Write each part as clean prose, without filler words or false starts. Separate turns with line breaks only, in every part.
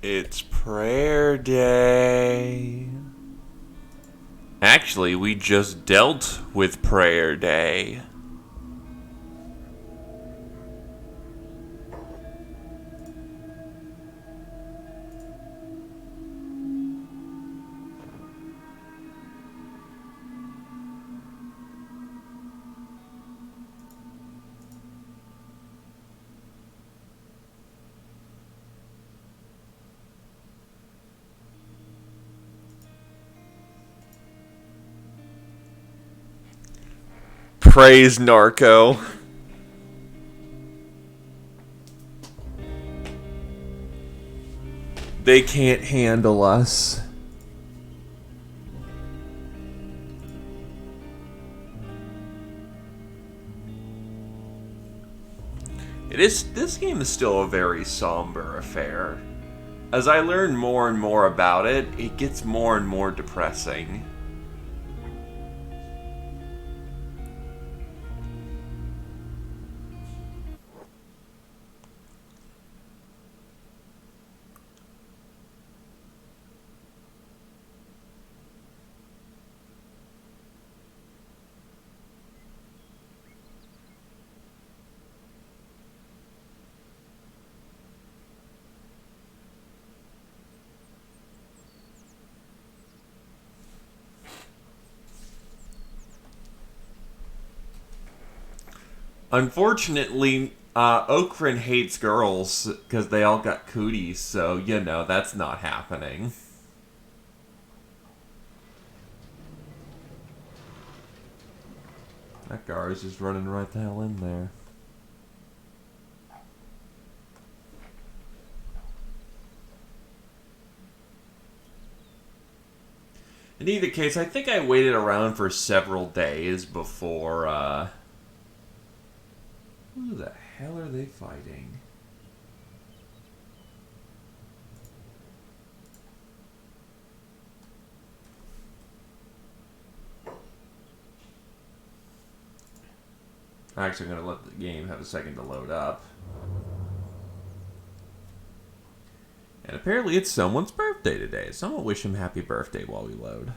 It's prayer day. Actually, we just dealt with prayer day. Praise Narco. They can't handle us. This game is still a very somber affair. As I learn more and more about it, it gets more and more depressing. Unfortunately, Okran hates girls because they all got cooties, so, that's not happening. That guard is just running right the hell in there. In either case, I think I waited around for several days before, Who the hell are they fighting? Actually, I'm going to let the game have a second to load up. And apparently it's someone's birthday today. Someone wish him happy birthday while we load.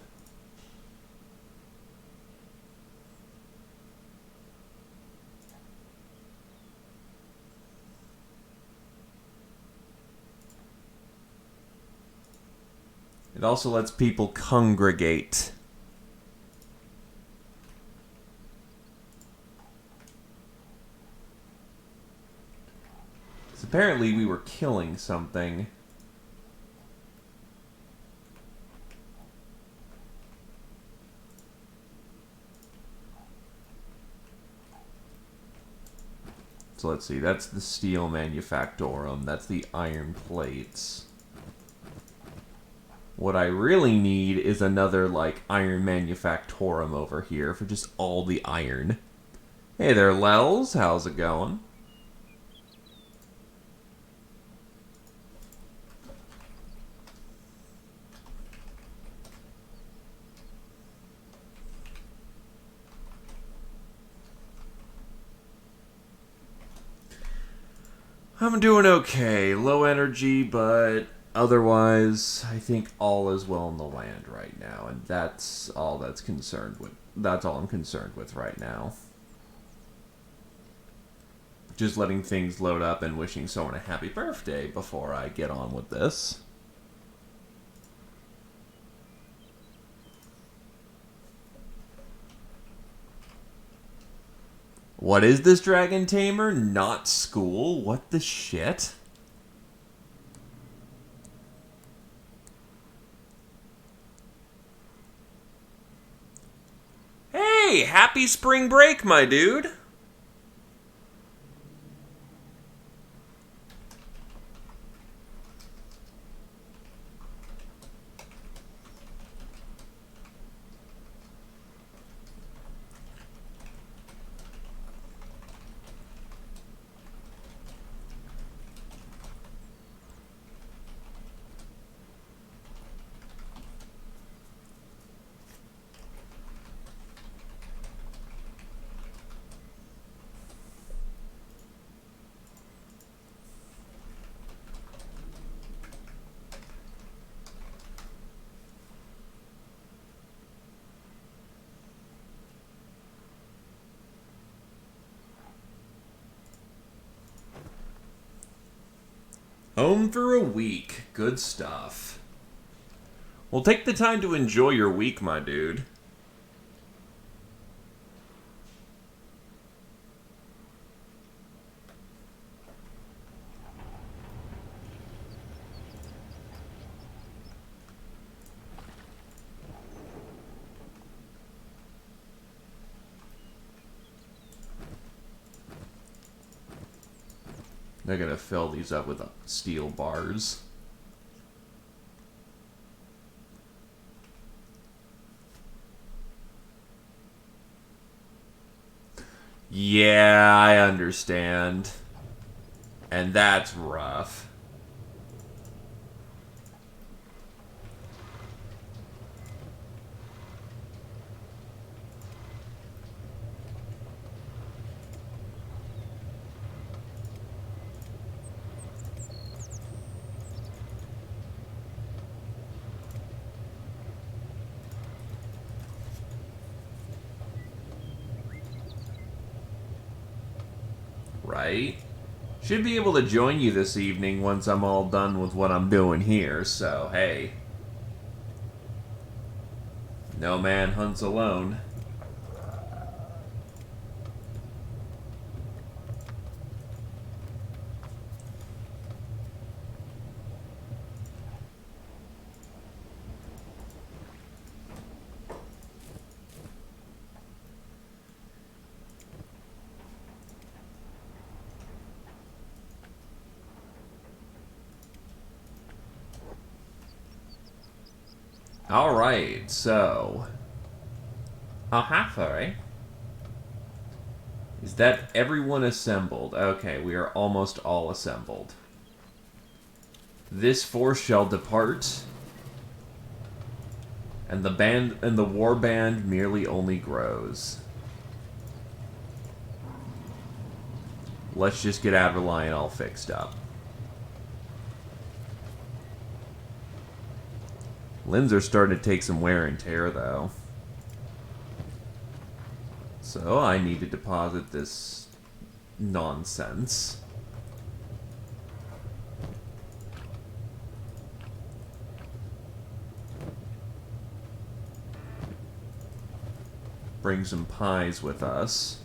It also lets people congregate. So apparently we were killing something. So let's see, that's the steel manufactorum. That's the iron plates. What I really need is another, iron manufactorum over here for just all the iron. Hey there, Lels. How's it going? I'm doing okay. Low energy, but otherwise, I think all is well in the land right now, and that's all I'm concerned with right now. Just letting things load up and wishing someone a happy birthday before I get on with this. What is this Dragon Tamer? Not school? What the shit? Hey, happy spring break, my dude. Home for a week. Good stuff. Well, take the time to enjoy your week, my dude. They're gonna fill these up with steel bars. Yeah, I understand. And that's rough. Right? Should be able to join you this evening once I'm all done with what I'm doing here, so hey. No man hunts alone. Alright, so... Ahafari. Is that everyone assembled? Okay, we are almost all assembled. This force shall depart, and the war band merely only grows. Let's just get Adeline all fixed up. Limbs are starting to take some wear and tear, though. So I need to deposit this nonsense. Bring some pies with us.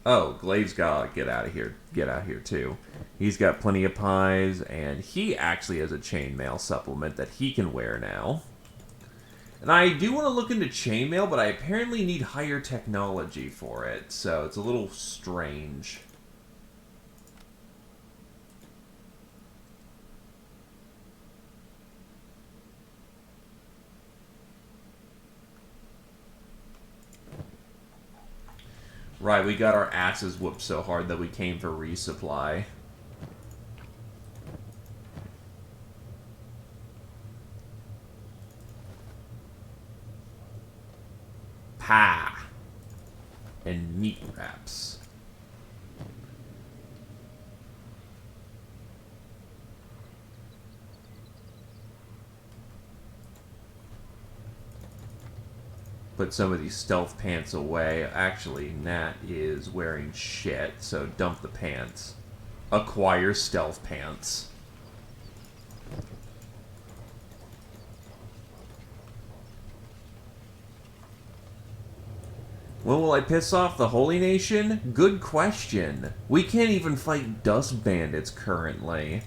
Oh, Glade's gotta get out of here. Get out of here too. He's got plenty of pies, and he actually has a chainmail supplement that he can wear now. And I do want to look into chainmail, but I apparently need higher technology for it, so it's a little strange. Right, we got our asses whooped so hard that we came for resupply. Pa! And meat wraps. Put some of these stealth pants away. Actually, Nat is wearing shit, so dump the pants. Acquire stealth pants. When will I piss off the Holy Nation? Good question. We can't even fight dust bandits currently.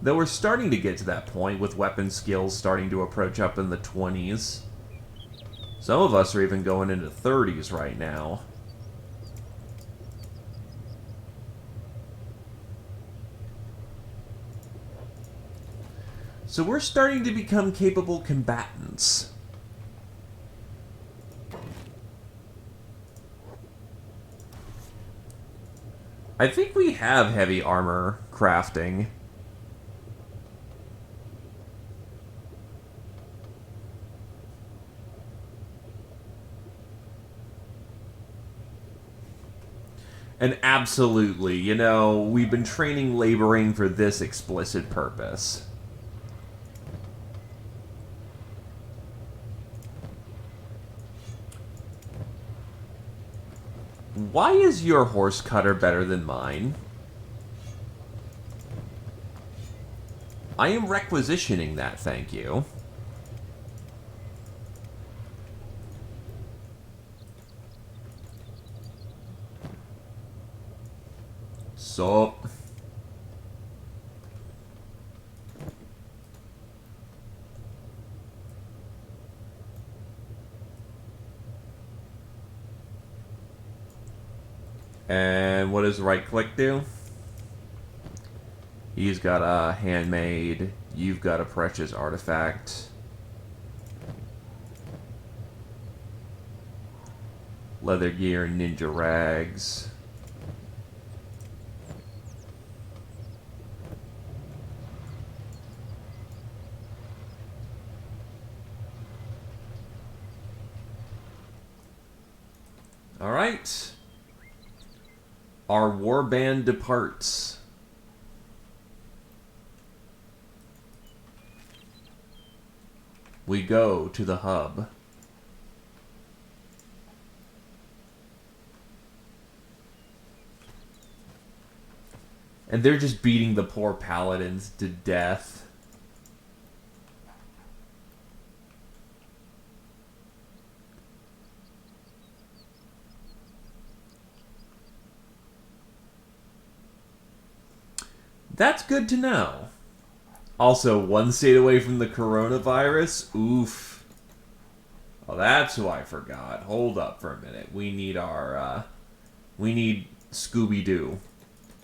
Though we're starting to get to that point with weapon skills starting to approach up in the 20s. Some of us are even going into 30s right now. So we're starting to become capable combatants. I think we have heavy armor crafting. And absolutely, you know, we've been training laboring for this explicit purpose. Why is your horse cutter better than mine? I am requisitioning that, thank you. So... And what does right click do? He's got a handmade. You've got a precious artifact. Leather gear, ninja rags. Alright. Our warband departs. We go to the hub. And they're just beating the poor paladins to death. That's good to know. Also, one state away from the coronavirus. Oof. Oh, that's who I forgot. Hold up for a minute. We need our, we need Scooby-Doo,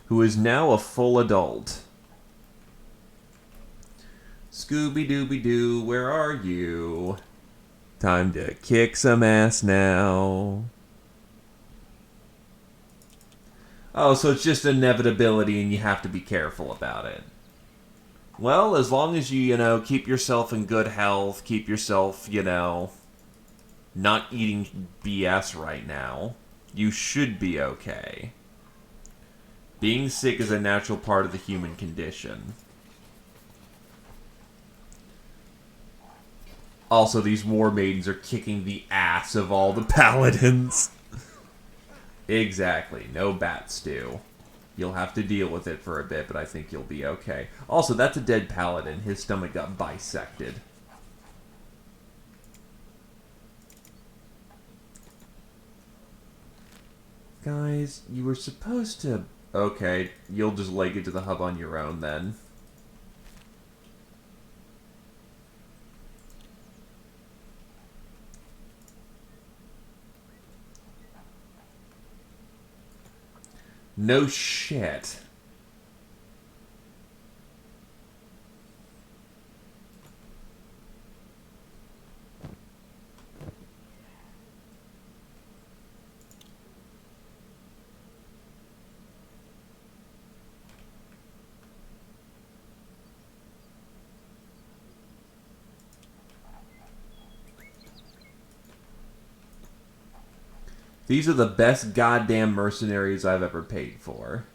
who is now a full adult. Scooby-Dooby-Doo, where are you? Time to kick some ass now. Oh, so it's just inevitability and you have to be careful about it. Well, as long as you, keep yourself in good health, keep yourself, not eating BS right now, you should be okay. Being sick is a natural part of the human condition. Also, these war maidens are kicking the ass of all the paladins. Exactly. No bat stew. You'll have to deal with it for a bit, but I think you'll be okay. Also, that's a dead paladin. His stomach got bisected. Guys, you were supposed to... Okay, you'll just leg it to the hub on your own then. No shit. These are the best goddamn mercenaries I've ever paid for.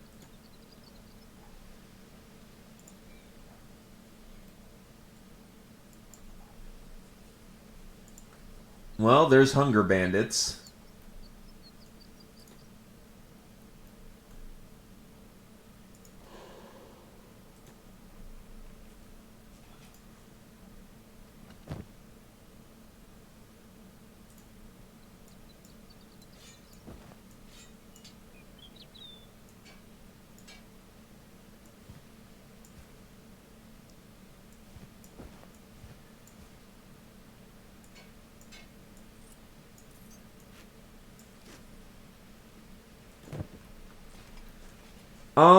Well, there's hunger bandits.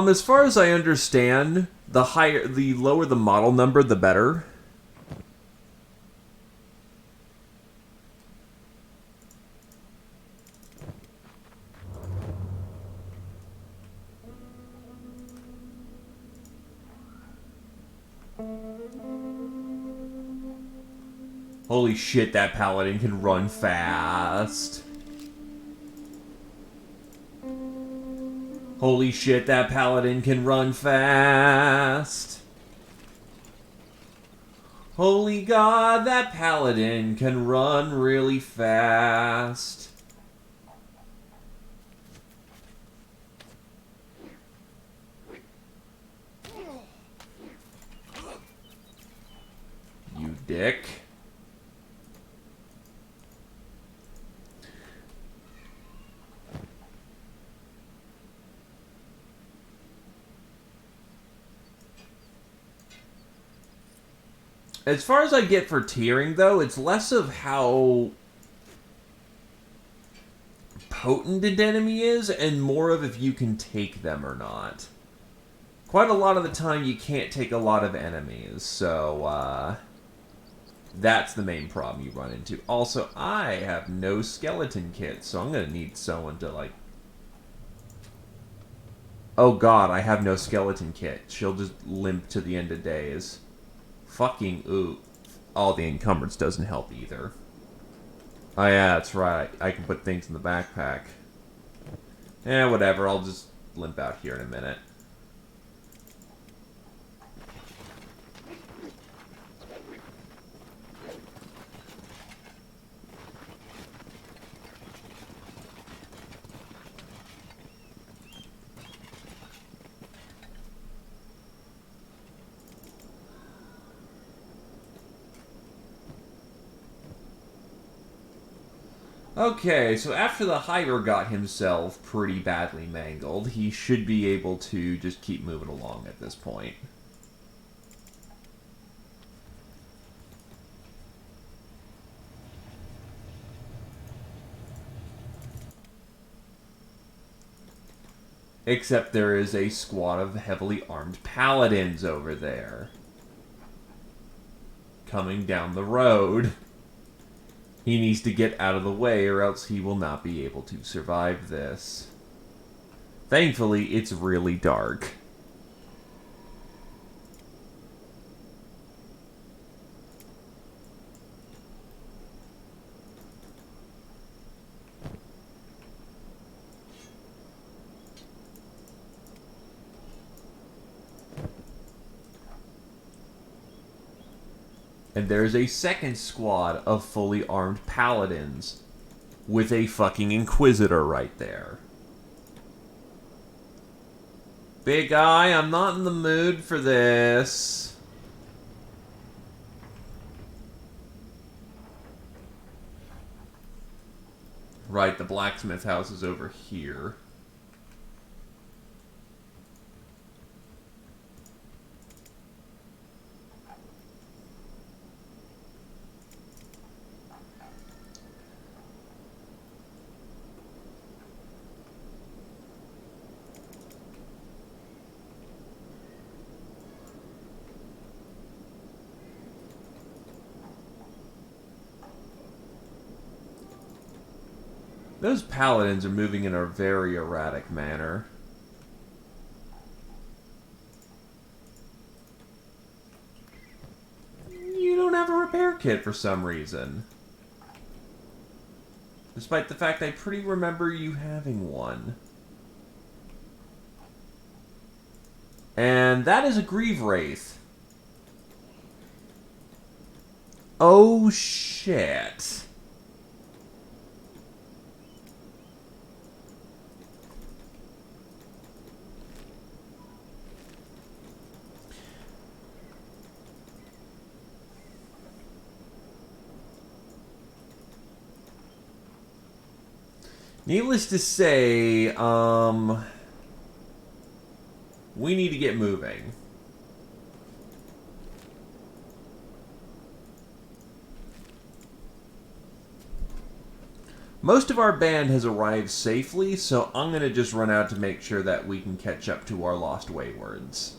As far as I understand, the lower the model number, the better. Holy shit, that paladin can run fast. Holy shit, that paladin can run fast. Holy god, that paladin can run really fast. dick. As far as I get for tiering, though, it's less of how potent an enemy is and more of if you can take them or not. Quite a lot of the time, you can't take a lot of enemies, so, that's the main problem you run into. Also, I have no skeleton kit, so I'm gonna need someone to, like... Oh god, I have no skeleton kit. She'll just limp to the end of days. Fucking ooh. Oh, the encumbrance doesn't help either. Oh yeah, that's right. I can put things in the backpack. Whatever. I'll just limp out here in a minute. Okay, so after the Hiver got himself pretty badly mangled, he should be able to just keep moving along at this point. Except there is a squad of heavily armed paladins over there. Coming down the road. He needs to get out of the way or else he will not be able to survive this. Thankfully, it's really dark. And there's a second squad of fully armed paladins with a fucking Inquisitor right there. Big Eye, I'm not in the mood for this. Right, the blacksmith house is over here. Those paladins are moving in a very erratic manner. You don't have a repair kit for some reason. Despite the fact I pretty remember you having one. And that is a Grieve Wraith. Oh shit. Needless to say, we need to get moving. Most of our band has arrived safely, so I'm going to just run out to make sure that we can catch up to our lost waywards.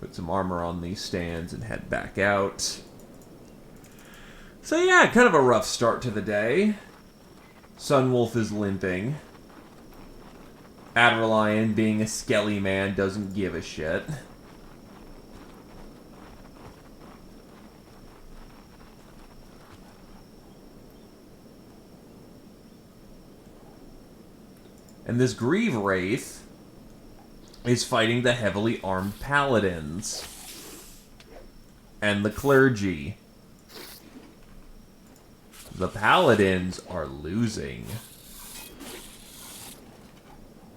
Put some armor on these stands and head back out. So yeah, kind of a rough start to the day. Sunwolf is limping. Adderlion, being a skelly man, doesn't give a shit. And this Grieve Wraith is fighting the heavily armed paladins and the clergy. The paladins are losing.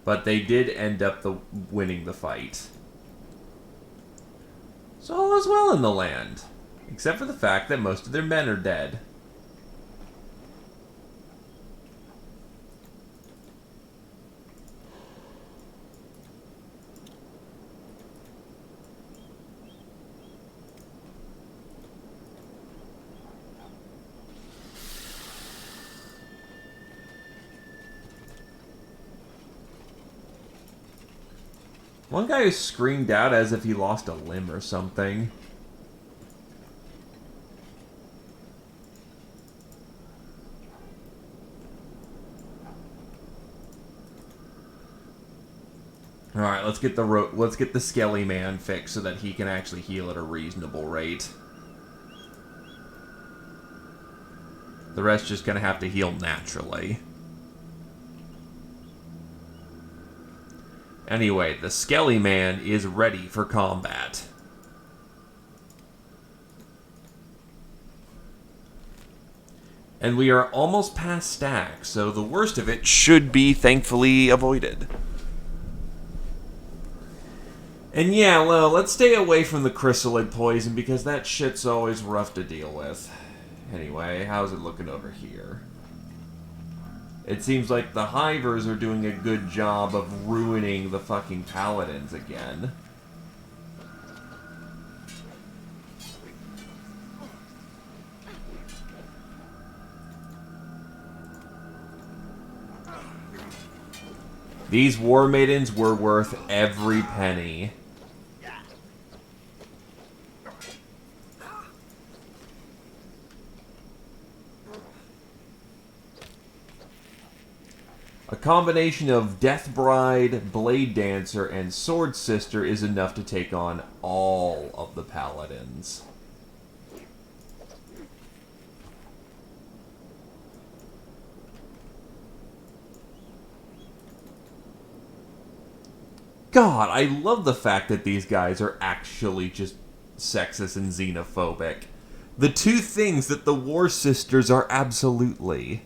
But they did end up winning the fight. So all is well in the land. Except for the fact that most of their men are dead. One guy who screamed out as if he lost a limb or something. All right, let's get the Skelly Man fixed so that he can actually heal at a reasonable rate. The rest just gonna have to heal naturally. Anyway, the Skelly Man is ready for combat. And we are almost past stack, so the worst of it should be thankfully avoided. And yeah, well, let's stay away from the chrysalid poison because that shit's always rough to deal with. Anyway, how's it looking over here? It seems like the Hivers are doing a good job of ruining the fucking Paladins again. These War Maidens were worth every penny. A combination of Death Bride, Blade Dancer, and Sword Sister is enough to take on all of the Paladins. God, I love the fact that these guys are actually just sexist and xenophobic. The two things that the War Sisters are absolutely.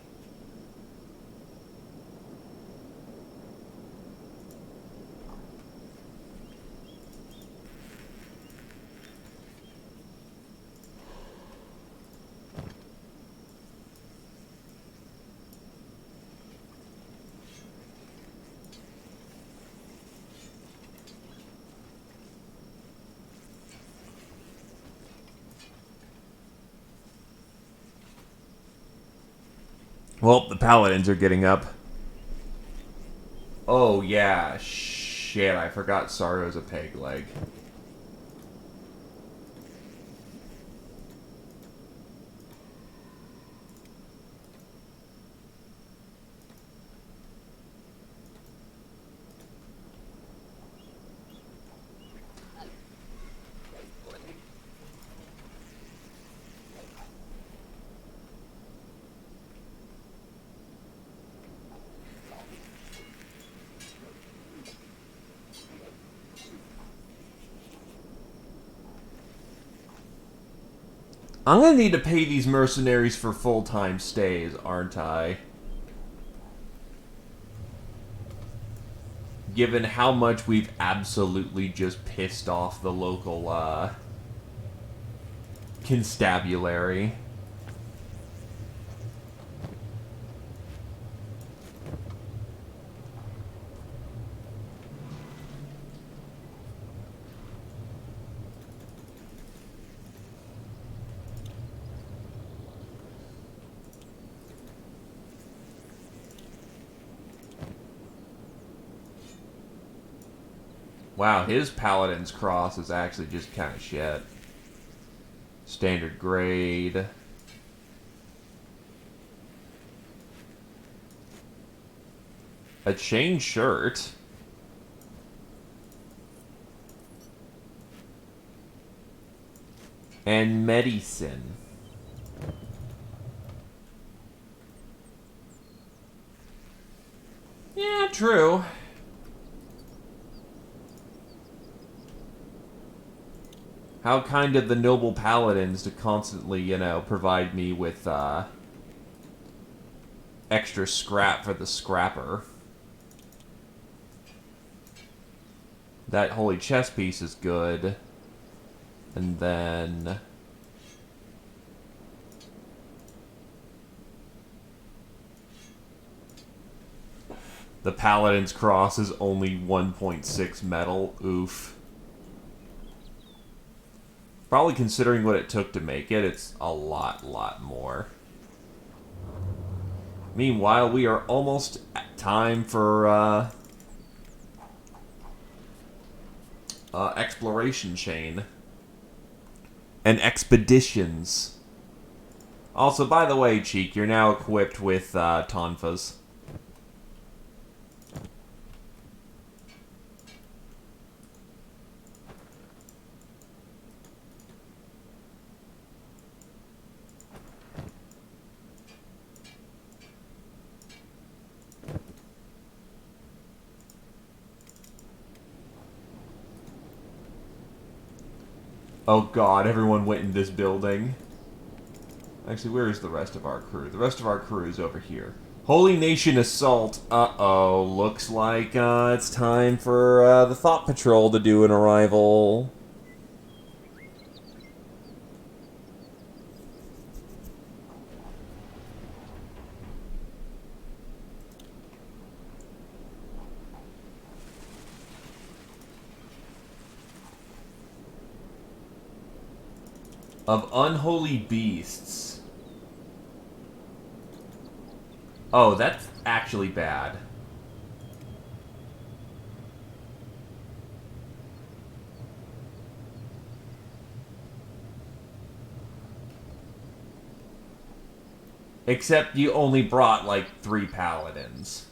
Well, the Paladins are getting up. Oh, yeah. Shit, I forgot Sorrow's a peg leg. I'm gonna need to pay these mercenaries for full-time stays, aren't I? Given how much we've absolutely just pissed off the local, constabulary. Wow, his Paladin's Cross is actually just kind of shit. Standard grade. A chain shirt. And medicine. Yeah, true. How kind of the noble paladins to constantly, provide me with extra scrap for the scrapper. That holy chess piece is good. And then... the Paladin's Cross is only 1.6 metal. Oof. Probably considering what it took to make it, it's a lot more. Meanwhile, we are almost at time for exploration chain. And expeditions. Also, by the way, Cheek, you're now equipped with tonfas. Oh god, everyone went in this building. Actually, where is the rest of our crew? The rest of our crew is over here. Holy Nation Assault. Uh-oh, looks like it's time for the Thought Patrol to do an arrival. Of unholy beasts. Oh, that's actually bad. Except you only brought, like, 3 paladins.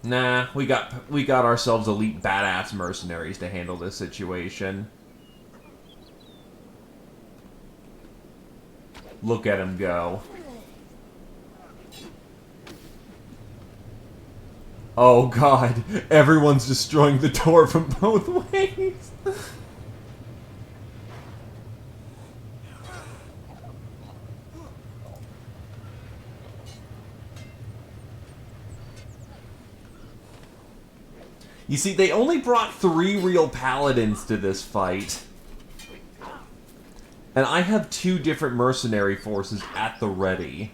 Nah, we got ourselves elite badass mercenaries to handle this situation. Look at him go. Oh god, everyone's destroying the door from both ways. You see, they only brought 3 real paladins to this fight. And I have 2 different mercenary forces at the ready.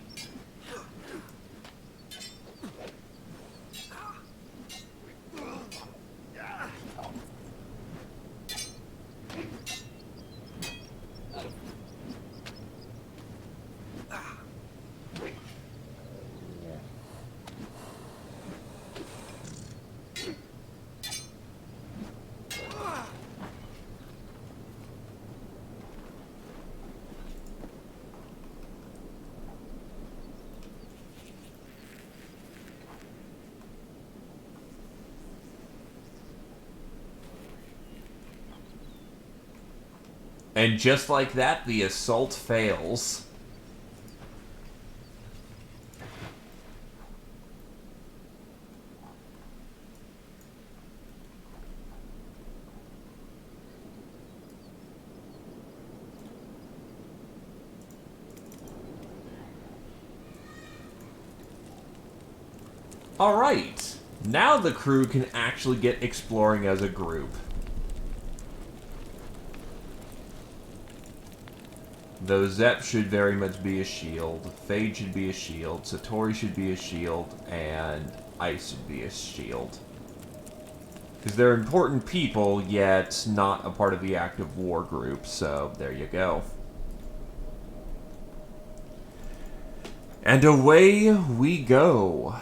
And just like that, the assault fails. Alright, now the crew can actually get exploring as a group. Though Zep should very much be a shield, Fade should be a shield, Satori should be a shield, and Ice should be a shield. Because they're important people, yet not a part of the active war group, so there you go. And away we go.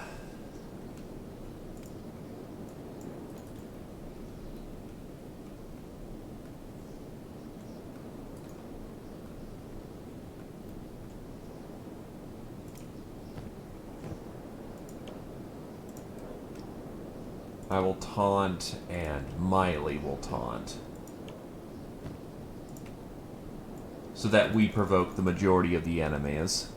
I will taunt, and Miley will taunt. So that we provoke the majority of the enemies.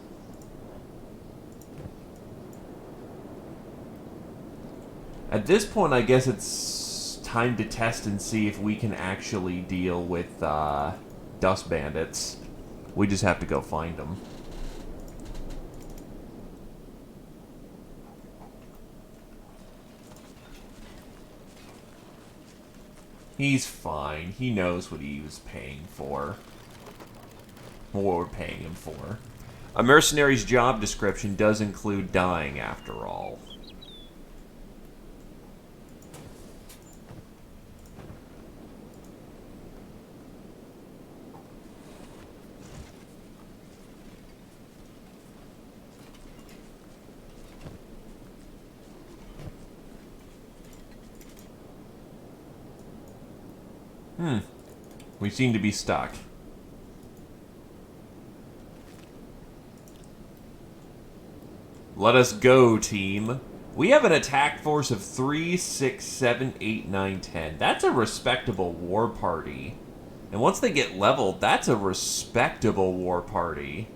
At this point, I guess it's time to test and see if we can actually deal with dust bandits. We just have to go find them. He's fine. He knows what he was paying for. What we're paying him for. A mercenary's job description does include dying, after all. We seem to be stuck. Let us go, team. We have an attack force of 3, 6, 7, 8, 9, 10. That's a respectable war party. And once they get leveled, that's a respectable war party.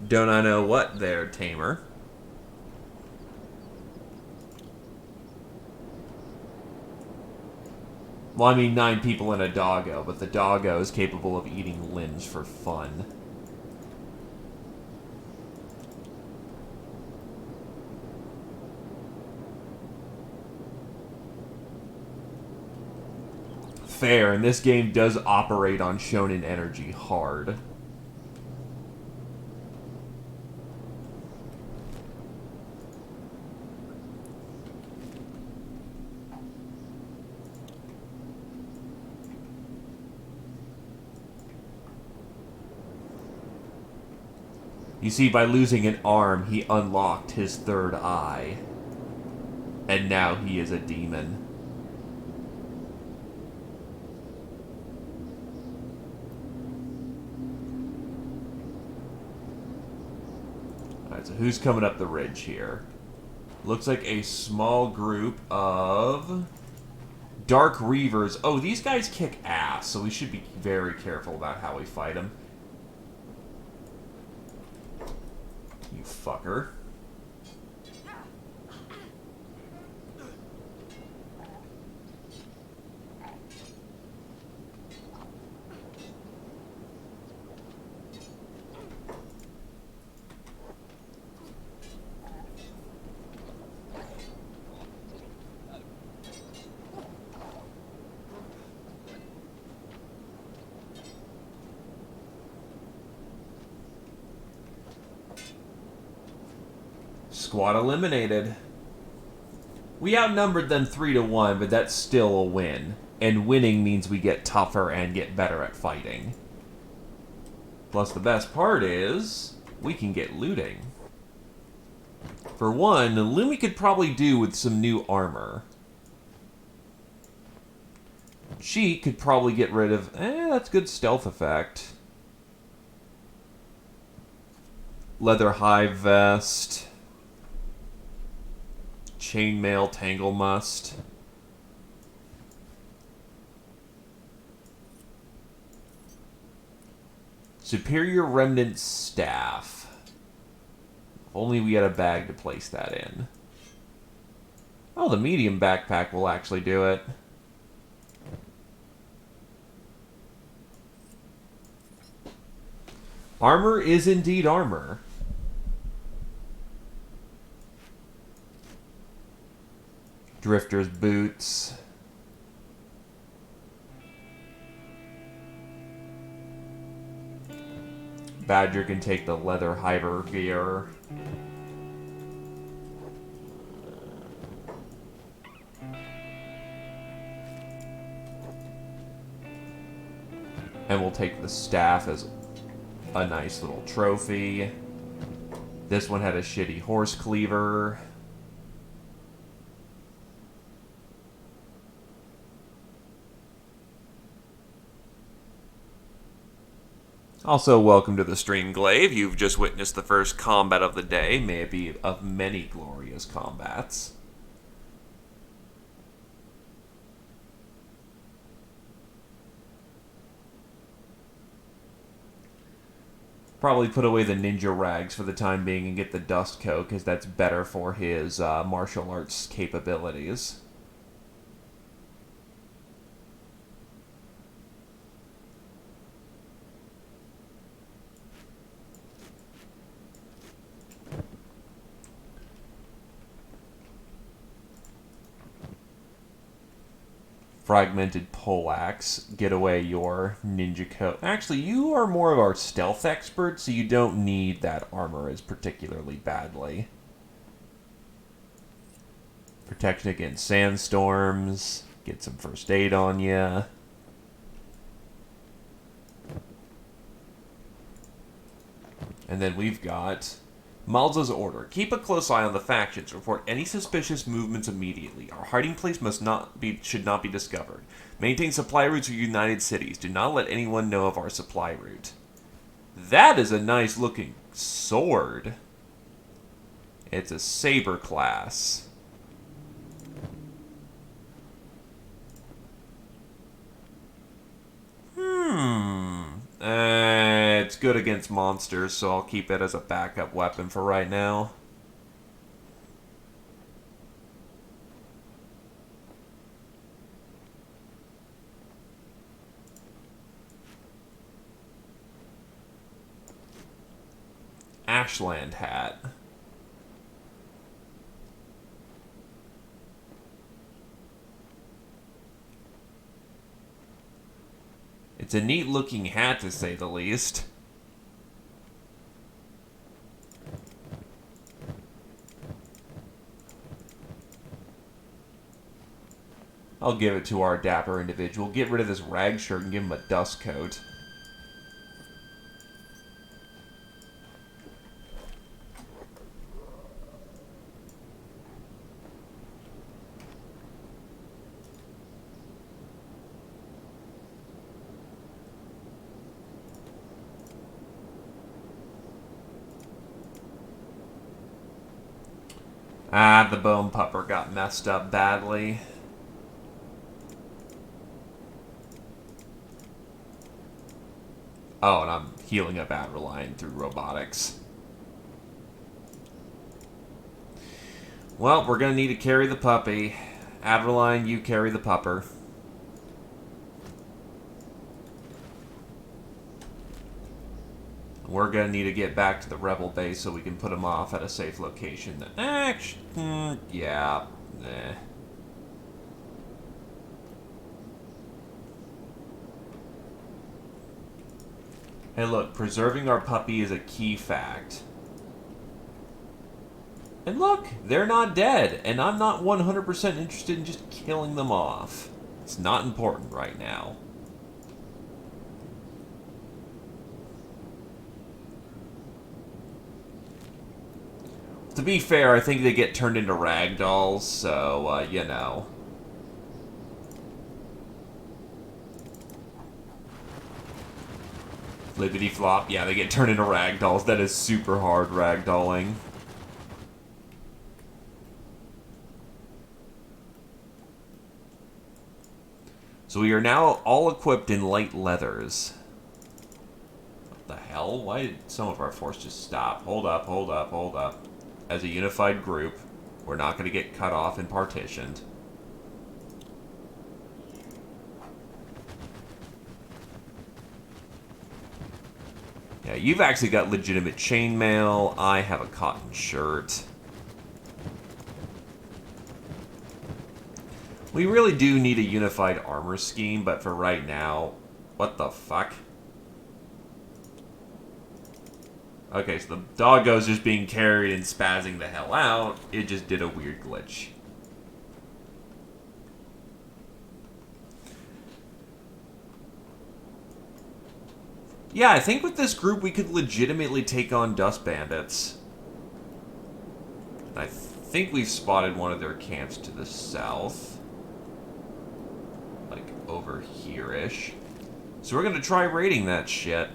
Don't I know what there, Tamer? Well, I mean 9 people in a doggo, but the doggo is capable of eating limbs for fun. Fair, and this game does operate on shonen energy hard. You see, by losing an arm, he unlocked his third eye. And now he is a demon. Alright, so who's coming up the ridge here? Looks like a small group of Dark Reavers. Oh, these guys kick ass, so we should be very careful about how we fight them. You fucker. Squad eliminated. We outnumbered them 3-1, but that's still a win. And winning means we get tougher and get better at fighting. Plus, the best part is, we can get looting. For one, Lumi could probably do with some new armor. She could probably get rid of... that's good stealth effect. Leather high vest. Chainmail tangle must. Superior remnant staff. If only we had a bag to place that in. Oh, the medium backpack will actually do it. Armor is indeed armor. Drifter's boots. Badger can take the leather hiber gear. And we'll take the staff as a nice little trophy. This one had a shitty horse cleaver. Also, welcome to the stream, Glaive. You've just witnessed the first combat of the day. May it be of many glorious combats. Probably put away the ninja rags for the time being and get the dust coat, because that's better for his martial arts capabilities. Fragmented poleaxe, get away your ninja coat. Actually, you are more of our stealth expert, so you don't need that armor as particularly badly. Protection against sandstorms, get some first aid on you. And then we've got Malza's order. Keep a close eye on the factions. Report any suspicious movements immediately. Our hiding place should not be discovered. Maintain supply routes for united cities. Do not let anyone know of our supply route. That is a nice looking sword. It's a saber class. It's good against monsters, so I'll keep it as a backup weapon for right now. Ashland hat. It's a neat looking hat, to say the least. I'll give it to our dapper individual. Get rid of this rag shirt and give him a dust coat. Ah, the bone pupper got messed up badly. Oh, and I'm healing up Adreline through robotics. Well, we're going to need to carry the puppy. Adreline, you carry the pupper. We're going to need to get back to the rebel base so we can put him off at a safe location. Actually, yeah. Hey, look, preserving our puppy is a key fact. And look, they're not dead, and I'm not 100% interested in just killing them off. It's not important right now. To be fair, I think they get turned into ragdolls, so, you know. Flippity flop, yeah, they get turned into ragdolls. That is super hard ragdolling. So we are now all equipped in light leathers. What the hell? Why did some of our force just stop? Hold up, hold up, hold up. As a unified group, we're not going to get cut off and partitioned. Yeah, you've actually got legitimate chainmail. I have a cotton shirt. We really do need a unified armor scheme, but for right now, what the fuck? Okay, so the doggo's just being carried and spazzing the hell out. It just did a weird glitch. Yeah, I think with this group we could legitimately take on dust bandits. I think we've spotted one of their camps to the south. Like, over here-ish. So we're gonna try raiding that shit.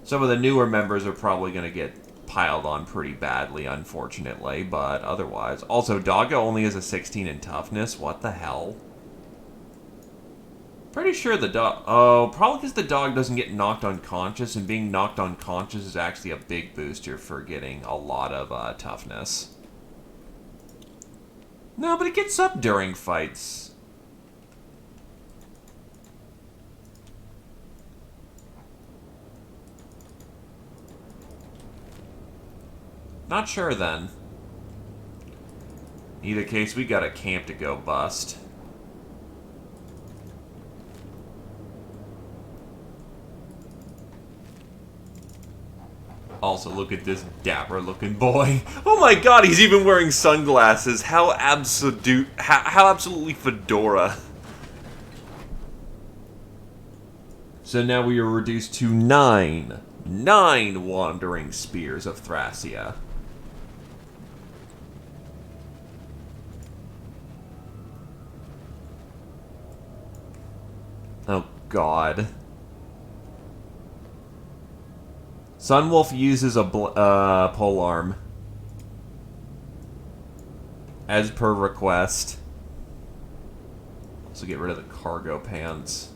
Some of the newer members are probably going to get piled on pretty badly, unfortunately, but otherwise. Also, Doggo only has a 16 in toughness. What the hell? Pretty sure the dog... Oh, probably because the dog doesn't get knocked unconscious, and being knocked unconscious is actually a big booster for getting a lot of toughness. No, but it gets up during fights. Not sure, then. In either case, we got a camp to go bust. Also, look at this dapper-looking boy. Oh my god, he's even wearing sunglasses. How absolutely fedora. So now we are reduced to 9 Wandering Spears of Thracia. Oh god. Sunwolf uses a polearm. As per request. So get rid of the cargo pants.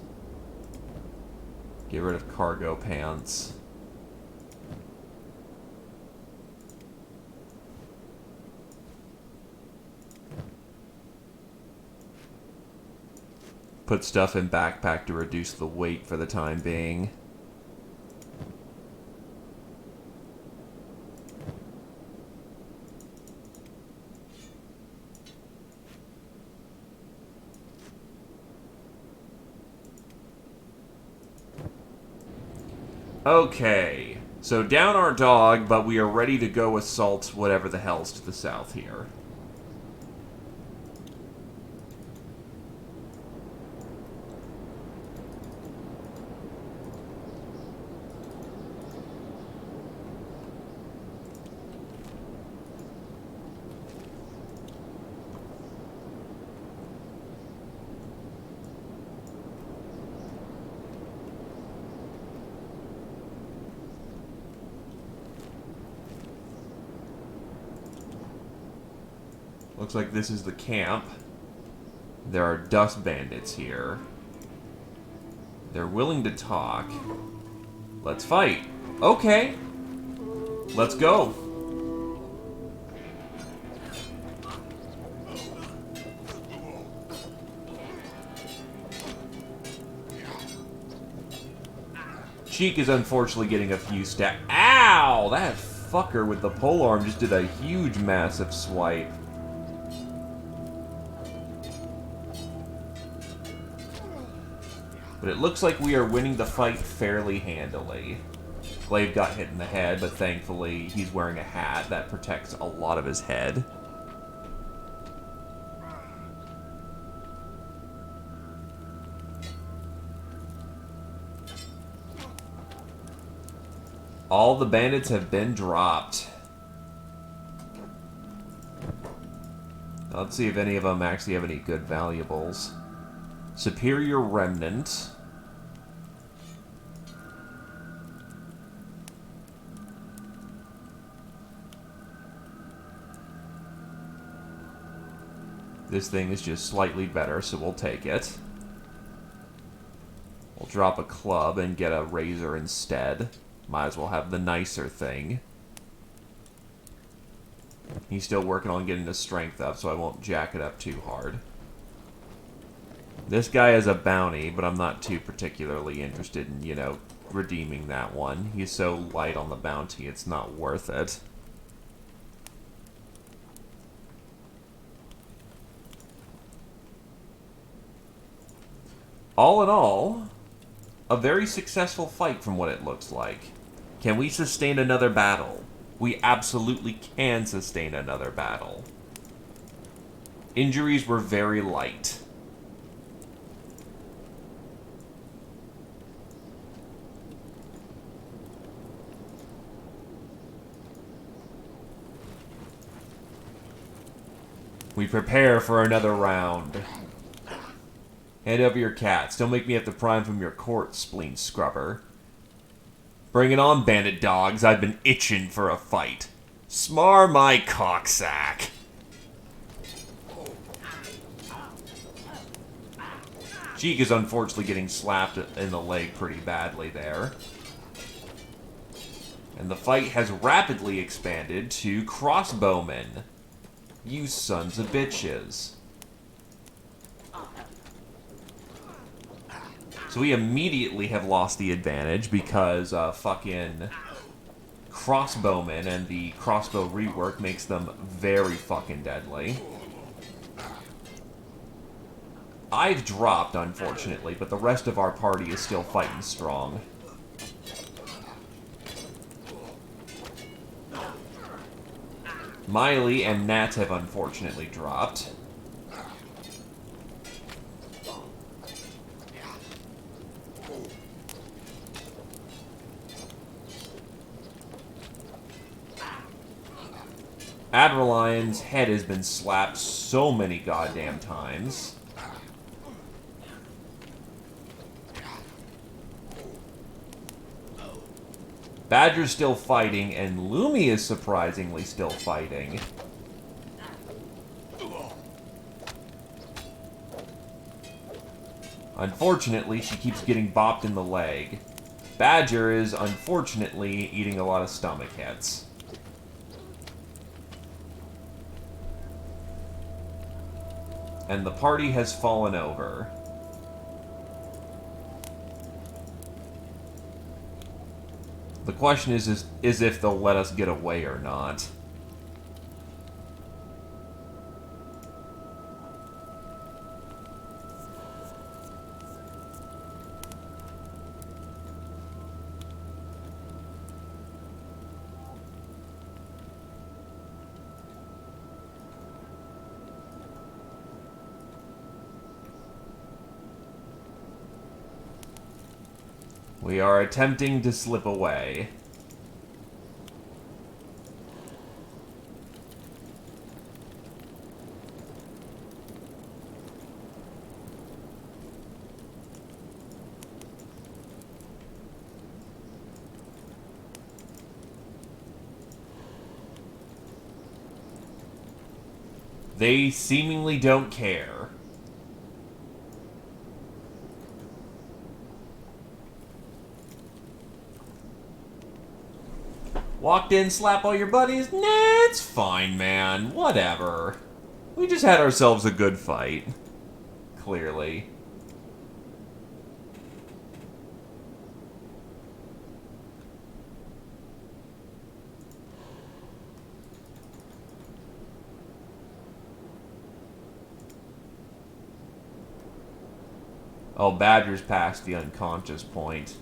Get rid of cargo pants. Put stuff in backpack to reduce the weight for the time being. Okay, so down our dog, but we are ready to go assault whatever the hell's to the south here. Looks like this is the camp. There are dust bandits here. They're willing to talk. Let's fight. Okay. Let's go. Cheek is unfortunately getting a few stab. Ow! That fucker with the polearm just did a huge, massive swipe. But it looks like we are winning the fight fairly handily. Glaive got hit in the head, but thankfully he's wearing a hat that protects a lot of his head. All the bandits have been dropped. Let's see if any of them actually have any good valuables. Superior Remnant. This thing is just slightly better, so we'll take it. We'll drop a club and get a razor instead. Might as well have the nicer thing. He's still working on getting his strength up, so I won't jack it up too hard. This guy is a bounty, but I'm not too particularly interested in, you know, redeeming that one. He's so light on the bounty, it's not worth it. All in all, a very successful fight from what it looks like. Can we sustain another battle? We absolutely can sustain another battle. Injuries were very light. We prepare for another round. Hand over your cats. Don't make me have to pry them from your court, spleen scrubber. Bring it on, bandit dogs. I've been itching for a fight. Smar my cocksack. Cheek is unfortunately getting slapped in the leg pretty badly there. And the fight has rapidly expanded to crossbowmen. You sons of bitches. So we immediately have lost the advantage because fucking crossbowmen and the crossbow rework makes them very fucking deadly. I've dropped, unfortunately, but the rest of our party is still fighting strong. Miley and Nat have unfortunately dropped. Adrelion's head has been slapped so many goddamn times. Badger's still fighting, and Lumi is surprisingly still fighting. Unfortunately, she keeps getting bopped in the leg. Badger is, unfortunately, eating a lot of stomach hits. And the party has fallen over. The question is if they'll let us get away or not. We are attempting to slip away. They seemingly don't care. Walked in, slap all your buddies? Nah, it's fine, man. Whatever. We just had ourselves a good fight. Clearly. Oh, Badger's past the unconscious point.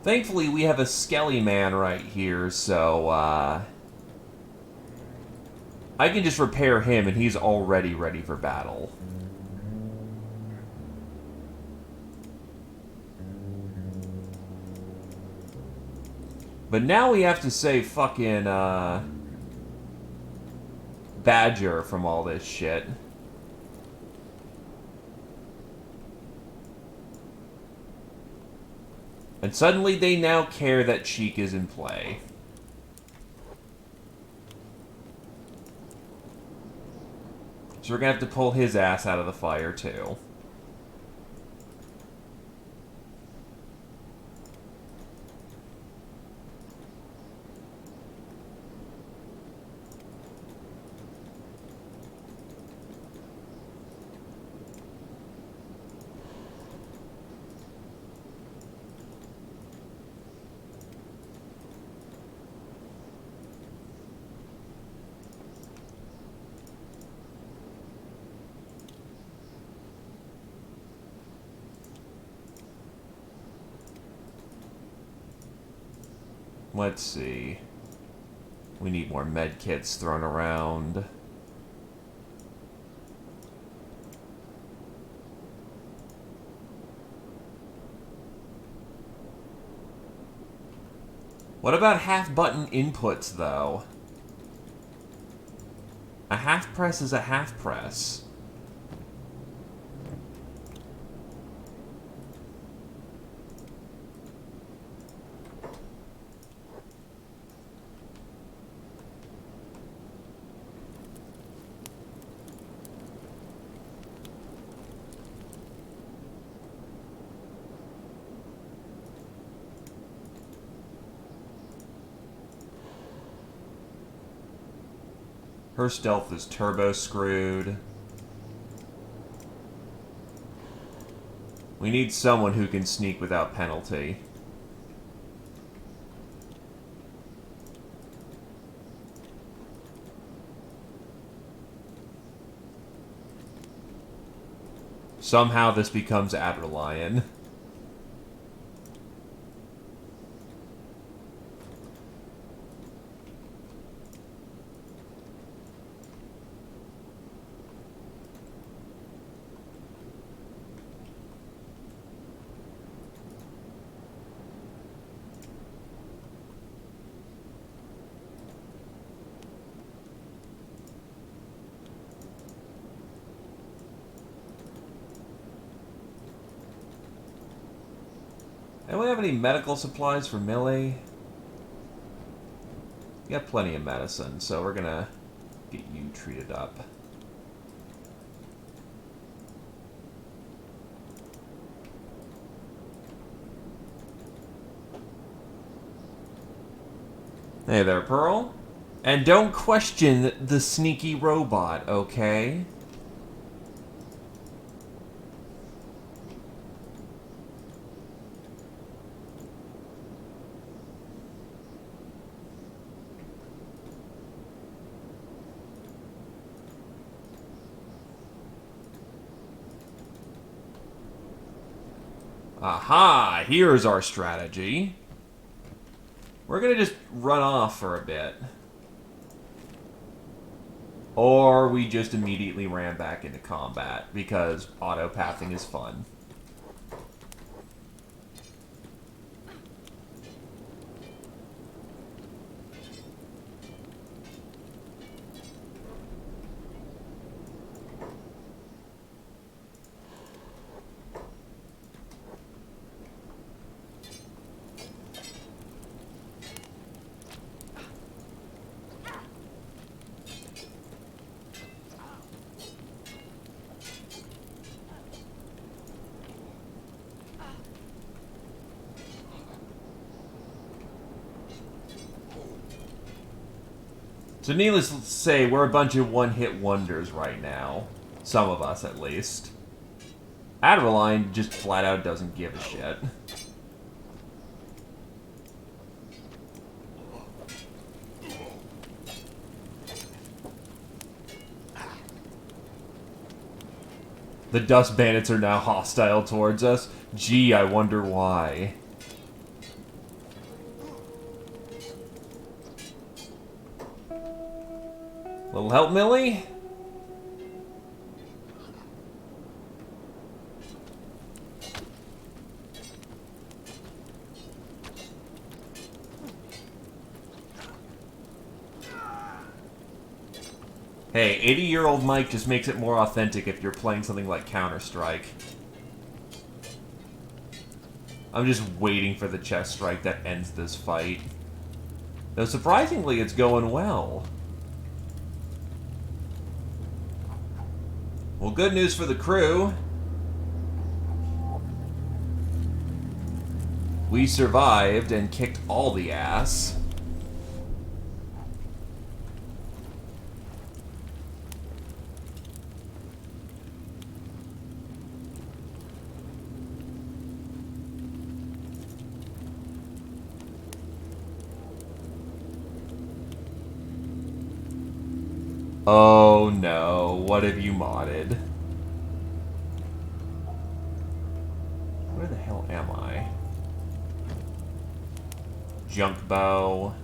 Thankfully, we have a Skelly man right here, so, I can just repair him and he's already ready for battle. But now we have to save fucking, Badger from all this shit. And suddenly they now care that Cheek is in play. So we're gonna have to pull his ass out of the fire, too. Let's see. We need more med kits thrown around. What about half-button inputs, though? A half press is a half press. Her stealth is turbo screwed. We need someone who can sneak without penalty. Somehow this becomes Adderlion. Anyone have any medical supplies for Millie? You got plenty of medicine, so we're gonna get you treated up. Hey there, Pearl. And don't question the sneaky robot, okay? Aha! Here's our strategy. We're gonna just run off for a bit. Or we just immediately ran back into combat, because auto-pathing is fun. So needless to say, we're a bunch of one-hit wonders right now. Some of us, at least. Adderline just flat out doesn't give a shit. The Dust Bandits are now hostile towards us. Gee, I wonder why. Little help, Millie? Hey, 80-year-old Mike just makes it more authentic if you're playing something like Counter-Strike. I'm just waiting for the chest strike that ends this fight. Though surprisingly, it's going well. Well, good news for the crew. We survived and kicked all the ass. Oh no, what have you modded? Where the hell am I? Junk bow.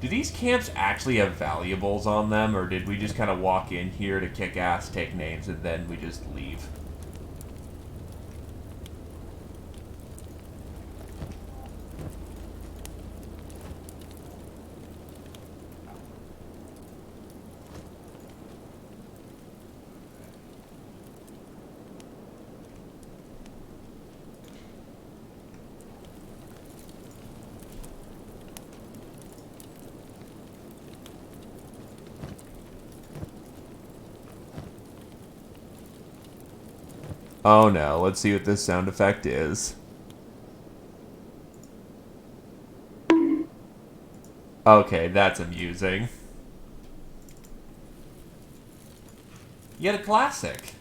Do these camps actually have valuables on them, or did we just kind of walk in here to kick ass, take names, and then we just leave? Oh no, let's see what this sound effect is. Okay, that's amusing. Yet a classic.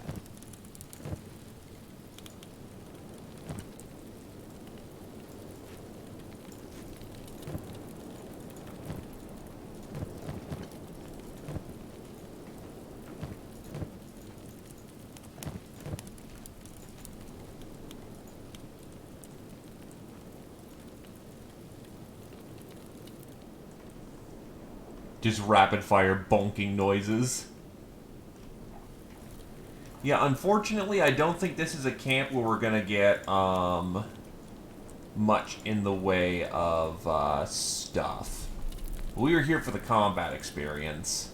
Just rapid fire bonking noises. Yeah, unfortunately, I don't think this is a camp where we're gonna get, much in the way of, stuff. We were here for the combat experience.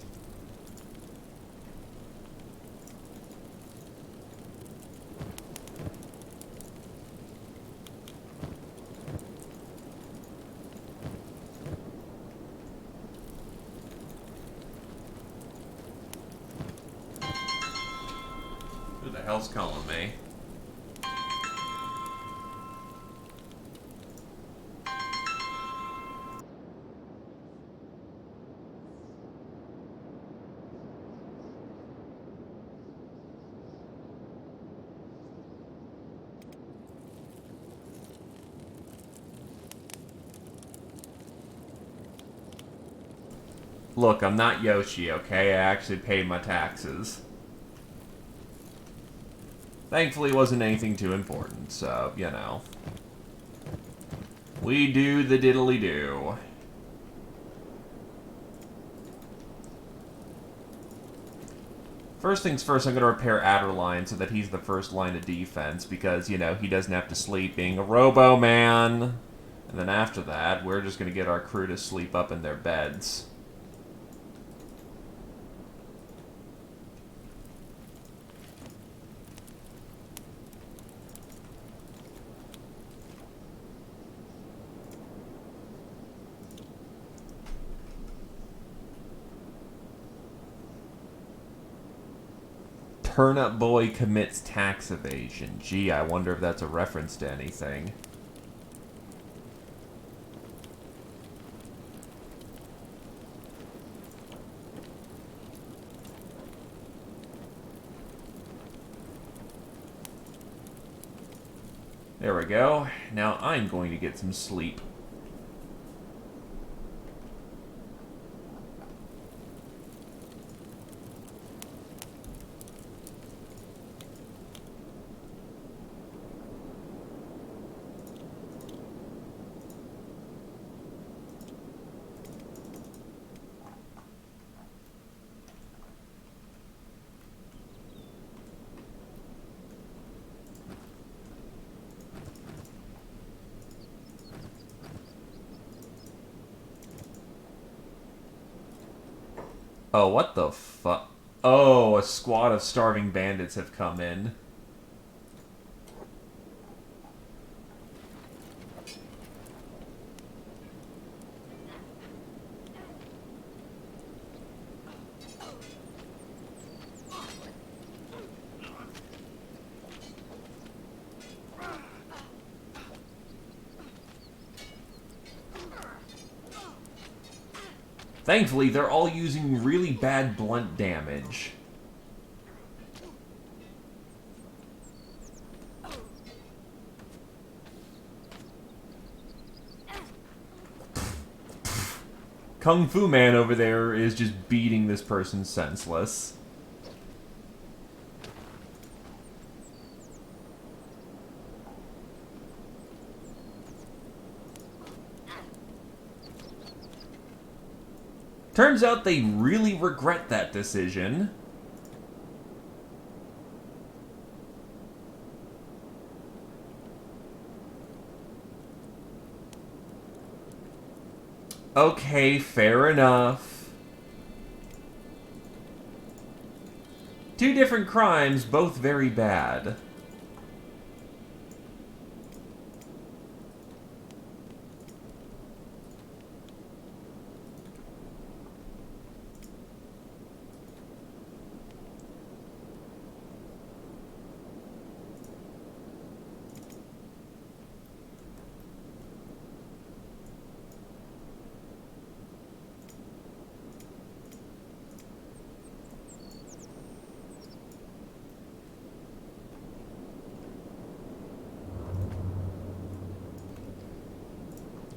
Who the hell's calling me? Look, I'm not Yoshi, okay? I actually paid my taxes. Thankfully, it wasn't anything too important, so, you know. We do the diddly-do. First things first, I'm going to repair Adderline so that he's the first line of defense, because, you know, he doesn't have to sleep being a robo-man. And then after that, we're just going to get our crew to sleep up in their beds. Turnip Boy commits tax evasion. Gee, I wonder if that's a reference to anything. There we go. Now I'm going to get some sleep. Oh, what the fuck? Oh, a squad of starving bandits have come in. Thankfully, they're all using really bad blunt damage. Kung Fu Man over there is just beating this person senseless. Turns out they really regret that decision. Okay, fair enough. Two different crimes, both very bad.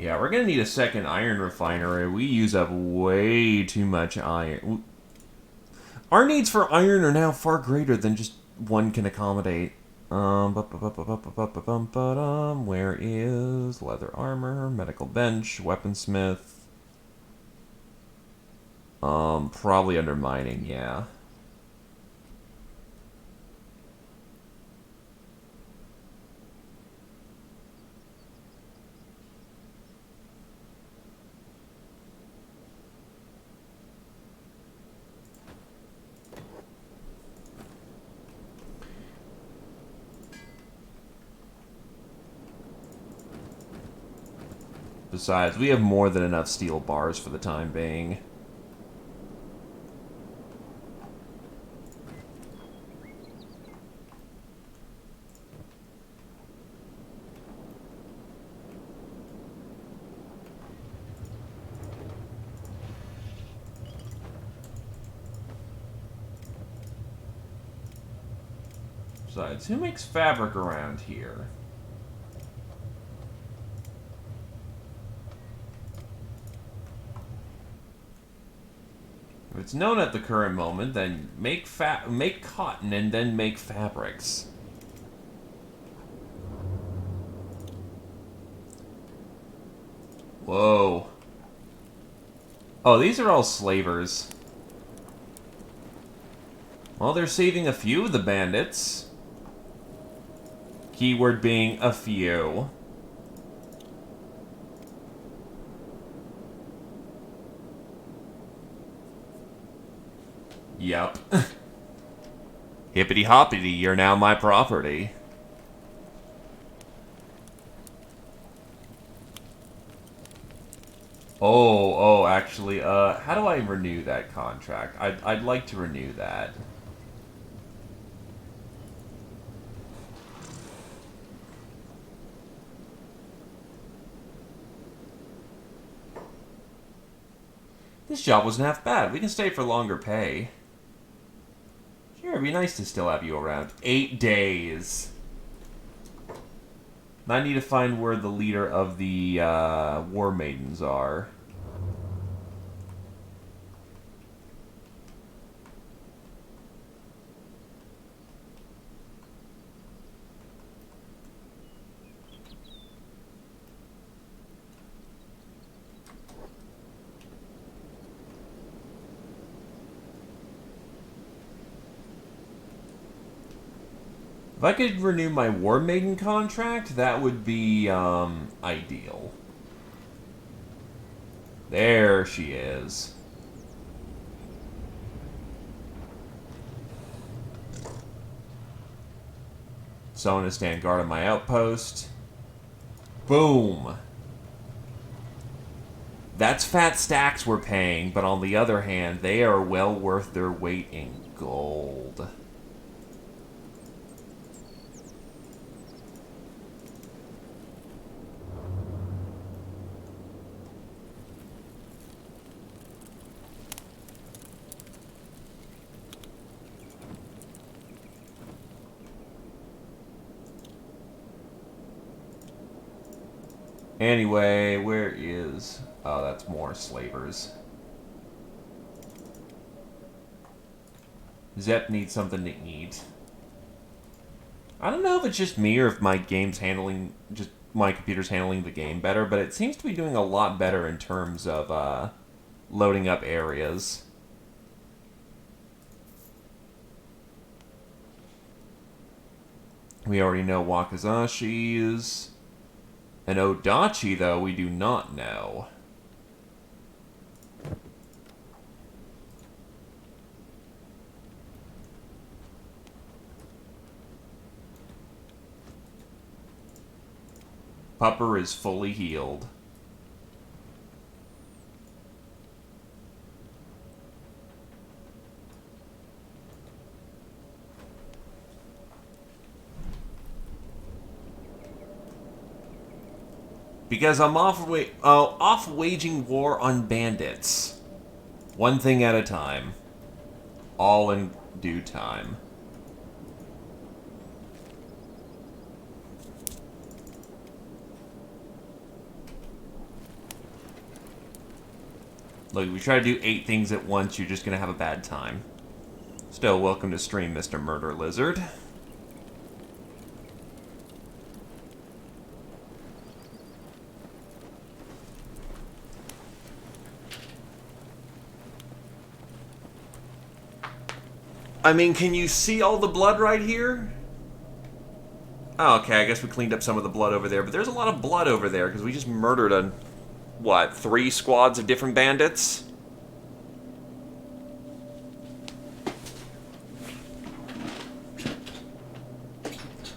Yeah, we're gonna need a second iron refinery. We use up way too much iron. Our needs for iron are now far greater than just one can accommodate. Where is leather armor, medical bench, weaponsmith? Probably under mining, yeah. Besides, we have more than enough steel bars for the time being. Besides, who makes fabric around here? If it's known at the current moment, then make cotton and then make fabrics. Whoa. Oh, these are all slavers. Well, they're saving a few of the bandits. Keyword being a few. Yep. Hippity hoppity, you're now my property. Actually, how do I renew that contract? I'd like to renew that. This job wasn't half bad. We can stay for longer pay. Sure, it'd be nice to still have you around. 8 days. I need to find where the leader of the war maidens are. If I could renew my War Maiden contract, that would be, ideal. There she is. So I'm gonna stand guard on my outpost. Boom! That's fat stacks we're paying, but on the other hand, they are well worth their weight in gold. Anyway, where is... Oh, that's more slavers. Zep needs something to eat. I don't know if it's just me or if my game's handling... my computer's handling the game better, but it seems to be doing a lot better in terms of, loading up areas. We already know Wakazashi's. And Odachi, though, we do not know. Pupper is fully healed. Because I'm off waging war on bandits. One thing at a time. All in due time. Look, if you try to do 8 things at once, you're just going to have a bad time. Still, welcome to stream, Mr. Murder Lizard. I mean, can you see all the blood right here? Oh, okay, I guess we cleaned up some of the blood over there, but there's a lot of blood over there, because we just murdered what, 3 squads of different bandits?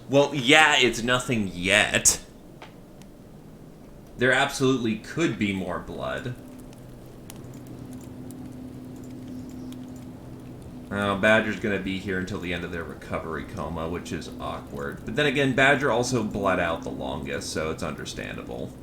Well, yeah, it's nothing yet. There absolutely could be more blood. Badger's gonna be here until the end of their recovery coma, which is awkward. But then again, Badger also bled out the longest, so it's understandable.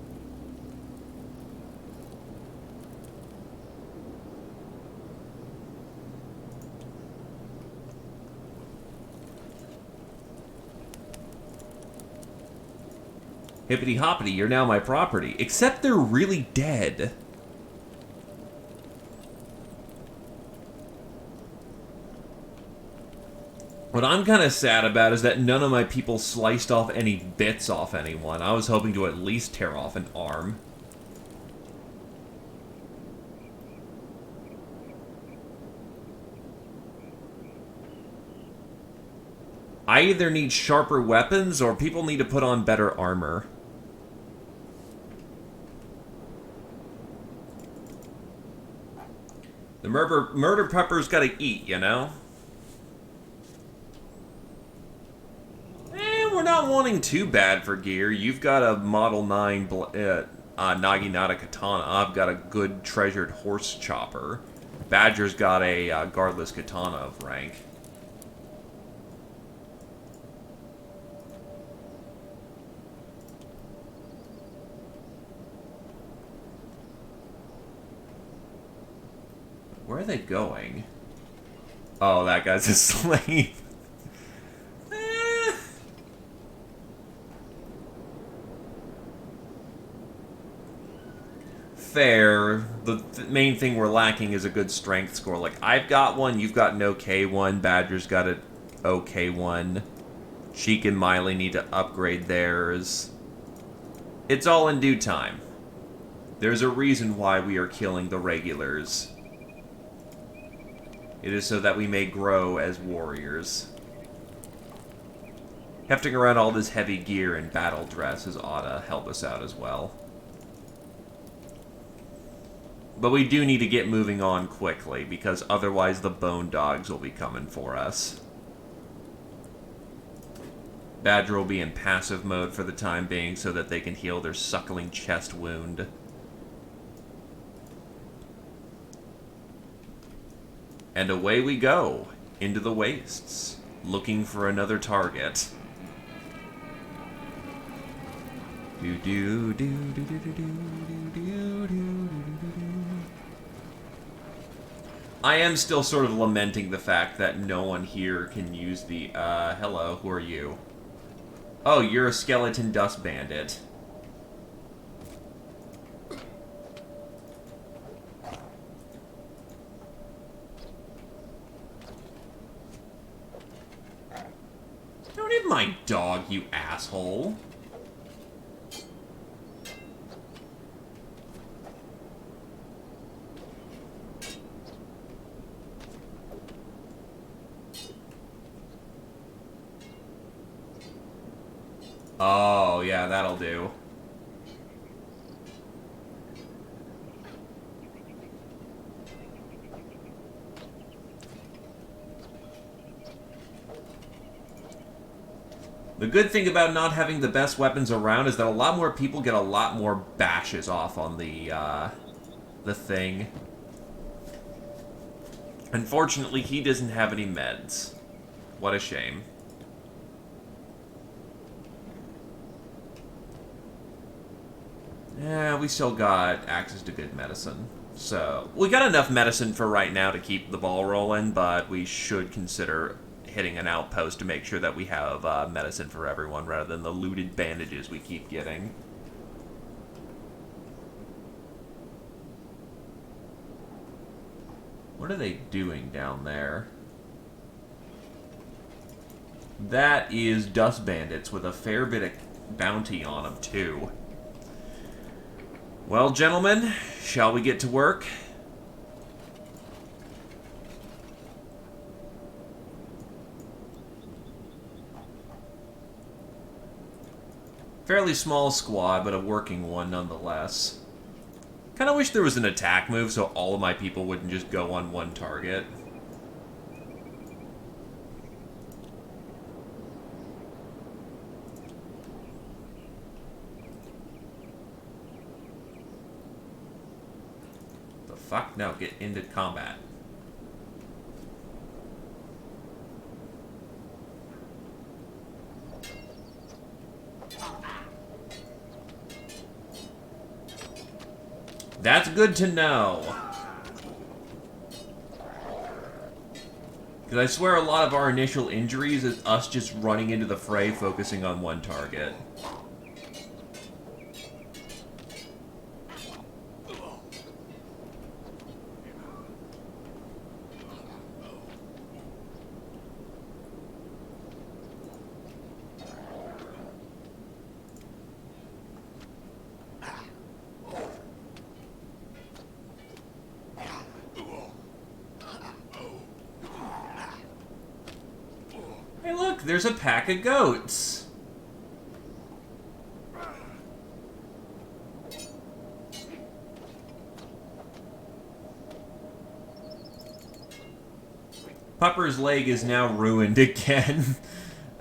Hippity hoppity, you're now my property. Except they're really dead. What I'm kind of sad about is that none of my people sliced off any bits off anyone. I was hoping to at least tear off an arm. I either need sharper weapons or people need to put on better armor. The murder pepper's gotta eat, you know? We're not wanting too bad for gear. You've got a Model 9 Naginata Katana. I've got a good treasured horse chopper. Badger's got a guardless katana of rank. Where are they going? Oh, that guy's a slave. Fair. The main thing we're lacking is a good strength score. Like, I've got one, you've got an okay one, Badger's got an okay one. Sheik and Miley need to upgrade theirs. It's all in due time. There's a reason why we are killing the regulars. It is so that we may grow as warriors. Hefting around all this heavy gear and battle dresses ought to help us out as well. But we do need to get moving on quickly, because otherwise the bone dogs will be coming for us. Badger will be in passive mode for the time being so that they can heal their suckling chest wound. And away we go, into the wastes, looking for another target. I am still sort of lamenting the fact that no one here can use the, hello, who are you? Oh, you're a skeleton dust bandit. Don't hit my dog, you asshole. Oh, yeah, that'll do. The good thing about not having the best weapons around is that a lot more people get a lot more bashes off on the thing. Unfortunately, he doesn't have any meds. What a shame. Yeah, we still got access to good medicine. So, we got enough medicine for right now to keep the ball rolling, but we should consider hitting an outpost to make sure that we have medicine for everyone rather than the looted bandages we keep getting. What are they doing down there? That is dust bandits with a fair bit of bounty on them, too. Well, gentlemen, shall we get to work? Fairly small squad, but a working one nonetheless. Kind of wish there was an attack move so all of my people wouldn't just go on one target. The fuck? No, get into combat. That's good to know. Because I swear a lot of our initial injuries is us just running into the fray, focusing on one target. Hey look, there's a pack of goats. Pupper's leg is now ruined again.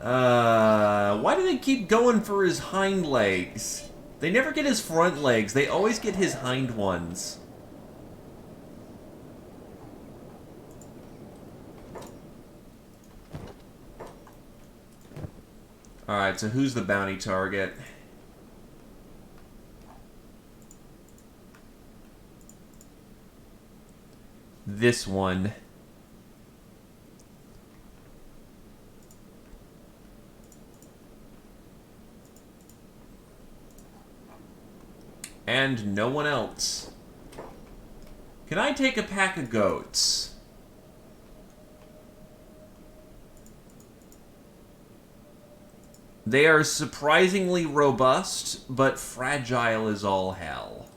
Why do they keep going for his hind legs? They never get his front legs, they always get his hind ones. Alright, so who's the bounty target? This one. And no one else. Can I take a pack of goats? They are surprisingly robust, but fragile as all hell.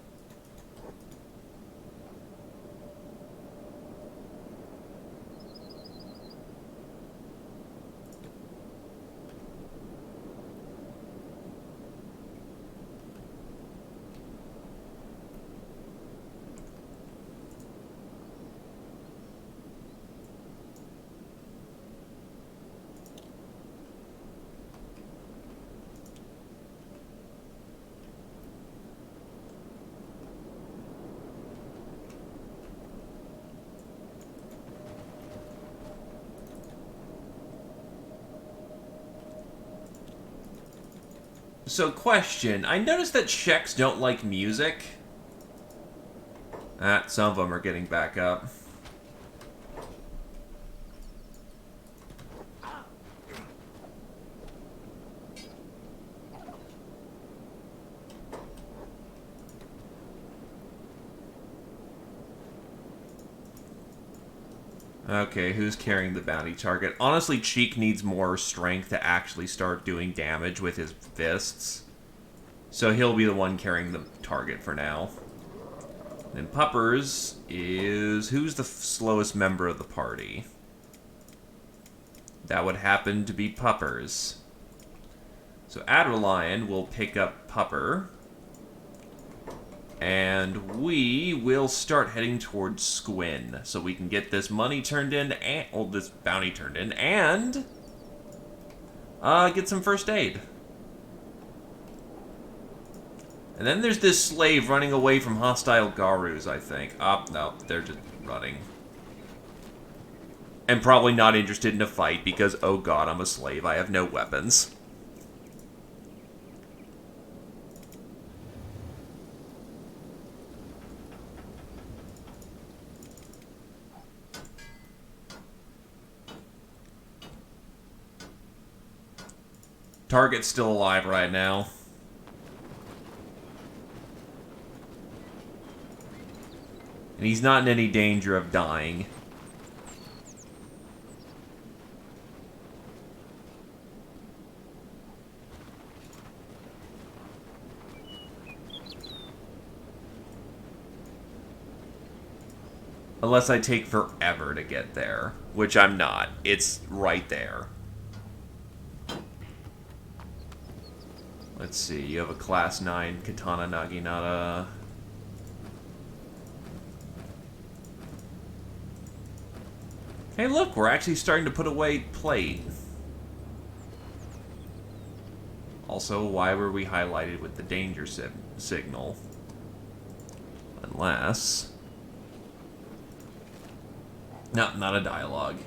So, question. I noticed that Czechs don't like music. Some of them are getting back up. Okay, who's carrying the bounty target? Honestly, Cheek needs more strength to actually start doing damage with his fists. So he'll be the one carrying the target for now. Then Puppers is... Who's the slowest member of the party? That would happen to be Puppers. So Adderlion will pick up Pupper. And we will start heading towards Squin. So we can get this money turned in, and, well, this bounty turned in, and get some first aid. And then there's this slave running away from hostile Garus, I think. No, they're just running. And probably not interested in a fight because, oh god, I'm a slave. I have no weapons. Target's still alive right now. And he's not in any danger of dying. Unless I take forever to get there. Which I'm not. It's right there. Let's see. You have a Class 9 Katana Naginata. Hey, look. We're actually starting to put away plate. Also, why were we highlighted with the danger signal? Unless... No, not a dialogue.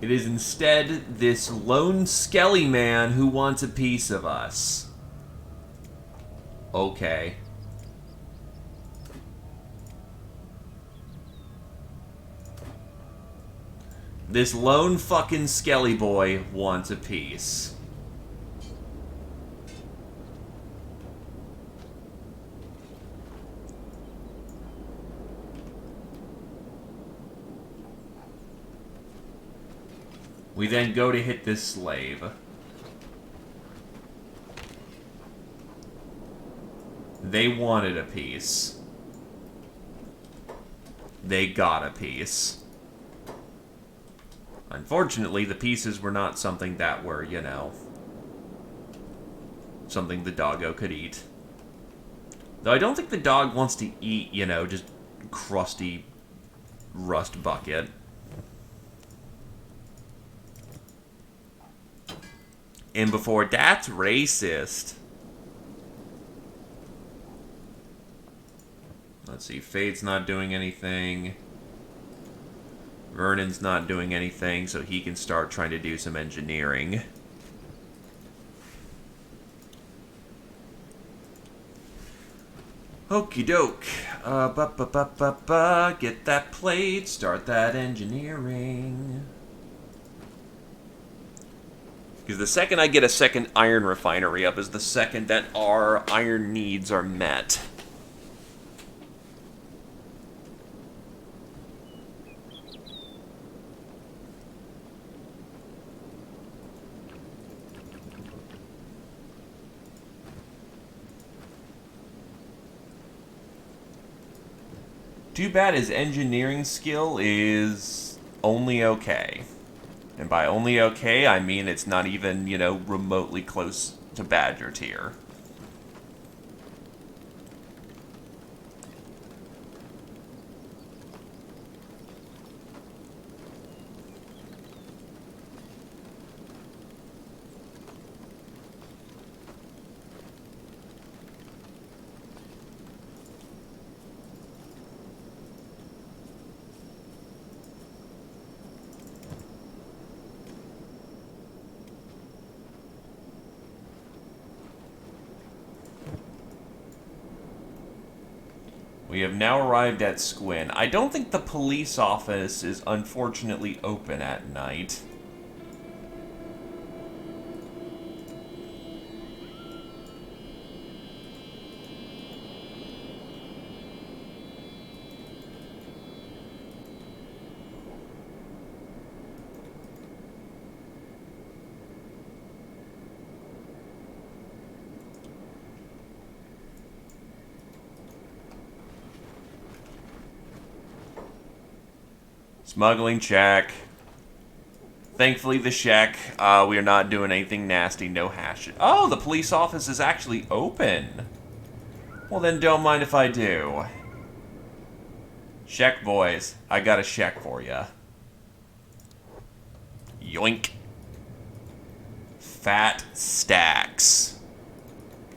It is instead this lone skelly man who wants a piece of us. Okay. This lone fucking skelly boy wants a piece. We then go to hit this slave. They wanted a piece. They got a piece. Unfortunately, the pieces were not something that were, you know, something the doggo could eat. Though I don't think the dog wants to eat, you know, just crusty rust bucket. And before that's racist. Let's see, Fade's not doing anything. Vernon's not doing anything, so he can start trying to do some engineering. Okie doke. Get that plate, start that engineering. Because the second I get a second iron refinery up is the second that our iron needs are met. Too bad his engineering skill is only okay. And by only okay, I mean it's not even, you know, remotely close to Badger tier. We have now arrived at Squin. I don't think the police office is unfortunately open at night. Smuggling check. Thankfully, the shack, we are not doing anything nasty, no hash. Oh, the police office is actually open. Well, then don't mind if I do. Shack boys, I got a shack for ya. Yoink. Fat stacks.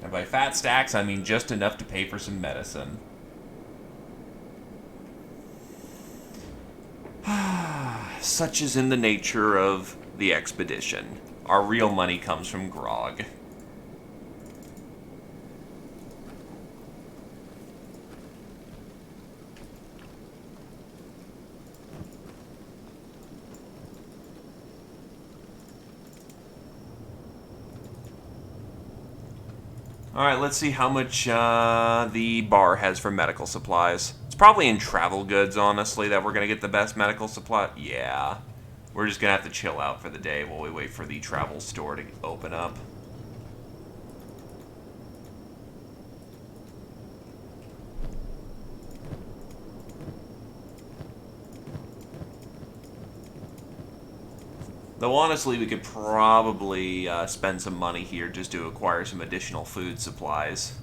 And by fat stacks, I mean just enough to pay for some medicine. Such is in the nature of the expedition. Our real money comes from grog. Alright, let's see how much the bar has for medical supplies. It's probably in travel goods, honestly, that we're going to get the best medical supply. Yeah. We're just going to have to chill out for the day while we wait for the travel store to open up. Though honestly, we could probably spend some money here just to acquire some additional food supplies.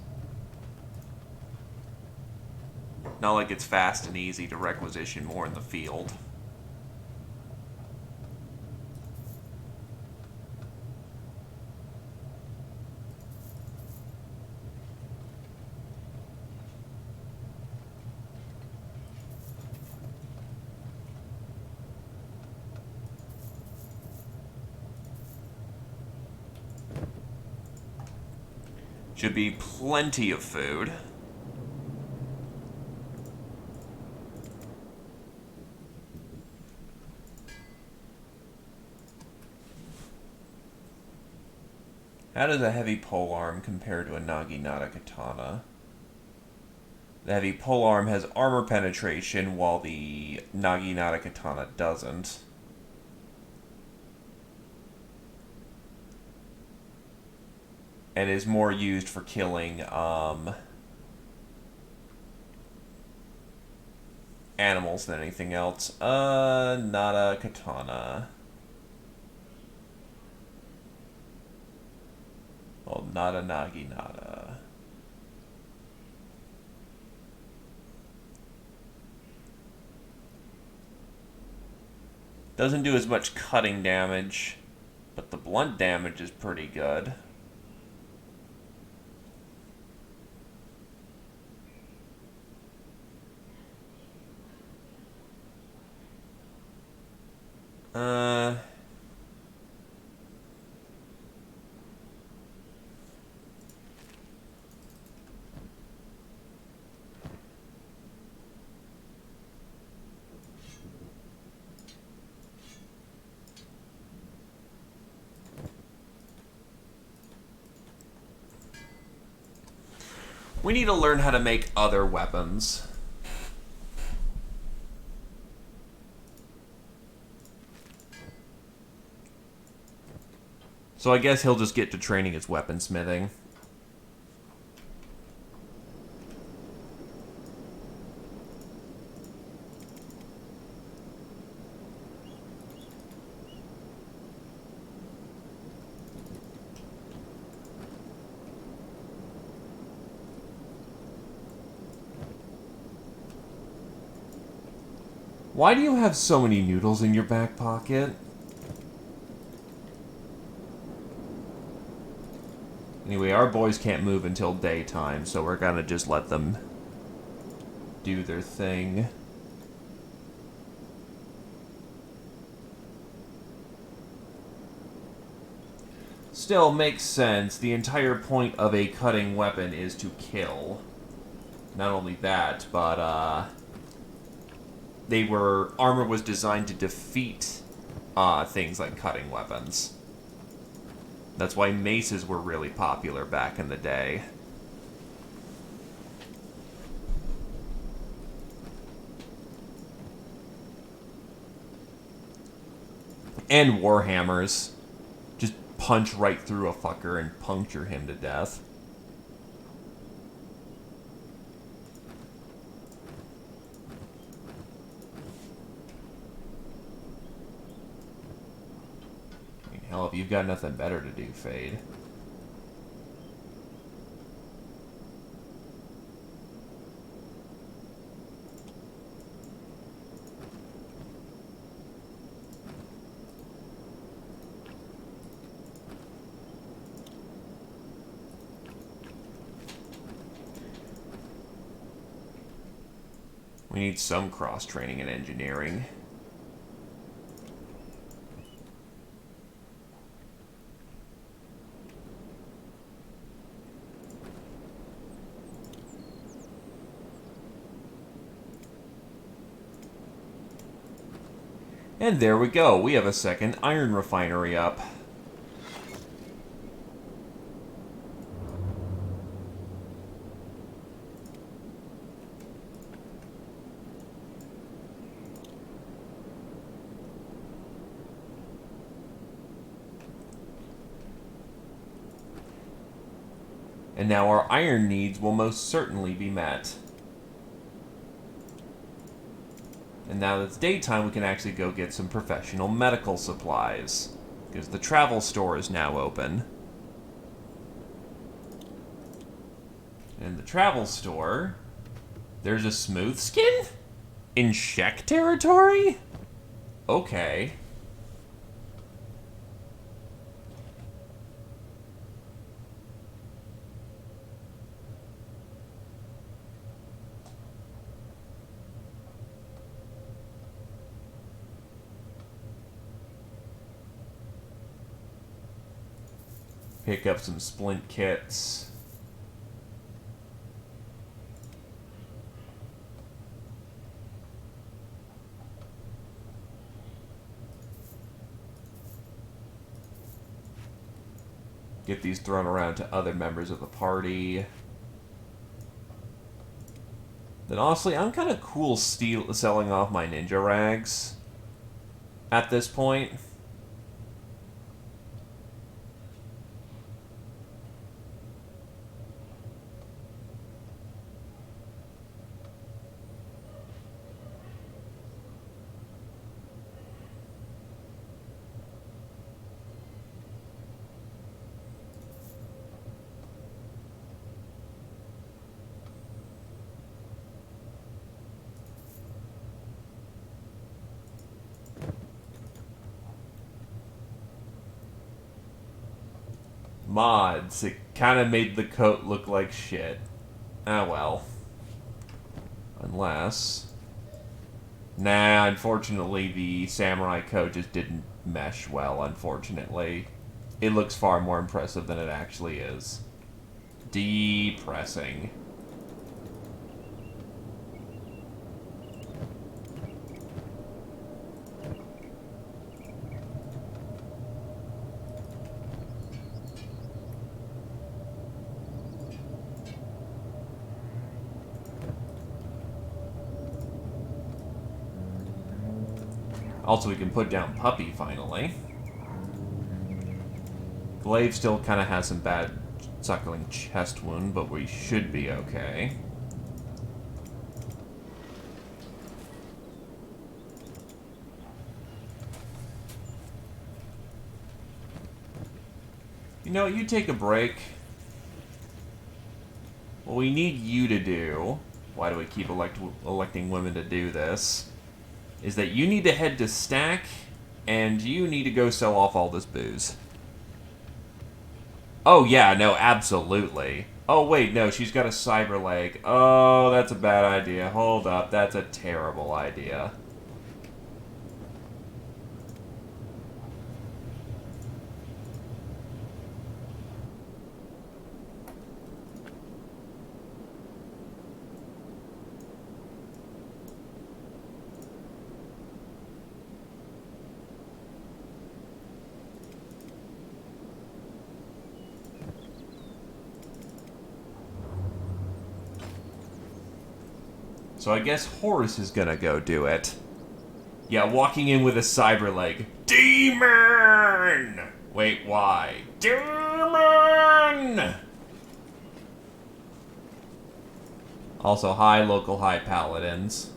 Not like it's fast and easy to requisition more in the field. Should be plenty of food. How does a heavy polearm compare to a Naginata katana? The heavy polearm has armor penetration, while the Naginata katana doesn't. And is more used for killing animals than anything else. Not a katana. Well, not a Naginata. Doesn't do as much cutting damage, but the blunt damage is pretty good. We need to learn how to make other weapons. So I guess he'll just get to training his weaponsmithing. Why do you have so many noodles in your back pocket? Anyway, our boys can't move until daytime, so we're gonna just let them do their thing. Still, makes sense. The entire point of a cutting weapon is to kill. Not only that, but, armor was designed to defeat things like cutting weapons. That's why maces were really popular back in the day. And warhammers. Just punch right through a fucker and puncture him to death. Well, if you've got nothing better to do, Fade. We need some cross-training in engineering. And there we go. We have a second iron refinery up. And now our iron needs will most certainly be met. And now that it's daytime, we can actually go get some professional medical supplies. Because the travel store is now open. In the travel store, there's a smooth skin? In Shek territory? Okay. Pick up some splint kits. Get these thrown around to other members of the party. Then honestly, I'm kind of cool selling off my ninja rags at this point. Mods. It kind of made the coat look like shit. Ah, well. Unless... Nah, unfortunately, the samurai coat just didn't mesh well, unfortunately. It looks far more impressive than it actually is. Depressing. Also, we can put down Puppy, finally. Glaive still kind of has some bad suckling chest wound, but we should be okay. You know, you take a break. What we need you to do, why do we keep electing women to do this, is that you need to head to Stack, and you need to go sell off all this booze. Oh, yeah, no, absolutely. Oh, wait, no, she's got a cyber leg. Oh, that's a bad idea. Hold up, that's a terrible idea. So I guess Horace is gonna go do it. Yeah, walking in with a cyber leg. Demon! Wait, why? Demon! Also, hi, local high paladins.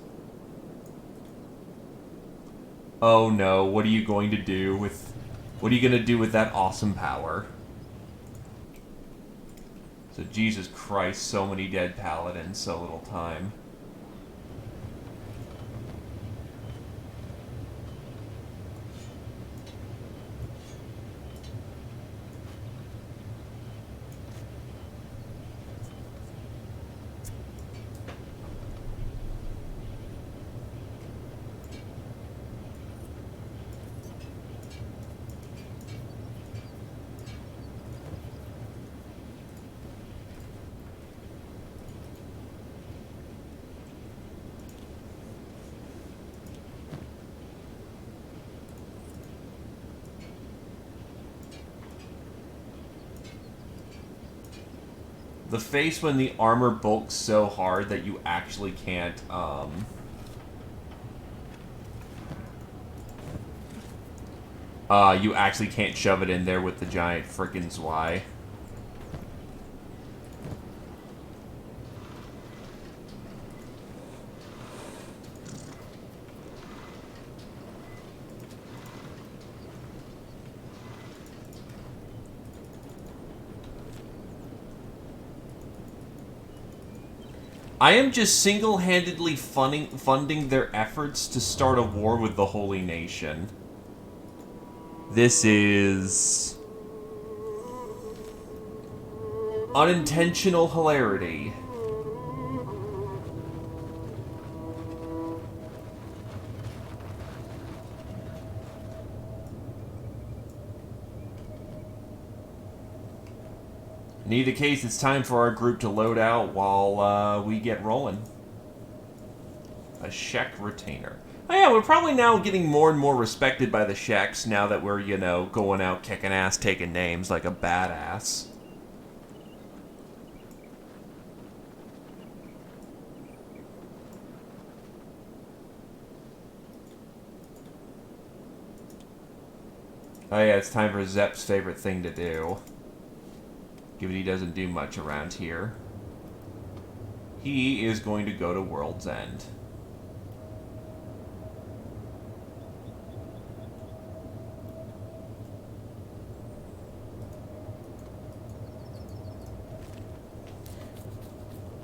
Oh no, what are you going to do with What are you gonna do with that awesome power? So, Jesus Christ, so many dead paladins, so little time. The face when the armor bulks so hard that you actually can't, you actually can't shove it in there with the giant frickin' Zwei. I am just single-handedly funding their efforts to start a war with the Holy Nation. This is unintentional hilarity. In either case, it's time for our group to load out while we get rolling. A Shek retainer. Oh yeah, we're probably now getting more and more respected by the Sheks now that we're, you know, going out kicking ass, taking names like a badass. Oh yeah, it's time for Zep's favorite thing to do. Given he doesn't do much around here. He is going to go to World's End.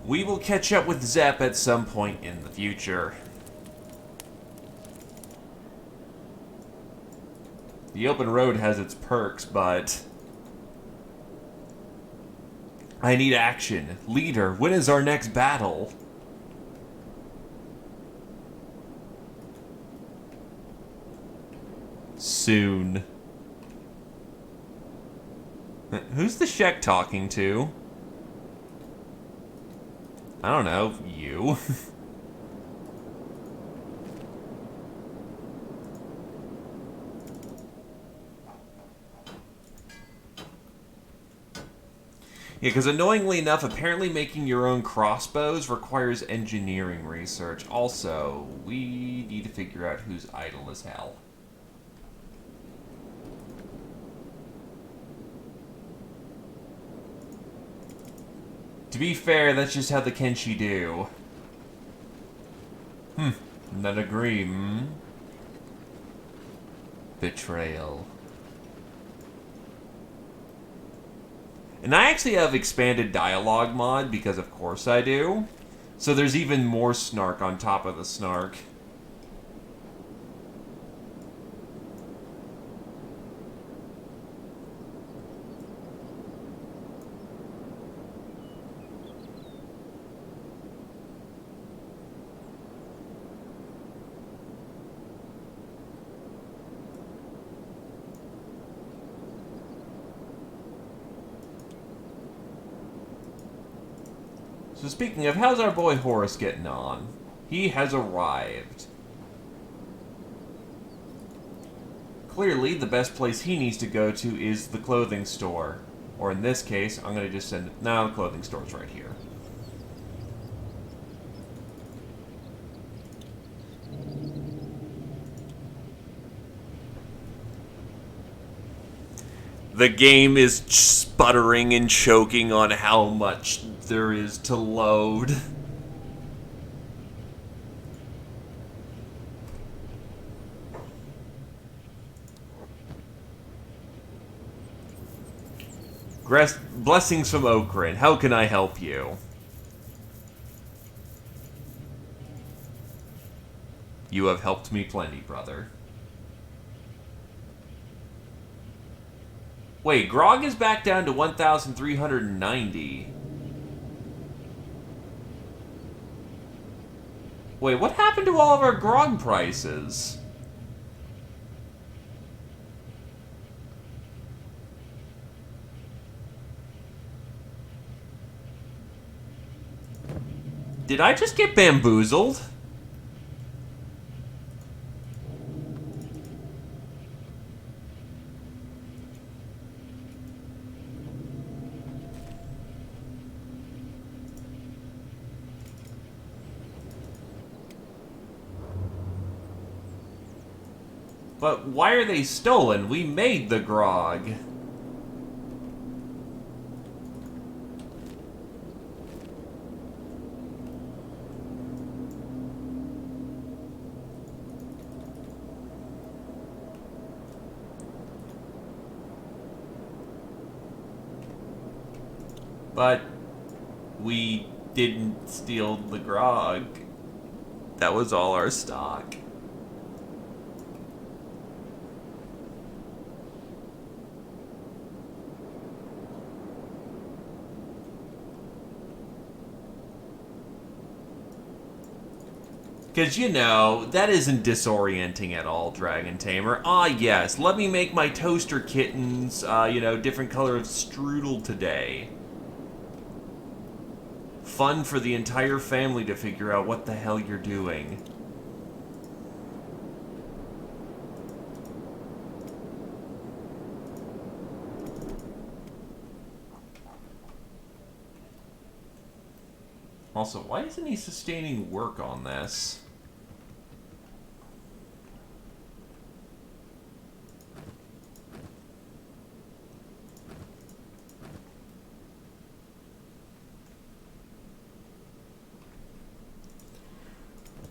We will catch up with Zep at some point in the future. The open road has its perks, but I need action. Leader, when is our next battle? Soon. Who's the Shek talking to? I don't know, you. Yeah, because annoyingly enough, apparently making your own crossbows requires engineering research. Also, we need to figure out who's idle as hell. To be fair, that's just how the Kenshi do. None agree, Betrayal. And I actually have expanded dialogue mod, because of course I do. So there's even more snark on top of the snark. So speaking of, how's our boy Horace getting on? He has arrived. Clearly, the best place he needs to go to is the clothing store. Or in this case, I'm going to just send... No, the clothing store's right here. The game is sputtering and choking on how much there is to load. Blessings from Okrin. How can I help you? You have helped me plenty, brother. Wait, Grog is back down to 1,390. Wait, what happened to all of our Grog prices? Did I just get bamboozled? But why are they stolen? We made the grog. But we didn't steal the grog. That was all our stock. Because, you know, that isn't disorienting at all, Dragon Tamer. Ah, yes, let me make my toaster kittens, different color of strudel today. Fun for the entire family to figure out what the hell you're doing. Also, why isn't he sustaining work on this?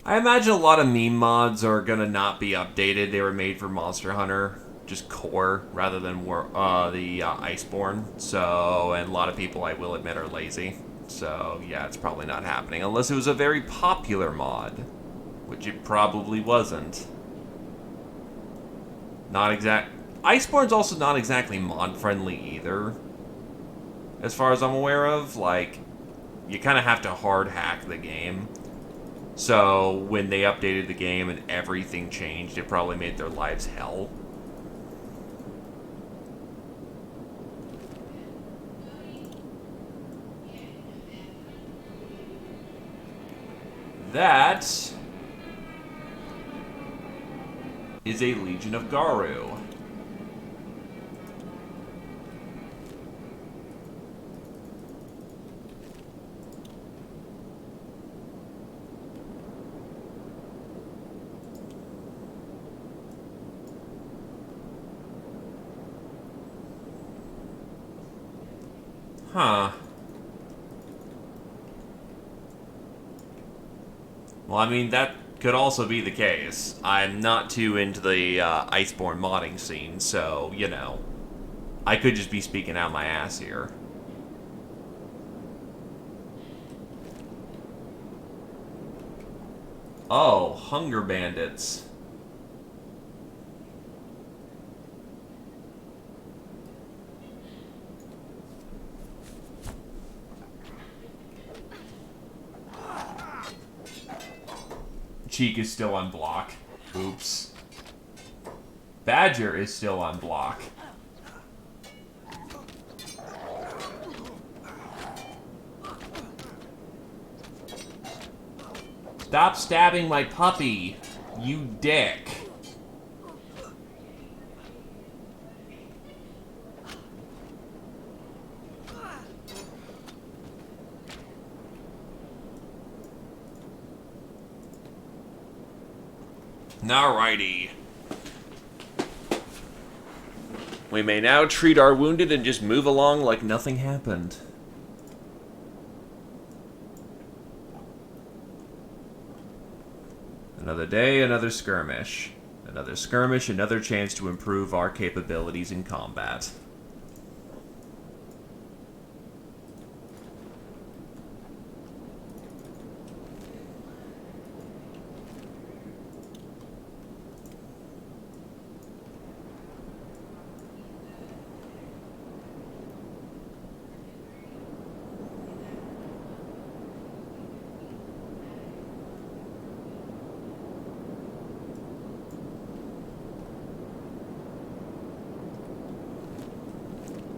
I imagine a lot of meme mods are gonna not be updated. They were made for Monster Hunter, just core, rather than the Iceborne. So, and a lot of people, I will admit, are lazy. So, yeah, it's probably not happening. Unless it was a very popular mod. Which it probably wasn't. Iceborne's also not exactly mod-friendly either. As far as I'm aware of. Like, you kind of have to hard hack the game. So, when they updated the game and everything changed, it probably made their lives hell. That is a Legion of Garu. Huh. Well, I mean, that could also be the case. I'm not too into the Iceborne modding scene, so, you know, I could just be speaking out my ass here. Oh, Hunger Bandits. Cheek is still on block. Oops. Badger is still on block. Stop stabbing my puppy, you dick. Alrighty. We may now treat our wounded and just move along like nothing happened. Another day, another skirmish. Another skirmish, another chance to improve our capabilities in combat.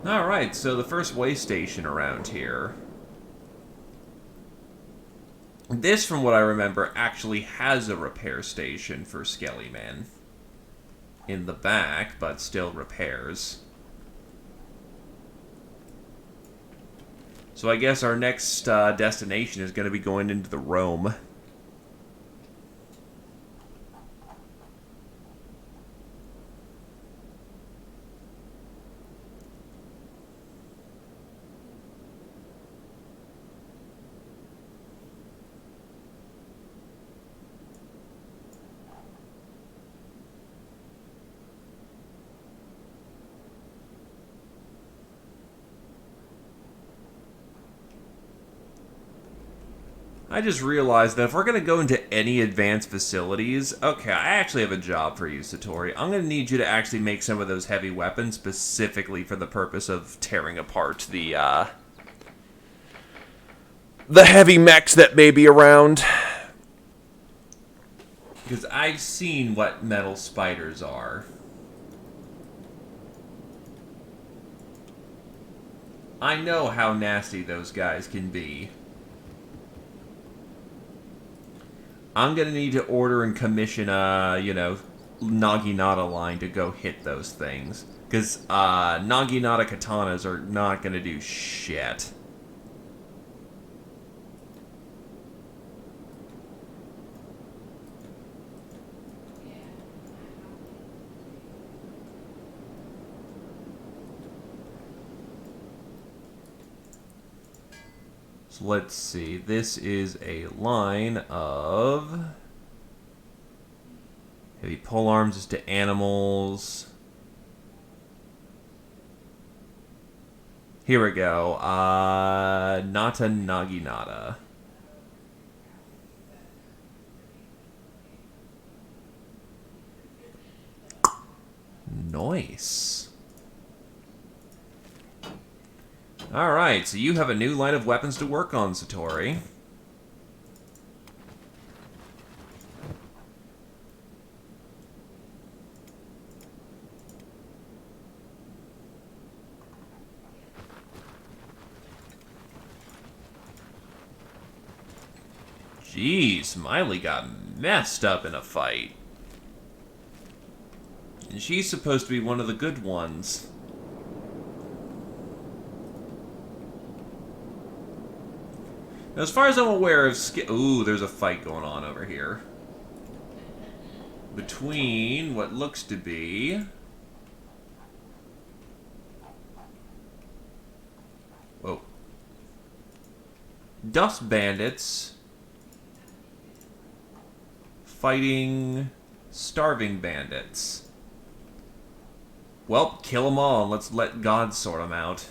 Alright, so the first way station around here. This, from what I remember, actually has a repair station for Skellyman. In the back, but still repairs. So I guess our next destination is going to be going into the Rome. I just realized that if we're going to go into any advanced facilities... Okay, I actually have a job for you, Satori. I'm going to need you to actually make some of those heavy weapons specifically for the purpose of tearing apart the heavy mechs that may be around. Because I've seen what metal spiders are. I know how nasty those guys can be. I'm going to need to order and commission a, Naginata line to go hit those things. Because Naginata katanas are not going to do shit. So let's see. This is a line of heavy pole arms is to animals. Here we go. Nata Naginata. Nice. Alright, so you have a new line of weapons to work on, Satori. Jeez, Miley got messed up in a fight. And she's supposed to be one of the good ones. Now, as far as I'm aware of... Ooh, there's a fight going on over here. Between what looks to be... Whoa. Dust bandits... fighting... starving bandits. Well, kill them all and let's let God sort them out.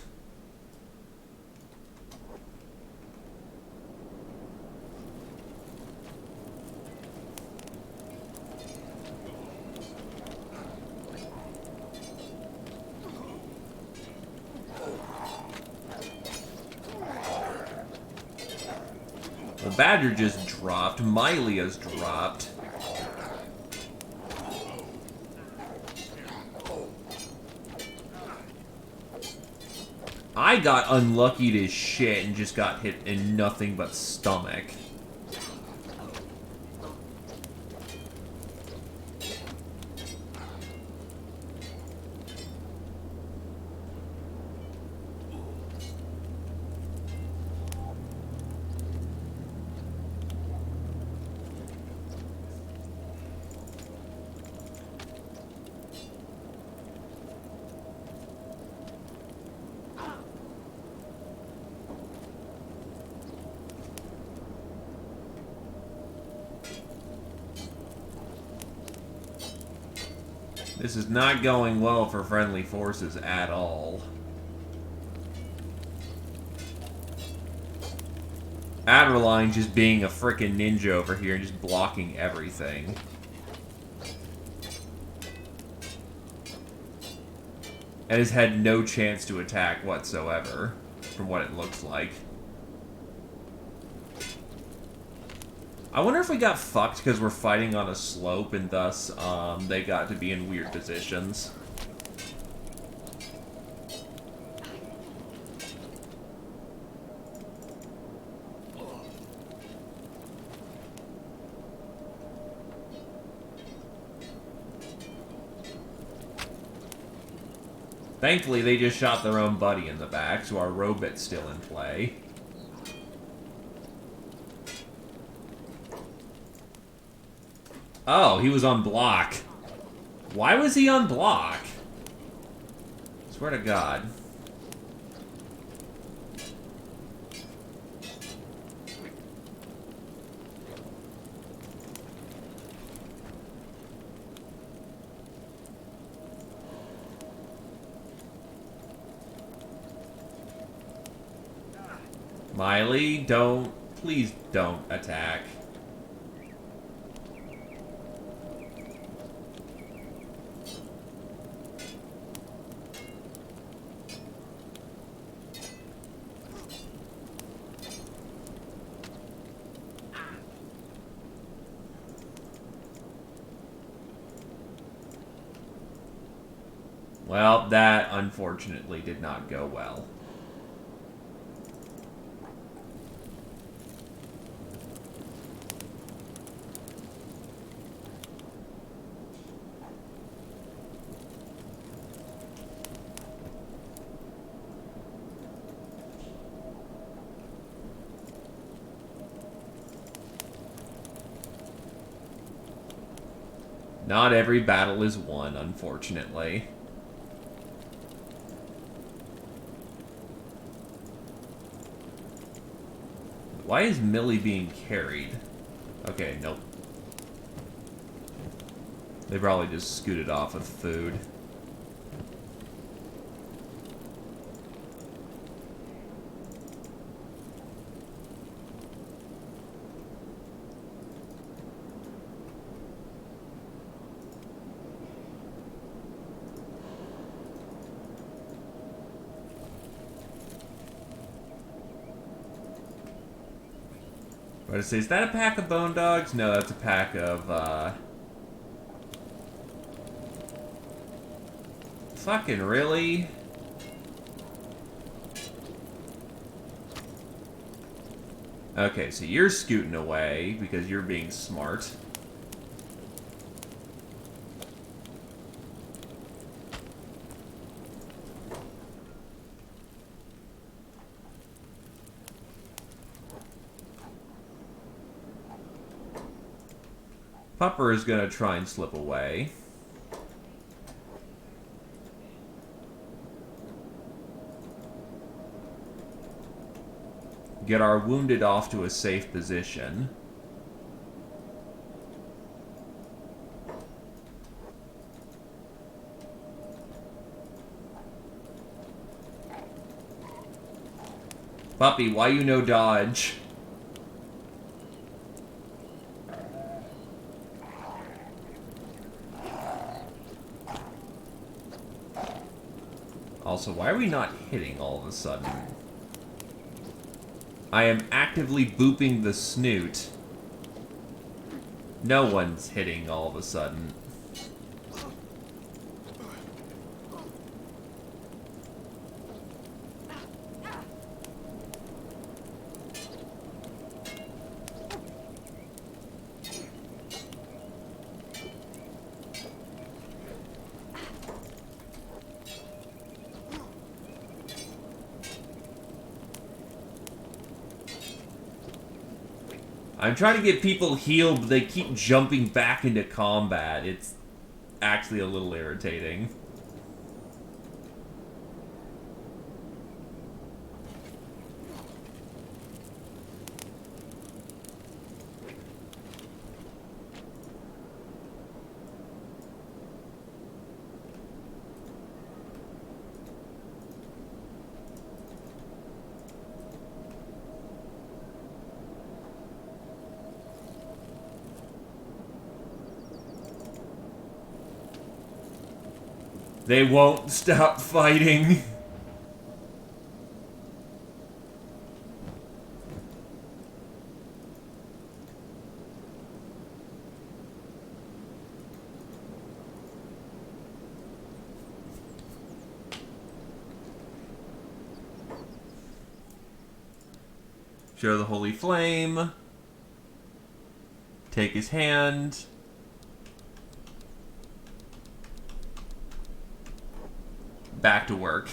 Well, Badger just dropped. Miley has dropped. I got unlucky as shit and just got hit in nothing but stomach. This is not going well for friendly forces at all. Adrenaline just being a frickin' ninja over here and just blocking everything. And has had no chance to attack whatsoever, from what it looks like. I wonder if we got fucked because we're fighting on a slope and thus they got to be in weird positions. Thankfully, they just shot their own buddy in the back, so our robot's still in play. Oh, he was on block. Why was he on block? Swear to God. Miley, don't. Please don't attack. Well, that unfortunately did not go well. Not every battle is won, unfortunately. Why is Millie being carried? Okay, nope. They probably just scooted off with food. What did I say? Is that a pack of bone dogs? No, that's a pack of, Fucking really? Okay, so you're scooting away because you're being smart. Pupper is gonna try and slip away. Get our wounded off to a safe position. Puppy, why you no dodge? Also, why are we not hitting all of a sudden? I am actively booping the snoot. No one's hitting all of a sudden. I'm trying to get people healed, but they keep jumping back into combat. It's actually a little irritating. They won't stop fighting. Show the holy flame. Take his hand. back to work.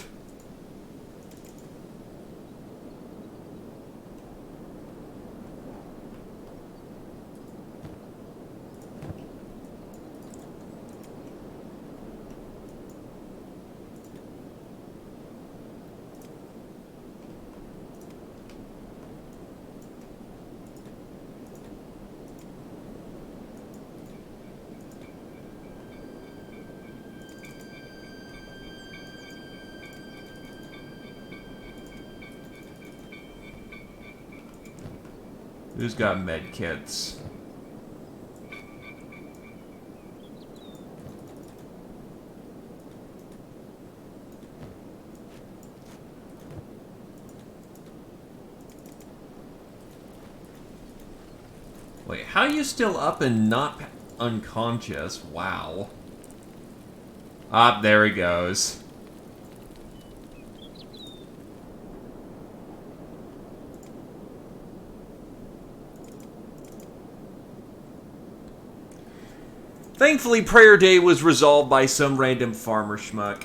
Who's got med kits? Wait, how are you still up and not unconscious? Wow. Ah, there he goes. Thankfully, prayer day was resolved by some random farmer schmuck.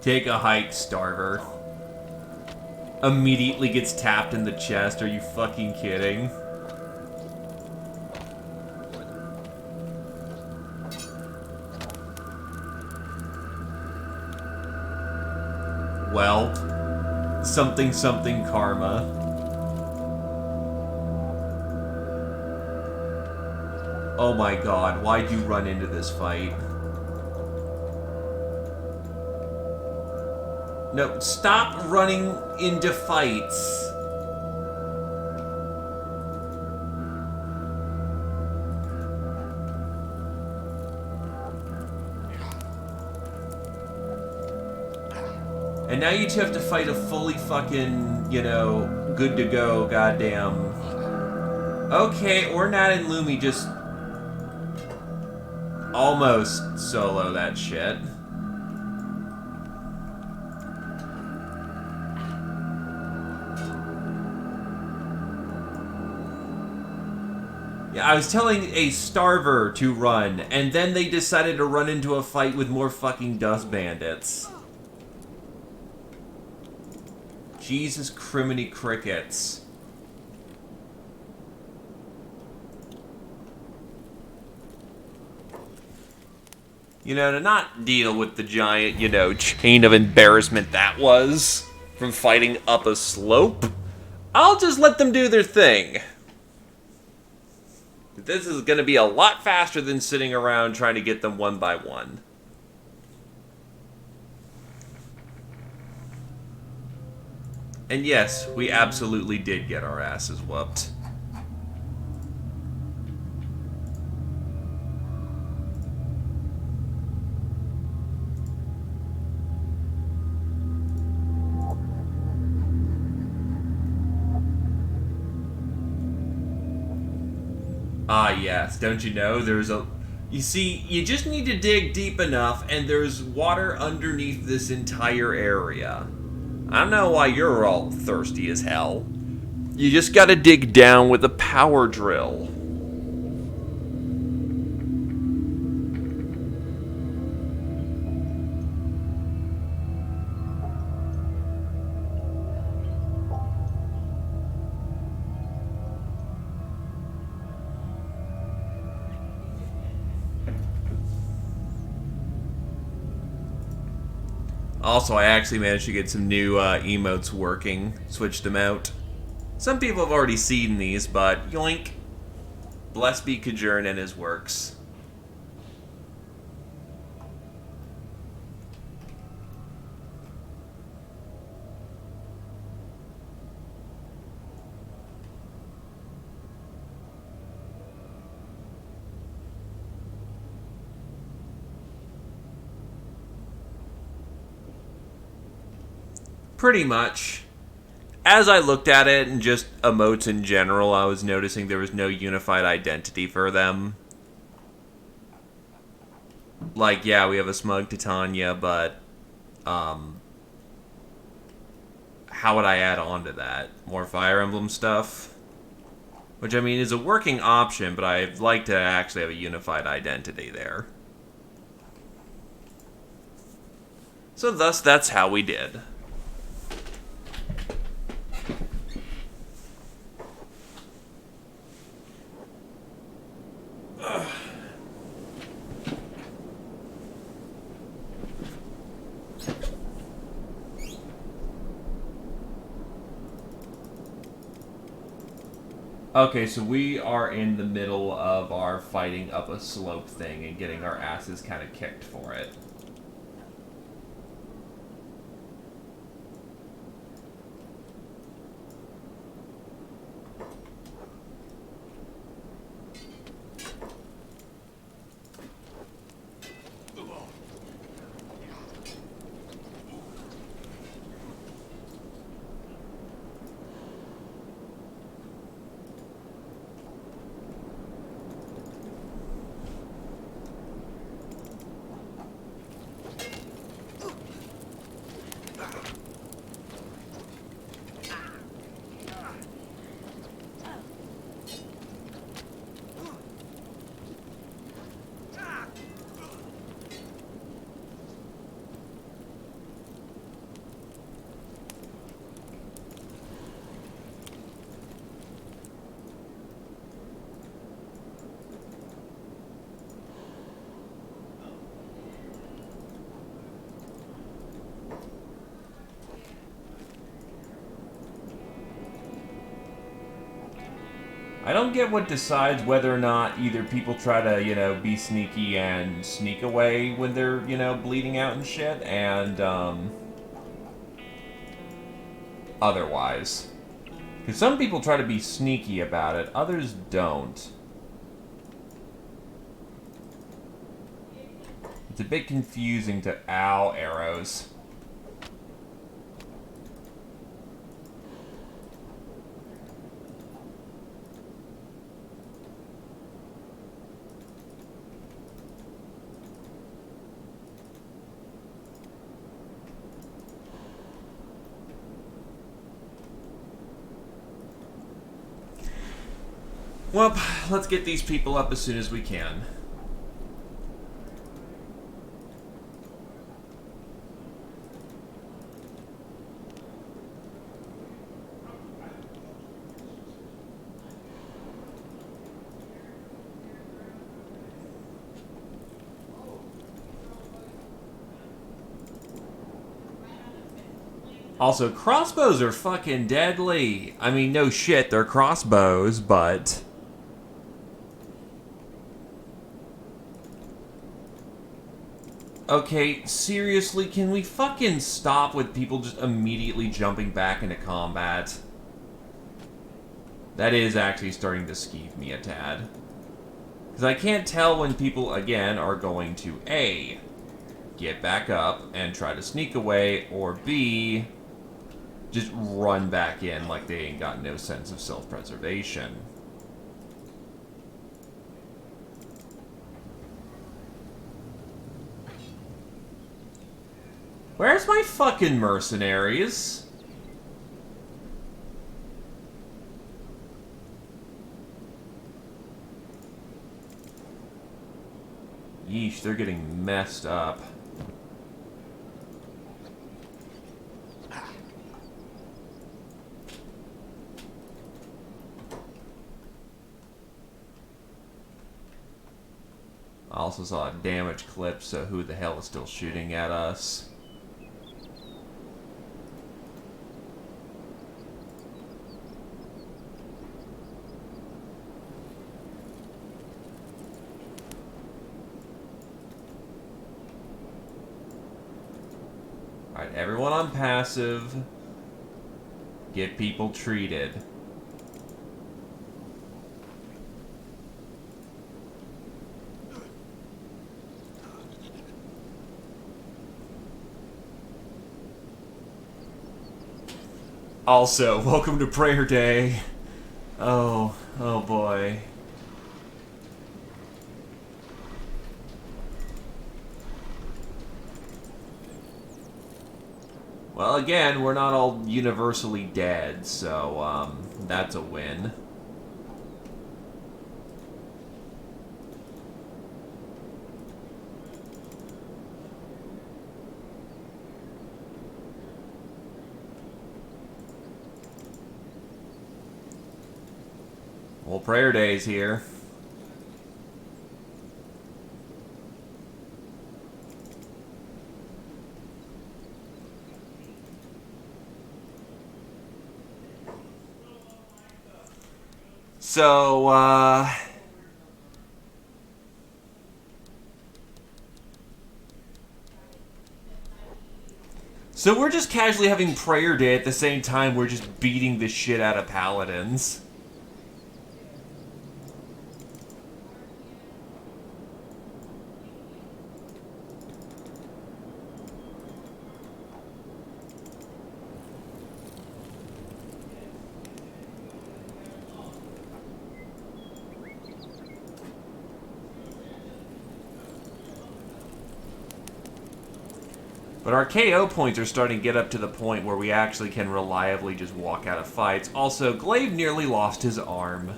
Take a hike, Starver. Immediately gets tapped in the chest. Are you fucking kidding? Well, something something karma. Oh my god, why'd you run into this fight? No, stop running into fights. And now you two have to fight a fully fucking, you know, good to go goddamn. Okay, Ornat and Lumi just almost solo that shit. Yeah, I was telling a Starver to run, and then they decided to run into a fight with more fucking dust bandits. Jesus criminy crickets. You know, to not deal with the giant, you know, chain of embarrassment that was from fighting up a slope, I'll just let them do their thing. This is going to be a lot faster than sitting around trying to get them one by one. And yes, we absolutely did get our asses whooped. Ah, yes. Don't you know? There's a... You see, you just need to dig deep enough, and there's water underneath this entire area. I don't know why you're all thirsty as hell. You just gotta dig down with a power drill. Also, I actually managed to get some new emotes working. Switched them out. Some people have already seen these, but yoink. Blessed be Kajern and his works. Pretty much. As I looked at it, and just emotes in general, I was noticing there was no unified identity for them. Like, yeah, we have a smug Titania, but, how would I add on to that? More Fire Emblem stuff? Which, I mean, is a working option, but I'd like to actually have a unified identity there. So thus, that's how we did. Okay, so we are in the middle of our fighting up a slope thing and getting our asses kind of kicked for it. I don't get what decides whether or not either people try to, be sneaky and sneak away when they're, bleeding out and shit, and, otherwise. Because some people try to be sneaky about it, others don't. It's a bit confusing to owl arrows. Well, let's get these people up as soon as we can. Also, crossbows are fucking deadly. I mean, no shit, they're crossbows, but... Okay, seriously, can we fucking stop with people just immediately jumping back into combat? That is actually starting to skeeve me a tad. Because I can't tell when people, again, are going to A, get back up and try to sneak away, or B, just run back in like they ain't got no sense of self-preservation. Where's my fucking mercenaries? Yeesh, they're getting messed up. I also saw a damage clip, so who the hell is still shooting at us? Alright, everyone on passive. Get people treated. Also, welcome to prayer day. Oh boy. Well, again, we're not all universally dead, so, that's a win. Well, prayer day's here. So, So we're just casually having prayer day at the same time we're just beating the shit out of paladins. But our KO points are starting to get up to the point where we actually can reliably just walk out of fights. Also, Glaive nearly lost his arm.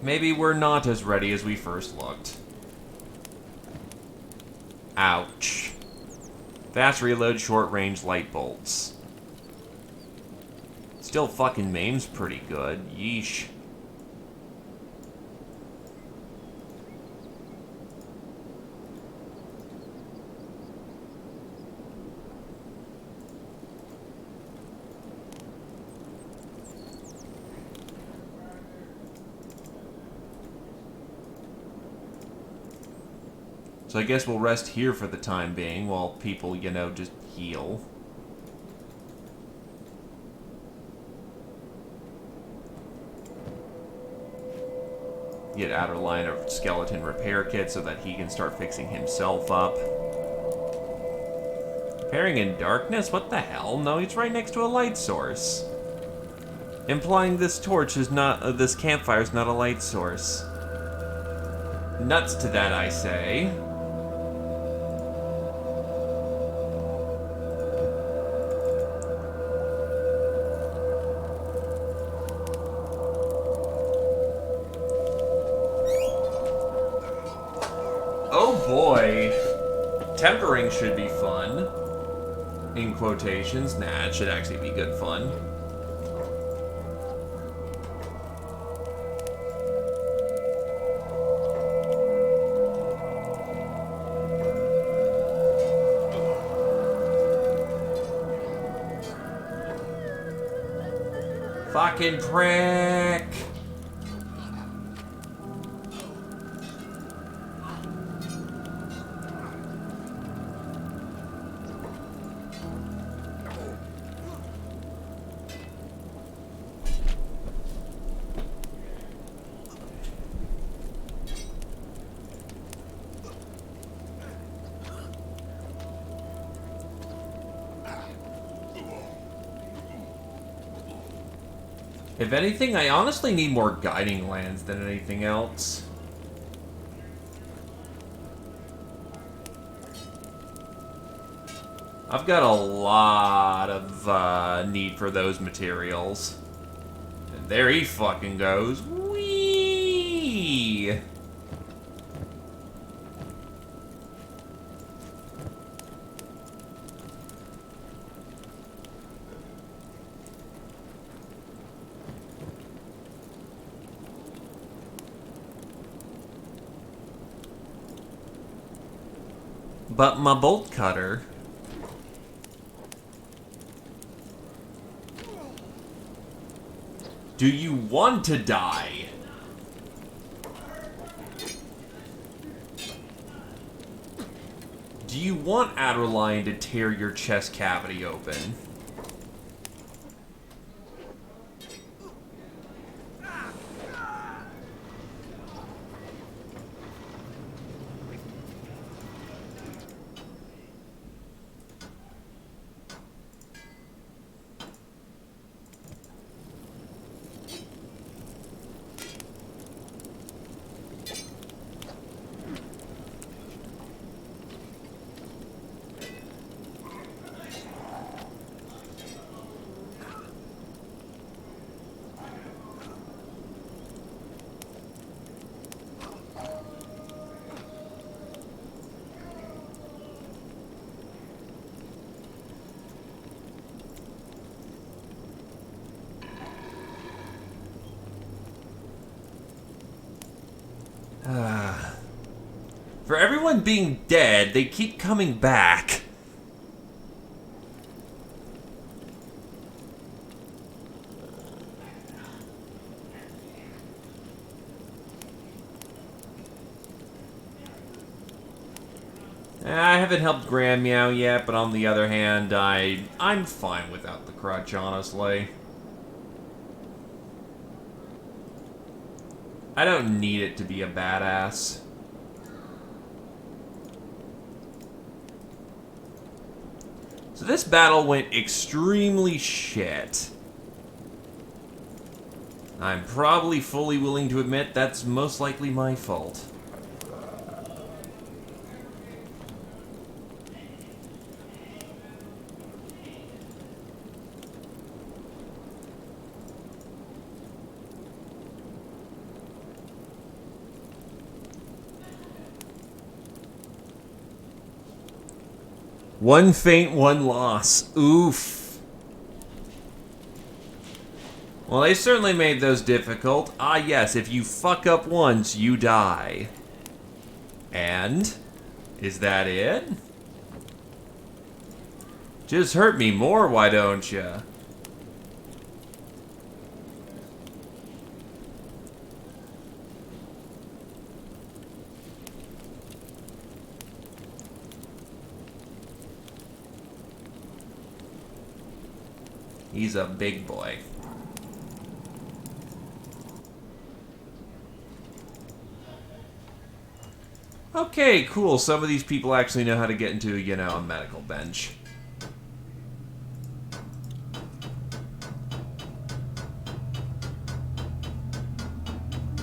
Maybe we're not as ready as we first looked. Ouch. Fast reload, short range light bolts. Still fucking Maime's pretty good. Yeesh. So I guess we'll rest here for the time being while people, you know, just heal. Get Outerline a skeleton repair kit so that he can start fixing himself up. Repairing in darkness? What the hell? No, he's right next to a light source. Implying this torch is not, this campfire is not a light source. Nuts to that, I say. Oh boy. Tempering should be fun. In quotations. Nah, it should actually be good fun. Fucking prick! If anything, I honestly need more guiding lands than anything else. I've got a lot of need for those materials. And there he fucking goes. Whee! But my bolt cutter... Do you want to die? Do you want Outerline to tear your chest cavity open? For everyone being dead, they keep coming back. I haven't helped Grand Meow yet, but on the other hand, I'm fine without the crutch, honestly. I don't need it to be a badass. So this battle went extremely shit. I'm probably fully willing to admit that's most likely my fault. One faint, one loss. Oof. Well, they certainly made those difficult. Ah, yes, if you fuck up once, you die. And? Is that it? Just hurt me more, why don't ya? He's a big boy. Okay, cool. Some of these people actually know how to get into, you know, a medical bench.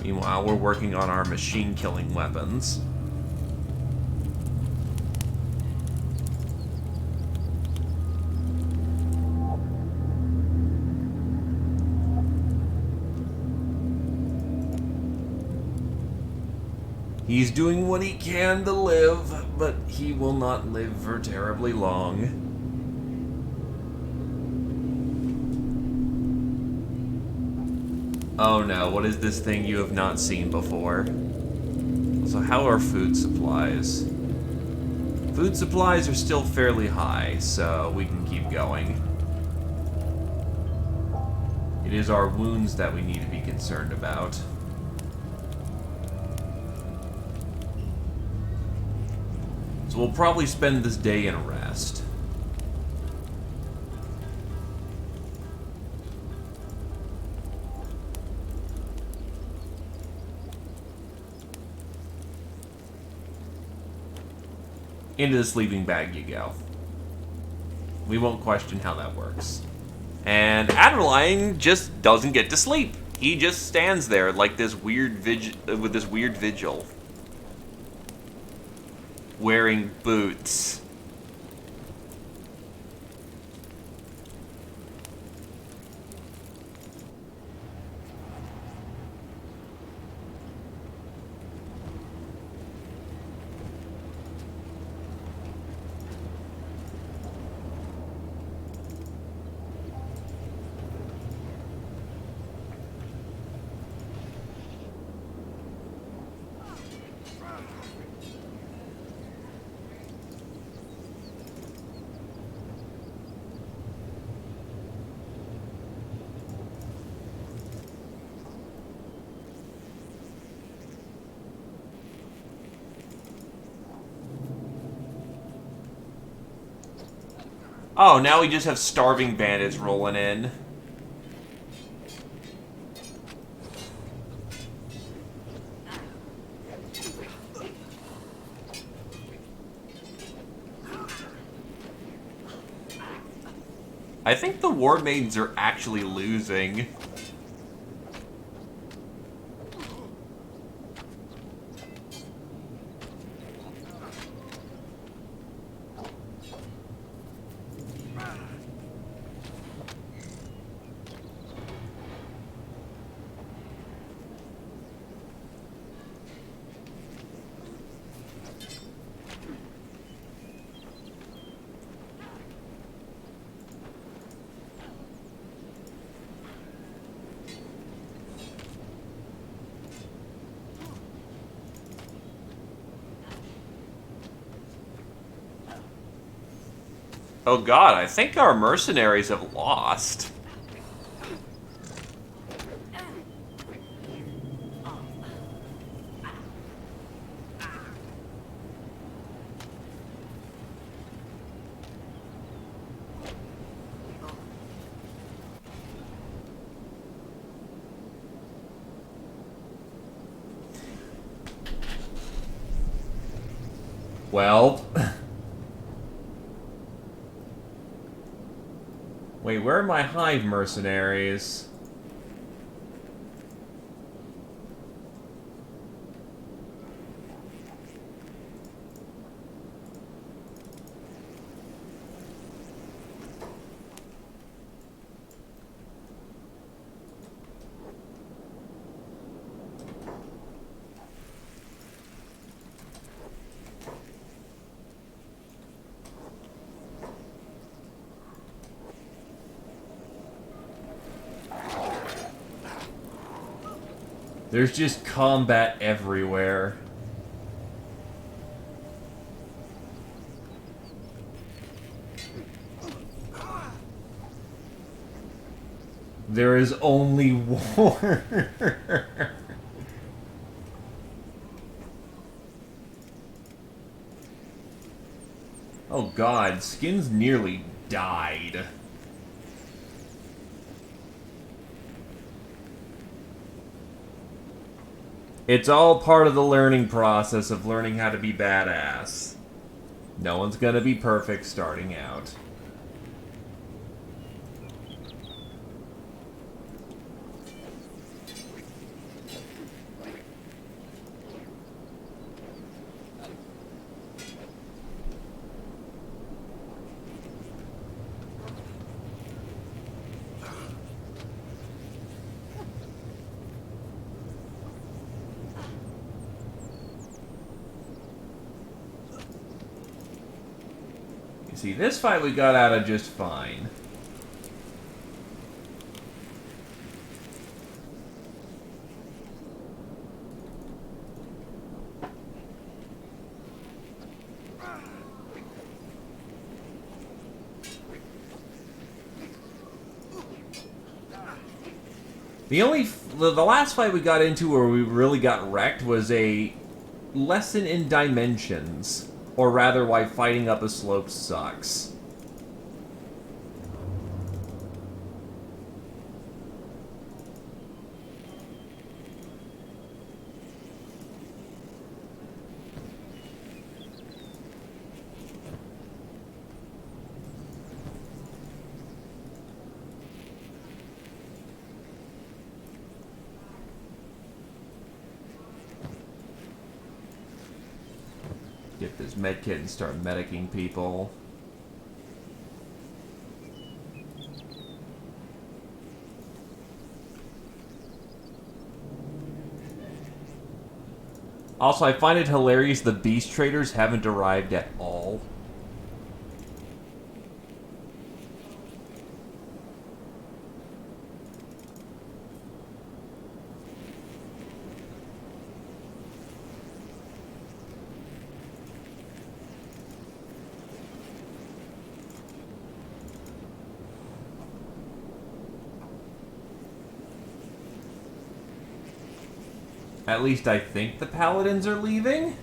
Meanwhile, we're working on our machine-killing weapons. He's doing what he can to live, but he will not live for terribly long. Oh no, what is this thing you have not seen before? So how are food supplies? Food supplies are still fairly high, so we can keep going. It is our wounds that we need to be concerned about. So we'll probably spend this day in rest. Into the sleeping bag you go. We won't question how that works. And Adeline just doesn't get to sleep. He just stands there like this weird with this weird vigil. Wearing boots. Oh, now we just have starving bandits rolling in. I think the war maidens are actually losing. Oh god, I think our mercenaries have lost. Well... Wait, where are my hive mercenaries? There's just combat everywhere. There is only war. Oh god, Skin's nearly died. It's all part of the learning process of learning how to be badass. No one's gonna be perfect starting out. See, this fight we got out of just fine. The last fight we got into where we really got wrecked was a lesson in dimensions. Or rather, why fighting up a slope sucks. Get this medkit and start medicing people. Also, I find it hilarious the beast traders haven't arrived at all. At least I think the paladins are leaving.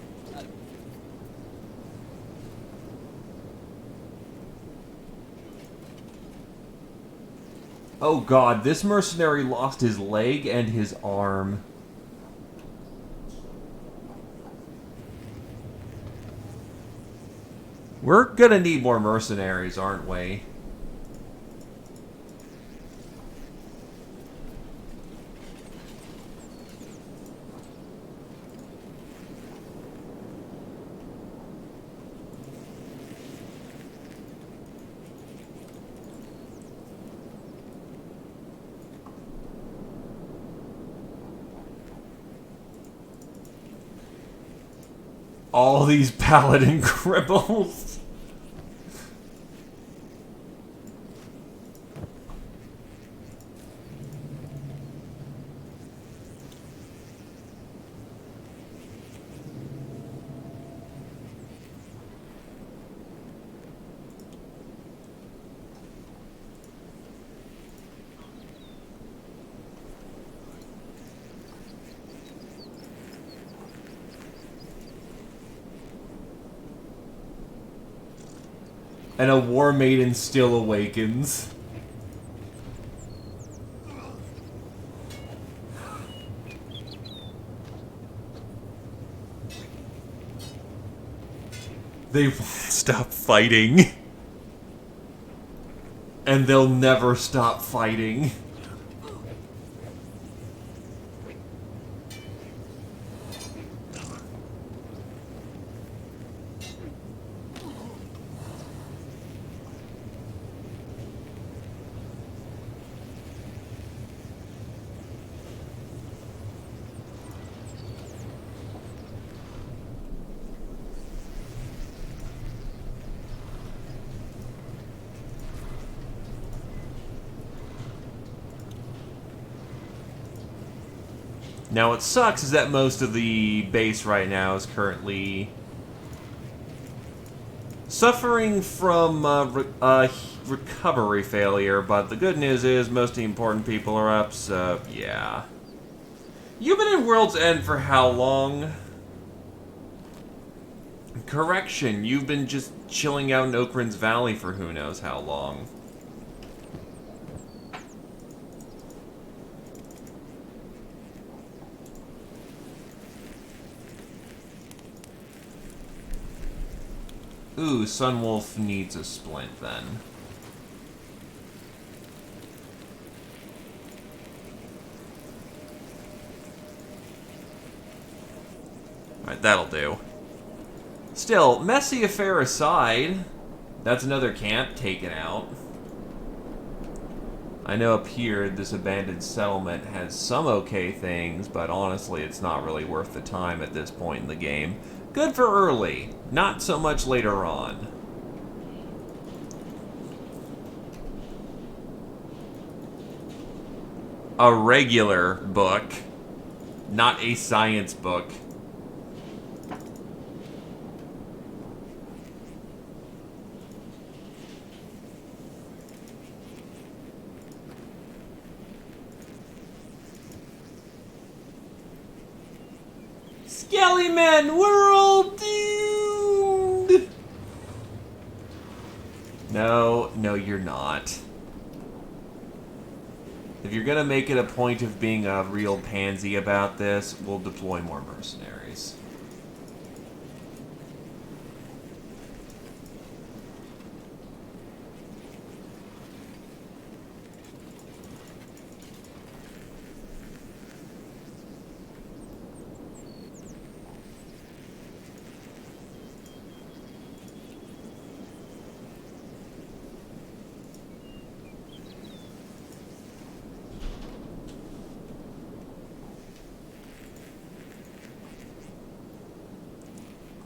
Oh god, this mercenary lost his leg and his arm. We're gonna need more mercenaries, aren't we? All these paladin cripples. And a war maiden still awakens. They won't stop fighting. And they'll never stop fighting. Now, what sucks is that most of the base right now is currently suffering from recovery failure, but the good news is most of the important people are up, so yeah. You've been in World's End for how long? Correction, you've been just chilling out in Oakrin's Valley for who knows how long. Ooh, Sunwolf needs a splint then. Alright, that'll do. Still, messy affair aside, that's another camp taken out. I know up here, this abandoned settlement has some okay things, but honestly, it's not really worth the time at this point in the game. Good for early, not so much later on. A regular book, not a science book. Skellyman, we're all doomed! No, you're not. If you're gonna make it a point of being a real pansy about this, we'll deploy more mercenaries.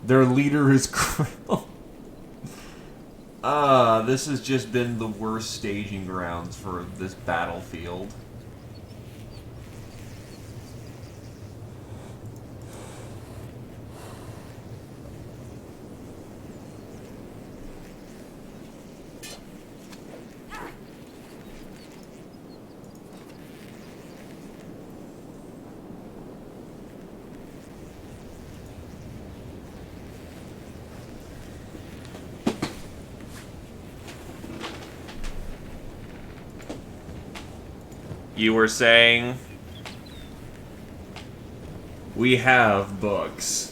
Their leader is Krill. This has just been the worst staging grounds for this battlefield. You were saying? We have books.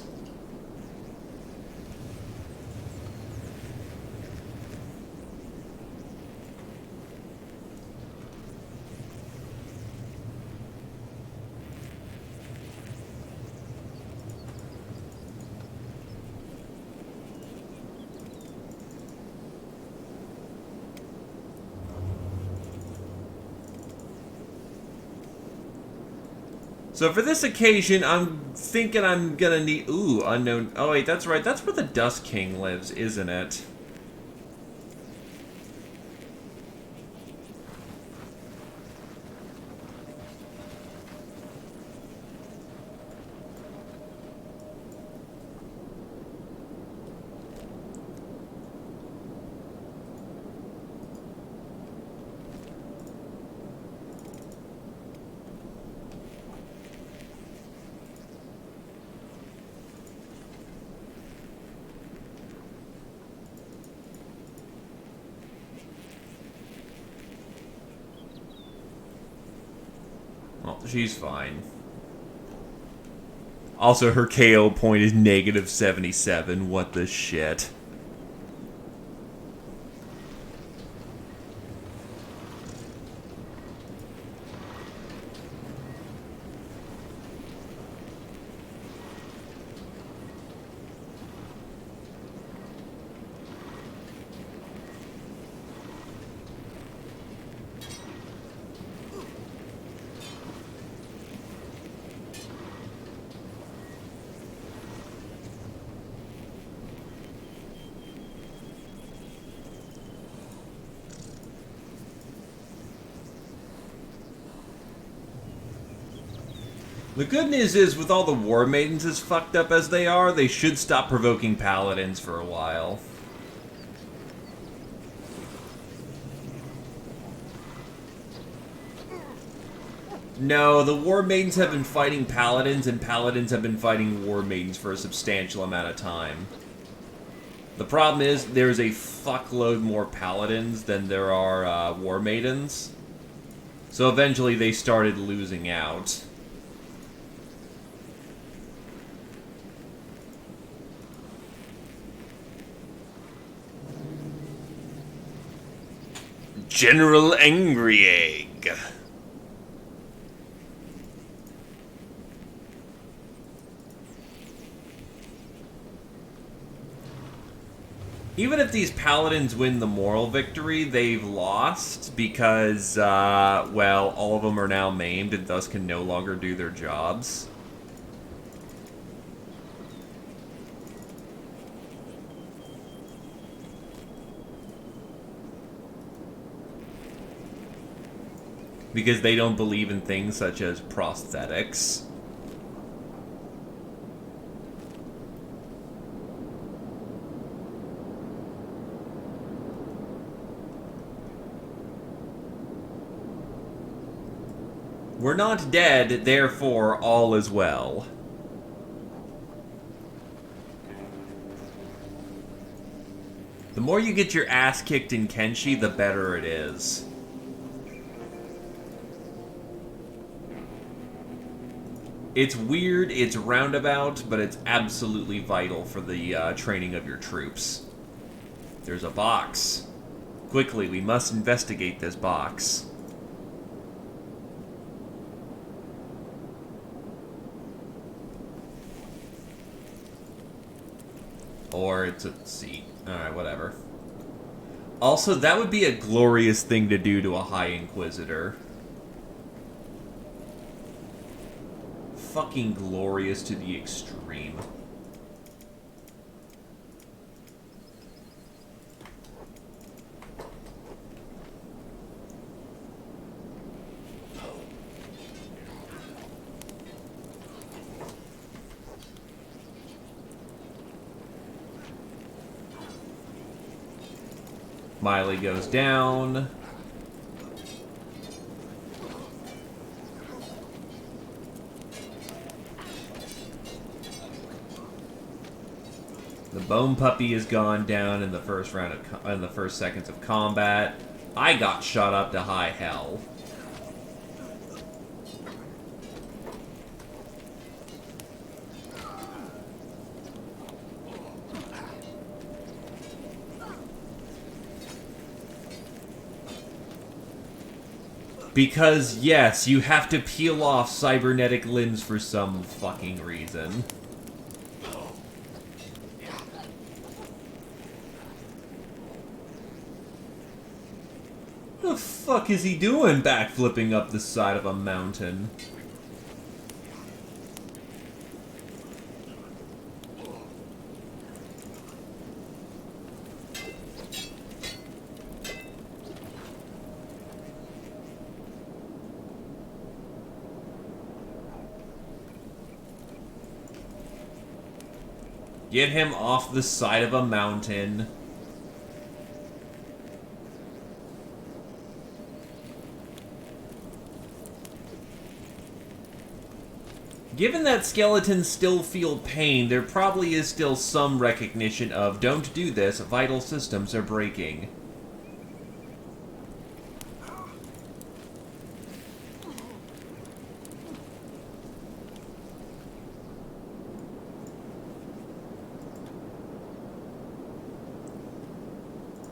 So for this occasion, I'm thinking I'm gonna need... Ooh, unknown... Oh wait, that's right. That's where the Dust King lives, isn't it? She's fine. Also, her KO point is negative 77. What the shit? The good news is, with all the War Maidens as fucked up as they are, they should stop provoking Paladins for a while. No, the War Maidens have been fighting Paladins, and Paladins have been fighting War Maidens for a substantial amount of time. The problem is, there's a fuckload more Paladins than there are War Maidens. So eventually they started losing out. General Angry Egg. Even if these Paladins win the moral victory, they've lost because, well, all of them are now maimed and thus can no longer do their jobs. Because they don't believe in things such as prosthetics. We're not dead, therefore all is well. The more you get your ass kicked in Kenshi, the better it is. It's weird, it's roundabout, but it's absolutely vital for the training of your troops. There's a box. Quickly, we must investigate this box. Or it's a seat. Alright, whatever. Also, that would be a glorious thing to do to a High Inquisitor. Fucking glorious to the extreme. Miley goes down. The Bone Puppy has gone down in the first round of in the first seconds of combat. I got shot up to high hell. Because, yes, you have to peel off cybernetic limbs for some fucking reason. What the fuck is he doing backflipping up the side of a mountain? Get him off the side of a mountain. Given that skeletons still feel pain, there probably is still some recognition of, don't do this, vital systems are breaking.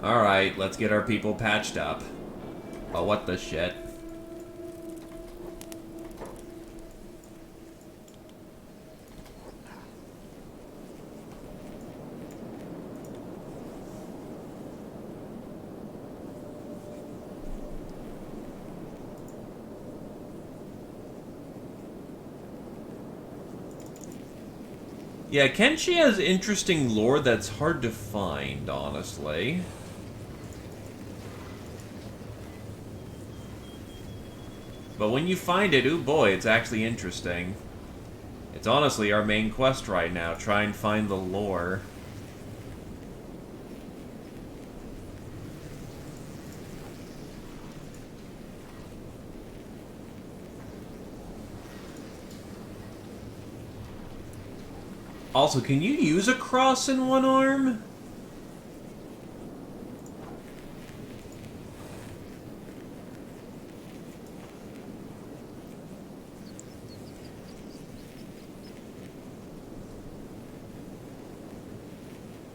Alright, let's get our people patched up. Oh, what the shit? Yeah, Kenshi has interesting lore that's hard to find, honestly. But when you find it, ooh boy, it's actually interesting. It's honestly our main quest right now, try and find the lore. Also, can you use a cross in one arm?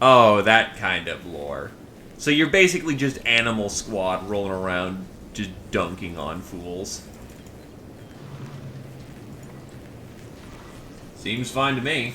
Oh, that kind of lore. So you're basically just Animal Squad rolling around, just dunking on fools. Seems fine to me.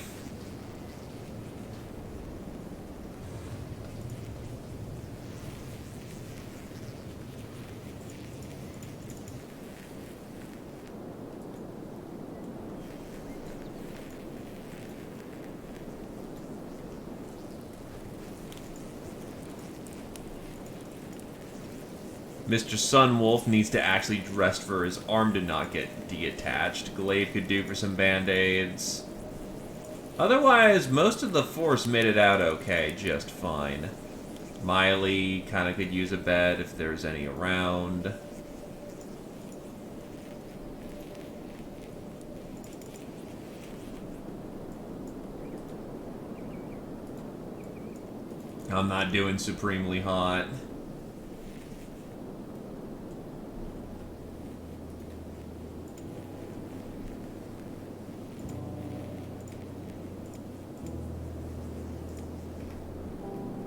Mr. Sunwolf needs to actually rest for his arm to not get detached. Glaive could do for some band-aids. Otherwise, most of the force made it out okay, just fine. Miley kind of could use a bed if there's any around. I'm not doing supremely hot.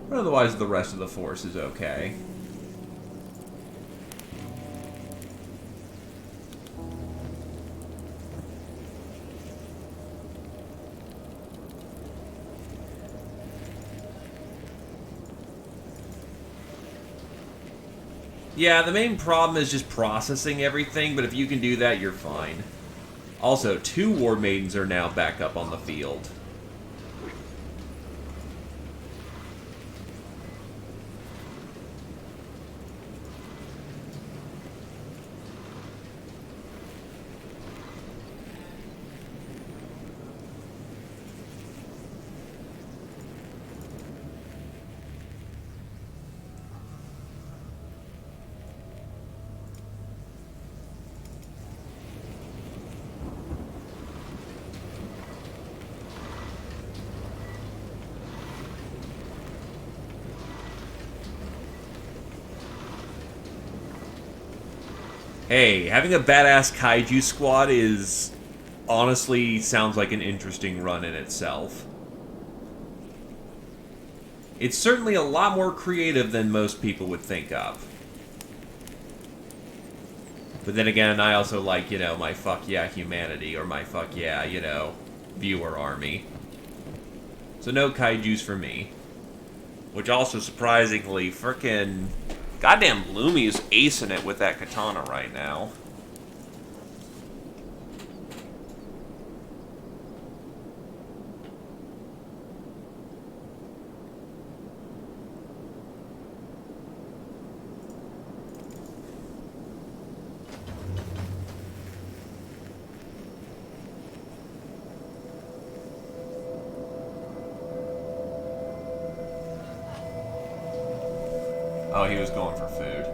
But otherwise, the rest of the force is okay. Yeah, the main problem is just processing everything, but if you can do that, you're fine. Also, 2 War Maidens are now back up on the field. Hey, having a badass kaiju squad is... honestly sounds like an interesting run in itself. It's certainly a lot more creative than most people would think of. But then again, I also like, you know, my fuck yeah humanity, or my fuck yeah, you know, viewer army. So no kaijus for me. Which also, surprisingly, frickin' goddamn Bloomy's acing it with that katana right now. Oh, he was going for food.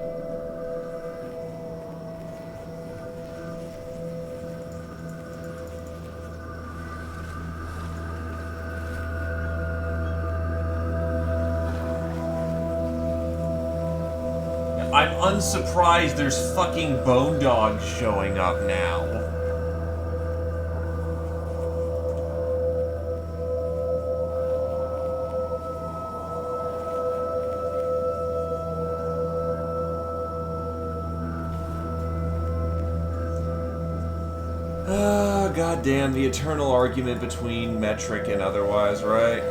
I'm unsurprised there's fucking bone dogs showing up now. God damn, the eternal argument between metric and otherwise, right?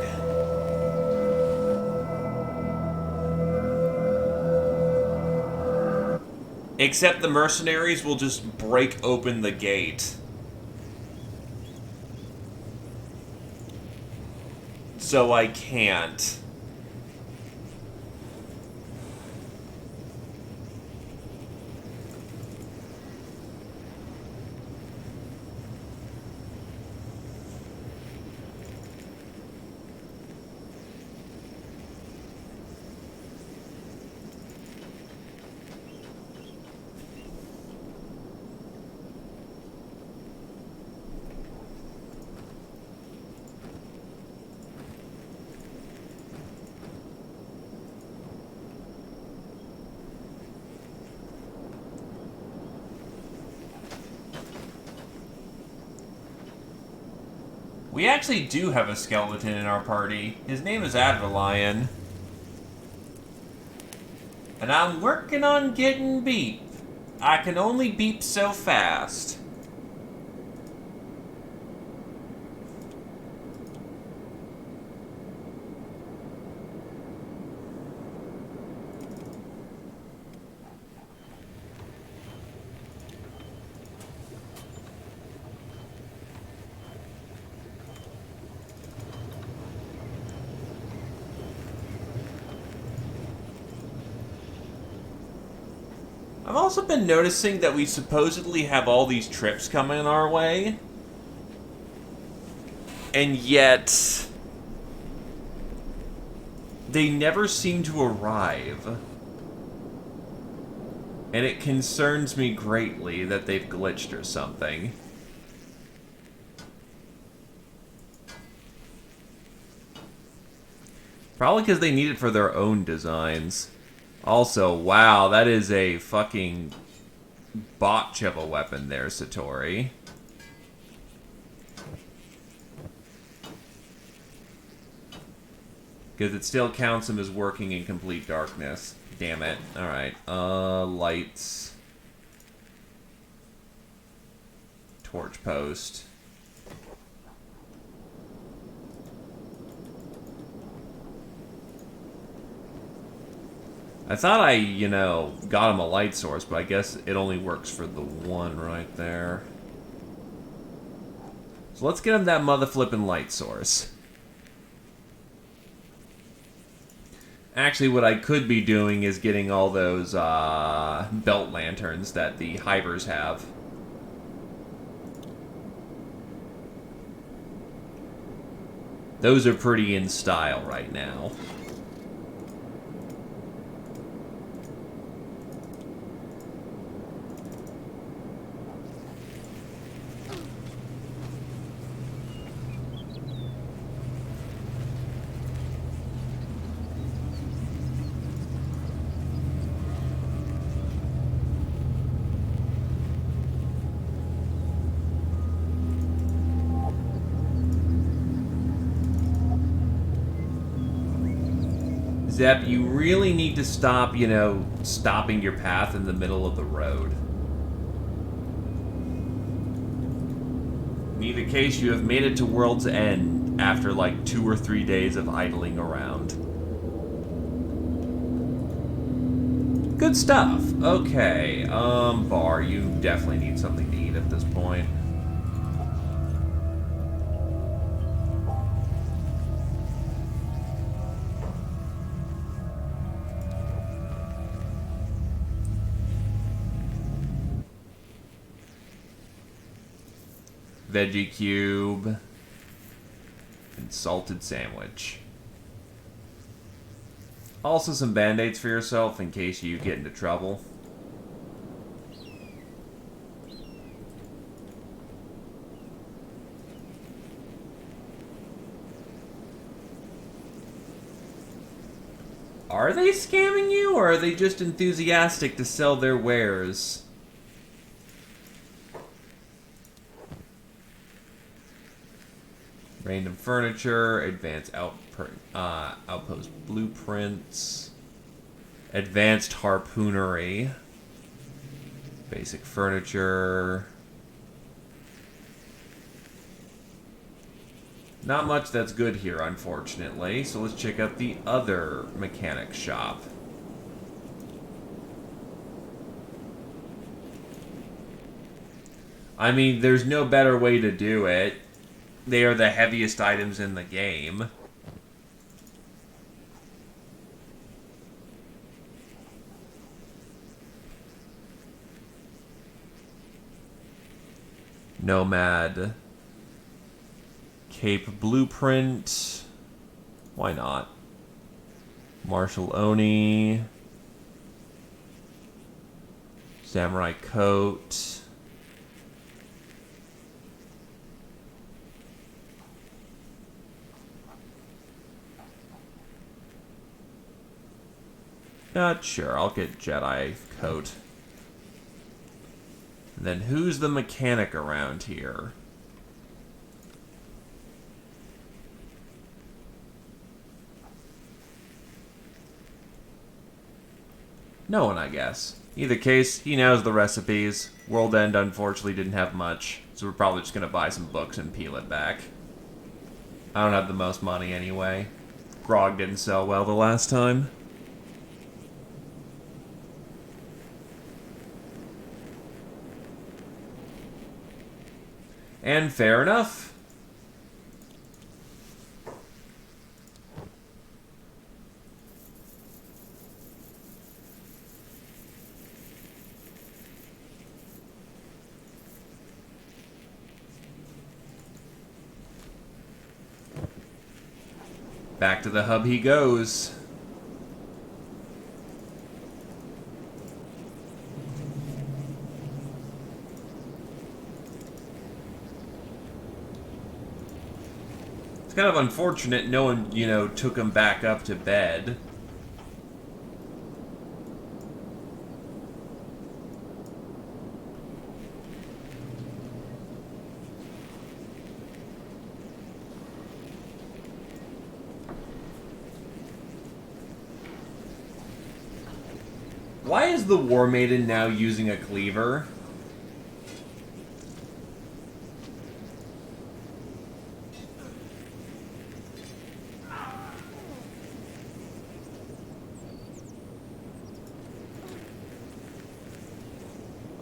Except the mercenaries will just break open the gate. So I can't. We actually do have a skeleton in our party. His name is Adverlion. And I'm working on getting beep. I can only beep so fast. I've also been noticing that we supposedly have all these trips coming our way. And yet, they never seem to arrive. And it concerns me greatly that they've glitched or something. Probably because they need it for their own designs. Also, wow, that is a fucking botch of a weapon there, Satori. Because it still counts him as working in complete darkness. Damn it. Alright, lights. Torch post. I thought I, got him a light source, but I guess it only works for the one right there. So let's get him that mother flippin' light source. Actually, what I could be doing is getting all those belt lanterns that the hivers have. Those are pretty in style right now. Zep, you really need to stop, stopping your path in the middle of the road. In either case, you have made it to World's End after like 2 or 3 days of idling around. Good stuff. Okay, Bar, you definitely need something to eat at this point. Veggie cube, and salted sandwich. Also some band-aids for yourself in case you get into trouble. Are they scamming you, or are they just enthusiastic to sell their wares? Random furniture, advanced outpost blueprints, advanced harpoonery, basic furniture, Not much that's good here, unfortunately, so let's check out the other mechanic shop. I mean, there's no better way to do it. They are the heaviest items in the game. Nomad. Cape Blueprint. Why not? Martial Oni. Samurai Coat. Sure, I'll get Jedi Coat. And then who's the mechanic around here? No one, I guess. Either case, he knows the recipes. World End, unfortunately, didn't have much, so we're probably just going to buy some books and peel it back. I don't have the most money anyway. Grog didn't sell well the last time. And fair enough. Back to the hub he goes. It's kind of unfortunate no one, took him back up to bed. Why is the War Maiden now using a cleaver?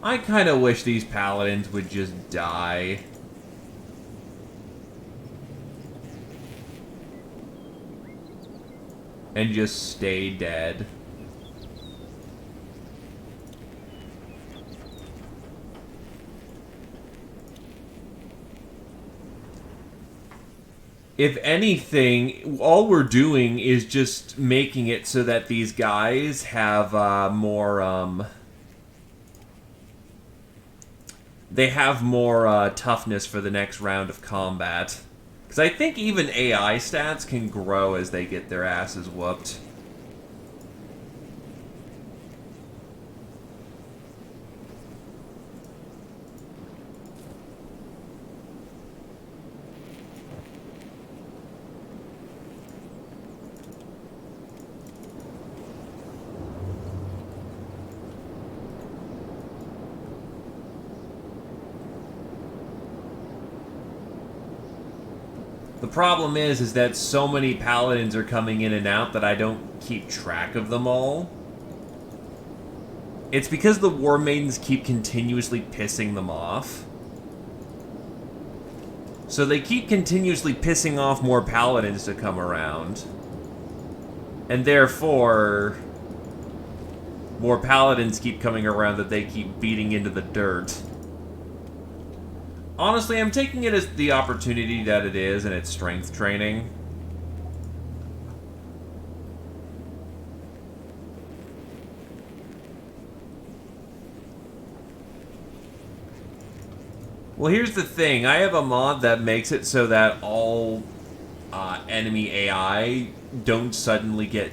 I kind of wish these paladins would just die. And just stay dead. If anything, all we're doing is just making it so that these guys have more, they have more toughness for the next round of combat. Because I think even AI stats can grow as they get their asses whooped. The problem is that so many paladins are coming in and out that I don't keep track of them all. It's because the War Maidens keep continuously pissing them off. So they keep continuously pissing off more paladins to come around. And therefore, more paladins keep coming around that they keep beating into the dirt. Honestly, I'm taking it as the opportunity that it is, and it's strength training. Well, here's the thing. I have a mod that makes it so that all enemy AI don't suddenly get,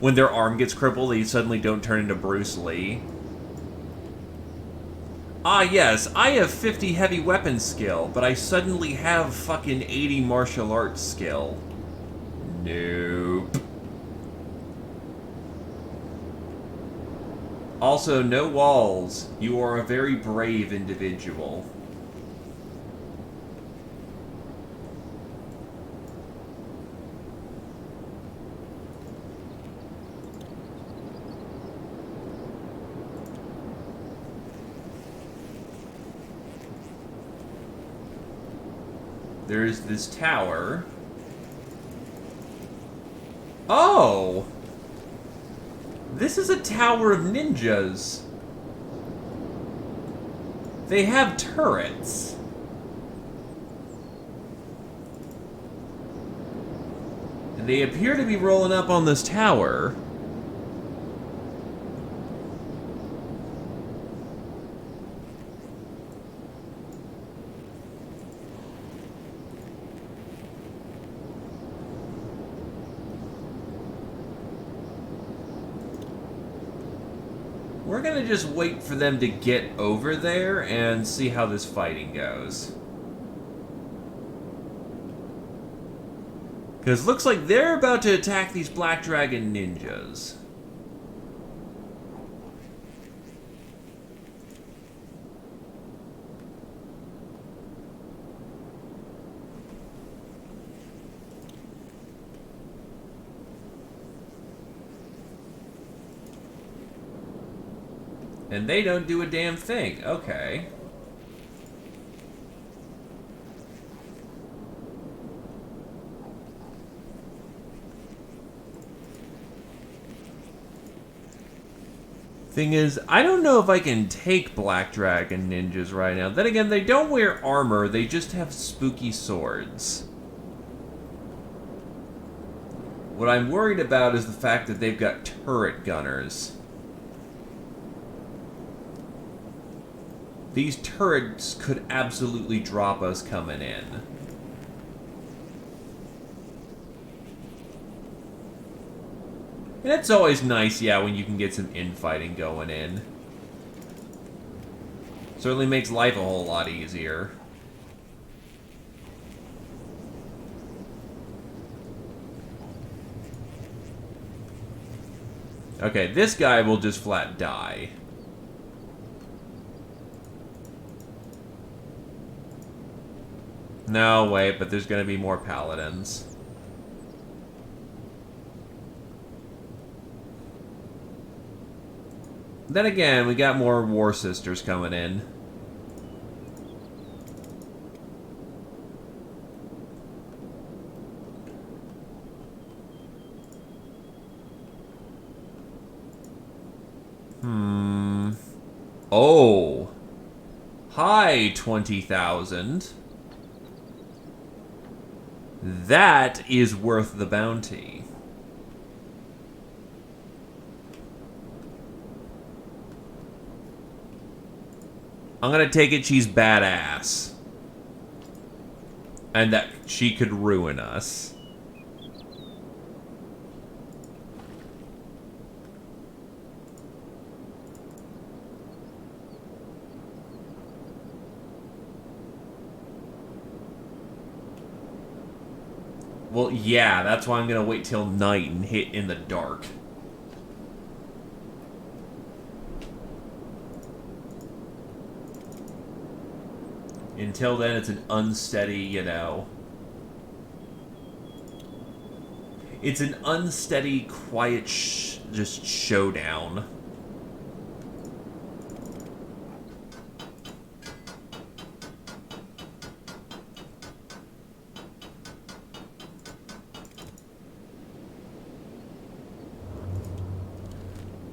when their arm gets crippled, they suddenly don't turn into Bruce Lee. Ah, yes, I have 50 heavy weapons skill, but I suddenly have fucking 80 martial arts skill. Nope. Also, no walls. You are a very brave individual. There's this tower. Oh! This is a tower of ninjas. They have turrets. And they appear to be rolling up on this tower. We're gonna just wait for them to get over there and see how this fighting goes. Because looks like they're about to attack these Black Dragon ninjas. And they don't do a damn thing. Okay. Thing is, I don't know if I can take Black Dragon ninjas right now. Then again, they don't wear armor, they just have spooky swords. What I'm worried about is the fact that they've got turret gunners. These turrets could absolutely drop us coming in. And it's always nice, yeah, when you can get some infighting going in. Certainly makes life a whole lot easier. Okay, this guy will just flat die. No, wait, but there's gonna be more paladins. Then again, we got more War Sisters coming in. Oh. Hi, 20,000. That is worth the bounty. I'm gonna take it she's badass. And that she could ruin us. Well, yeah, that's why I'm gonna wait till night and hit in the dark. Until then, it's an unsteady, you know... It's an unsteady, quiet, just showdown.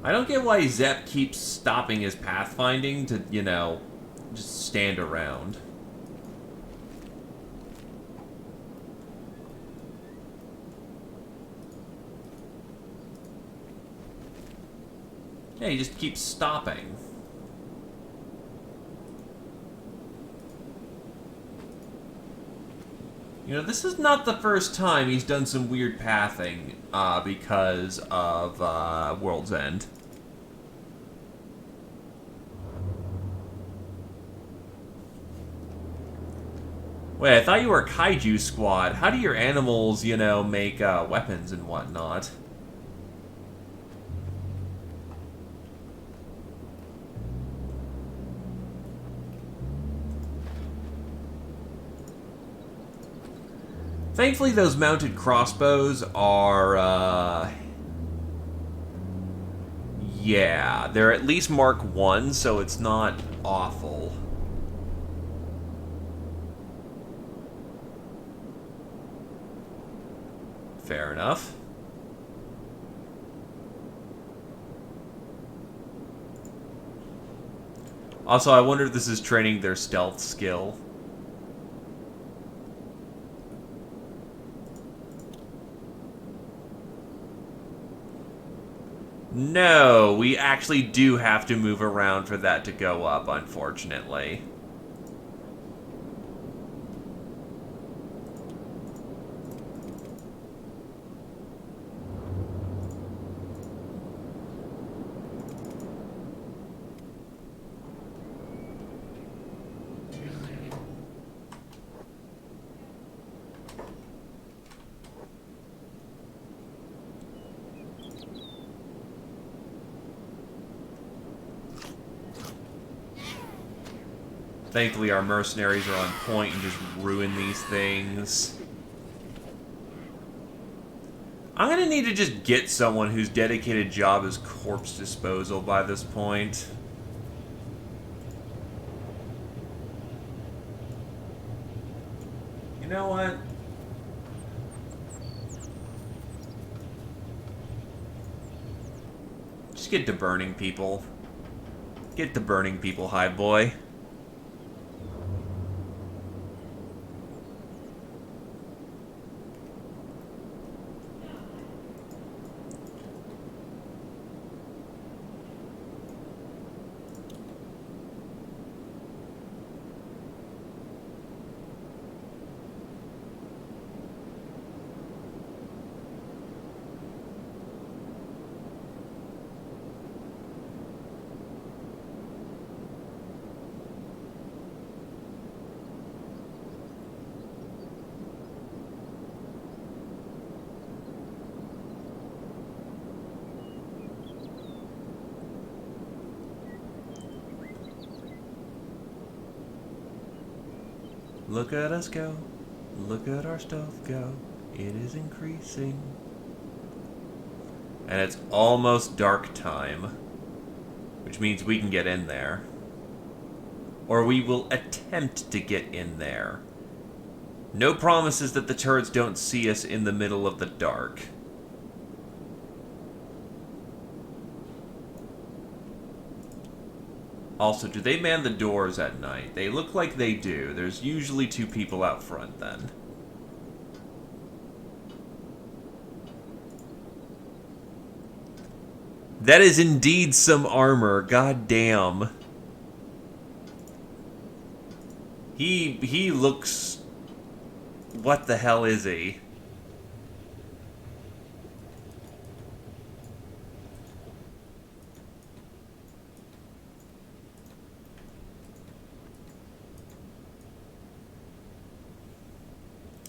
I don't get why Zepp keeps stopping his pathfinding to, you know, just stand around. Yeah, he just keeps stopping. You know, this is not the first time he's done some weird pathing because of World's End. Wait, I thought you were a kaiju squad. How do your animals, you know, make weapons and whatnot? Thankfully, those mounted crossbows are, yeah, they're at least Mark 1, so it's not awful. Fair enough. Also, I wonder if this is training their stealth skill. No, we actually do have to move around for that to go up, unfortunately. Thankfully, our mercenaries are on point and just ruin these things. I'm gonna need to just get someone whose dedicated job is corpse disposal by this point. You know what? Just get to burning people. Get to burning people, high boy. Look at us go. Look at our stuff go. It is increasing. And it's almost dark time, which means we can get in there. Or we will attempt to get in there. No promises that the turrets don't see us in the middle of the dark. Also, do they man the doors at night? They look like they do. There's usually 2 people out front then. That is indeed some armor. God damn. He looks... What the hell is he?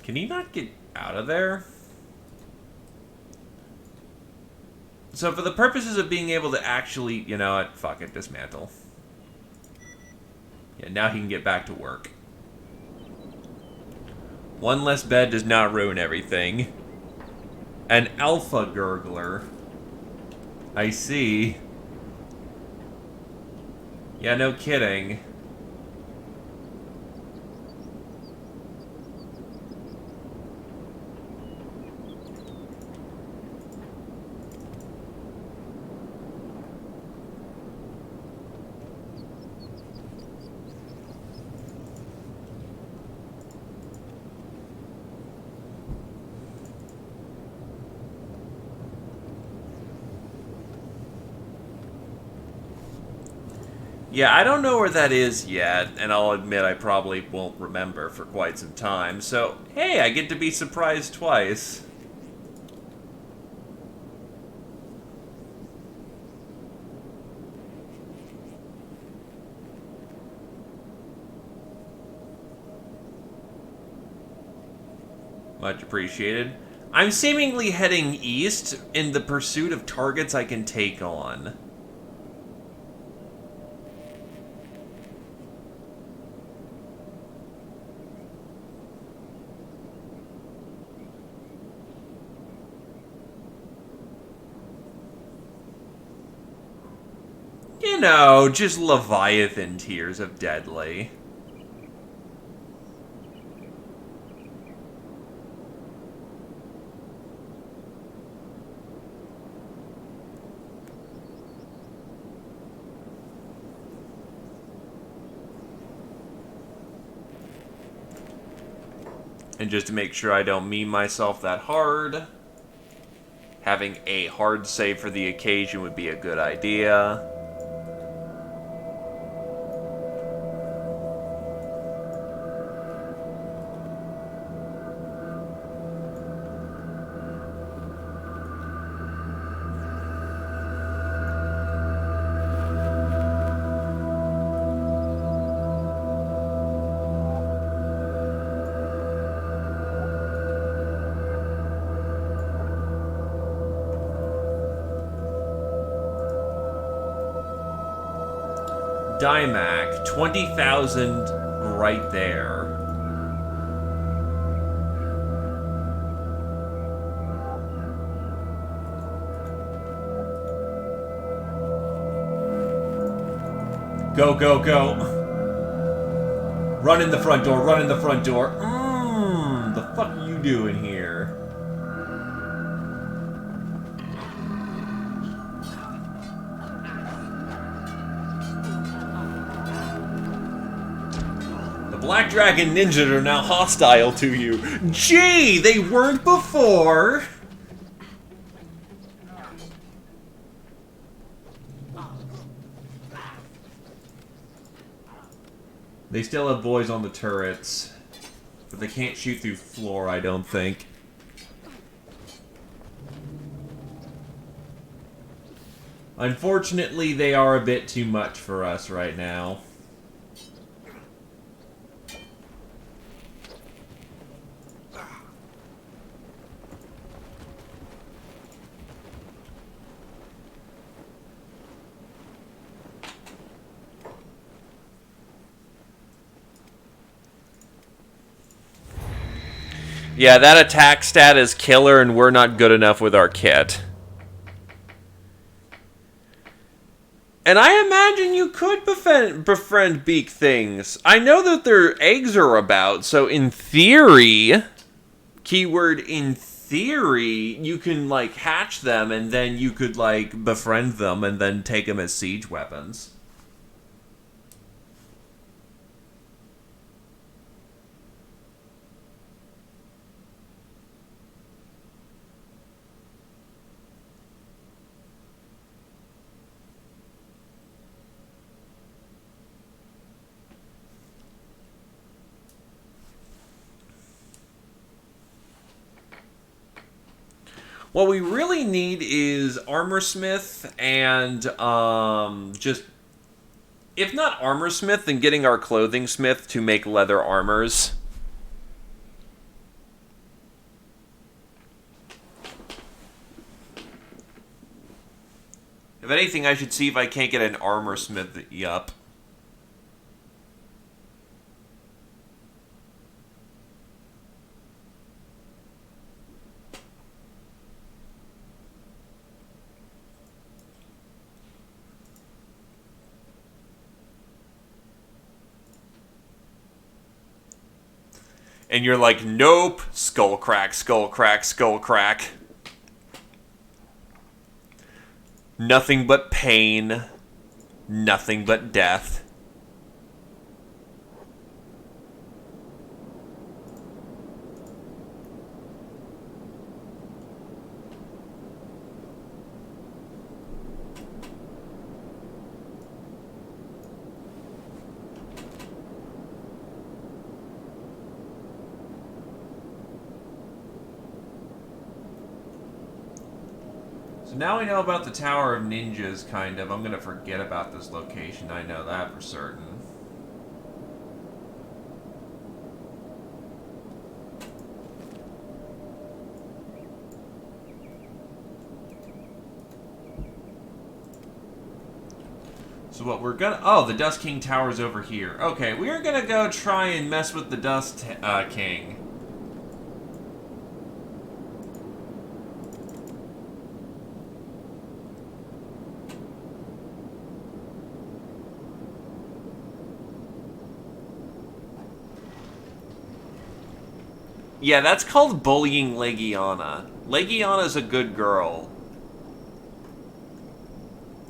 Can he not get out of there? So for the purposes of being able to actually, you know what, fuck it, dismantle. Yeah, now he can get back to work. One less bed does not ruin everything. An alpha gurgler. I see. Yeah, no kidding. Yeah, I don't know where that is yet, and I'll admit I probably won't remember for quite some time, so hey, I get to be surprised twice. Much appreciated. I'm seemingly heading east in the pursuit of targets I can take on. You know, just Leviathan tears of Deadly. And just to make sure I don't meme myself that hard, having a hard save for the occasion would be a good idea. Dymac, 20,000 right there. Go, go, go. Run in the front door, run in the front door. The fuck are you doing here? Black Dragon Ninjas are now hostile to you. Gee, they weren't before! They still have boys on the turrets. But they can't shoot through floor, I don't think. Unfortunately, they are a bit too much for us right now. Yeah, that attack stat is killer, and we're not good enough with our kit. And I imagine you could befriend beak things. I know that their eggs are about, so in theory, keyword in theory, you can, like, hatch them, and then you could, like, befriend them, and then take them as siege weapons. What we really need is Armorsmith and, just... If not Armorsmith, then getting our Clothing Smith to make leather armors. If anything, I should see if I can't get an Armorsmith up. And you're like, nope, skull crack, skull crack, skull crack. Nothing but pain. Nothing but death. So now we know about the Tower of Ninjas, kind of. I'm going to forget about this location. I know that for certain. So what we're gonna... Oh, the Dust King Tower's over here. Okay, we're gonna go try and mess with the Dust King. Yeah, that's called bullying Legiana. Legiana's a good girl.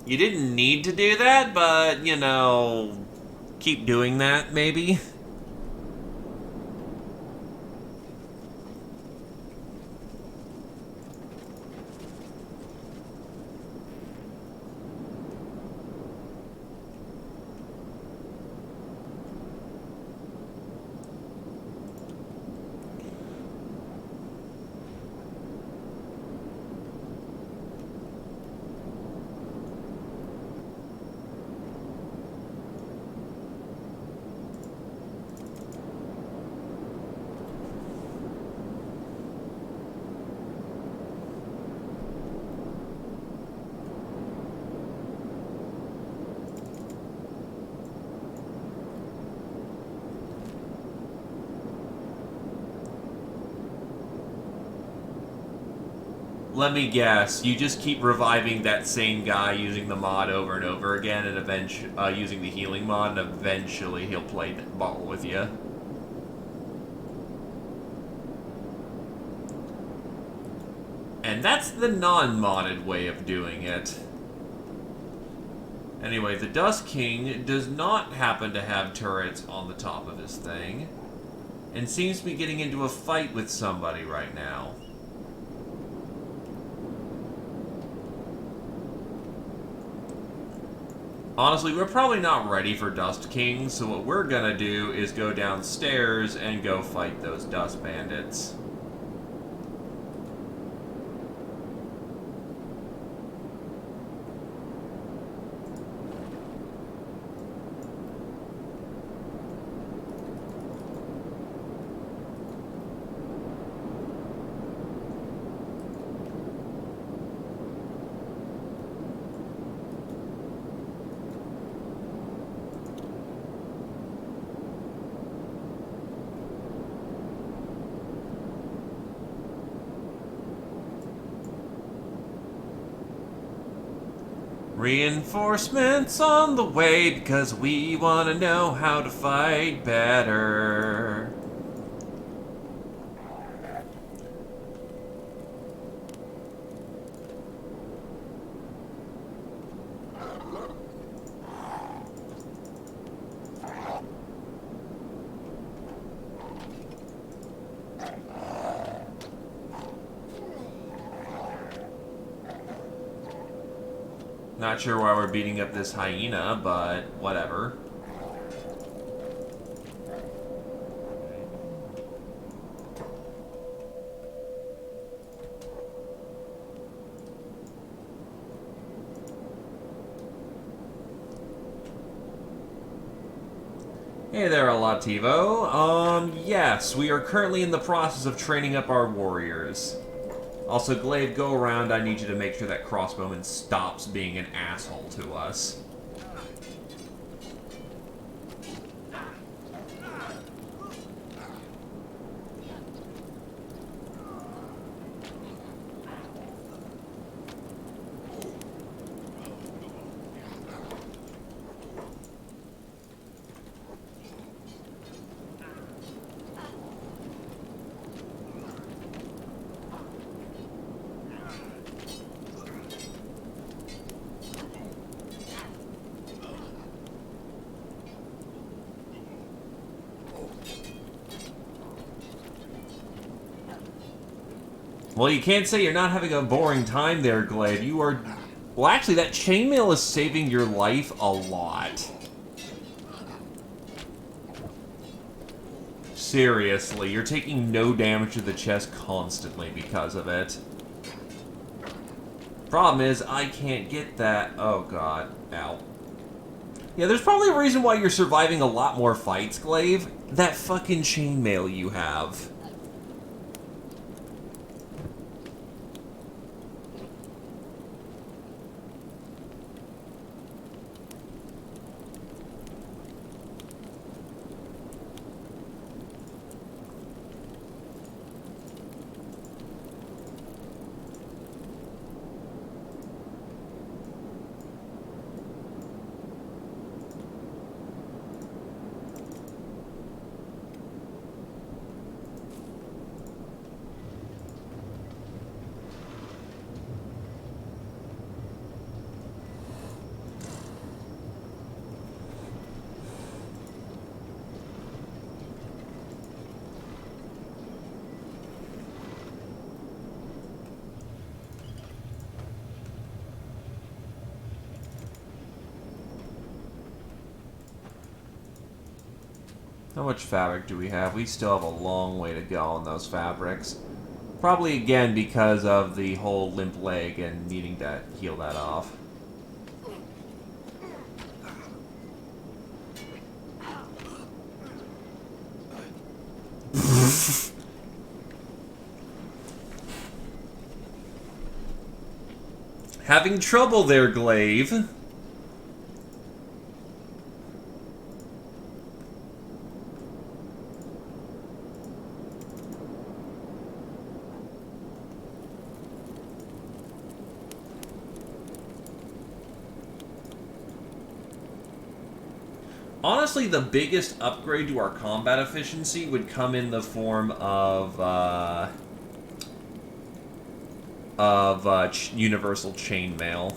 You didn't need to do that, but, you know, keep doing that, maybe? Let me guess. You just keep reviving that same guy using the mod over and over again, and eventually using the healing mod, and eventually he'll play ball with you. And that's the non-modded way of doing it. Anyway, the Dust King does not happen to have turrets on the top of his thing, and seems to be getting into a fight with somebody right now. Honestly, we're probably not ready for Dust King, so what we're gonna do is go downstairs and go fight those Dust Bandits. Reinforcements on the way because we want to know how to fight better. Not sure why we're beating up this hyena, but whatever. Hey there, Alativo. Yes, we are currently in the process of training up our warriors. Also, Glaive, go around. I need you to make sure that crossbowman stops being an asshole to us. Well, you can't say you're not having a boring time there, Glaive. You are... Well, actually, that chainmail is saving your life a lot. Seriously, you're taking no damage to the chest constantly because of it. Problem is, I can't get that... Oh, God. Ow. Yeah, there's probably a reason why you're surviving a lot more fights, Glaive. That fucking chainmail you have. How much fabric do we have? We still have a long way to go on those fabrics. Probably again because of the whole limp leg and needing to heal that off. Having trouble there, Glaive. Honestly, the biggest upgrade to our combat efficiency would come in the form of universal chainmail.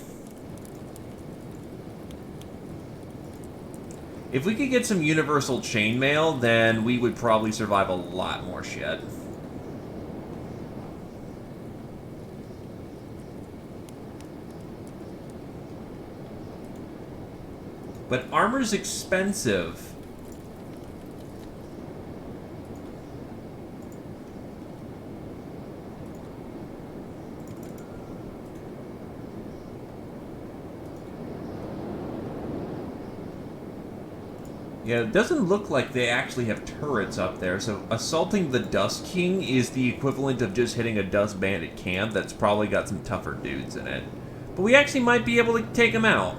If we could get some universal chainmail, then we would probably survive a lot more shit. But armor's expensive. Yeah, it doesn't look like they actually have turrets up there, so assaulting the Dust King is the equivalent of just hitting a Dust Bandit camp that's probably got some tougher dudes in it. But we actually might be able to take them out.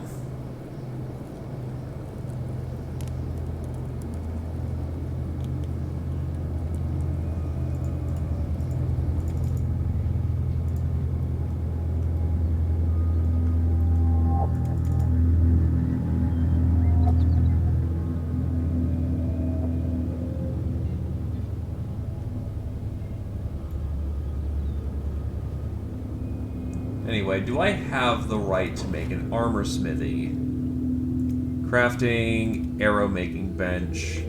Anyway, do I have the right to make an armor smithy? Crafting, arrow making bench.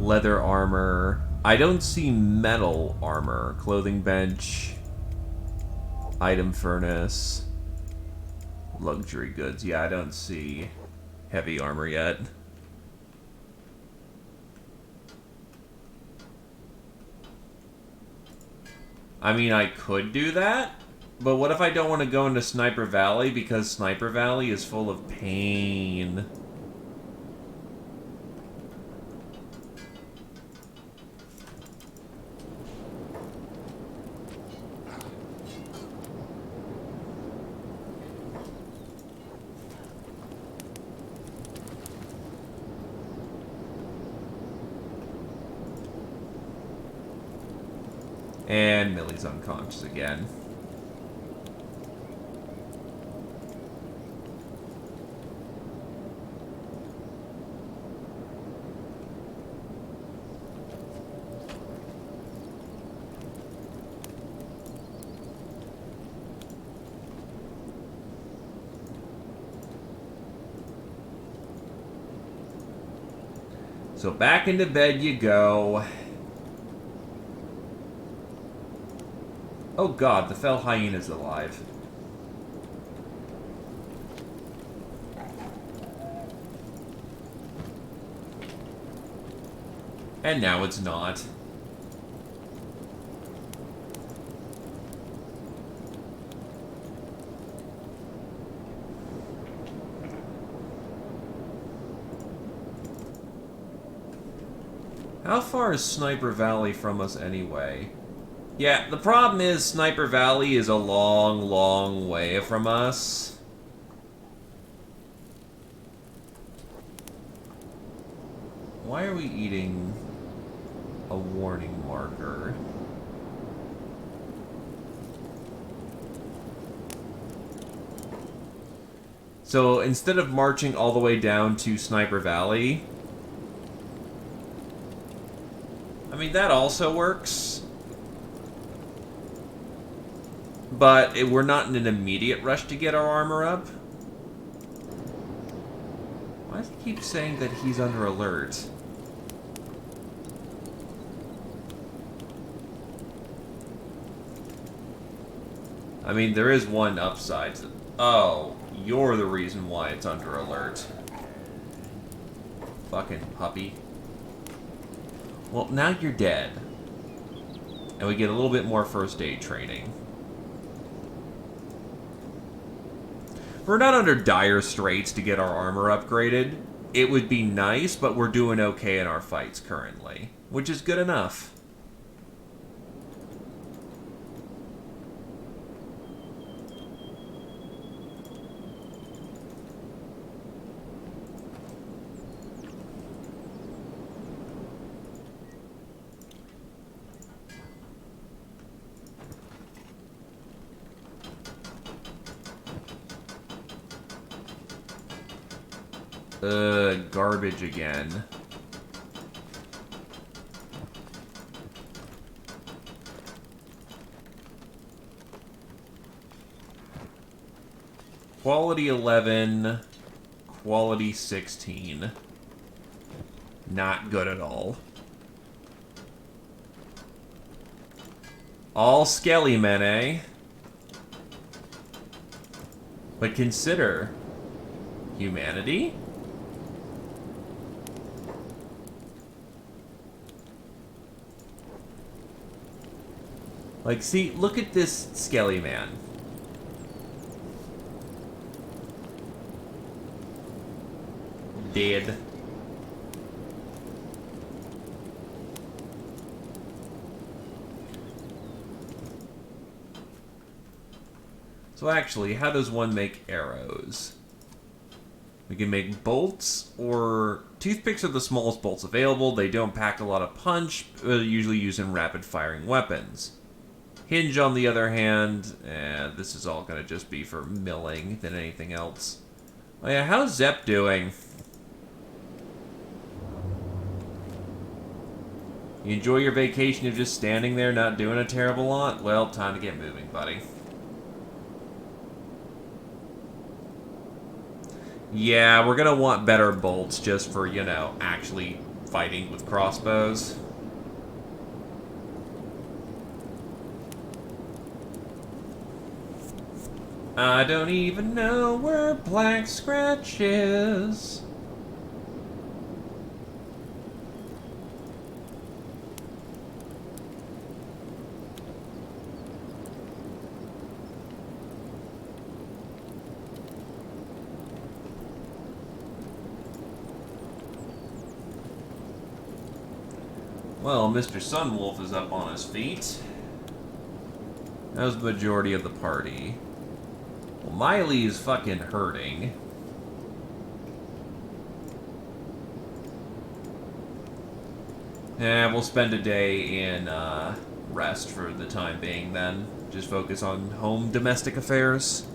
Leather armor. I don't see metal armor. Clothing bench. Item furnace. Luxury goods. Yeah, I don't see heavy armor yet. I mean, I could do that, but what if I don't want to go into Sniper Valley because Sniper Valley is full of pain? And Millie's unconscious again. So back into bed you go. Oh god, the fell hyena's alive. And now it's not. How far is Sniper Valley from us anyway? Yeah, the problem is Sniper Valley is a long, long way from us. Why are we eating a warning marker? So instead of marching all the way down to Sniper Valley, I mean, that also works. But we're not in an immediate rush to get our armor up. Why does he keep saying that he's under alert? I mean, there is one upside to... Oh, you're the reason why it's under alert. Fucking puppy. Well, now you're dead. And we get a little bit more first aid training. We're not under dire straits to get our armor upgraded. It would be nice, but we're doing okay in our fights currently, which is good enough. Garbage again. Quality 11, quality 16. Not good at all. All skelly men, eh? But consider humanity? Like, see, look at this skelly man. Dead. So actually, how does one make arrows? We can make bolts, or... Toothpicks are the smallest bolts available. They don't pack a lot of punch, usually used in rapid-firing weapons. Hinge, on the other hand, this is all going to just be for milling than anything else. Oh yeah, how's Zep doing? You enjoy your vacation of just standing there, not doing a terrible lot? Well, time to get moving, buddy. Yeah, we're gonna want better bolts just for, you know, actually fighting with crossbows. I don't even know where Black Scratch is. Well, Mr. Sunwolf is up on his feet. That was the majority of the party. Well, Miley is fucking hurting. We'll spend a day in rest for the time being then. Just focus on home domestic affairs.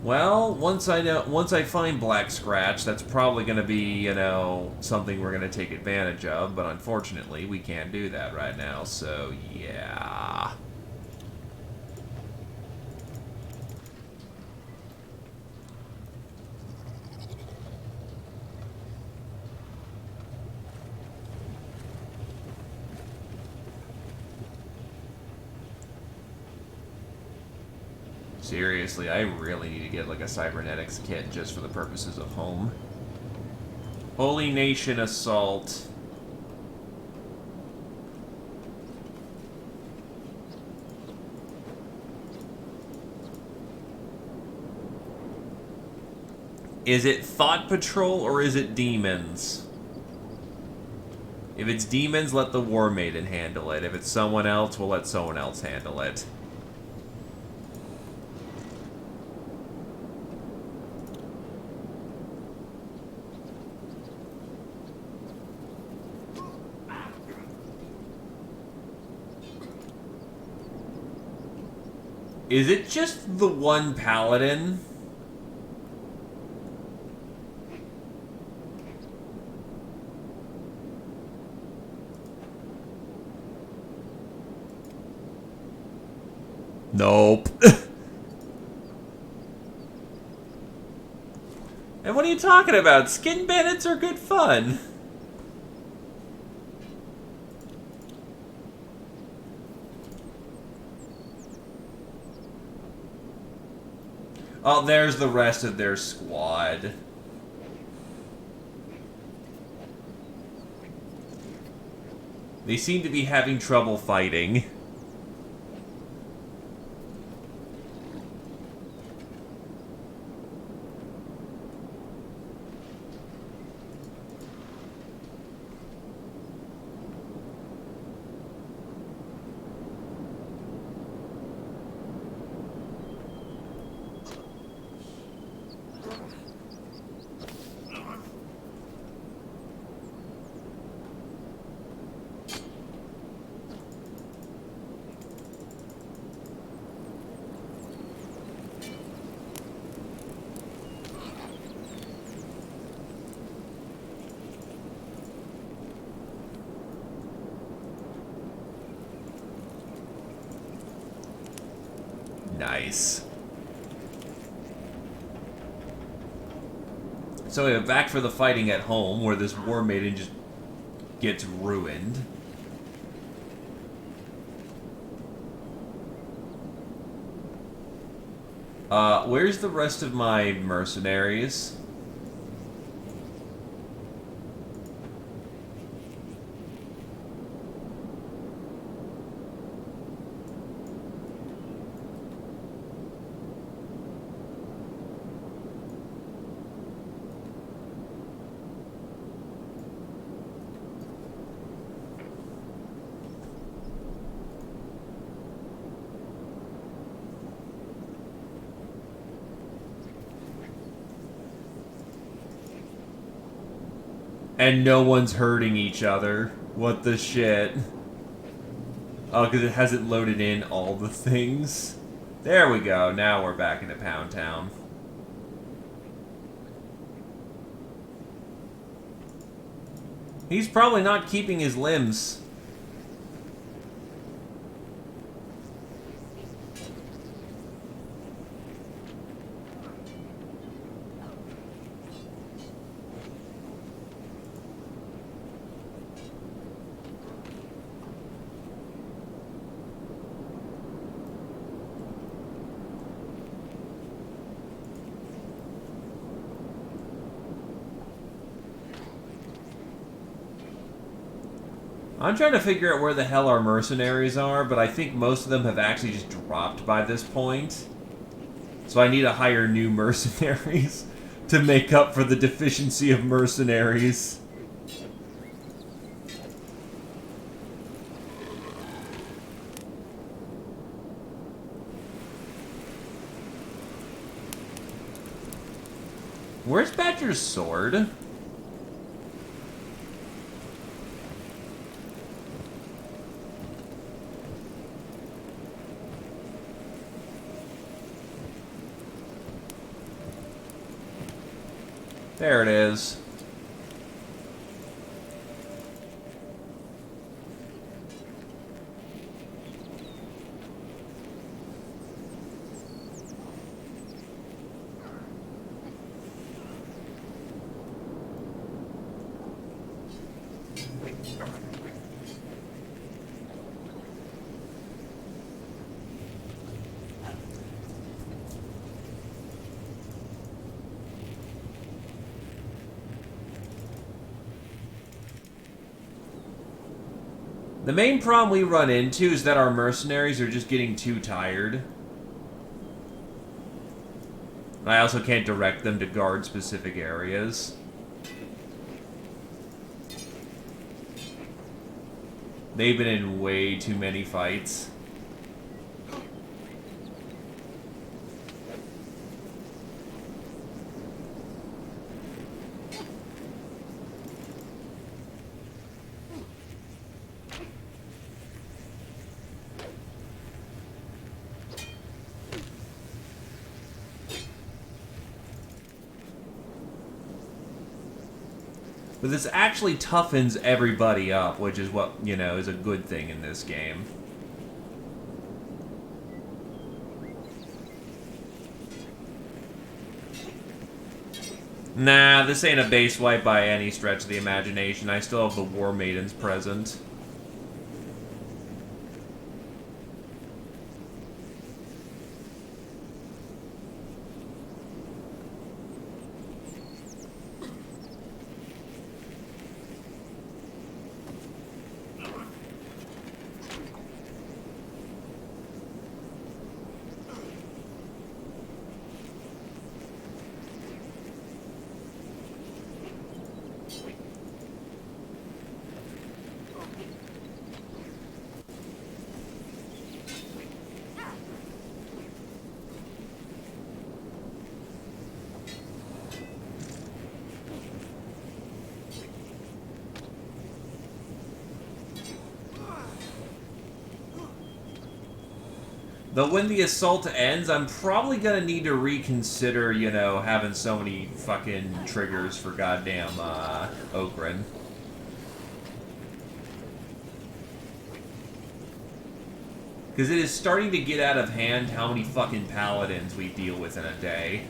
Well, once I find Black Scratch, that's probably going to be, you know, something we're going to take advantage of, but unfortunately, we can't do that right now, so yeah. Seriously, I really need to get like a cybernetics kit just for the purposes of home. Holy Nation Assault. Is it Thought Patrol or is it Demons? If it's Demons, let the War Maiden handle it. If it's someone else, we'll let someone else handle it. Is it just the one paladin? Nope. And what are you talking about? Skin bandits are good fun. Oh, there's the rest of their squad. They seem to be having trouble fighting. Nice. So yeah, back for the fighting at home, where this war maiden just gets ruined. Where's the rest of my mercenaries? And no one's hurting each other. What the shit? Oh, because it hasn't loaded in all the things. There we go. Now we're back into Pound Town. He's probably not keeping his limbs. I'm trying to figure out where the hell our mercenaries are, but I think most of them have actually just dropped by this point. So I need to hire new mercenaries to make up for the deficiency of mercenaries. Where's Badger's sword? There it is. The main problem we run into is that our mercenaries are just getting too tired. I also can't direct them to guard specific areas. They've been in way too many fights. But this actually toughens everybody up, which is what, you know, is a good thing in this game. Nah, this ain't a base wipe by any stretch of the imagination. I still have the War Maidens present. Though when the assault ends, I'm probably gonna need to reconsider, you know, having so many fucking triggers for goddamn, Okran. Because it is starting to get out of hand how many fucking paladins we deal with in a day.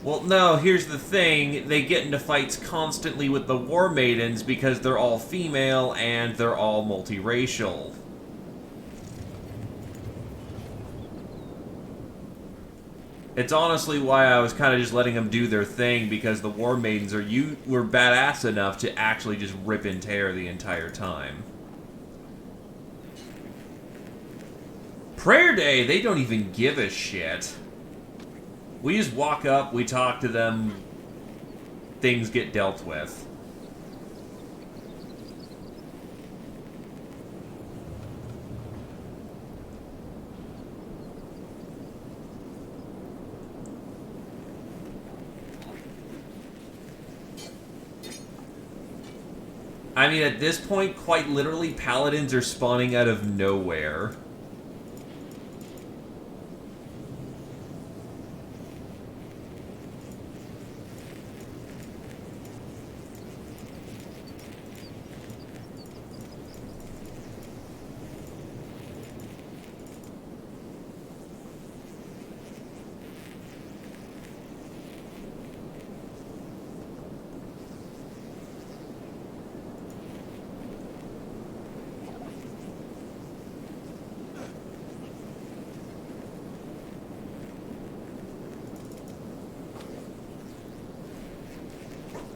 Well, no, here's the thing. They get into fights constantly with the War Maidens because they're all female and they're all multiracial. It's honestly why I was kind of just letting them do their thing, because the War Maidens were badass enough to actually just rip and tear the entire time. Prayer Day, they don't even give a shit. We just walk up, we talk to them, things get dealt with. I mean, at this point, quite literally, paladins are spawning out of nowhere.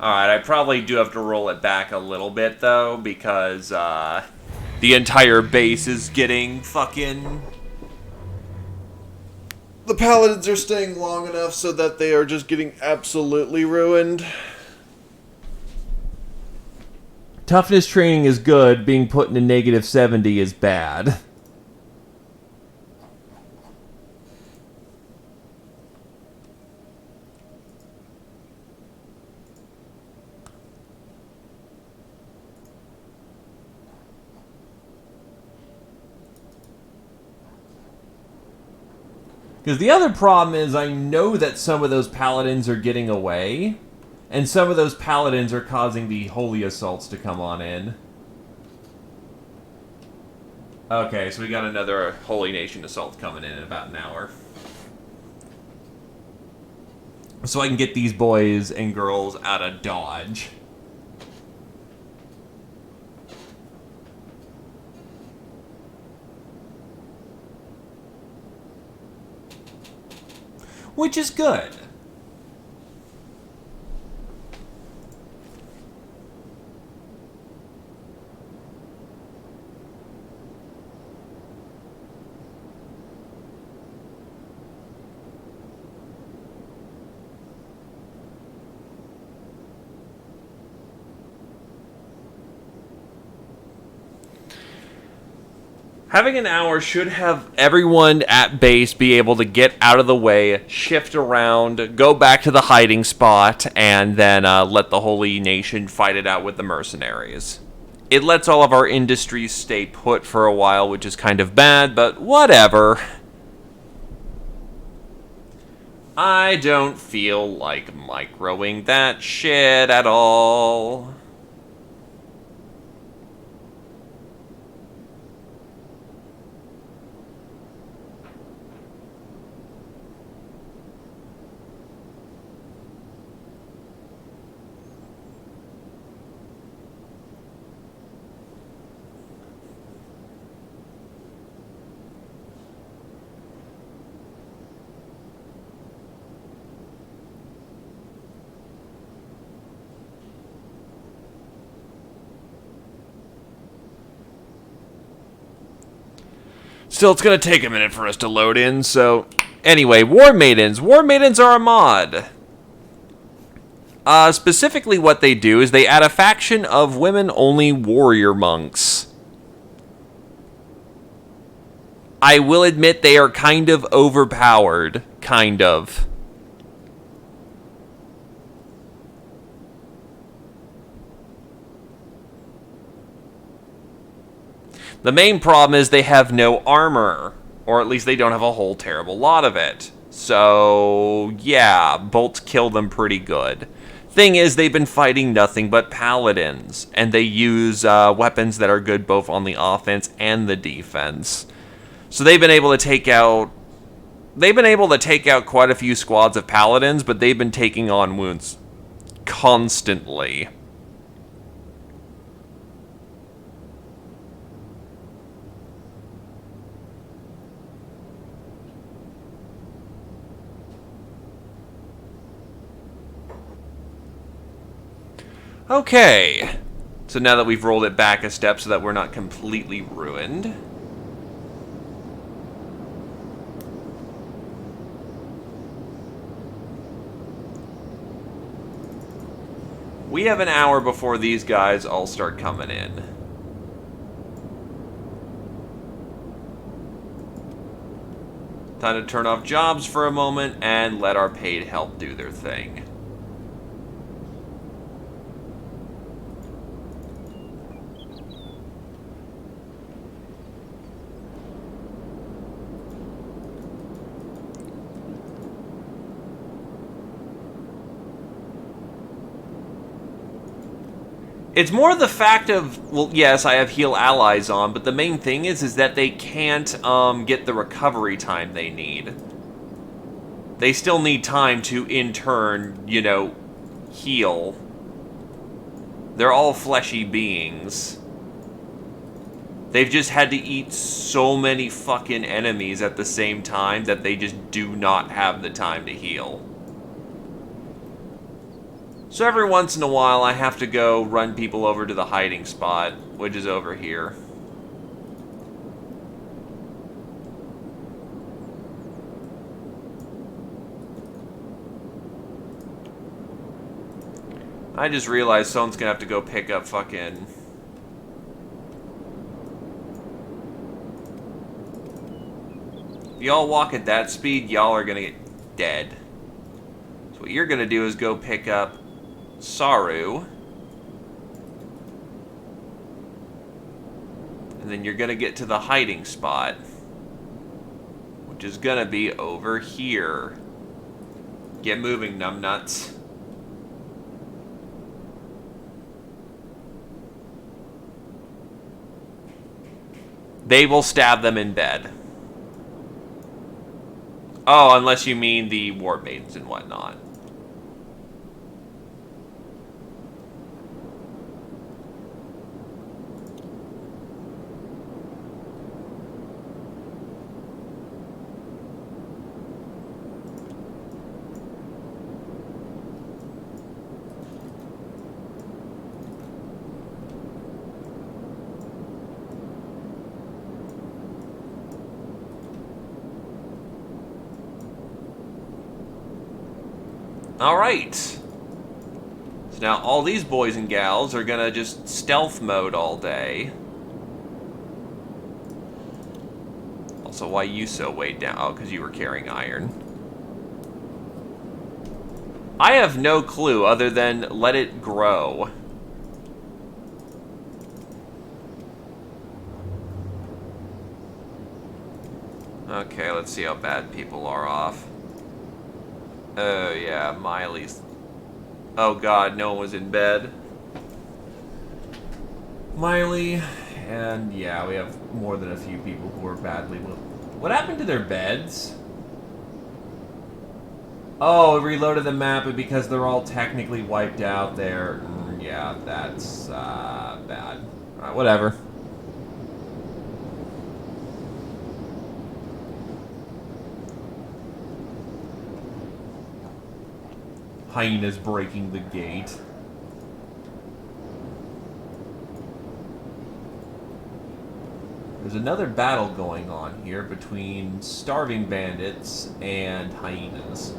Alright, I probably do have to roll it back a little bit, though, because, the entire base is getting fucking... The paladins are staying long enough so that they are just getting absolutely ruined. Toughness training is good, being put into negative 70 is bad. Because the other problem is I know that some of those paladins are getting away, and some of those paladins are causing the holy assaults to come on in. Okay, so we got another Holy Nation assault coming in about an hour. So I can get these boys and girls out of Dodge. Which is good. Having an hour should have everyone at base be able to get out of the way, shift around, go back to the hiding spot, and then let the Holy Nation fight it out with the mercenaries. It lets all of our industries stay put for a while, which is kind of bad, but whatever. I don't feel like microing that shit at all. Still, it's going to take a minute for us to load in, so... Anyway, War Maidens. War Maidens are a mod. Specifically what they do is they add a faction of women-only warrior monks. I will admit they are kind of overpowered. Kind of.
The main problem is they have no armor, or at least they don't have a whole terrible lot of it. So, yeah, bolts kill them pretty good. Thing is, they've been fighting nothing but paladins, and they use weapons that are good both on the offense and the defense. So they've been able to take out quite a few squads of paladins, but they've been taking on wounds constantly. Okay, so now that we've rolled it back a step so that we're not completely ruined. We have an hour before these guys all start coming in. Time to turn off jobs for a moment and let our paid help do their thing. It's more the fact of, well, yes, I have heal allies on, but the main thing is that they can't get the recovery time they need. They still need time to, in turn, you know, heal. They're all fleshy beings. They've just had to eat so many fucking enemies at the same time that they just do not have the time to heal. So every once in a while, I have to go run people over to the hiding spot, which is over here. I just realized someone's gonna have to go pick up fucking... If y'all walk at that speed, y'all are gonna get dead. So what you're gonna do is go pick up Saru. And then you're gonna get to the hiding spot, which is gonna be over here. Get moving, numbnuts. They will stab them in bed. Oh, unless you mean the war maidens and whatnot. Alright. So now all these boys and gals are gonna just stealth mode all day. Also, why you so weighed down? Oh, because you were carrying iron. I have no clue other than let it grow. Okay, let's see how bad people are off. Oh, yeah, Miley's... Oh, God, no one was in bed. Miley, and yeah, we have more than a few people who are badly... What happened to their beds? Oh, it reloaded the map, and because they're all technically wiped out there... yeah, that's, bad. Alright, whatever. Hyena's breaking the gate. There's another battle going on here between starving bandits and hyenas.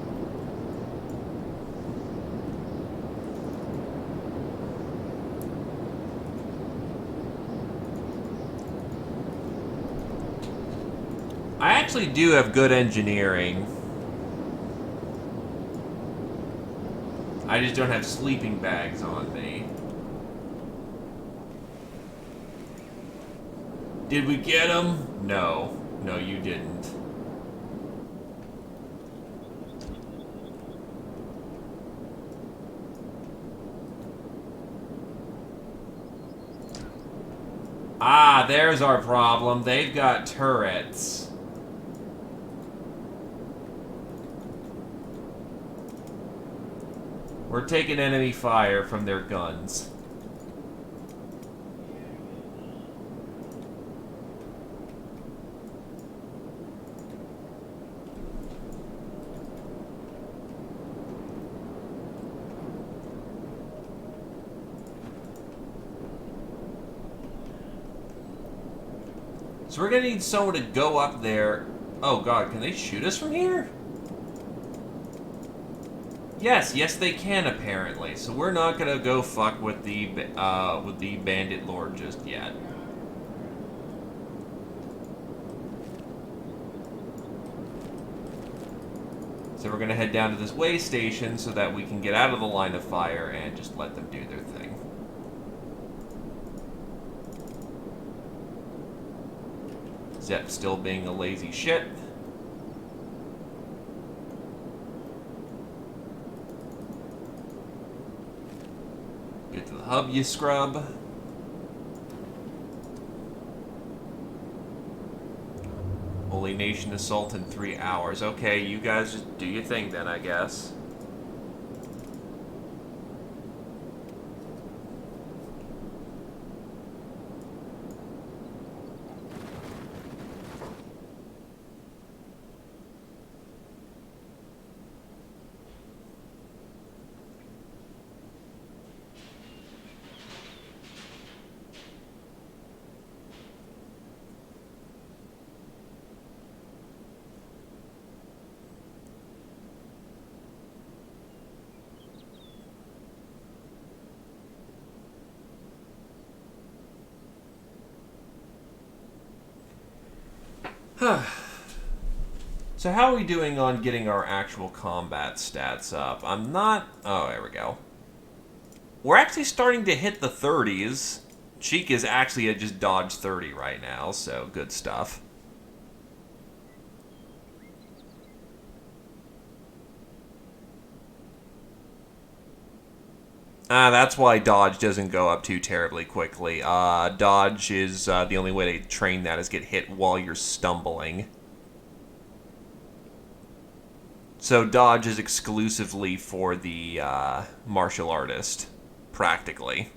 I actually do have good engineering. I just don't have sleeping bags on me. Did we get him? No. No, you didn't. Ah, there's our problem. They've got turrets. We're taking enemy fire from their guns. So we're gonna need someone to go up there. Oh god, can they shoot us from here? Yes, they can apparently. So we're not gonna go fuck with the bandit lord just yet. So we're gonna head down to this way station so that we can get out of the line of fire and just let them do their thing. Zep still being a lazy shit. Get to the hub, you scrub. Holy Nation assault in 3 hours. Okay, you guys just do your thing then, I guess. So how are we doing on getting our actual combat stats up? I'm not... Oh, there we go. We're actually starting to hit the 30s. Cheek is actually at just dodge 30 right now, so good stuff. That's why dodge doesn't go up too terribly quickly. Dodge is the only way to train that is get hit while you're stumbling. So dodge is exclusively for the martial artist, practically.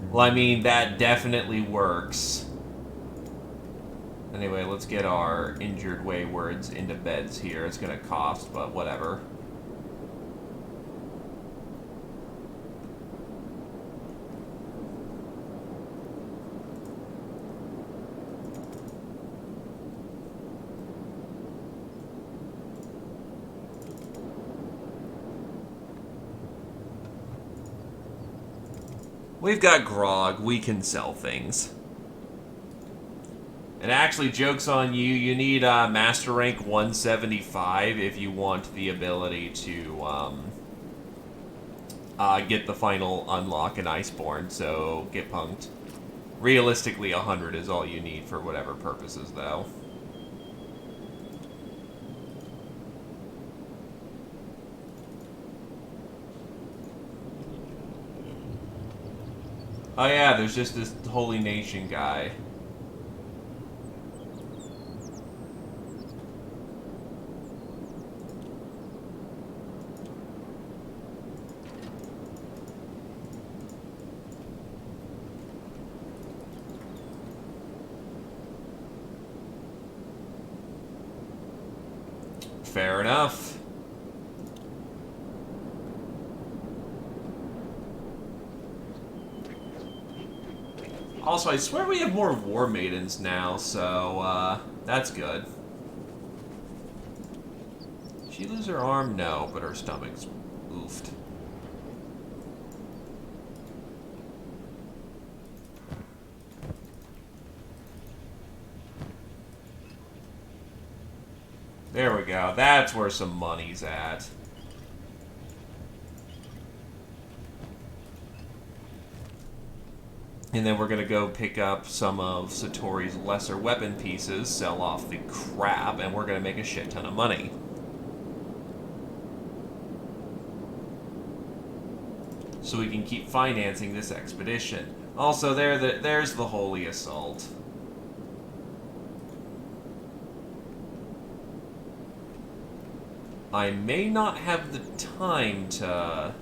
Well, I mean, that definitely works. Anyway, let's get our injured waywards into beds here. It's gonna cost, but whatever. We've got grog. We can sell things. And actually, joke's on you. You need Master Rank 175 if you want the ability to get the final unlock in Iceborne, so get punked. Realistically, 100 is all you need for whatever purposes, though. Oh yeah, there's just this Holy Nation guy. Fair enough. Also, I swear we have more War Maidens now, so, that's good. Did she lose her arm? No, but her stomach's oofed. There we go. That's where some money's at. And then we're going to go pick up some of Satori's lesser weapon pieces, sell off the crap, and we're going to make a shit ton of money. So we can keep financing this expedition. Also, there's the Holy Assault. I may not have the time to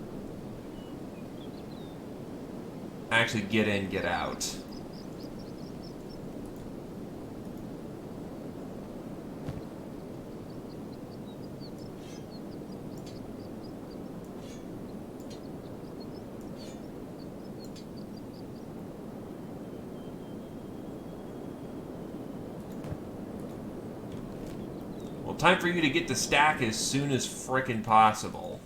actually get in, get out. Well, time for you to get to stack as soon as frickin' possible.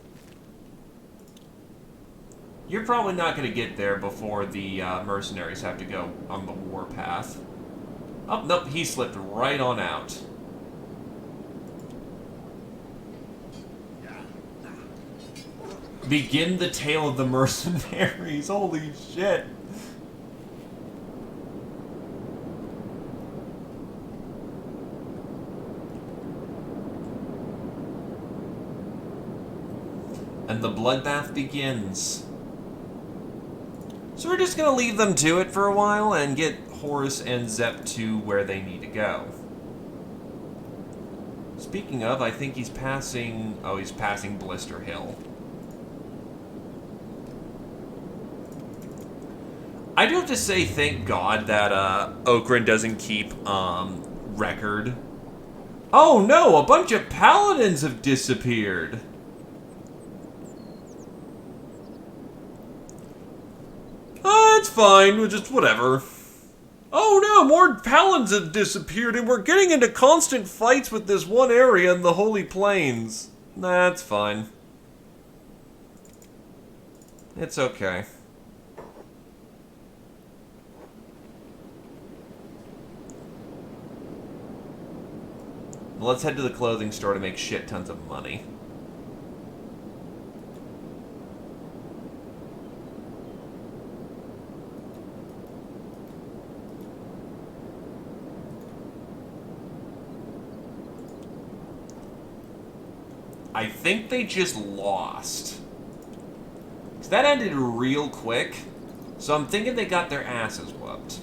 You're probably not going to get there before the mercenaries have to go on the warpath. Oh, nope, he slipped right on out. Begin the tale of the mercenaries. Holy shit. And the bloodbath begins. So we're just going to leave them to it for a while and get Horus and Zep to where they need to go. Speaking of, I think he's passing... Oh, he's passing Blister Hill. I do have to say thank God that Okran doesn't keep record. Oh no, a bunch of paladins have disappeared. It's fine, we'll just whatever. Oh no, more paladins have disappeared and we're getting into constant fights with this one area in the Holy Plains. That's fine. It's okay. Let's head to the clothing store to make shit tons of money. I think they just lost. So that ended real quick. So I'm thinking they got their asses whooped.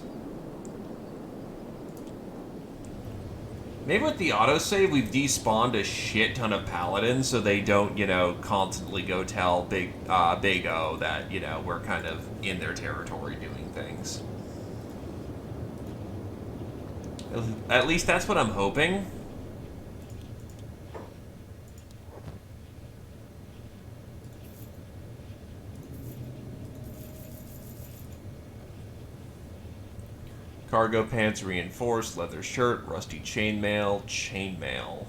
Maybe with the autosave, we've despawned a shit ton of paladins so they don't, you know, constantly go tell Big O that, you know, we're kind of in their territory doing things. At least that's what I'm hoping. Cargo pants reinforced, leather shirt, rusty chainmail.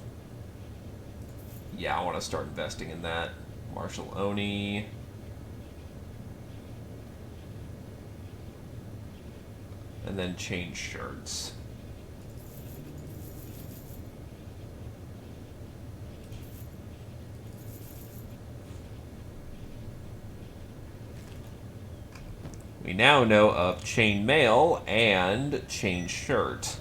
Yeah, I want to start investing in that. Marshall Oni. And then change shirts. We now know of chainmail and change shirt.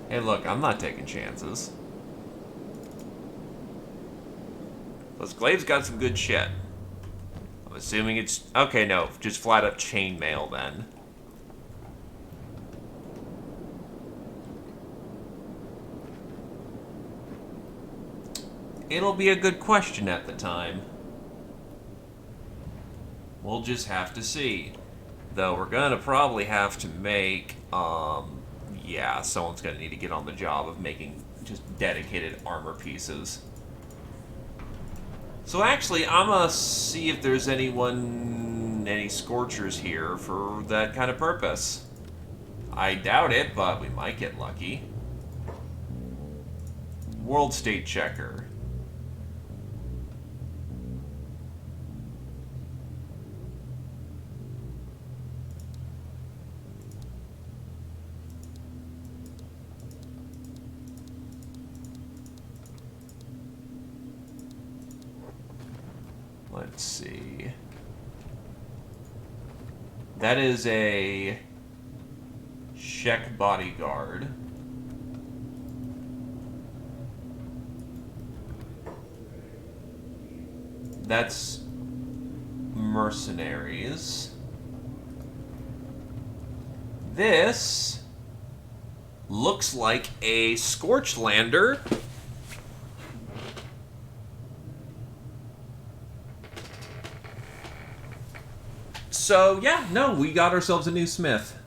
Hey, look, I'm not taking chances. Plus, Glaive's got some good shit. I'm assuming it's... Okay, no, just flat up chainmail then. It'll be a good question at the time. We'll just have to see. Though we're gonna probably have to make, yeah, someone's gonna need to get on the job of making just dedicated armor pieces. So actually, I'm gonna see if there's any Scorchers here for that kind of purpose. I doubt it, but we might get lucky. World State Checker. Let's see. That is a Czech bodyguard. That's mercenaries. This looks like a Scorchlander. So, yeah, no, we got ourselves a new smith.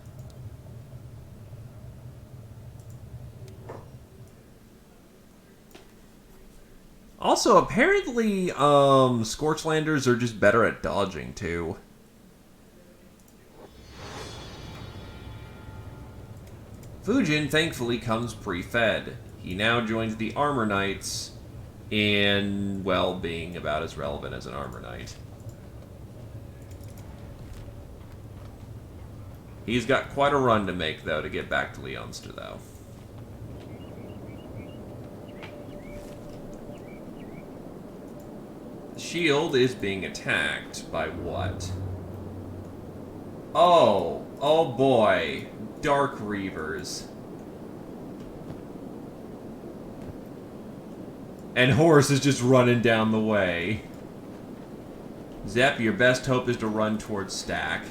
Also, apparently, Scorchlanders are just better at dodging, too. Fujin, thankfully, comes pre-fed. He now joins the Armor Knights in, well, being about as relevant as an Armor Knight. He's got quite a run to make, though, to get back to Leonster, though. The shield is being attacked by what? Oh boy. Dark Reavers. And Horus is just running down the way. Zep, your best hope is to run towards Stack.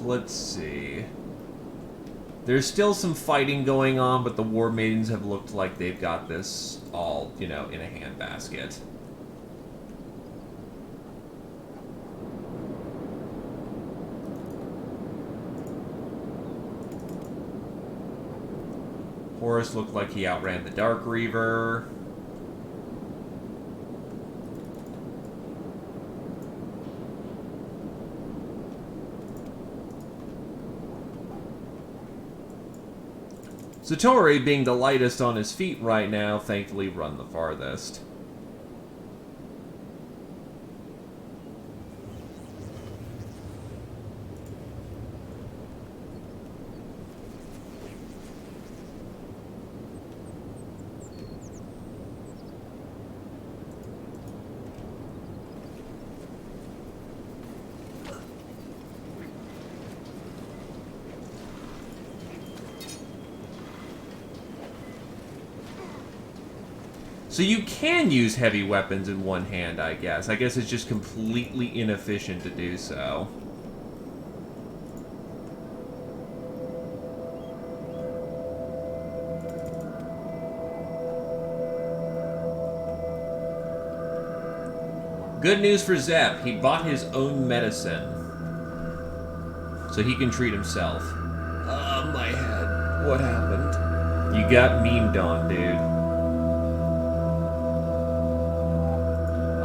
Let's see. There's still some fighting going on, but the War Maidens have looked like they've got this all, you know, in a handbasket. Horus looked like he outran the Dark Reaver. Satori, being the lightest on his feet right now, thankfully run the farthest. So you can use heavy weapons in one hand, I guess. I guess it's just completely inefficient to do so. Good news for Zep. He bought his own medicine. So he can treat himself. My head. What happened? You got memed on, dude.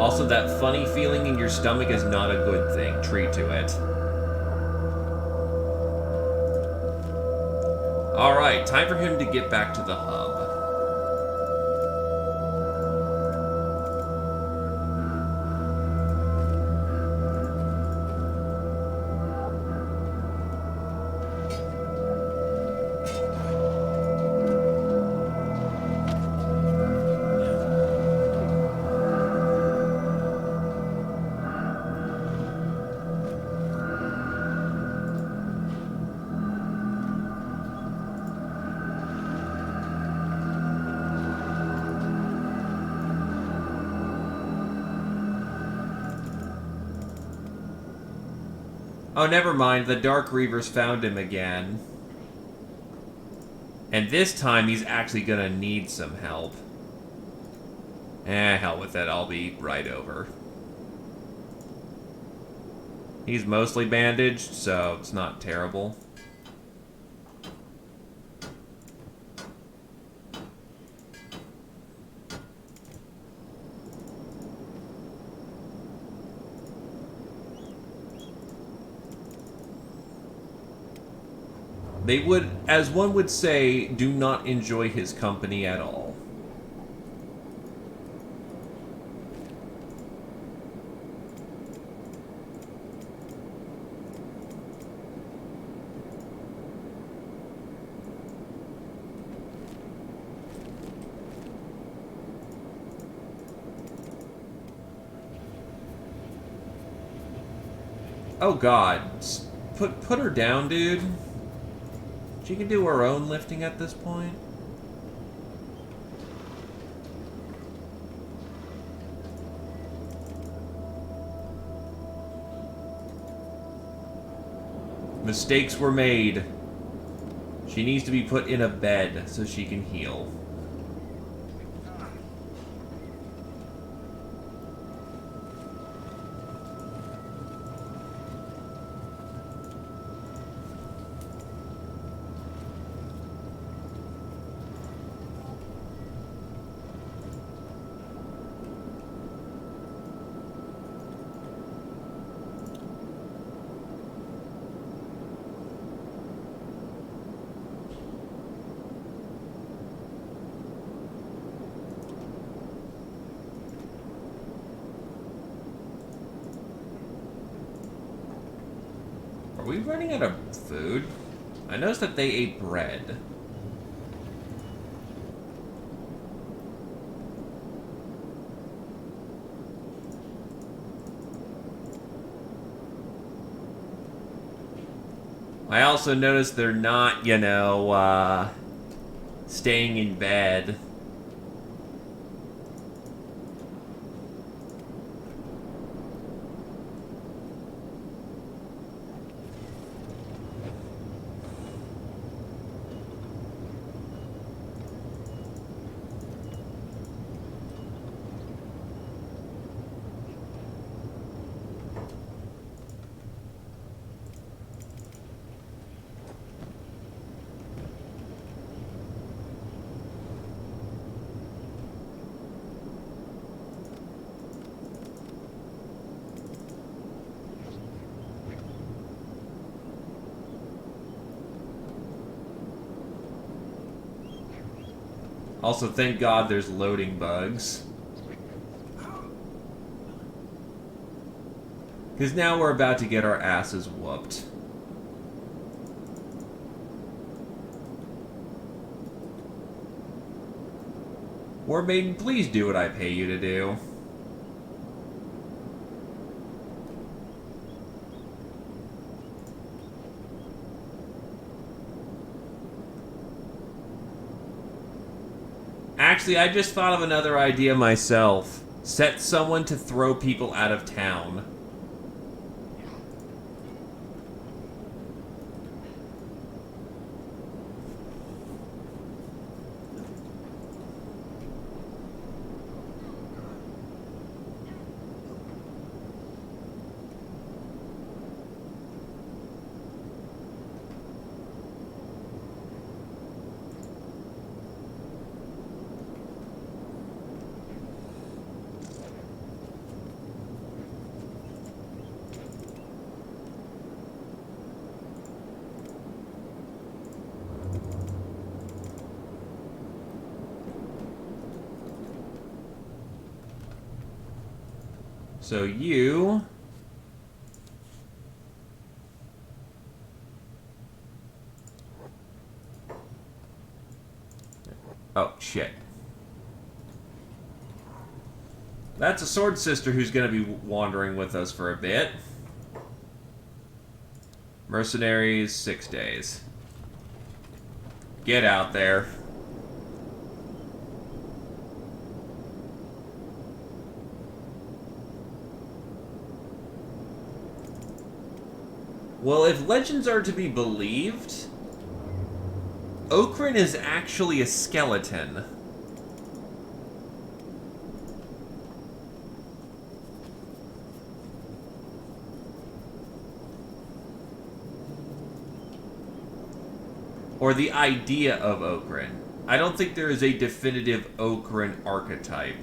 Also, that funny feeling in your stomach is not a good thing. Treat to it. Alright, time for him to get back to the hub.
Oh, never mind. The Dark Reavers found him again. And this time, he's actually gonna need some help. Hell with it. I'll be right over. He's mostly bandaged, so it's not terrible. They would, as one would say, do not enjoy his company at all. Oh god. Put her down, dude. She can do her own lifting at this point. Mistakes were made. She needs to be put in a bed so she can heal. Are we running out of food? I noticed that they ate bread. I also noticed they're not, you know, staying in bed. Also, thank God there's loading bugs. Because now we're about to get our asses whooped. War Maiden, please do what I pay you to do. Actually, I just thought of another idea myself. Set someone to throw people out of town. So you... Oh, shit. That's a sword sister who's going to be wandering with us for a bit. Mercenaries, 6 days. Get out there. Well, if legends are to be believed, Okran is actually a skeleton. Or the idea of Okran. I don't think there is a definitive Okran archetype.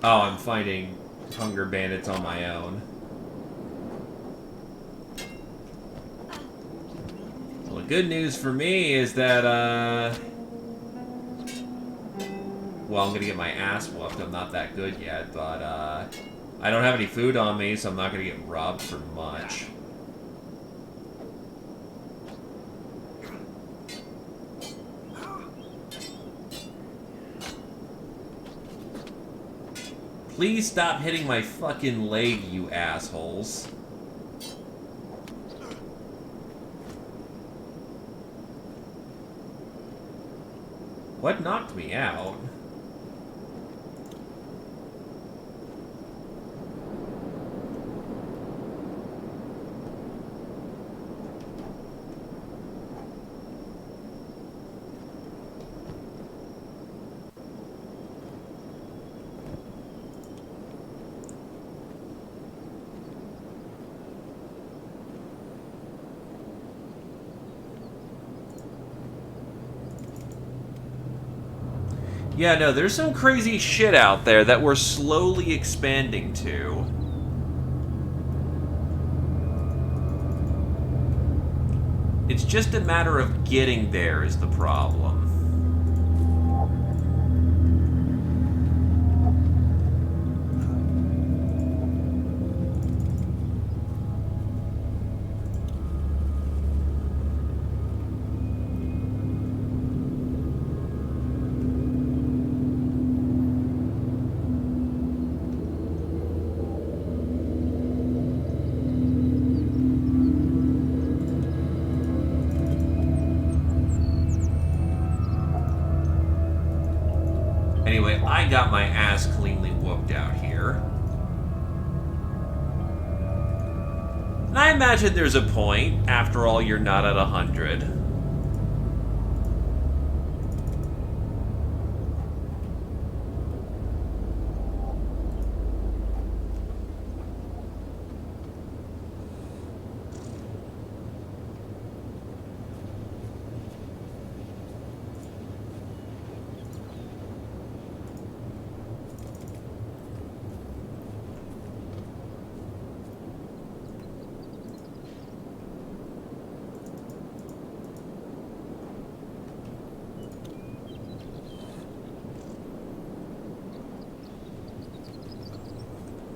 Oh, I'm fighting hunger bandits on my own. Well, the good news for me is that, well, I'm gonna get my ass whooped. I'm not that good yet, but, I don't have any food on me, so I'm not gonna get robbed for much. Please stop hitting my fucking leg, you assholes. What knocked me out? Yeah, no, there's some crazy shit out there that we're slowly expanding to. It's just a matter of getting there is the problem. Anyway, I got my ass cleanly whooped out here. And I imagine there's a point. After all, you're not at 100.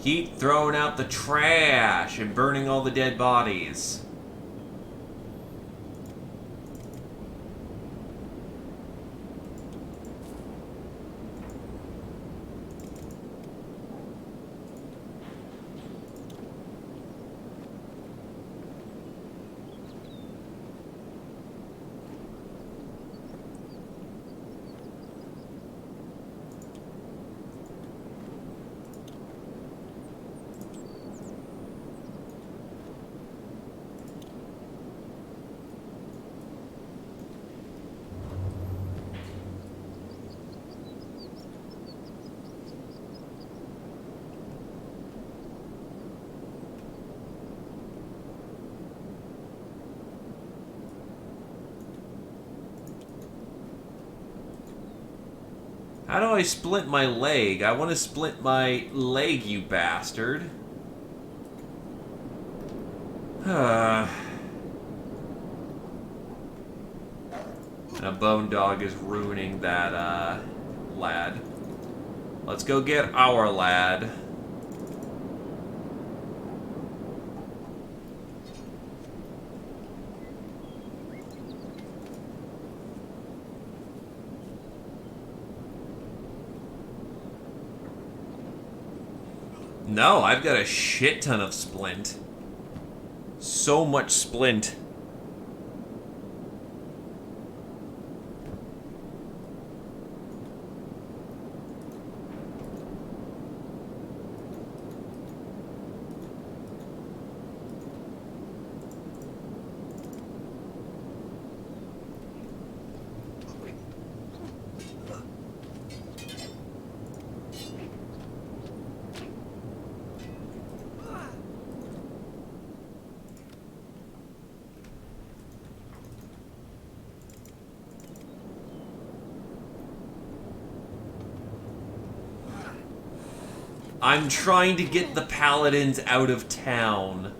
Keep throwing out the trash and burning all the dead bodies.
How do I splint my leg? I want to splint my leg, you bastard. And a bone dog is ruining that, lad. Let's go get our lad. No, I've got a shit ton of splint. So much splint. I'm trying to get the paladins out of town.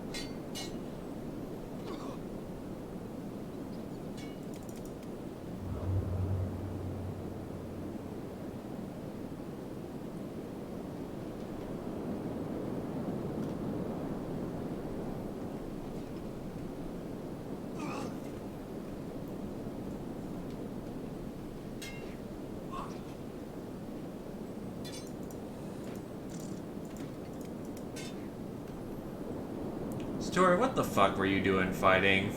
Story, what the fuck were you doing fighting?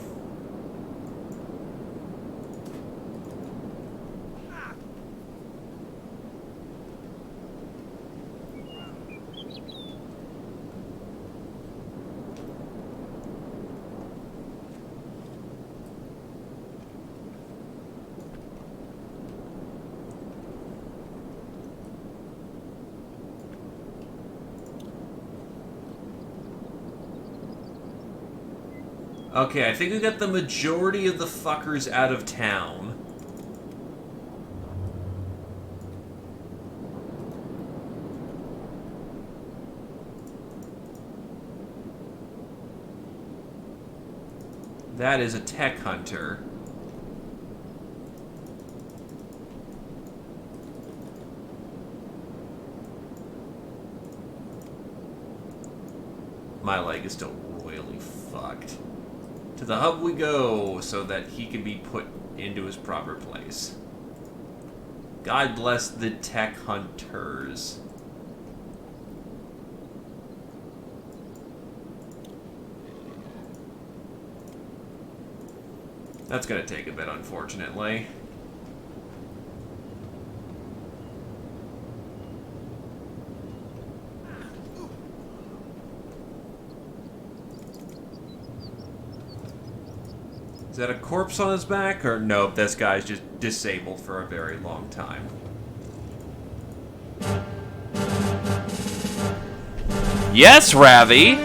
Okay, I think we got the majority of the fuckers out of town. That is a tech hunter. My leg is still royally fucked. To the hub we go, so that he can be put into his proper place. God bless the tech hunters. That's gonna take a bit, unfortunately. Is that a corpse on his back? Or nope, this guy's just disabled for a very long time. Yes, Ravi!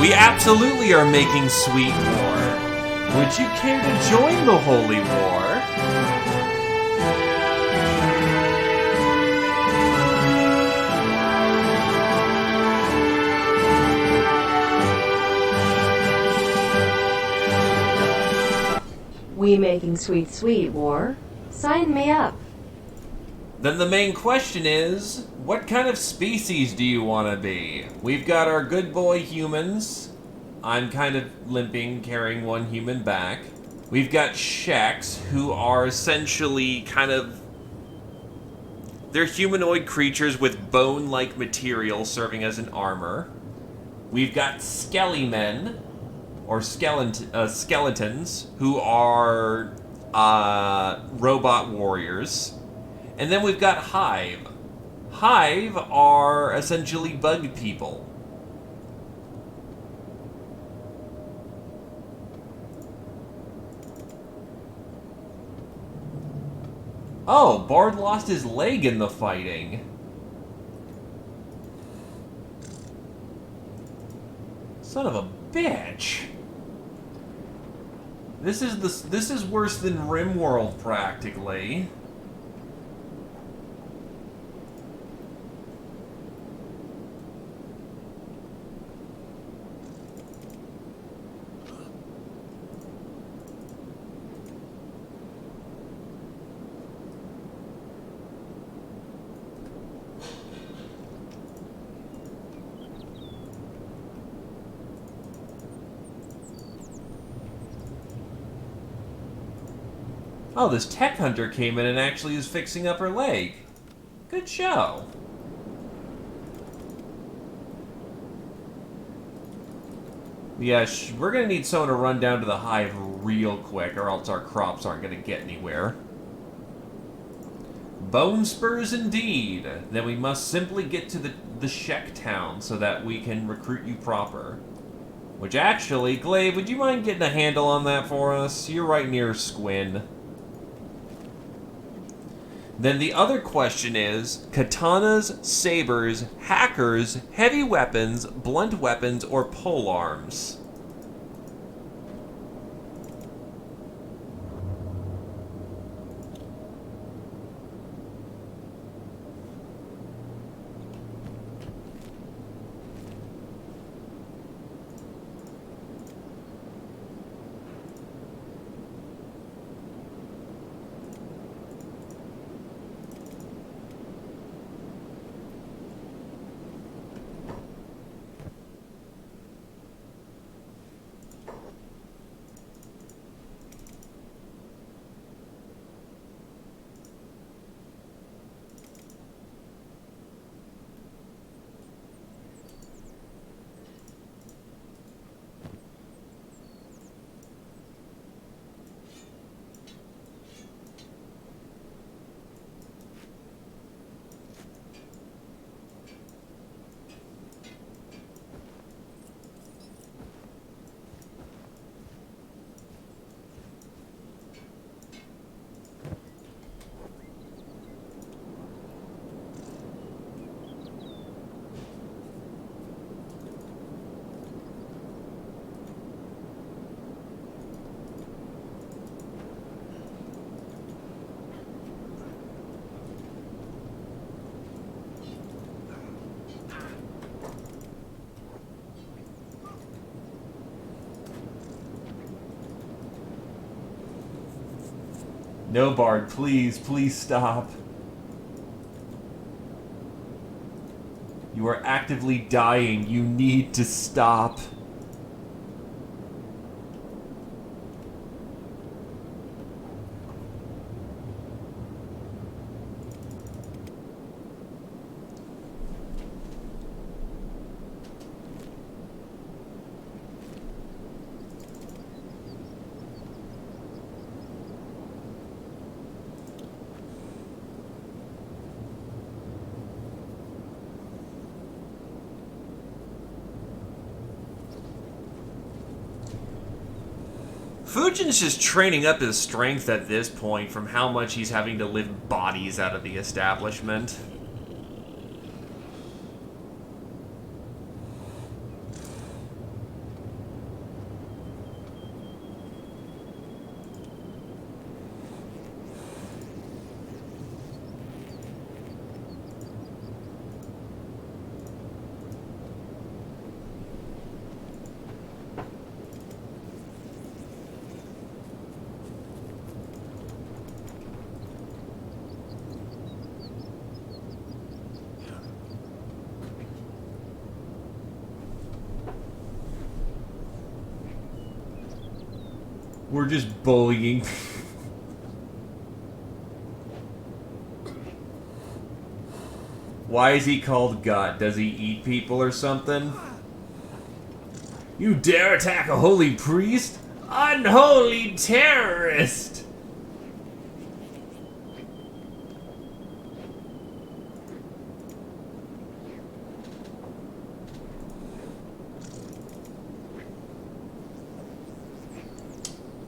We absolutely are making sweet war. Would you care to join the Holy War?
We making sweet war? Sign me up.
Then the main question is, what kind of species do you want to be? We've got our good boy humans. I'm kind of limping, carrying one human back. We've got Sheks, who are essentially kind of... They're humanoid creatures with bone-like material serving as an armor. We've got Skelly Men, or skeletons, who are robot warriors. And then we've got Hive. Hive are essentially bug people. Oh, Bard lost his leg in the fighting. Son of a bitch. This is worse than RimWorld practically. Oh, this tech hunter came in and actually is fixing up her leg. Good show. Yeah, we're gonna need someone to run down to the hive real quick, or else our crops aren't gonna get anywhere. Bone spurs indeed. Then we must simply get to the Shek town so that we can recruit you proper. Which actually, Glaive, would you mind getting a handle on that for us? You're right near Squin. Then the other question is, katanas, sabers, hackers, heavy weapons, blunt weapons, or polearms? No, Bard, please, please stop. You are actively dying. You need to stop. Fujin's just training up his strength at this point from how much he's having to lift bodies out of the establishment. We're just bullying. Why is he called God? Does he eat people or something? You dare attack a holy priest? Unholy terrorist!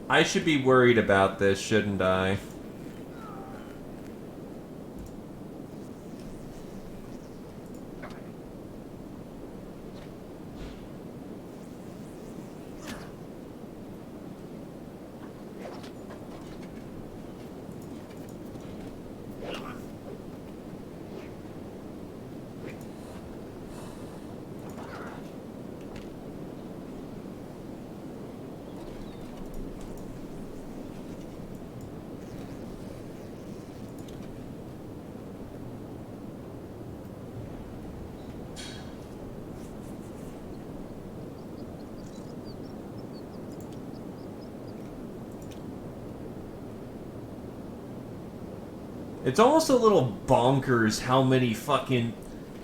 I should be worried about this, shouldn't I?
It's almost a little bonkers how many fucking...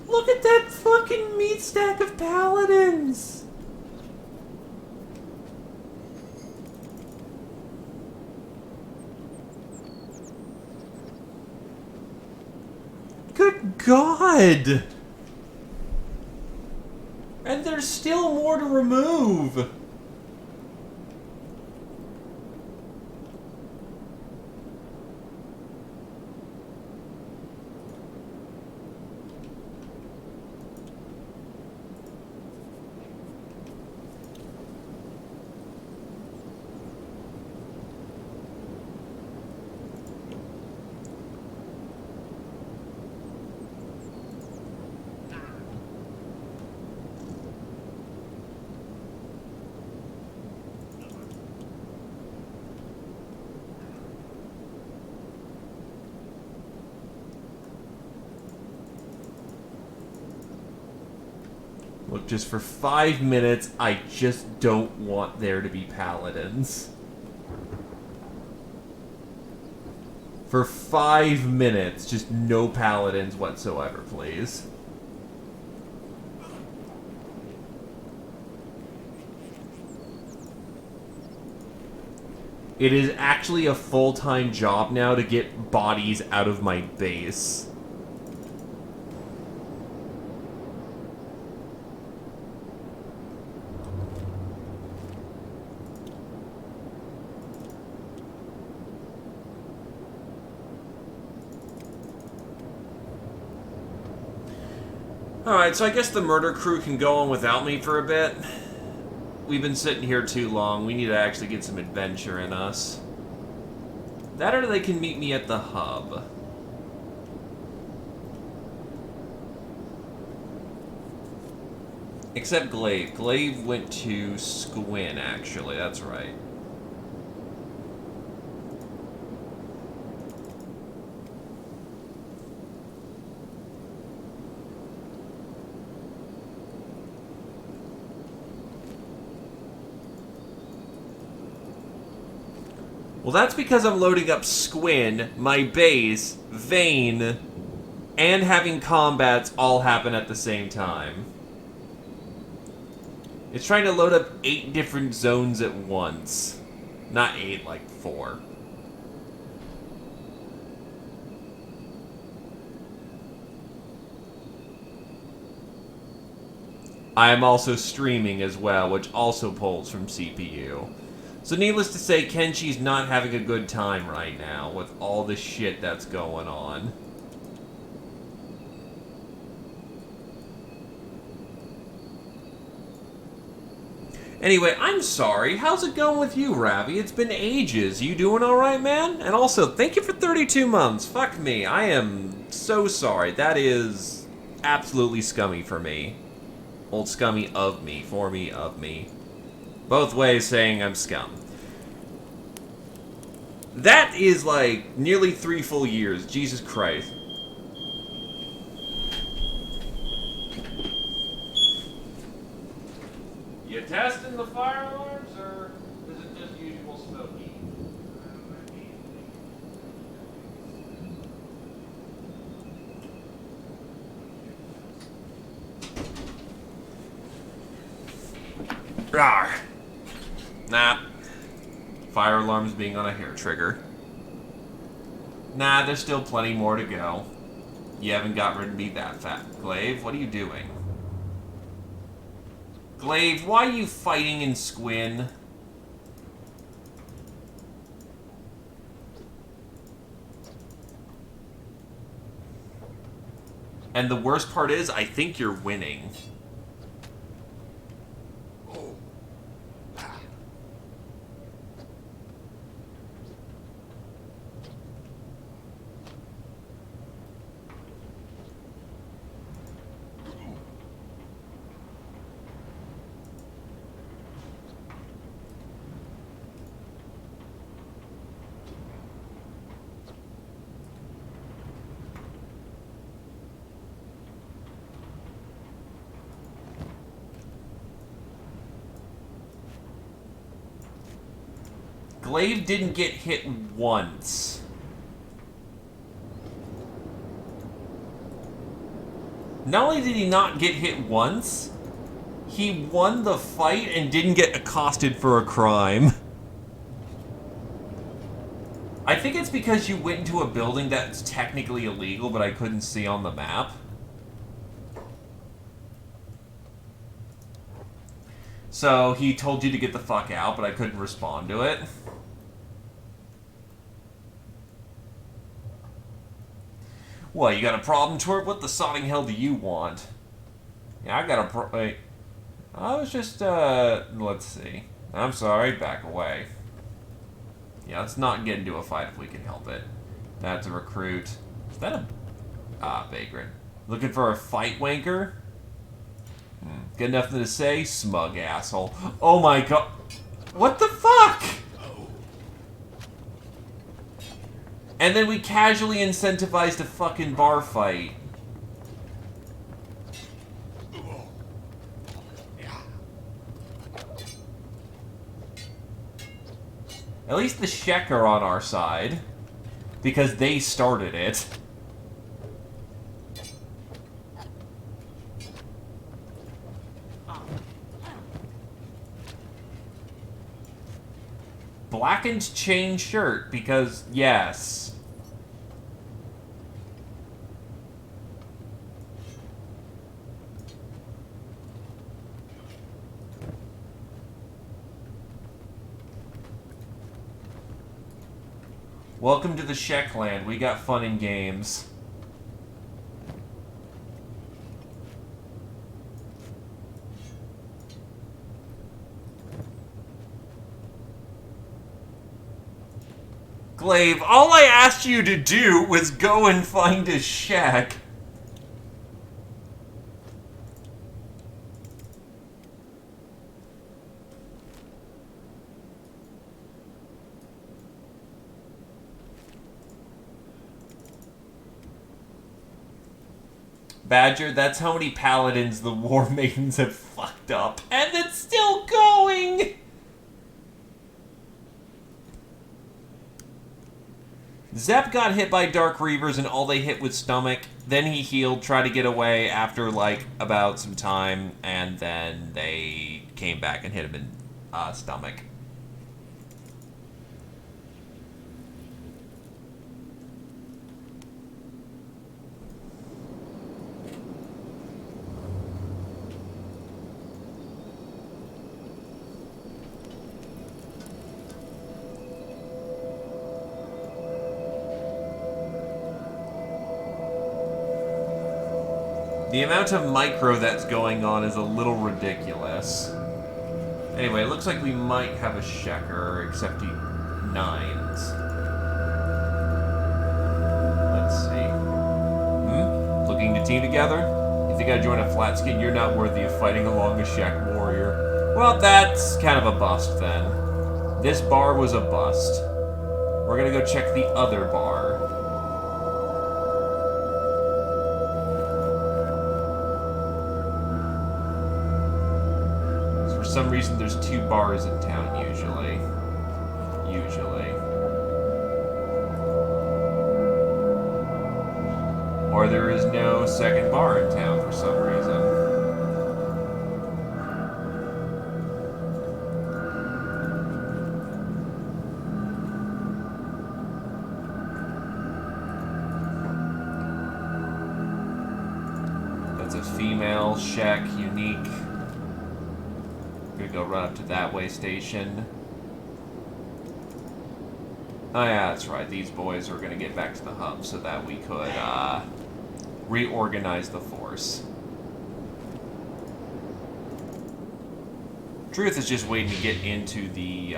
Look at that fucking meat stack of paladins! Good God! And there's still more to remove! Look, just for 5 minutes, I just don't want there to be paladins. For 5 minutes, just no paladins whatsoever, please. It is actually a full-time job now to get bodies out of my base. Alright, so I guess the murder crew can go on without me for a bit. We've been sitting here too long. We need to actually get some adventure in us. That or they can meet me at the hub. Except Glaive. Glaive went to Squin, actually. That's right. Well, that's because I'm loading up Squin, my base, Vane, and having combats all happen at the same time. It's trying to load up 8 different zones at once. Not 8, like 4. I am also streaming as well, which also pulls from CPU. So needless to say, Kenshi's not having a good time right now with all the shit that's going on. Anyway, I'm sorry. How's it going with you, Ravi? It's been ages. You doing alright, man? And also, thank you for 32 months. Fuck me. I am so sorry. That is absolutely scummy for me. Old scummy of me. For me, of me. Both ways saying I'm scum. That is like nearly 3 full years. Jesus Christ. You testing the fire alarms, or is it just usual smoky? Rawr. Nah. Fire alarms being on a hair trigger. Nah, there's still plenty more to go. You haven't got rid of me that fast. Glaive, what are you doing? Glaive, why are you fighting in Squin? And the worst part is, I think you're winning. Glaive didn't get hit once.
Not only did he not get hit once, he won the fight and didn't get accosted for a crime. I think it's because you went into a building that's technically illegal, but I couldn't see on the map. So he told you to get the fuck out, but I couldn't respond to it. What, you got a problem, Twerp? What the sodding hell do you want? Yeah, I got a wait. I was just, let's see. I'm sorry, back away. Yeah, let's not get into a fight if we can help it. That's a recruit. Is that a... vagrant. Looking for a fight wanker? Got nothing to say? Smug asshole. Oh my god. What the fuck? And then we casually incentivized a fucking bar fight. At least the Shek are on our side. Because they started it. Blackened chain shirt, because yes. Welcome to the Shekland. We got fun and games. Glaive, all I asked you to do was go and find a shack. Badger, that's how many paladins the War Maidens have fucked up. And it's still going! Zep got hit by Dark Reavers and all they hit was stomach. Then he healed, tried to get away after, like, about some time. And then they came back and hit him in stomach. The amount of micro that's going on is a little ridiculous. Anyway, it looks like we might have a Shecker, except he nines. Let's see. Looking to team together? You think I'd join a flat skin? You're not worthy of fighting along a Shek warrior. Well, that's kind of a bust then. This bar was a bust. We're gonna go check the other bar. For some reason, there's 2 bars in town, usually. Or there is no second bar in town for some reason. That's a female Shek, unique. Gonna go run up to that way station. Oh yeah, that's right. These boys are gonna get back to the hub so that we could reorganize the force. Truth is just waiting to get into the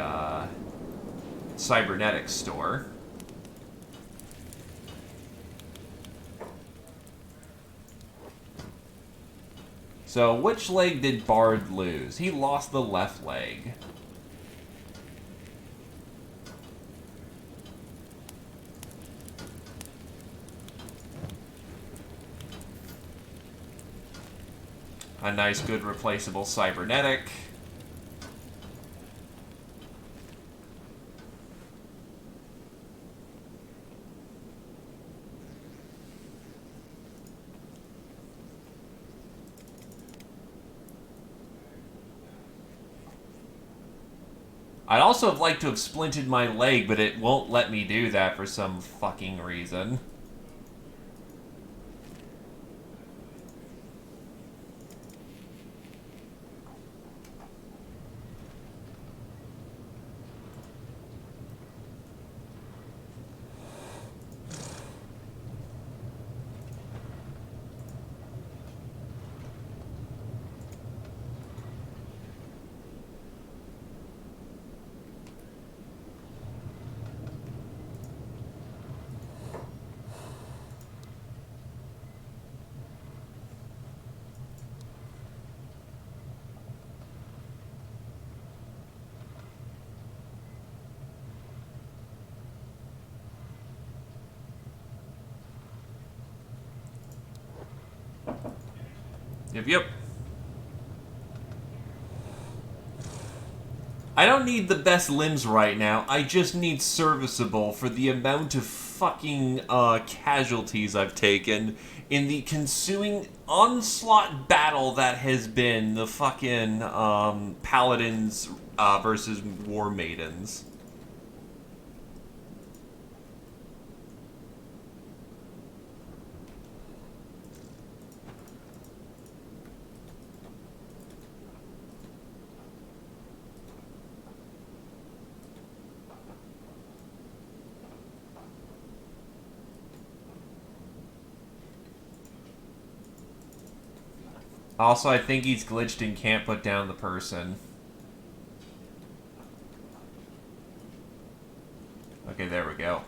cybernetics store. So, which leg did Bard lose? He lost the left leg. A nice, good, replaceable cybernetic. I'd also have liked to have splinted my leg, but it won't let me do that for some fucking reason. Yep. I don't need the best limbs right now. I just need serviceable for the amount of fucking casualties I've taken in the consuming onslaught battle that has been the fucking paladins versus war maidens. Also, I think he's glitched and can't put down the person. Okay, there we go.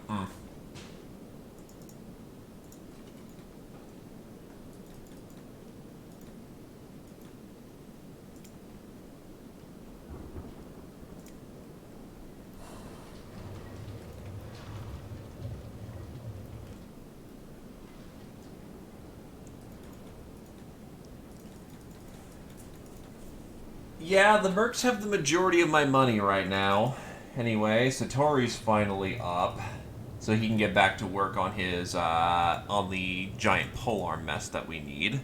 Yeah, the mercs have the majority of my money right now. Anyway, Satori's finally up, so he can get back to work on his, on the giant polearm mess that we need.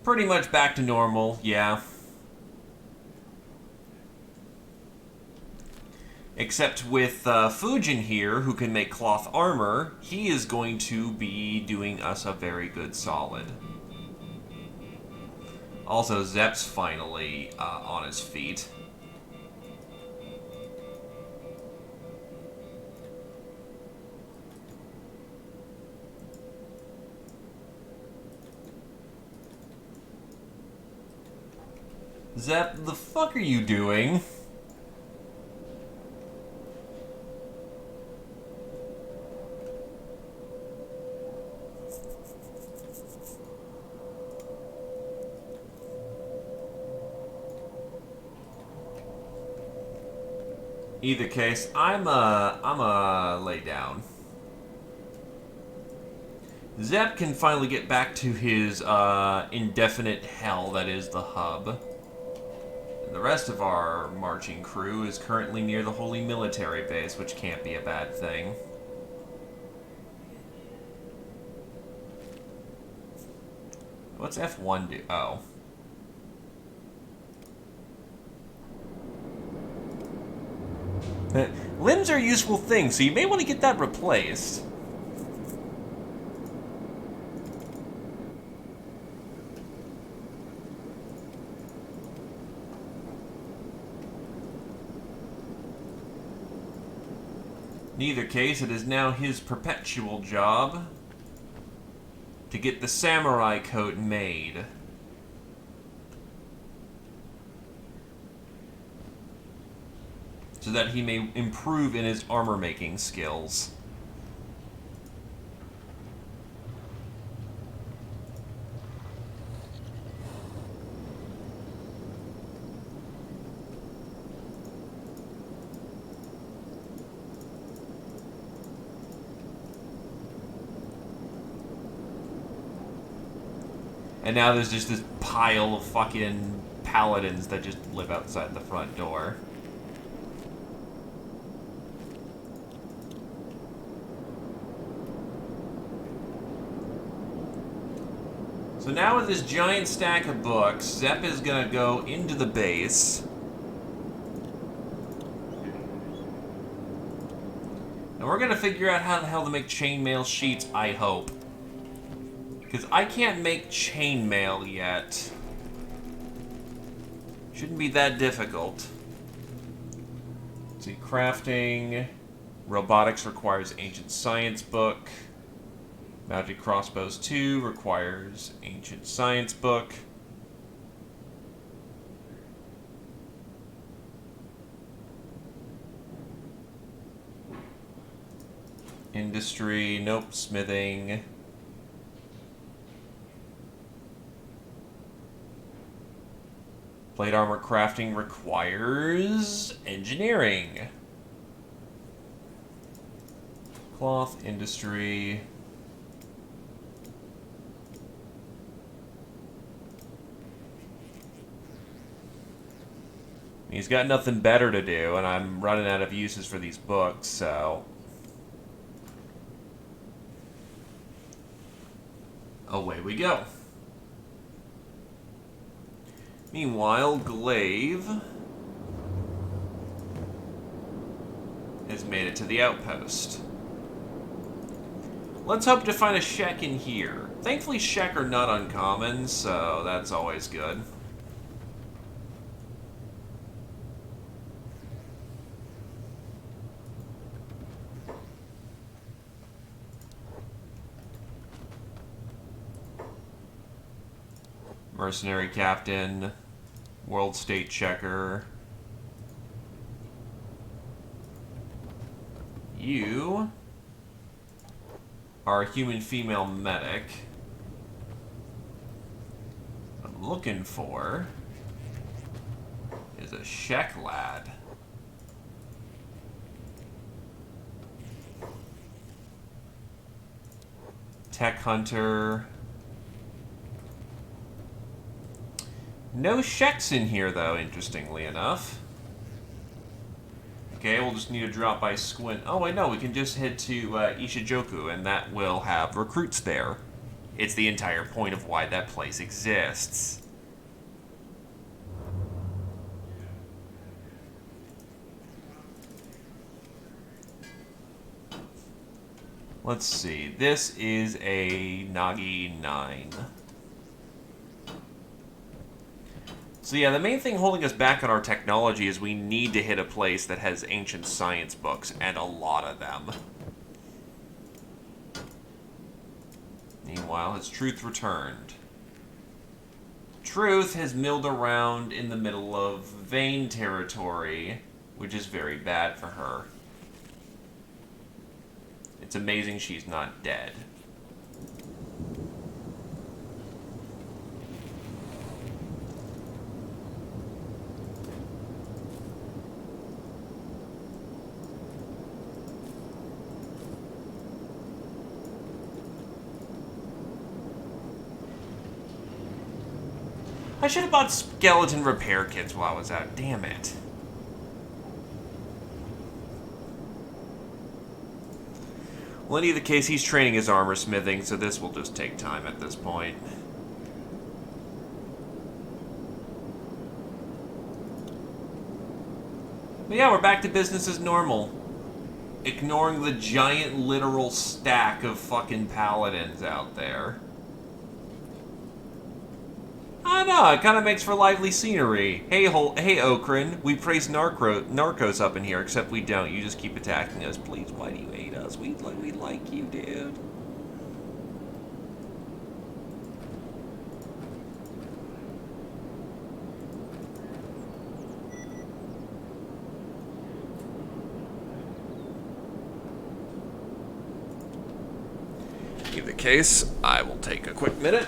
Pretty much back to normal, yeah. Except with Fujin here, who can make cloth armor, he is going to be doing us a very good solid. Also, Zepp's finally on his feet. Zepp, the fuck are you doing? Either case, I'm lay down. Zepp can finally get back to his indefinite hell that is the hub. And the rest of our marching crew is currently near the Holy Military Base, which can't be a bad thing. What's F1 do? Oh. Limbs are useful things, so you may want to get that replaced. In either case, it is now his perpetual job to get the samurai coat made. So that he may improve in his armor-making skills. And now there's just this pile of fucking paladins that just live outside the front door. So now with this giant stack of books, Zepp is gonna go into the base And we're gonna figure out how the hell to make chainmail sheets, I hope. Because I can't make chainmail yet. Shouldn't be that difficult. Let's see, crafting. Robotics requires ancient science book. Magic crossbows 2 requires ancient science book. Industry, nope, smithing. Plate armor crafting requires engineering. Cloth, industry. He's got nothing better to do, and I'm running out of uses for these books, so... away we go. Meanwhile, Glaive has made it to the outpost. Let's hope to find a Shek in here. Thankfully, Shek are not uncommon, so that's always good. Mercenary Captain, World State Checker. You are a human female medic. What I'm looking for is a Shek lad. Tech Hunter. No Sheks in here, though, interestingly enough. Okay, we'll just need to drop by Squint. Oh, wait, no, we can just head to Ishijoku, and that will have recruits there. It's the entire point of why that place exists. Let's see. This is a Nagi 9. So yeah, the main thing holding us back on our technology is we need to hit a place that has ancient science books, and a lot of them. Meanwhile, has Truth returned? Truth has milled around in the middle of Vane territory, which is very bad for her. It's amazing she's not dead. I should have bought skeleton repair kits while I was out. Damn it. Well, in either case, he's training his armor smithing, so this will just take time at this point. But yeah, we're back to business as normal. Ignoring the giant literal stack of fucking paladins out there. I know, it kind of makes for lively scenery. Hey, Okrin, we praise Narcos up in here, except we don't. You just keep attacking us. Please, why do you hate us? We like you, dude. In either case, I will take a quick minute.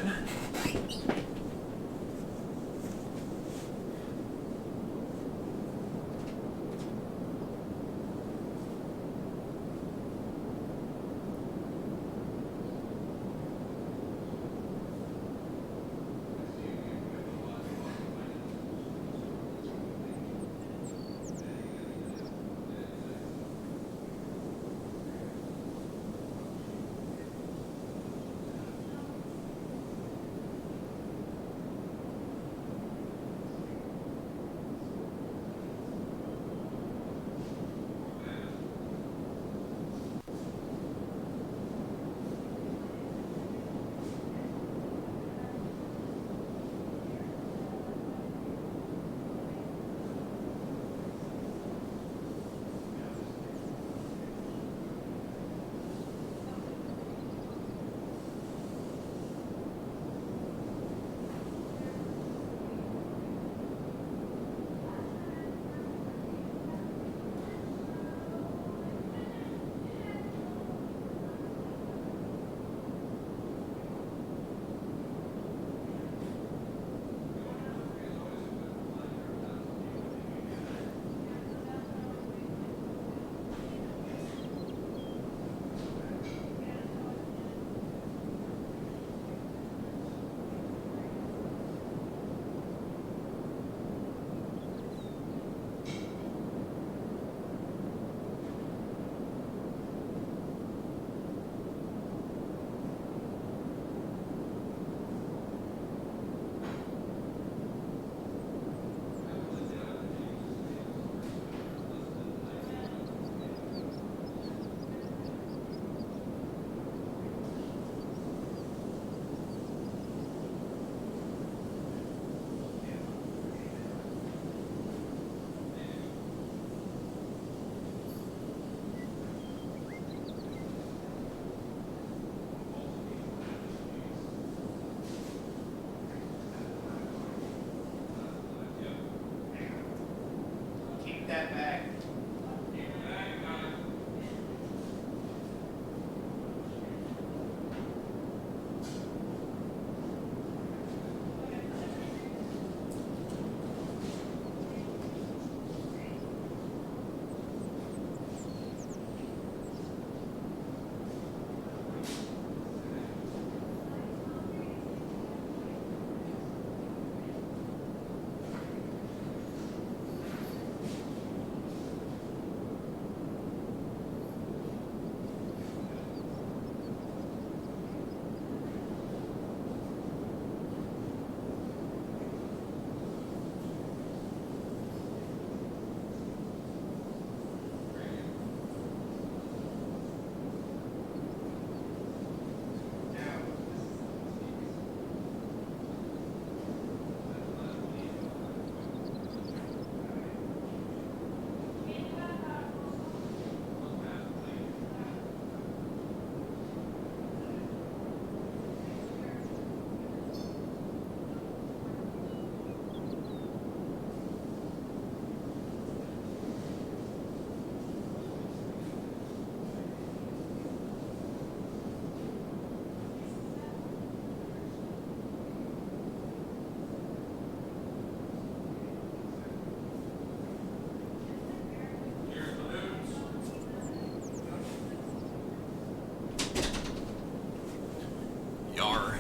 Yar.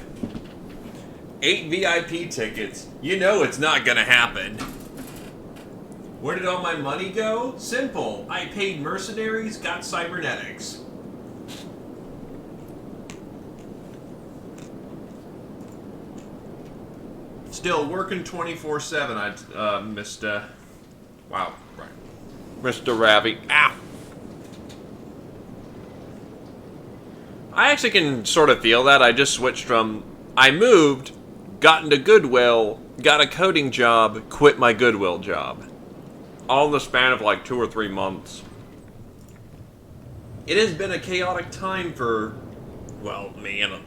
8 VIP tickets. You know it's not gonna happen. Where did all my money go? Simple. I paid mercenaries, got cybernetics. Still working 24/7. I missed. Wow. Right. Mr. Ravi. Ah. I actually can sort of feel that. I just switched from I moved, got into Goodwill, got a coding job, quit my Goodwill job. All in the span of like 2 or 3 months. It has been a chaotic time for, well, me and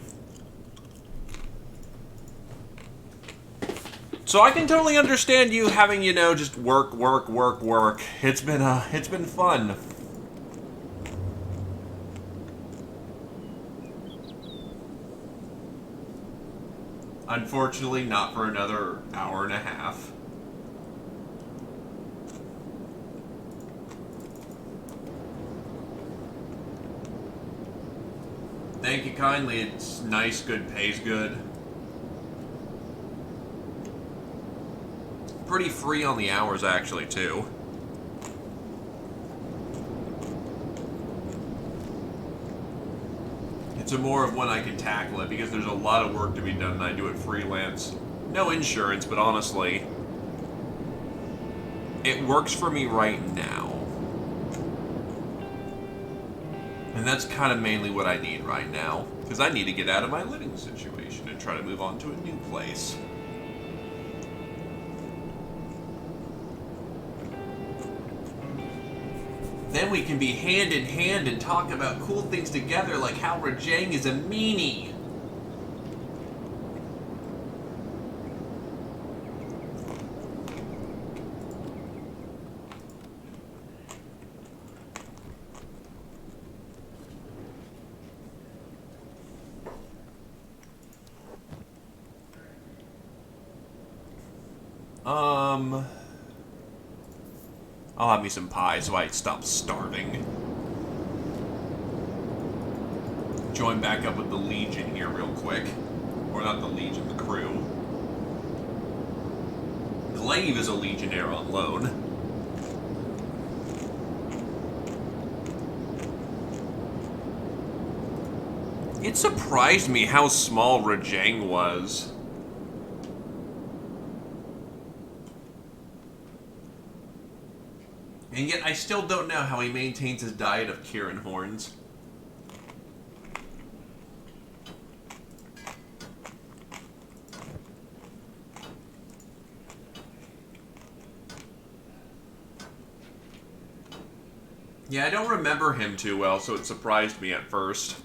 so I can totally understand you having, you know, just work. It's been fun. Unfortunately, not for another hour and a half. Thank you kindly. It's nice, good, pays good. Pretty free on the hours, actually, too. It's a more of when I can tackle it, because there's a lot of work to be done and I do it freelance. No insurance, but honestly, it works for me right now. And that's kind of mainly what I need right now, because I need to get out of my living situation and try to move on to a new place. Then we can be hand in hand and talk about cool things together, like how Rajang is a meanie. I'll have me some pie so I stop starving. Join back up with the Legion here real quick. Or not the Legion, the crew. Glaive is a Legionnaire on loan. It surprised me how small Rajang was. And yet, I still don't know how he maintains his diet of Kirin horns. Yeah, I don't remember him too well, so it surprised me at first.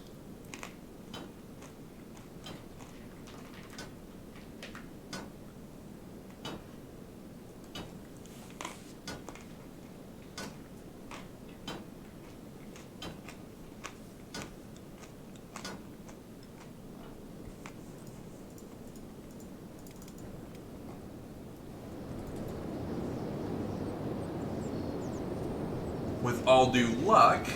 with all due luck,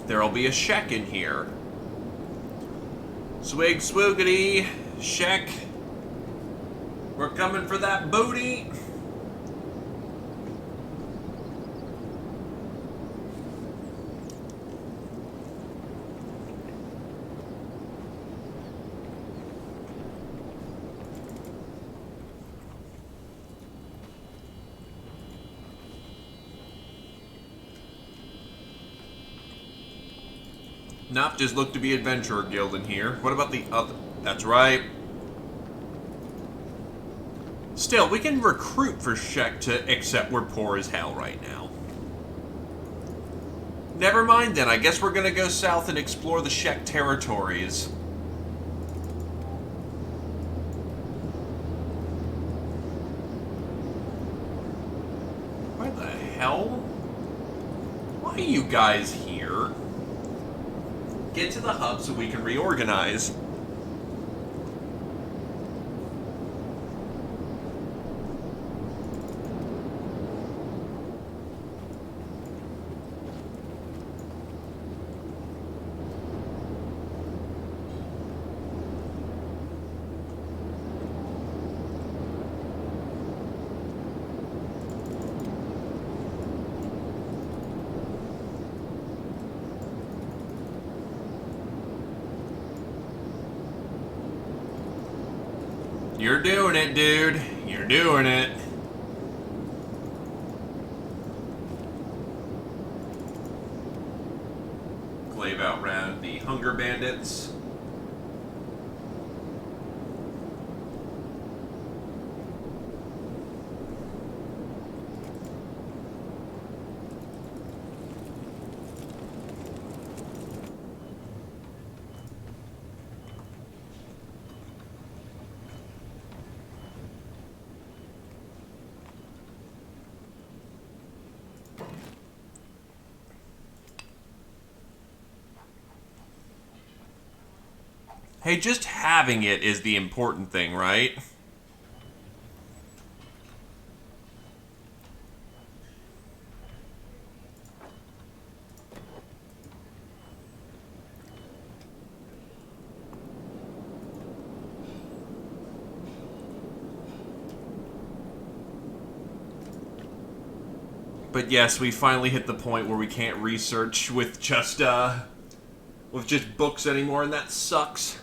there'll be a Shek in here. Swig swoogity, Shek. We're coming for that booty. Nope, just look to be Adventurer Guild in here. What about the other? That's right. Still, we can recruit for Shek to accept we're poor as hell right now. Never mind then, I guess we're gonna go south and explore the Shek territories. Why the hell? Why are you guys here? Get to the hub so we can reorganize. You're doing it, dude. You're doing it. Glaive outran the Hunger Bandits. Hey, just having it is the important thing, right? But yes, we finally hit the point where we can't research with just books anymore, and that sucks.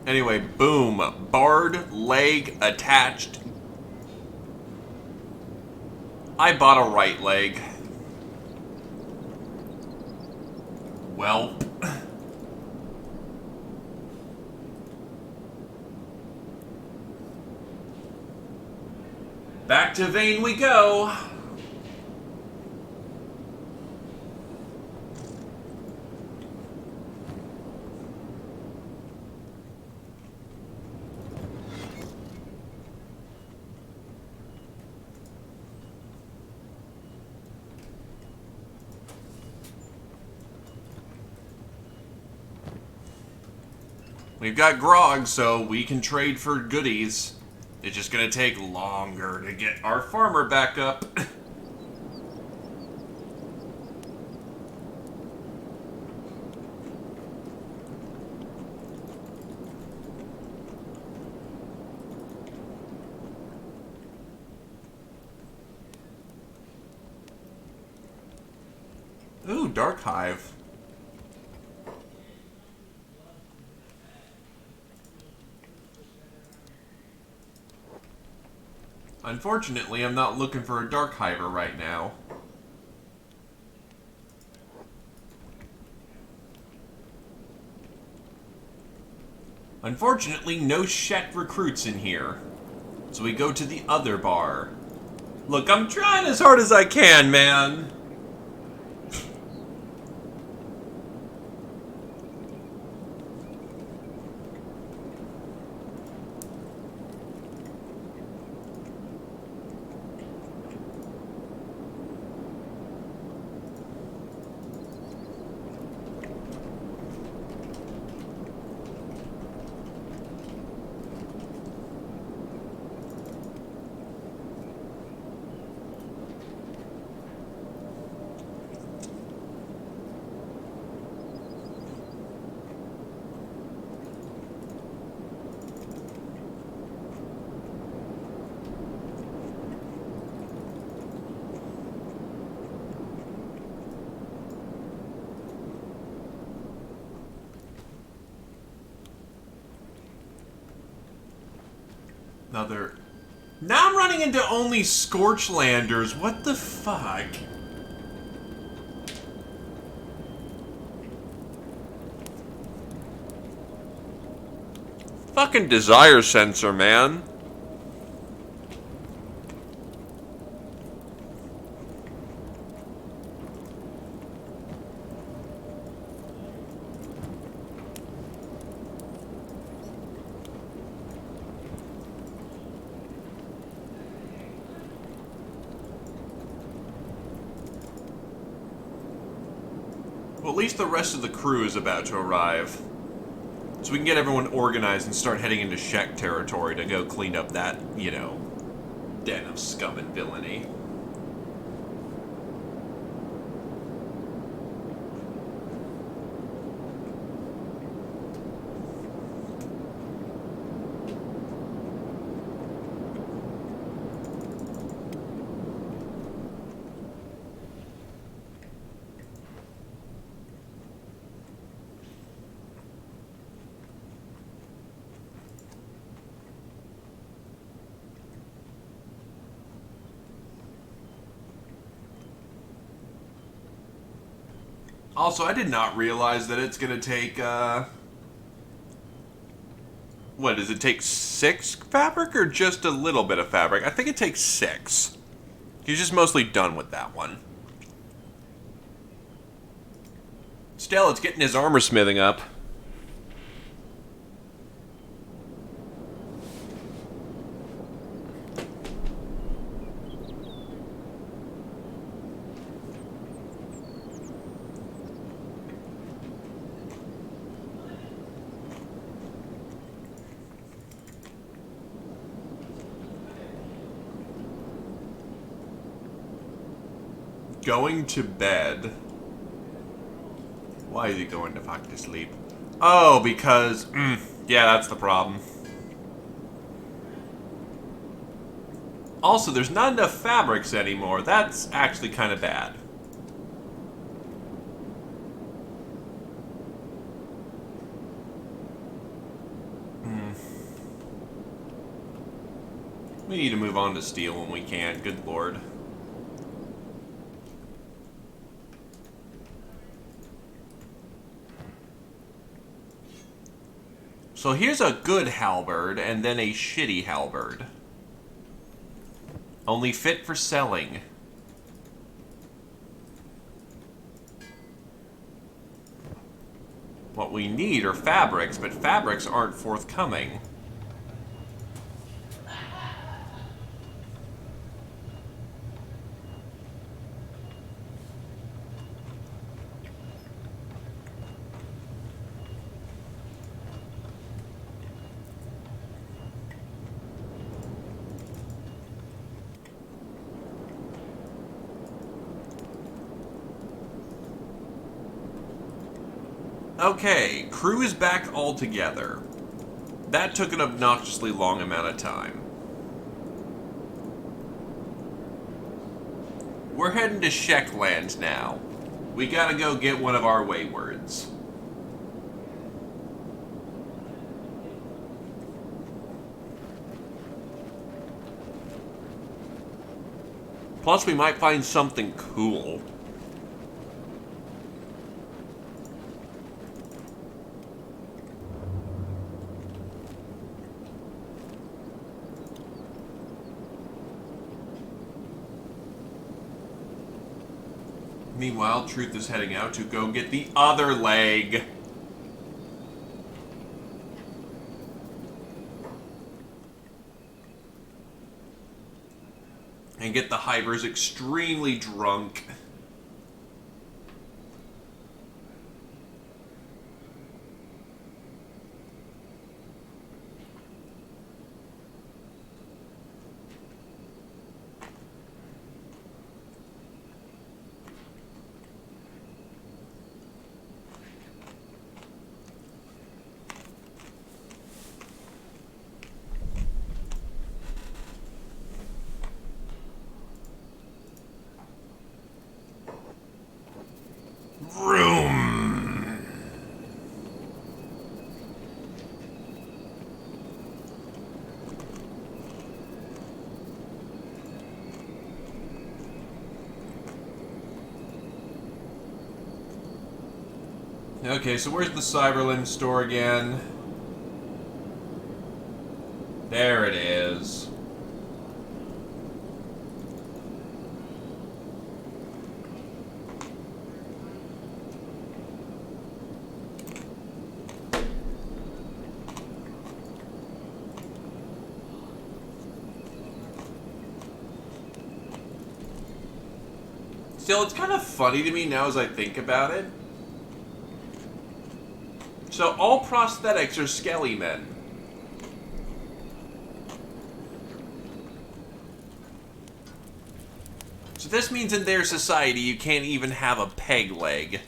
Anyway, boom. Barred, leg, attached. I bought a right leg. Well. Back to Vane we go. We've got grog, so we can trade for goodies. It's just gonna take longer to get our farmer back up. Ooh, Dark Hive. Unfortunately, I'm not looking for a Dark Hiver right now.
Unfortunately, no Shek recruits in here. So we go to the other bar. Look, I'm trying as hard as I can, man. Another... Now I'm running into only Scorchlanders. What the fuck? Fucking desire sensor, man. Well, at least the rest of the crew is about to arrive. So we can get everyone organized and start heading into Shek territory to go clean up that, you know, den of scum and villainy. Also, I did not realize that it's gonna take, what, does it take 6 fabric or just a little bit of fabric? I think it takes 6. He's just mostly done with that one. Still, it's getting his armor smithing up. Going to bed. Why is he going to fuck to sleep? Oh, because... yeah, that's the problem. Also, there's not enough fabrics anymore. That's actually kind of bad. We need to move on to steel when we can. Good lord. So here's a good halberd, and then a shitty halberd. Only fit for selling. What we need are fabrics, but fabrics aren't forthcoming. Okay, crew is back all together. That took an obnoxiously long amount of time. We're heading to Shekland now. We gotta go get one of our waywards. Plus, we might find something cool. Meanwhile, Truth is heading out to go get the other leg. And get the Hivers extremely drunk. Vroom. Okay, so where's the Cyberlin store again? There it is. Still, it's kind of funny to me now as I think about it. So all prosthetics are skelly men. So this means in their society you can't even have a peg leg.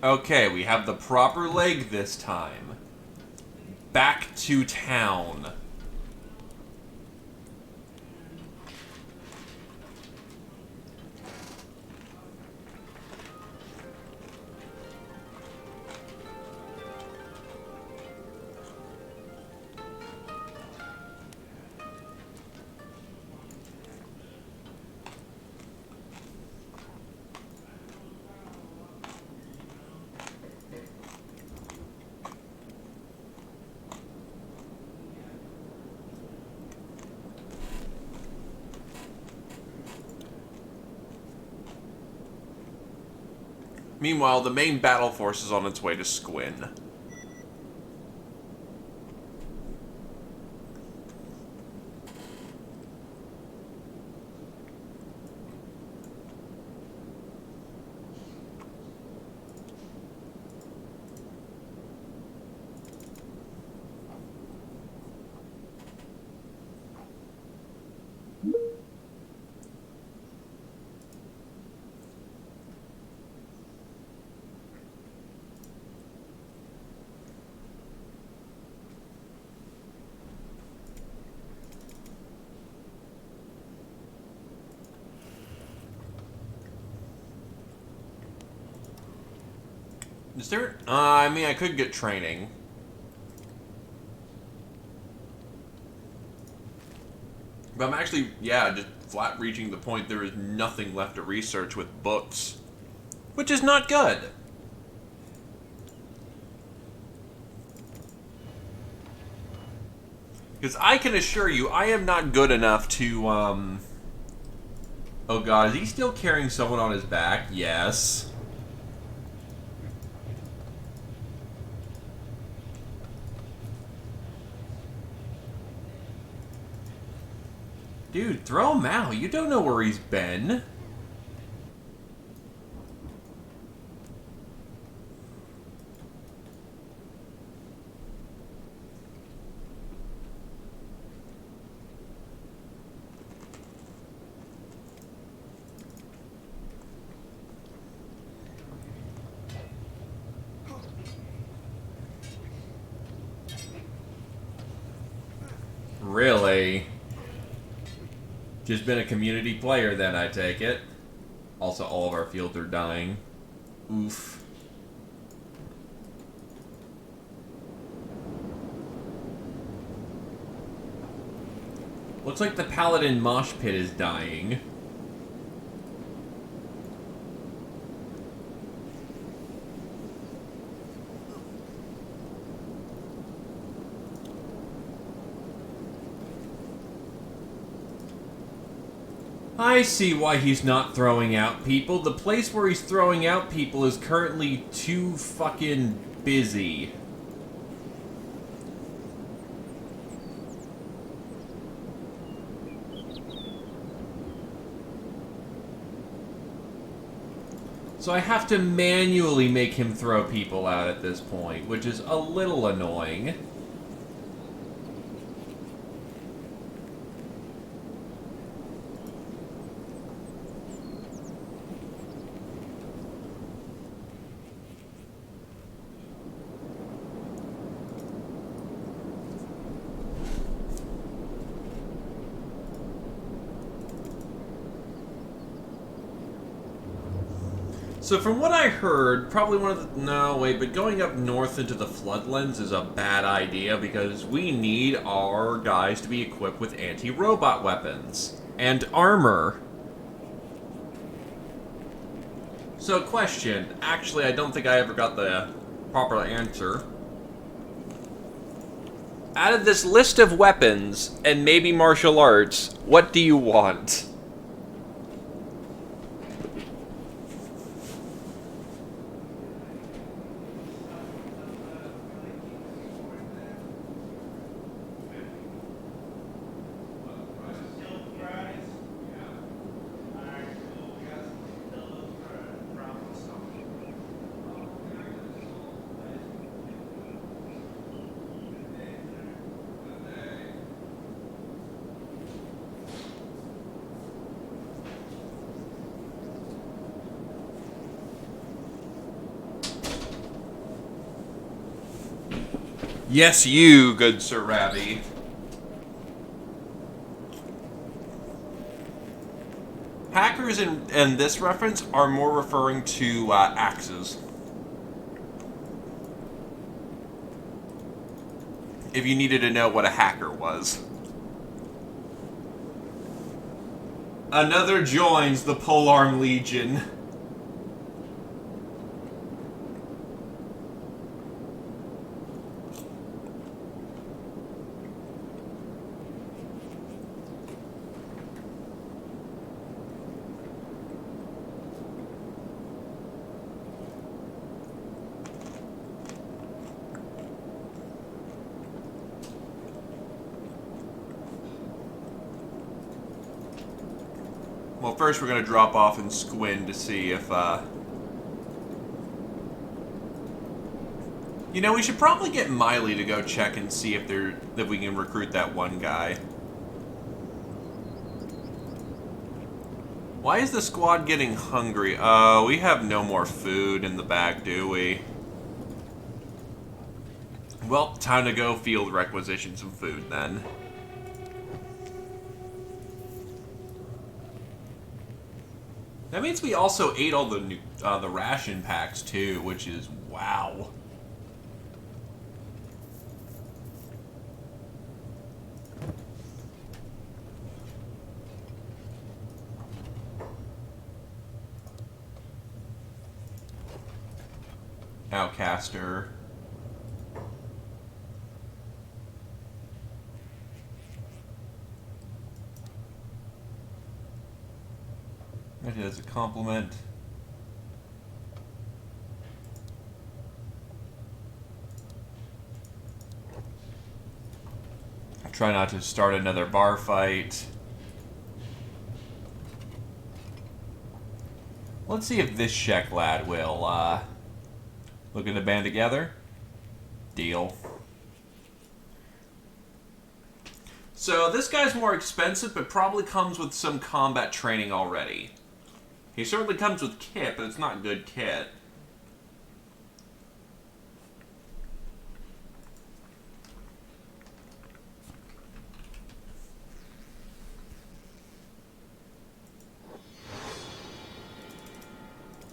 Okay, we have the proper leg this time. Back to town. Meanwhile, the main battle force is on its way to Squin. Is there... I mean, I could get training. But I'm actually, yeah, just flat reaching the point there is nothing left to research with books. Which is not good. Because I can assure you, I am not good enough to, Oh god, is he still carrying someone on his back? Yes. Dude, throw him out. You don't know where he's been. Really? Just been a community player then, I take it. Also, all of our fields are dying. Oof.
Looks like the Paladin mosh pit is dying. I see why he's not throwing out people. The place where he's throwing out people is currently too fucking busy. So I have to manually make him throw people out at this point, which is a little annoying. So from what I heard, probably one of the... No, wait, but going up north into the Floodlands is a bad idea because we need our guys to be equipped with anti-robot weapons and armor. So question, actually I don't think I ever got the proper answer.
Out of this list of weapons, and maybe martial arts, what do you want? Yes, you, good Sir Rabby. Hackers in this reference are more referring to axes. If you needed to know what a hacker was. Another joins the Polearm Legion. Well, first we're going to drop off and squint to see if, You know, we should probably get Miley to go check and see if we can recruit that one guy. Why is the squad getting hungry? Oh, we have no more food in the bag, do we? Well, time to go field requisition some food then. That means we also ate all the ration packs too, which is wow. Outcaster. It is a compliment. Try not to start another bar fight. Let's see if this Czech lad will look at the band together. Deal. So this guy's more expensive, but probably comes with some combat training already. He certainly comes with kit, but it's not good kit.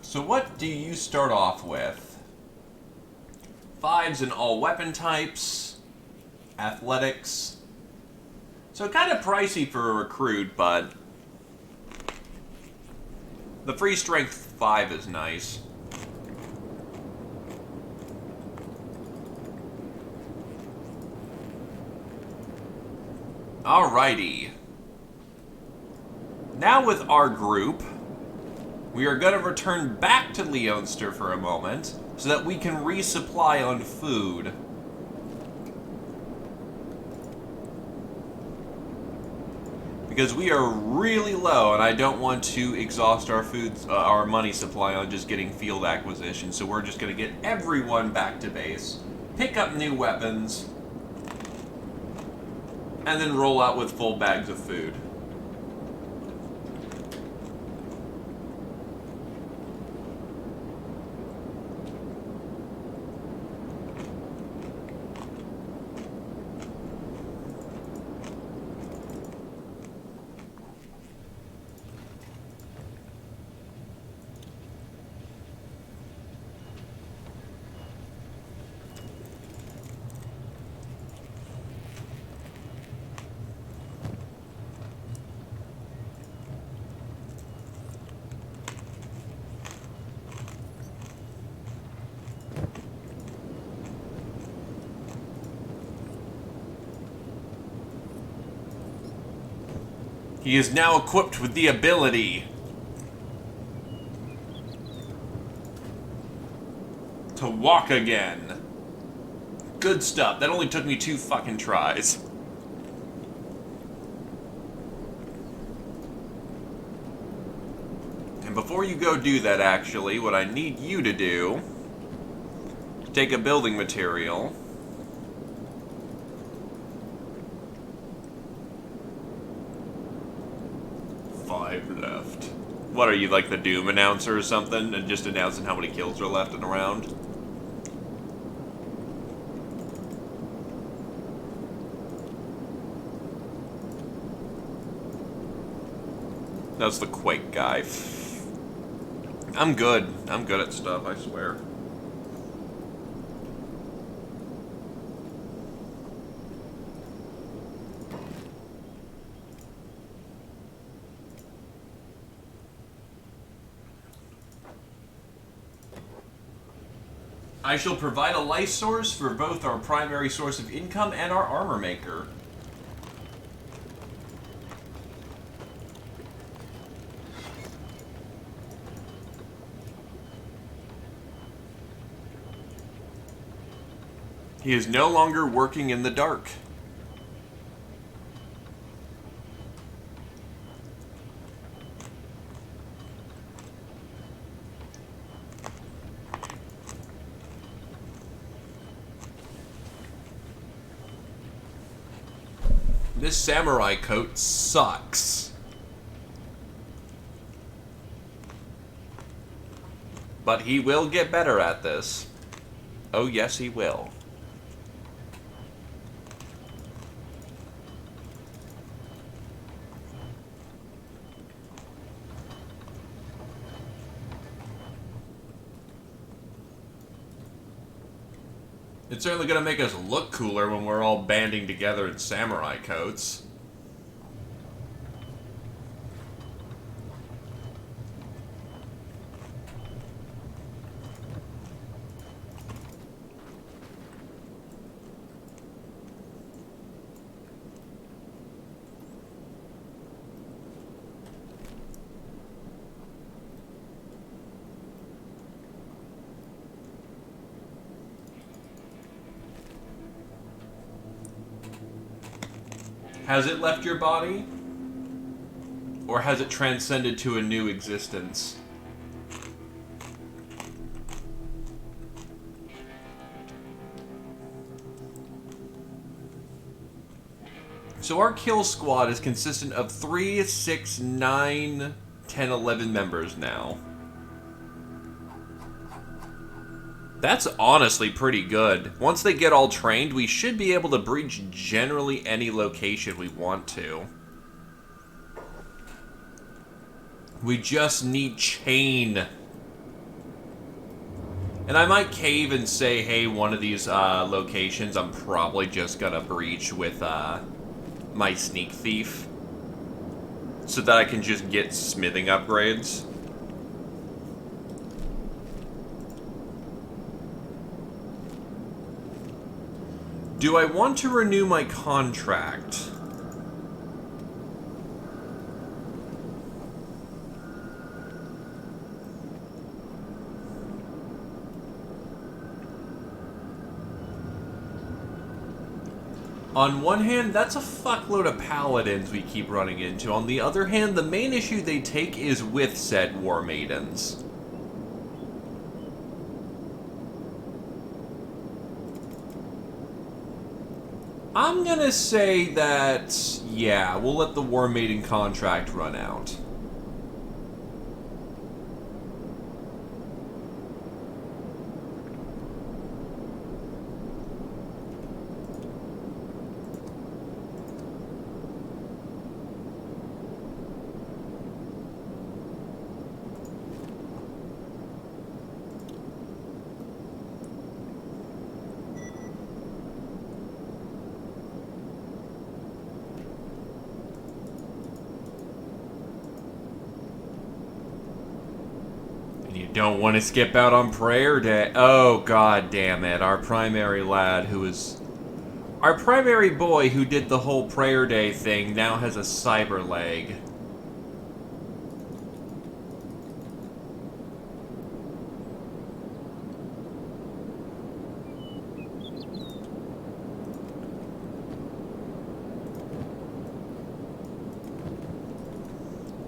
So what do you start off with? 5s in all weapon types, athletics. So kind of pricey for a recruit, but the free strength 5 is nice. Alrighty. Now with our group, we are going to return back to Leonster for a moment so that we can resupply on food. Because we are really low, and I don't want to exhaust our money supply on just getting field acquisition. So we're just going to get everyone back to base, pick up new weapons, and then roll out with full bags of food. He is now equipped with the ability to walk again. Good stuff. That only took me 2 fucking tries. And before you go do that, actually, what I need you to do is take a building material. Left. What are you, like the Doom announcer or something, and just announcing how many kills are left in a round? That's the Quake guy. I'm good. I'm good at stuff, I swear. I shall provide a life source for both our primary source of income and our armor maker. He is no longer working in the dark. This samurai coat sucks. But he will get better at this. Oh yes, he will. It's certainly going to make us look cooler when we're all banding together in samurai coats. Has it left your body? Or has it transcended to a new existence? So our kill squad is consistent of 3, 6, 9, 10, 11 members now. That's honestly pretty good. Once they get all trained, we should be able to breach generally any location we want to. We just need chain. And I might cave and say, hey, one of these locations I'm probably just gonna breach with my sneak thief so that I can just get smithing upgrades. Do I want to renew my contract? On one hand, that's a fuckload of paladins we keep running into. On the other hand, the main issue they take is with said war maidens. I'm gonna say that, yeah, we'll let the war maiden contract run out. Don't want to skip out on prayer day. Oh, god damn it. Our primary lad who is... Our primary boy who did the whole prayer day thing now has a cyber leg.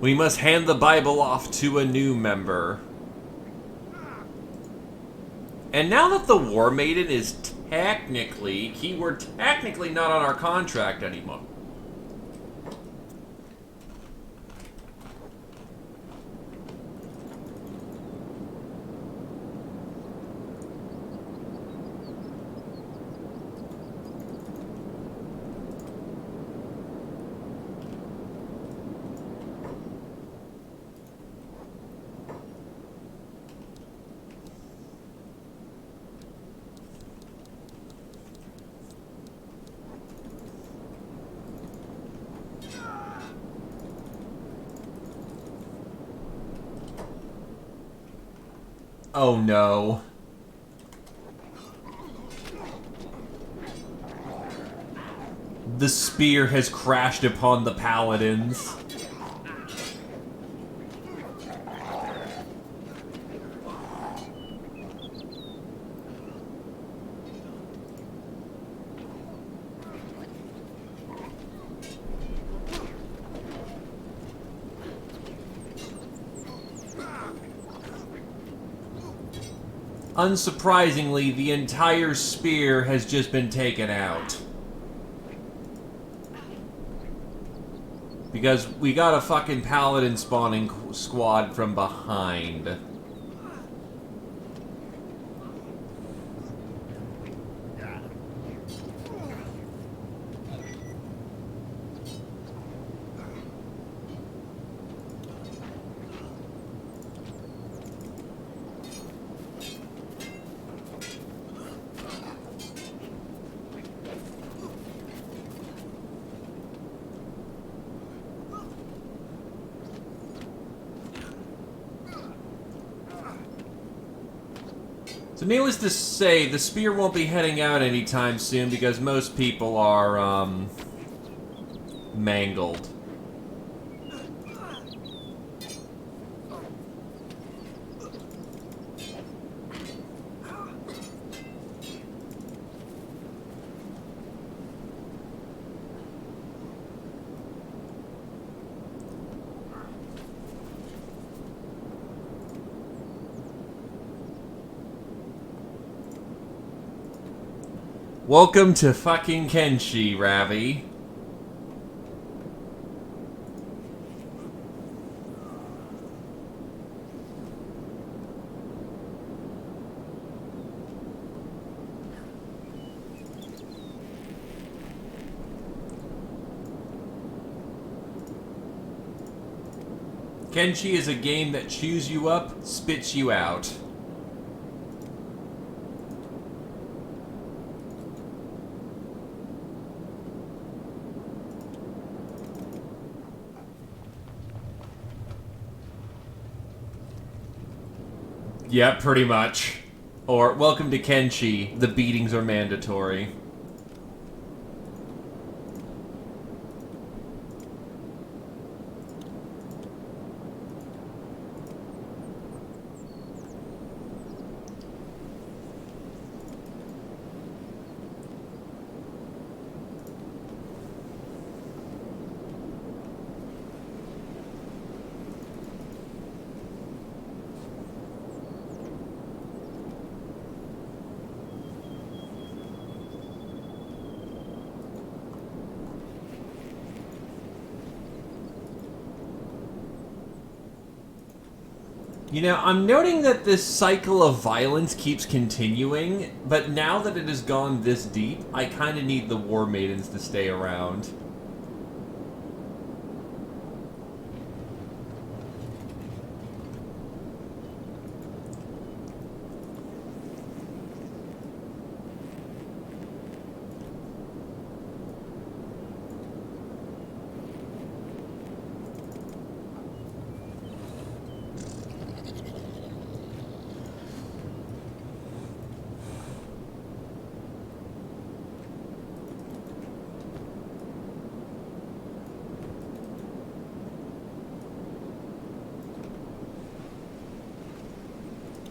We must hand the Bible off to a new member. And now that the War Maiden is technically, keyword technically, not on our contract anymore. Oh no. The spear has crashed upon the paladins. Unsurprisingly, the entire spear has just been taken out. Because we got a fucking paladin spawning squad from behind. So needless to say, the spear won't be heading out anytime soon because most people are, mangled. Welcome to fucking Kenshi, Ravi. Kenshi is a game that chews you up, spits you out.
Yeah, pretty much. Or, welcome to Kenshi, the beatings are mandatory. You know, I'm noting that this cycle of violence keeps continuing, but now that it has gone this deep, I kind of need the War Maidens to stay around.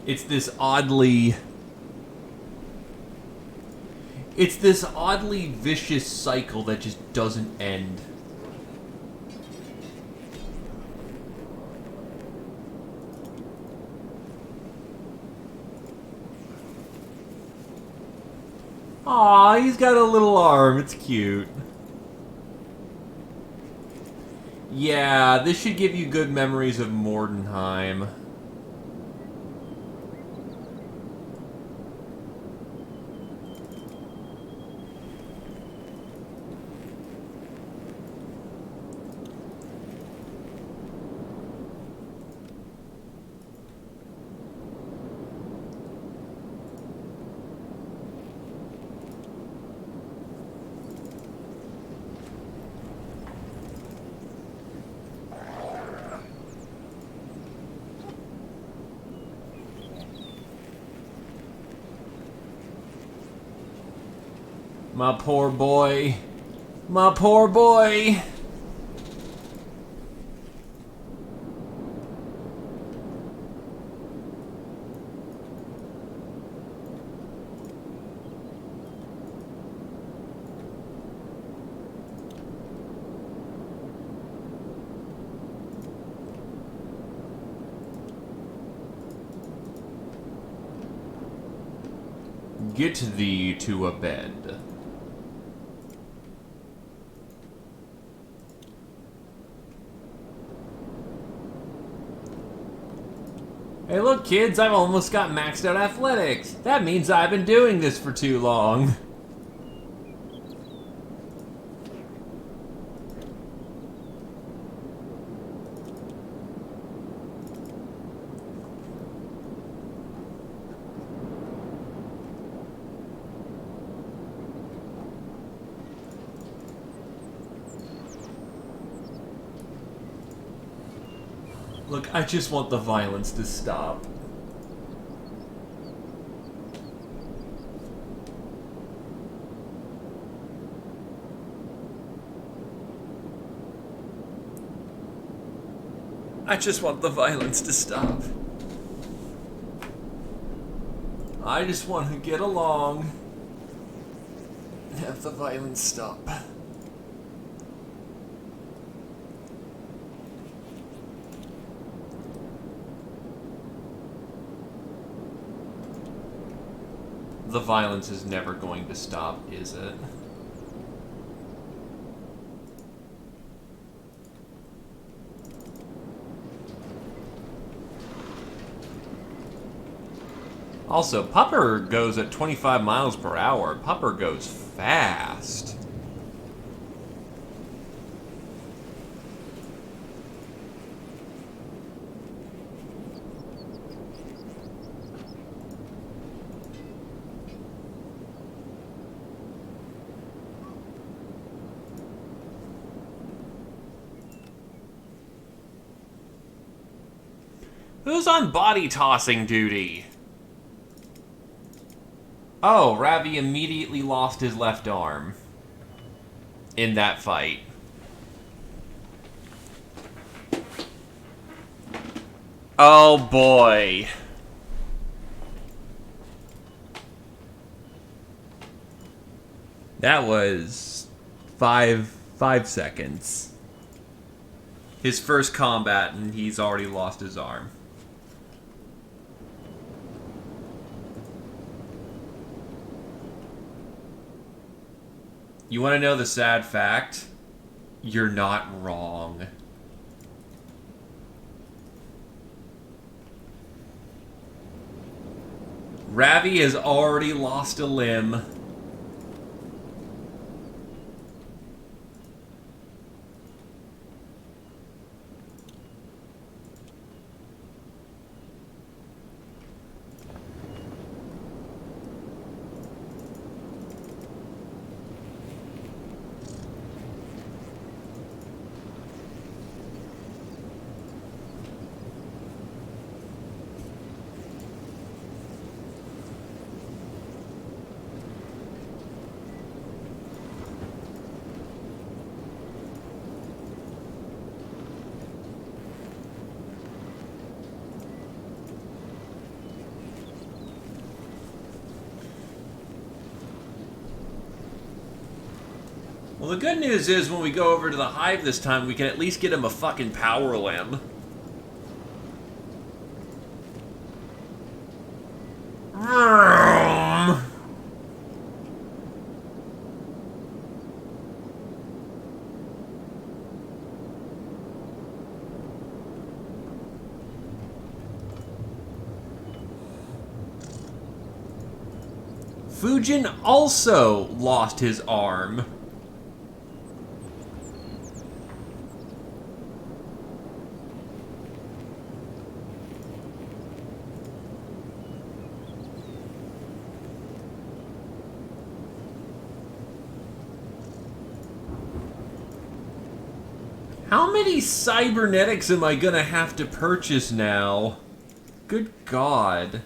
It's this oddly vicious cycle that just doesn't end. Aw, he's got a little arm. It's cute. Yeah, this should give you good memories of Mordenheim. My poor boy. My poor boy. Get thee to a bed. Hey look kids, I've almost got maxed out athletics. That means I've been doing this for too long. Look, I just want the violence to stop. I just want the violence to stop. I just want to get along and have the violence stop. The violence is never going to stop, is it? Also, Pupper goes at 25 miles per hour. Pupper goes fast.
Who's on body tossing duty? Oh, Ravi immediately lost his left arm in that fight. Oh boy.
That was five seconds.
His first combat, and he's already lost his arm. You want to know the sad fact? You're not wrong. Ravi has already lost a limb. Well, the good news is when we go over to the hive this time, we can at least get him a fucking power limb. Fujin also lost his arm. How many cybernetics am I gonna have to purchase now? Good God.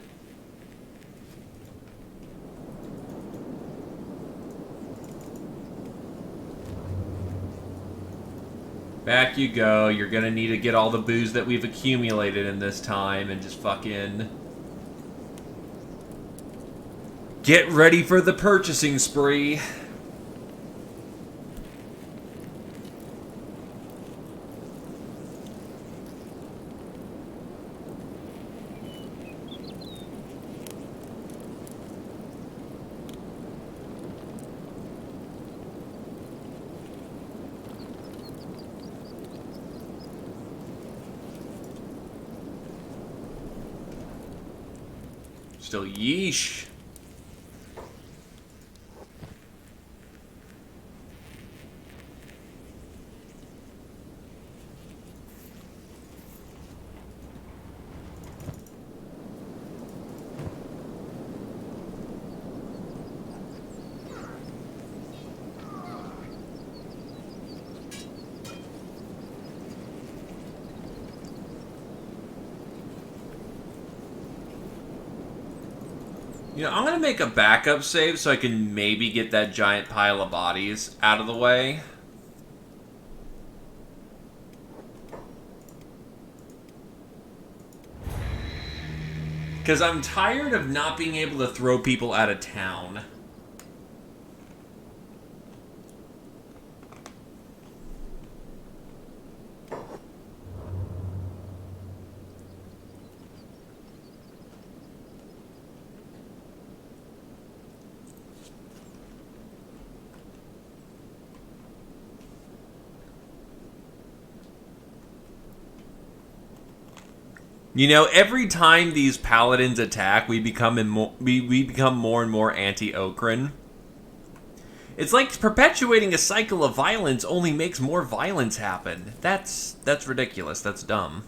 Back you go. You're gonna need to get all the booze that we've accumulated in this time and just fucking... get ready for the purchasing spree. Still yeesh. You know, I'm gonna make a backup save so I can maybe get that giant pile of bodies out of the way. Because I'm tired of not being able to throw people out of town. You know, every time these paladins attack, we become more and more anti-Okran. It's like perpetuating a cycle of violence only makes more violence happen. That's ridiculous. That's dumb.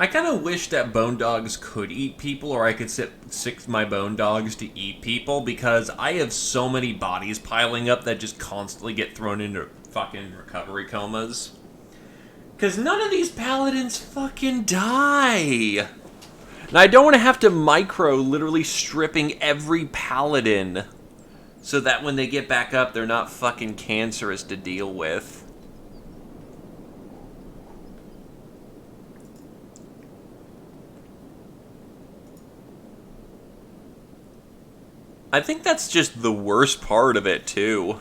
I kind of wish that bone dogs could eat people, or I could sick my bone dogs to eat people, because I have so many bodies piling up that just constantly get thrown into fucking recovery comas. Because none of these paladins fucking die. And I don't want to have to micro literally stripping every paladin so that when they get back up, they're not fucking cancerous to deal with. I think that's just the worst part of it, too.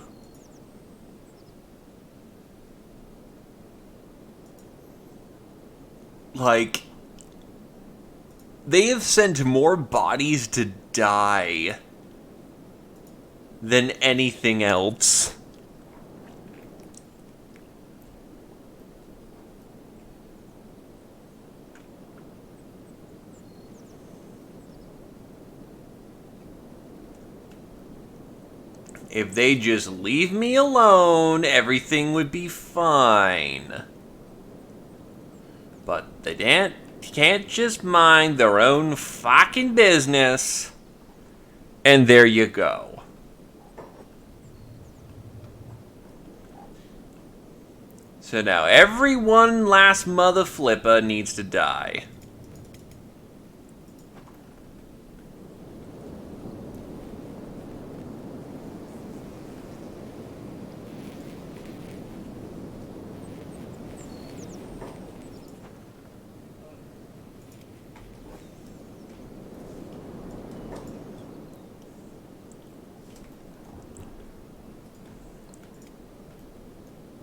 Like, they have sent more bodies to die than anything else. If they just leave me alone, everything would be fine. But they can't just mind their own fucking business. And there you go. So now every one last mother flipper needs to die.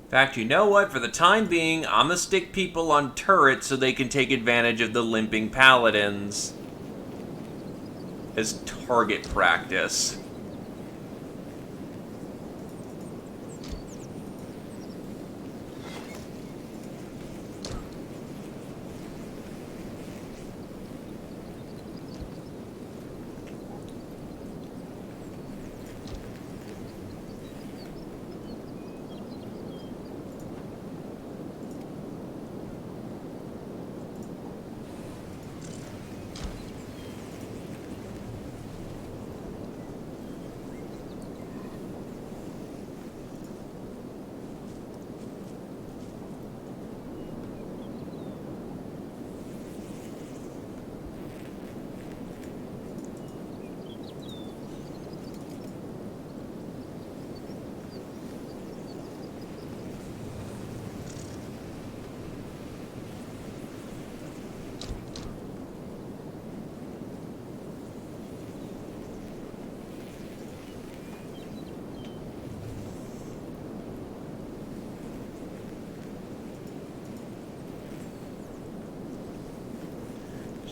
In fact, you know what? For the time being, I'm gonna stick people on turrets so they can take advantage of the limping paladins as target practice.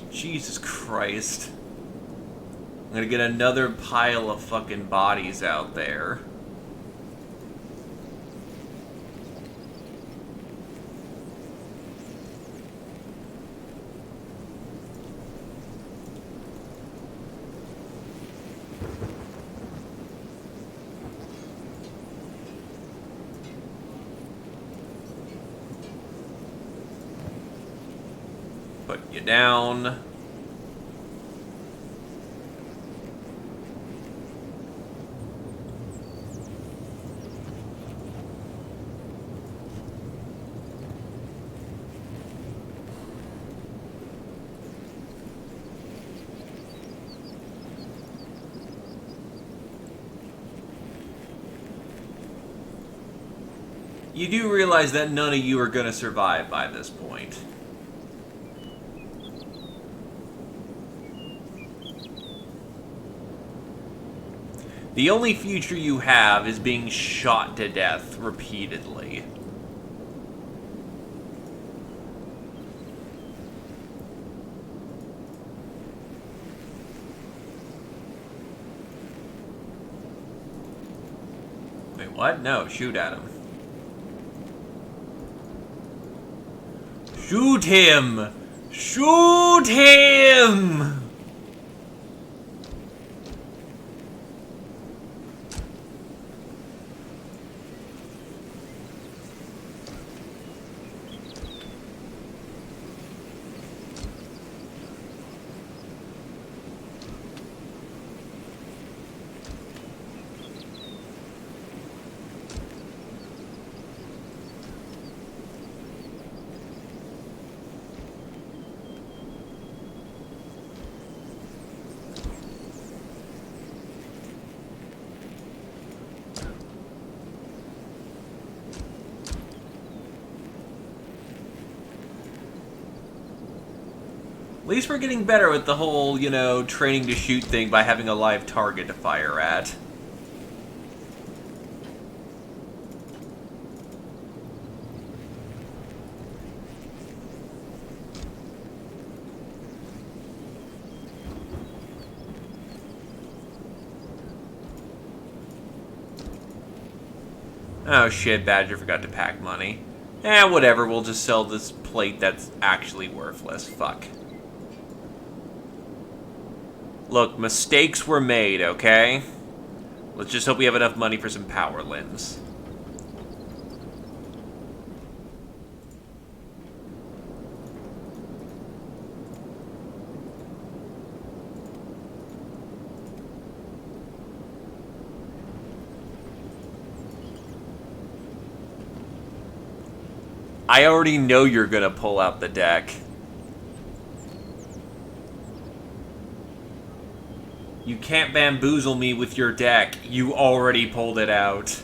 Jesus Christ. I'm gonna get another pile of fucking bodies out there. Put you down. You do realize that none of you are going to survive by this point. The only future you have is being shot to death repeatedly. Wait, what? No, shoot at him. Shoot him! Shoot him!
At least we're getting better with the whole, you know, training to shoot thing by having a live target to fire at. Oh shit, Badger forgot to pack money. Whatever, we'll just sell this plate that's actually worthless. Fuck. Look, mistakes were made, okay? Let's just hope we have enough money for some power limbs. I already know you're gonna pull out the deck. You can't bamboozle me with your deck. You already pulled it out.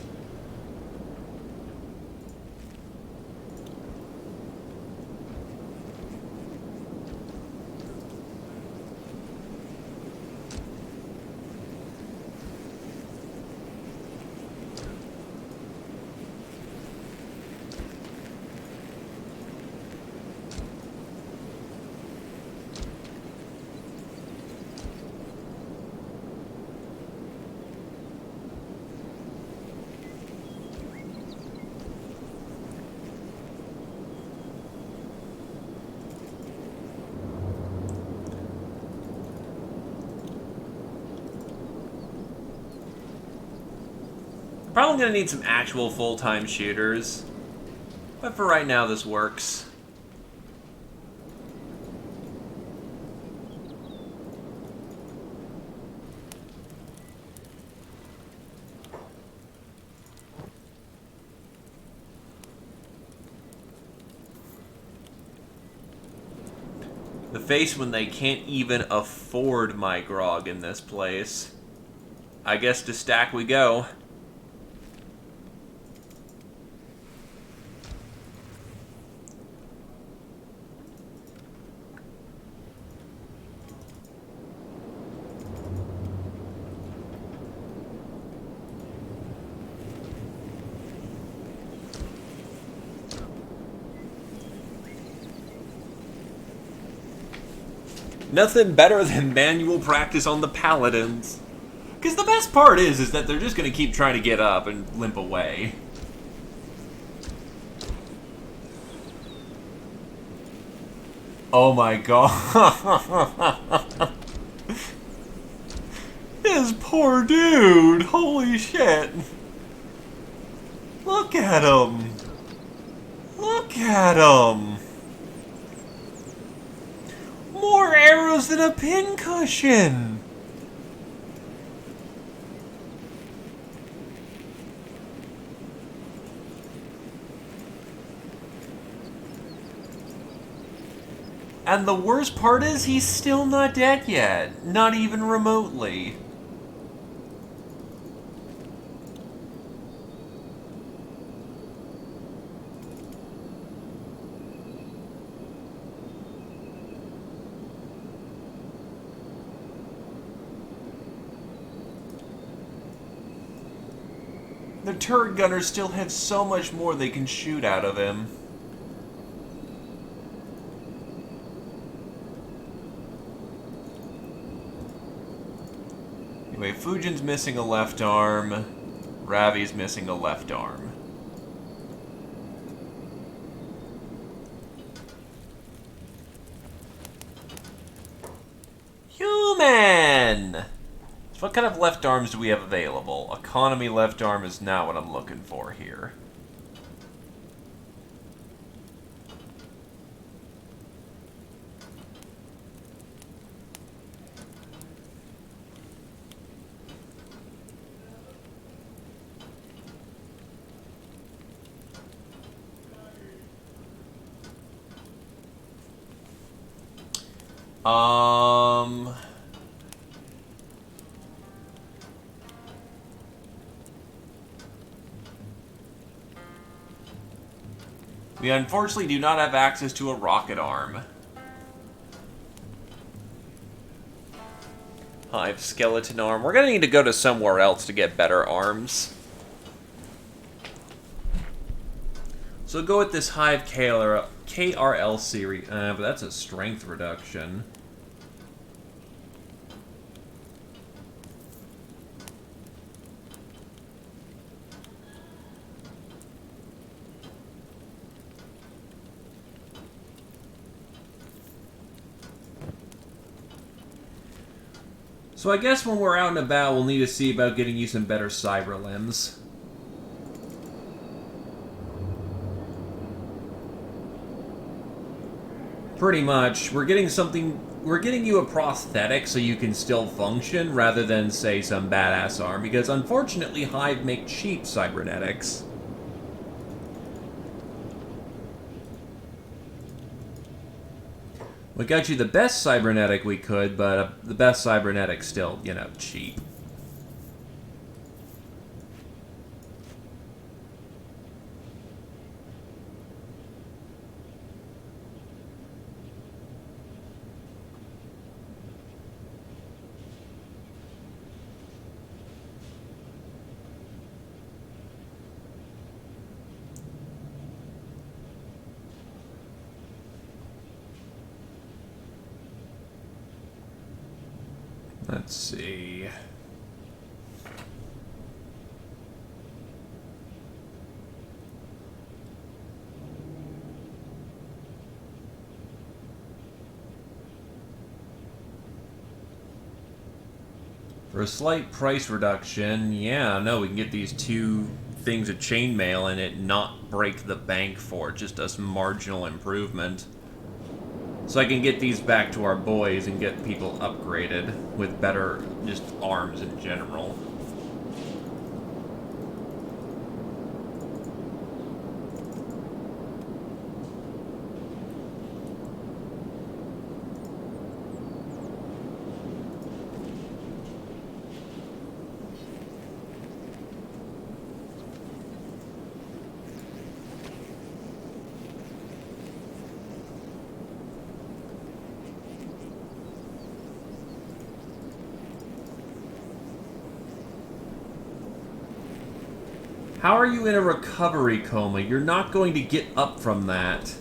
Probably gonna need some actual full-time shooters. But for right now, this works. The face when they can't even afford my grog in this place. I guess to stack we go. Nothing better than manual practice on the paladins. Because the best part is that they're just going to keep trying to get up and limp away. Oh my god. This poor dude. Holy shit. Look at him. Look at him. More arrows than a pincushion! And the worst part is he's still not dead yet. Not even remotely. The turret gunners still have so much more they can shoot out of him. Anyway, Fujin's missing a left arm. Ravi's missing a left arm. Human! So what kind of left arms do we have available? Economy left arm is not what I'm looking for here. We unfortunately do not have access to a rocket arm. Hive skeleton arm. We're gonna need to go to somewhere else to get better arms.
So go with this Hive KRL series. But that's a strength reduction. So I guess when we're out and about, we'll need to see about getting you some better cyber limbs. Pretty much. We're getting you a prosthetic so you can still function, rather than, say, some badass arm, because unfortunately Hive make cheap cybernetics. We got you the best cybernetic we could, but the best cybernetic still, you know, cheap. Let's see. For a slight price reduction, yeah, no, we can get these two things of chainmail and it not break the bank for just a marginal improvement. So I can get these back to our boys and get people upgraded with better, just arms in general. How are you in a recovery coma? You're not going to get up from that.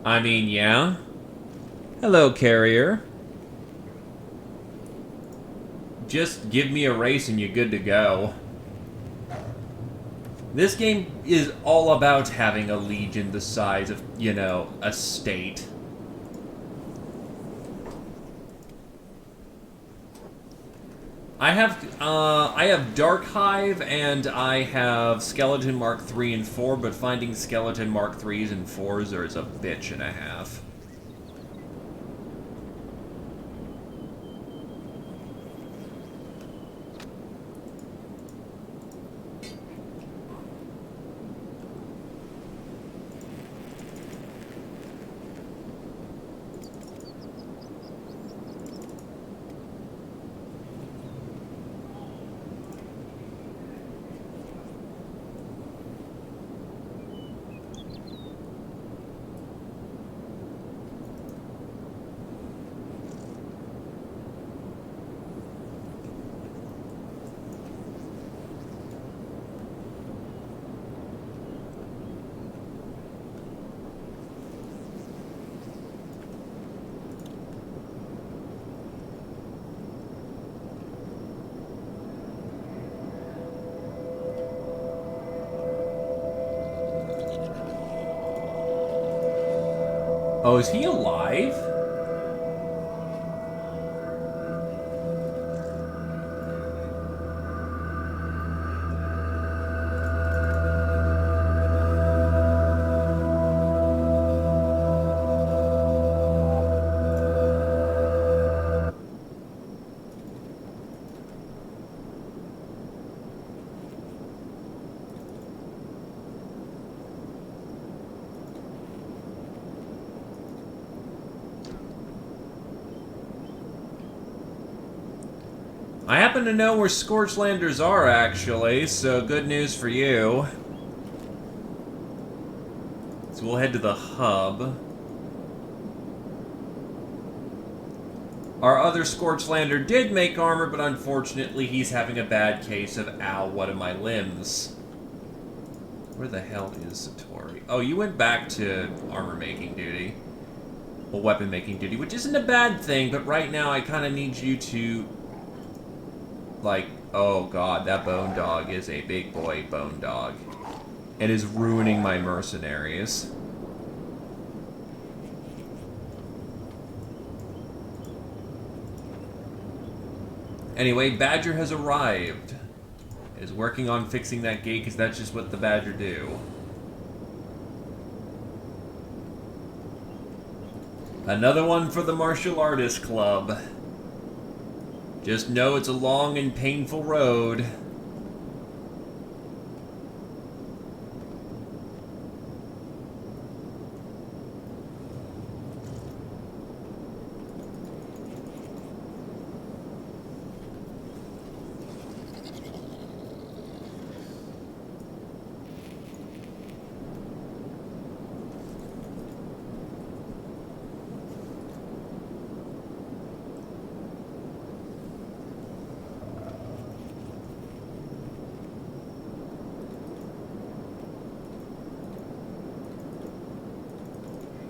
I mean, yeah. Hello, carrier. Just give me a race and you're good to go. This game is all about having a legion the size of, you know, a state. I have Dark Hive and I have Skeleton Mark 3 and 4, but finding Skeleton Mark 3s and 4s is a bitch and a half. Oh, is he alive? I happen to know where Scorchlanders are, actually, so good news for you. So we'll head to the hub. Our other Scorchlander did make armor, but unfortunately he's having a bad case of, ow, what of my limbs? Where the hell is Satori? Oh, you went back to armor-making duty. Well, weapon-making duty, which isn't a bad thing, but right now I kind of need you to... Like, oh god, that bone dog is a big boy bone dog. It is ruining my mercenaries. Anyway, Badger has arrived. Is working on fixing that gate, because that's just what the Badger do. Another one for the Martial Artist Club. Just know it's a long and painful road.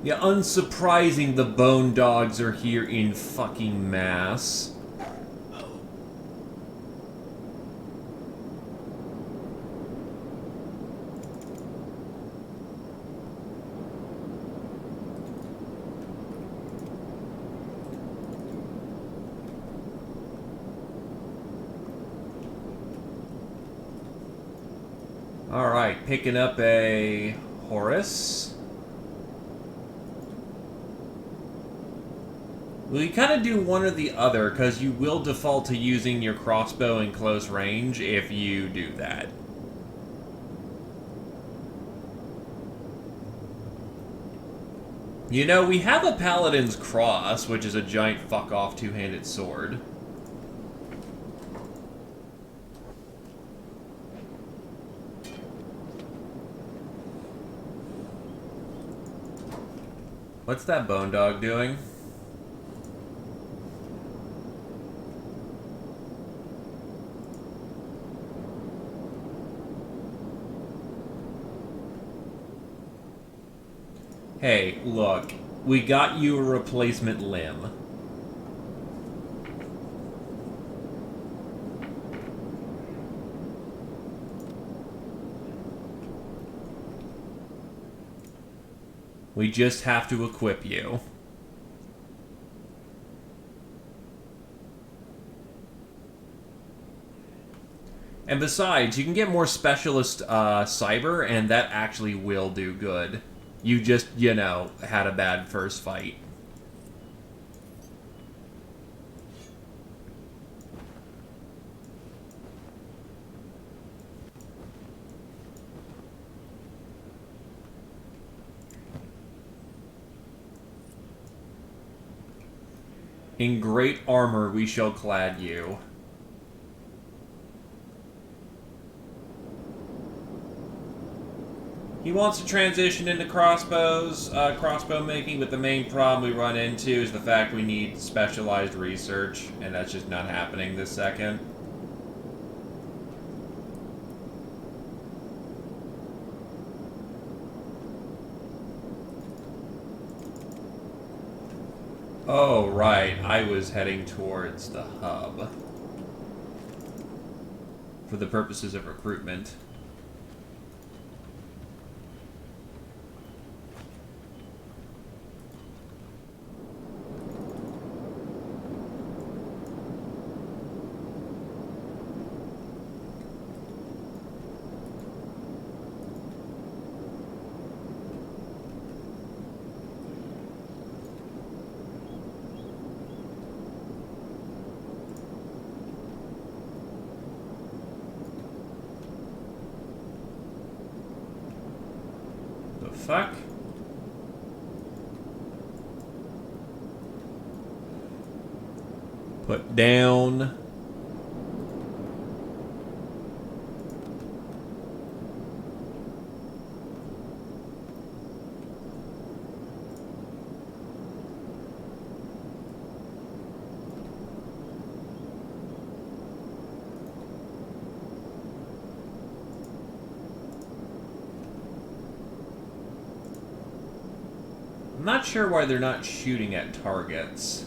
Yeah, unsurprising the bone dogs are here in fucking mass. Alright, picking up a Horus. Well, you kind of do one or the other, because you will default to using your crossbow in close range if you do that. You know, we have a Paladin's Cross, which is a giant fuck-off two-handed sword. What's that bone dog doing? Hey, look, we got you a replacement limb. We just have to equip you. And besides, you can get more specialist cyber, and that actually will do good. You just, you know, had a bad first fight. In great armor we shall clad you. He wants to transition into crossbow making, but the main problem we run into is the fact we need specialized research, and that's just not happening this second. Oh, right, I was heading towards the hub for the purposes of recruitment. Fuck. Put down not sure why they're not shooting at targets.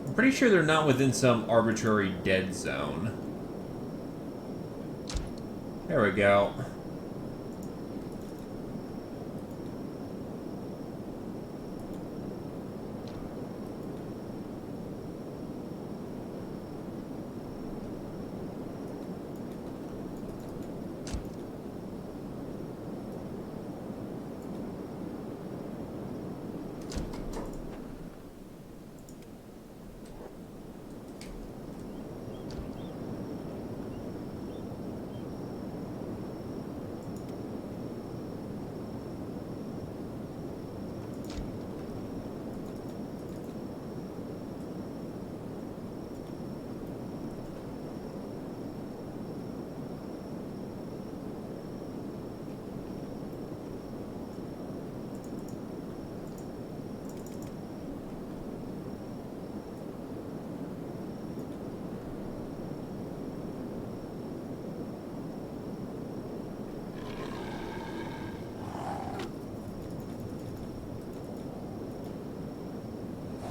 I'm pretty sure they're not within some arbitrary dead zone. There we go.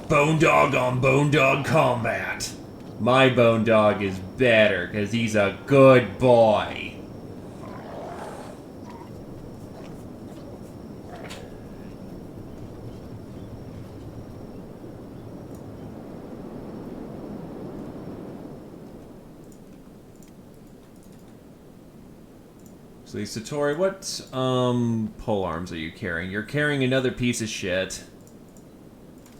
Bone Dog on Bone Dog Combat. My Bone Dog is better because he's a good boy. So, Satori, what pole arms are you carrying? You're carrying another piece of shit.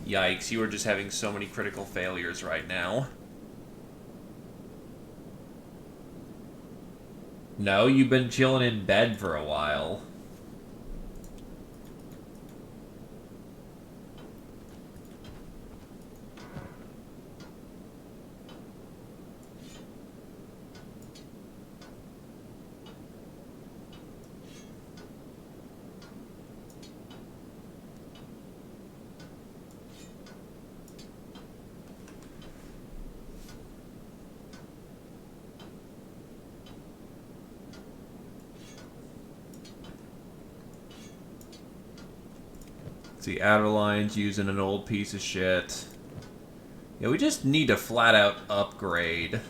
Yikes, you are just having so many critical failures right now. No, you've been chilling in bed for a while. See, Adeline's using an old piece of shit. Yeah, we just need to flat out upgrade.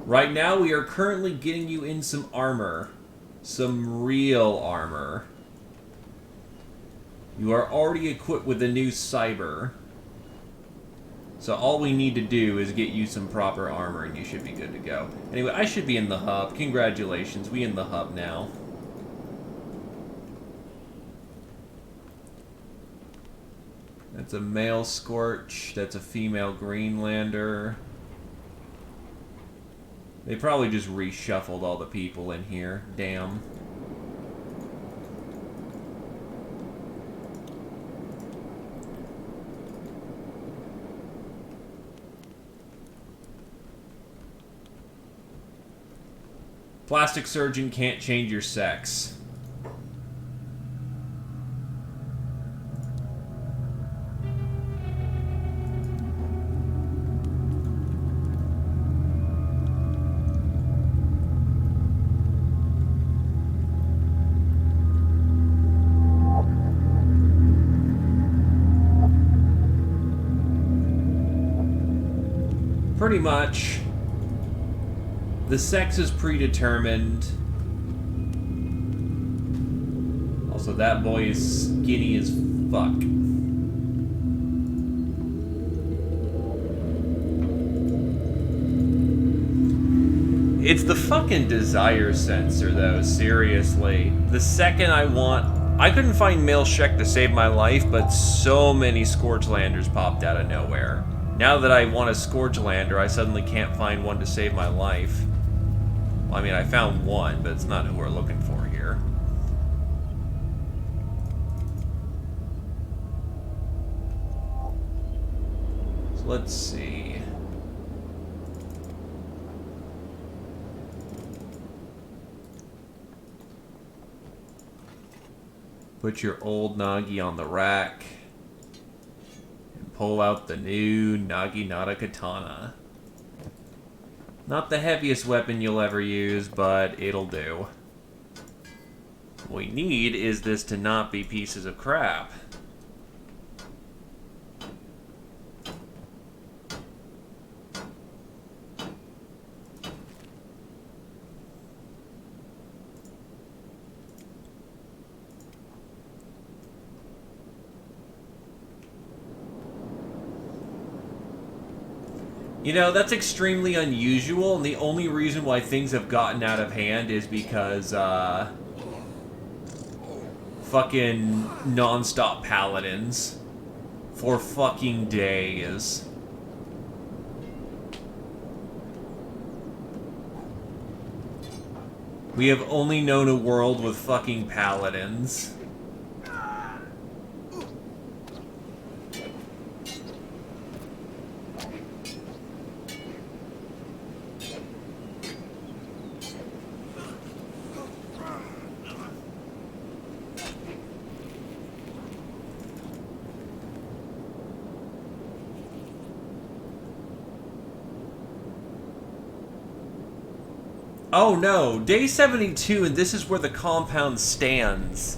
Right now, we are currently getting you in some armor. Some real armor. You are already equipped with a new cyber. So all we need to do is get you some proper armor and you should be good to go. Anyway, I should be in the hub. Congratulations, we in the hub now. That's a male Scorch. That's a female Greenlander. They probably just reshuffled all the people in here. Damn. Plastic surgeon can't change your sex. Pretty much. The sex is predetermined. Also, that boy is skinny as fuck. It's the fucking desire sensor, though, seriously. The second I couldn't find male Shek to save my life, but so many Scourgelanders popped out of nowhere. Now that I want a Scourgelander, I suddenly can't find one to save my life. Well, I mean, I found one, but it's not who we're looking for here. So let's see. Put your old Nagi on the rack. And pull out the new Naginata Katana. Not the heaviest weapon you'll ever use, but it'll do. What we need is this to not be pieces of crap. You know, that's extremely unusual, and the only reason why things have gotten out of hand is because, fucking non-stop paladins. For fucking days. We have only known a world with fucking paladins. Oh no, day 72, and this is where the compound stands.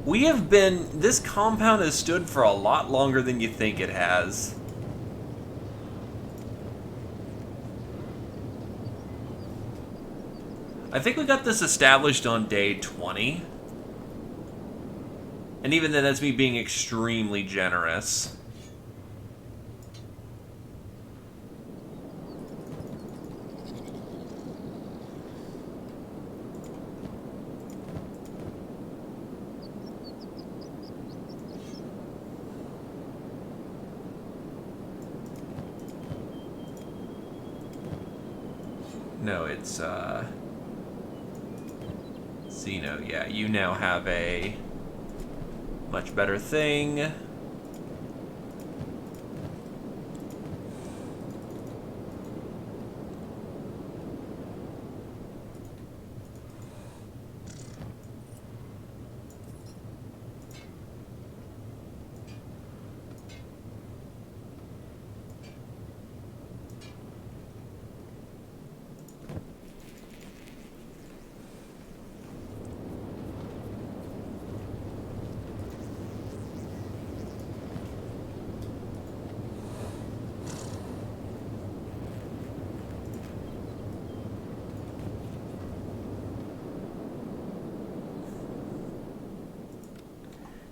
This compound has stood for a lot longer than you think it has. I think we got this established on day 20. And even then, that's me being extremely generous. No, it's, Zeno, yeah, you now have a much better thing.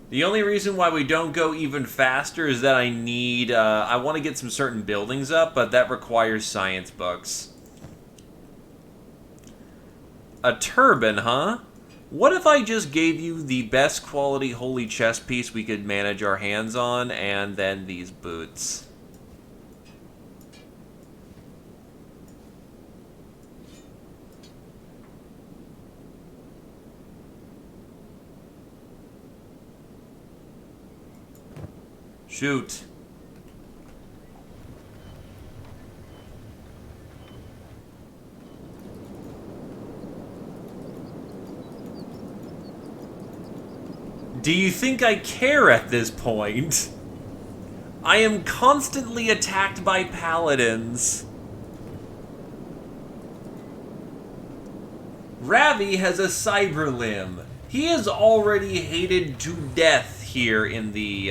The only reason why we don't go even faster is that I want to get some certain buildings up, but that requires science books. A turban, huh? What if I just gave you the best quality holy chest piece we could manage our hands on, and then these boots? Shoot. Do you think I care at this point? I am constantly attacked by paladins. Ravi has a cyber limb. He is already hated to death here in the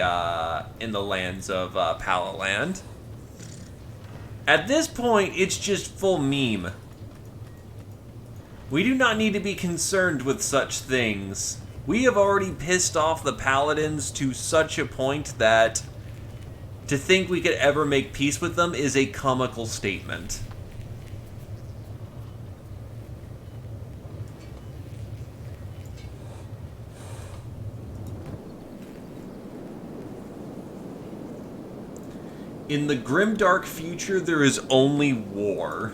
lands of Palaland. At this point, it's just full meme. We do not need to be concerned with such things. We have already pissed off the paladins to such a point that to think we could ever make peace with them is a comical statement. In the grimdark future, there is only war.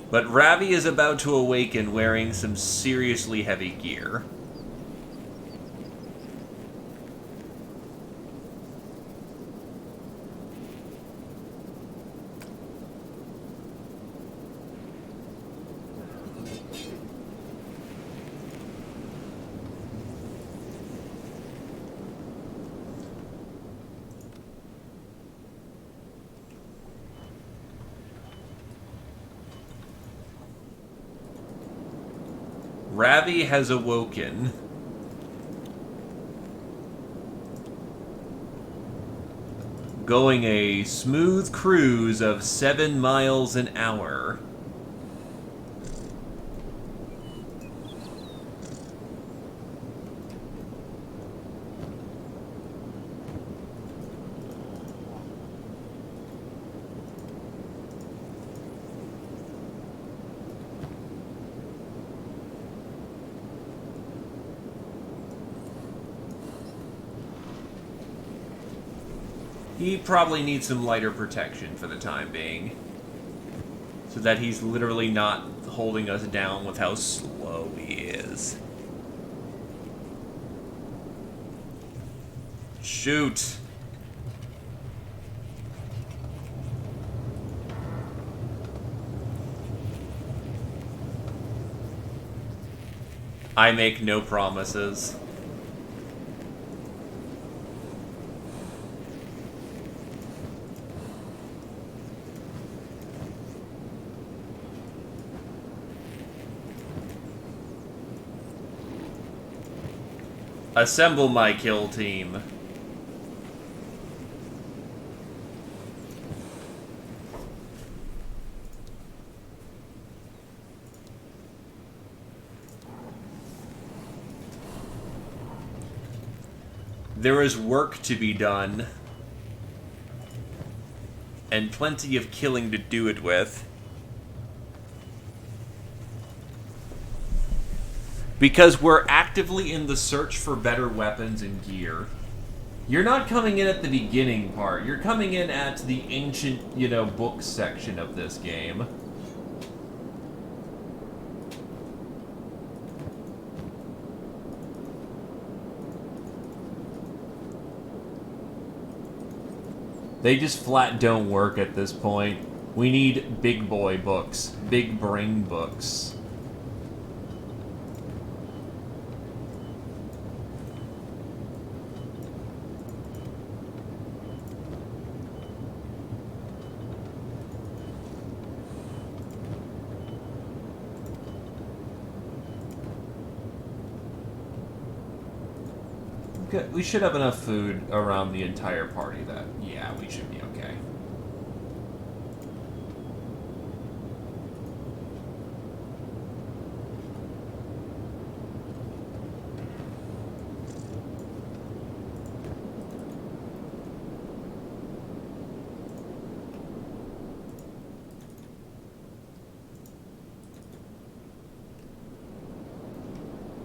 But Ravi is about to awaken wearing some seriously heavy gear. Ravi has awoken. Going a smooth cruise of 7 miles an hour. He probably needs some lighter protection for the time being. So that he's literally not holding us down with how slow he is. Shoot. I make no promises. Assemble my kill team. There is work to be done. And plenty of killing to do it with. Because we're actively in the search for better weapons and gear. You're not coming in at the beginning part. You're coming in at the ancient, book section of this game. They just flat don't work at this point. We need big boy books. Big brain books. We should have enough food around the entire party that, yeah, we should be okay.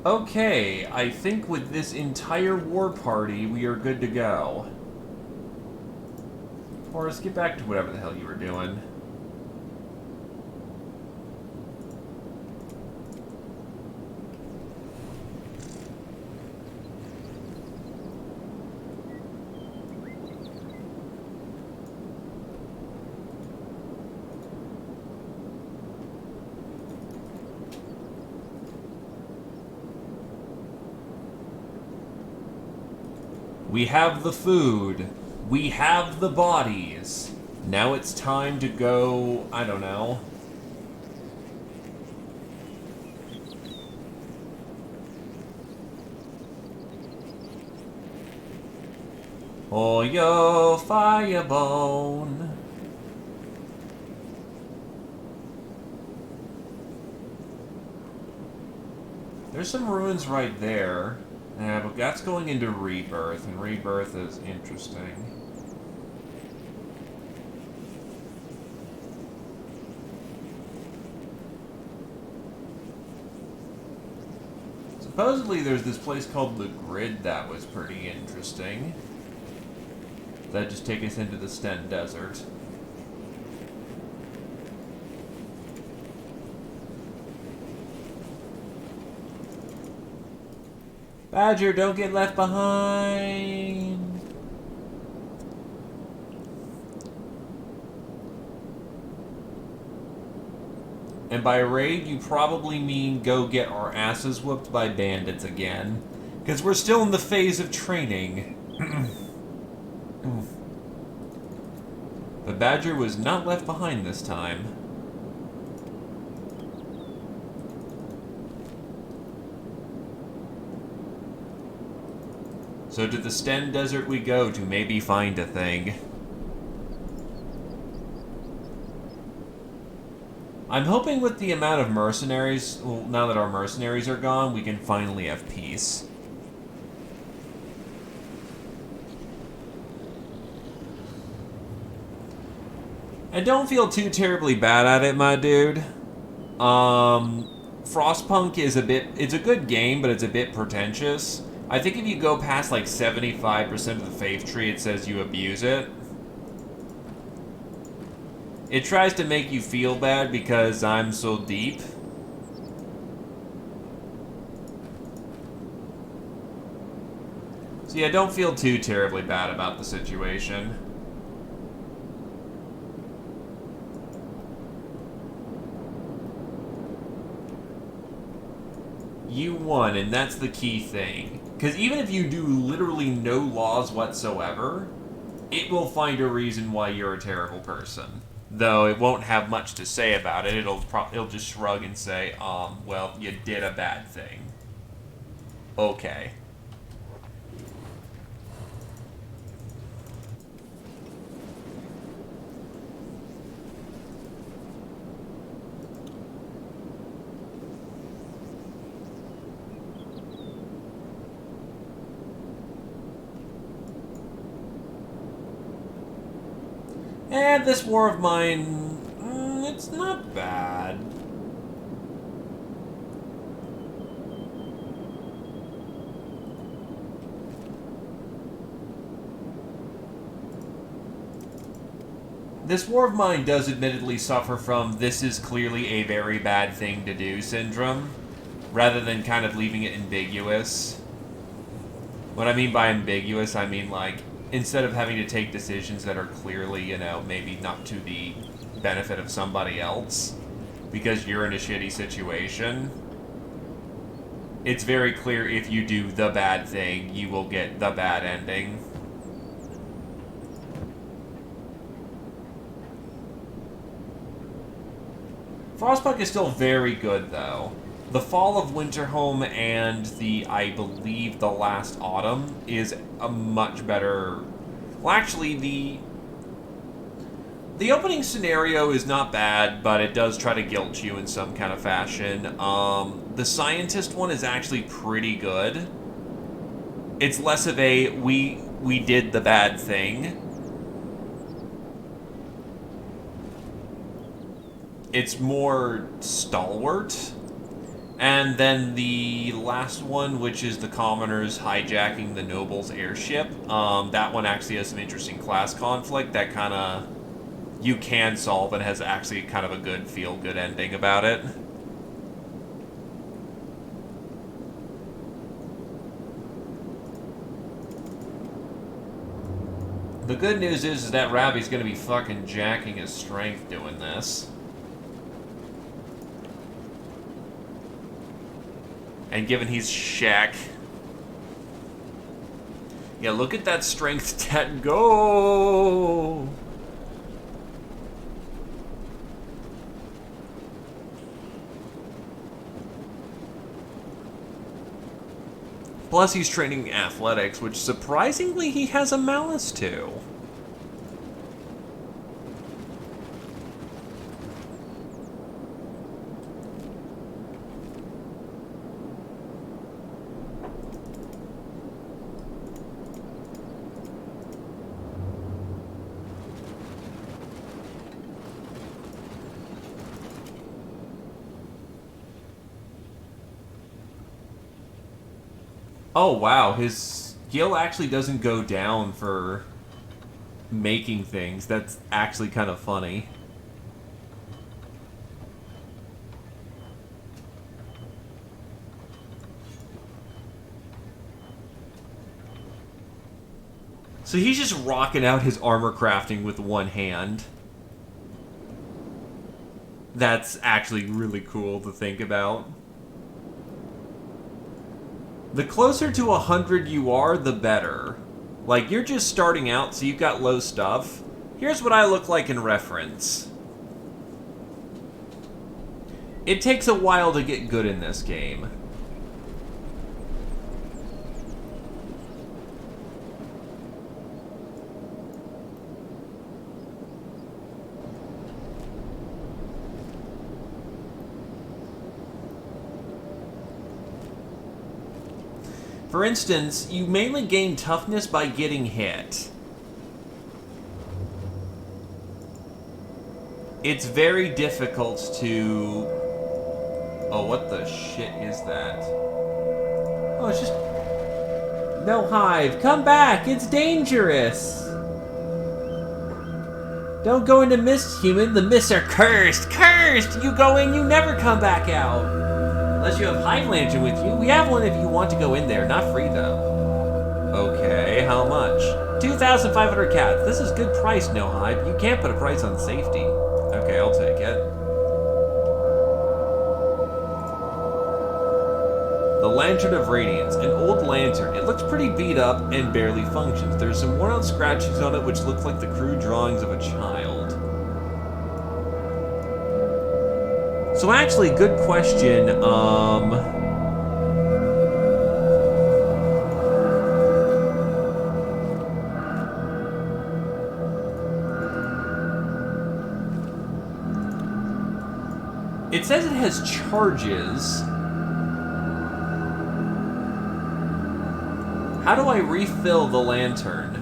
Okay, I think with this entire war party, we are good to go. Forrest, get back to whatever the hell you were doing. We have the food. We have the bodies. Now it's time to go, I don't know. Oh, yo, Firebone. There's some ruins right there. Yeah, but that's going into Rebirth, and Rebirth is interesting. Supposedly there's this place called The Grid that was pretty interesting. That just take us into the Sten Desert.
Badger, don't get left behind. And by raid, you probably mean go get our asses whooped by bandits again. Because we're still in the phase of training. But Badger was not left behind this time. So to the Sten Desert we go to maybe find a thing. I'm hoping with the amount of mercenaries, well, now that our mercenaries are gone, we can finally have peace. And don't feel too terribly bad at it, my dude. Frostpunk is it's a good game, but it's a bit pretentious. I think if you go past like 75% of the faith tree, it says you abuse it. It tries to make you feel bad because I'm so deep. So yeah, don't feel too terribly bad about the situation. You won, and that's the key thing. Because even if you do literally no laws whatsoever, it will find a reason why you're a terrible person. Though it won't have much to say about it. It'll just shrug and say, well, you did a bad thing. Okay. And this war of mine, it's not bad. This war of mine does admittedly suffer from this is clearly a very bad thing to do syndrome, rather than kind of leaving it ambiguous. What I mean by ambiguous, I mean like, instead of having to take decisions that are clearly, you know, maybe not to the benefit of somebody else, because you're in a shitty situation, it's very clear if you do the bad thing, you will get the bad ending. Frostpunk is still very good, though. The Fall of Winterhome and I believe, the Last Autumn is a much better... Well, actually, the opening scenario is not bad, but it does try to guilt you in some kind of fashion. The Scientist one is actually pretty good. It's less of a, we did the bad thing. It's more stalwart. And then the last one, which is the commoners hijacking the nobles' airship, that one actually has some interesting class conflict that kind of you can solve and has actually kind of a good feel-good ending about it. The good news is that Ravi's going to be fucking jacking his strength doing this. And given he's Shaq... Yeah, look at that strength stat go! Plus he's training athletics, which surprisingly he has a malice to. Oh, wow, his skill actually doesn't go down for making things. That's actually kind of funny.
So he's just rocking out his armor crafting with one hand. That's actually really cool to think about. The closer to 100 you are, the better. Like, you're just starting out, so you've got low stuff. Here's what I look like in reference. It takes a while to get good in this game. For instance, you mainly gain toughness by getting hit. It's very difficult to... Oh, what the shit is that? Oh, it's just... No, Hive, come back! It's dangerous! Don't go into mist, human. The mists are cursed! Cursed! You go in, you never come back out! Unless you have Hive Lantern with you. We have one if you want to go in there. Not free, though. Okay, how much? 2,500 cats. This is good price, No Hive. You can't put a price on safety. Okay, I'll take it. The Lantern of Radiance. An old lantern. It looks pretty beat up and barely functions. There's some worn-out scratchings on it which look like the crude drawings of a child. So actually, good question, it says it has charges. How do I refill the lantern?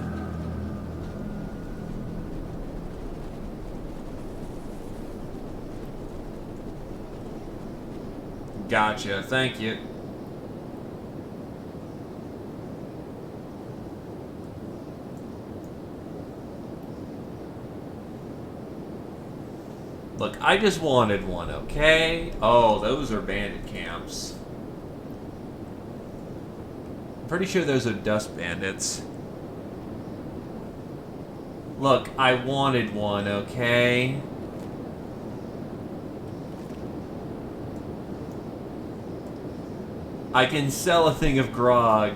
Gotcha, thank you. Look, I just wanted one, okay? Oh, those are bandit camps. I'm pretty sure those are dust bandits. Look, I wanted one, okay? I can sell a thing of grog.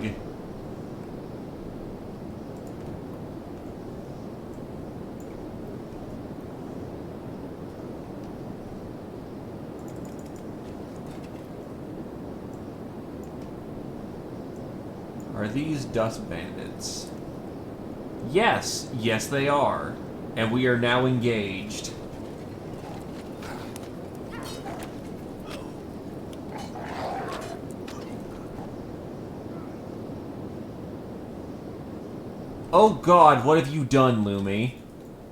Are these dust bandits? Yes, yes they are. And we are now engaged. Oh god, what have you done, Lumi?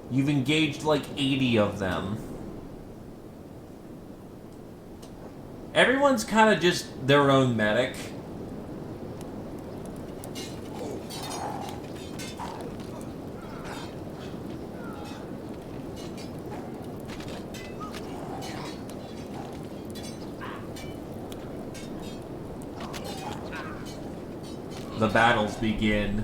You've engaged like 80 of them. Everyone's kind of just their own medic. The battles begin.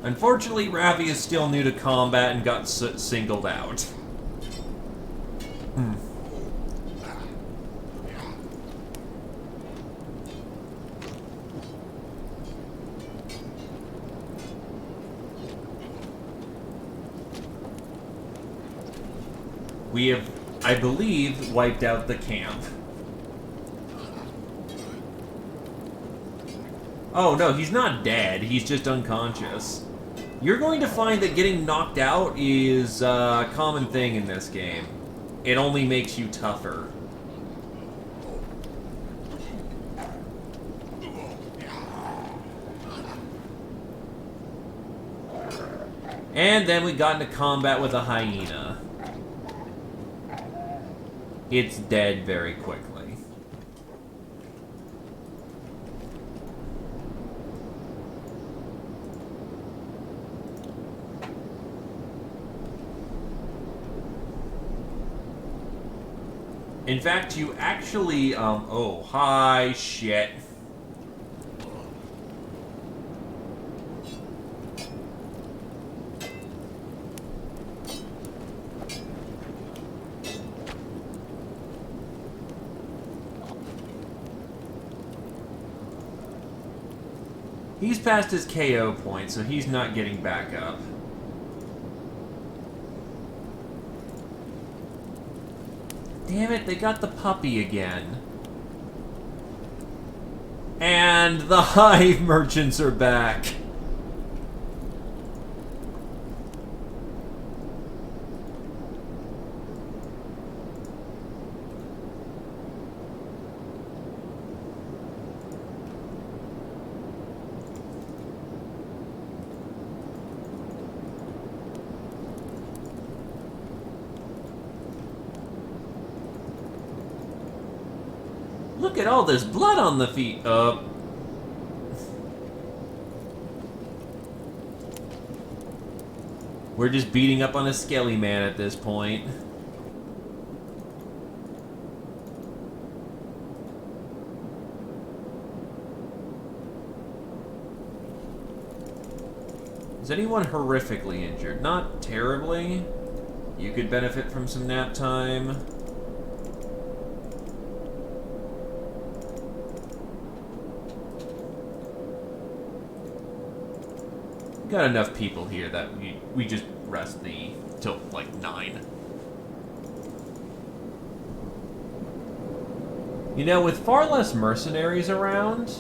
Unfortunately, Ravi is still new to combat and got singled out. We have, I believe, wiped out the camp. Oh no, he's not dead, he's just unconscious. You're going to find that getting knocked out is a common thing in this game. It only makes you tougher. And then we got into combat with a hyena.
it's dead very quickly. In fact, you actually, oh, hi, shit. He's past his KO point, so he's not getting back up. Damn it, they got the puppy again. And the hive merchants are back. Look at all this blood on the feet. We're just beating up on a skelly man at this point. Is anyone horrifically injured? Not terribly. You could benefit from some nap time. Got enough people here that we just rest till like 9. You know, with far less mercenaries around,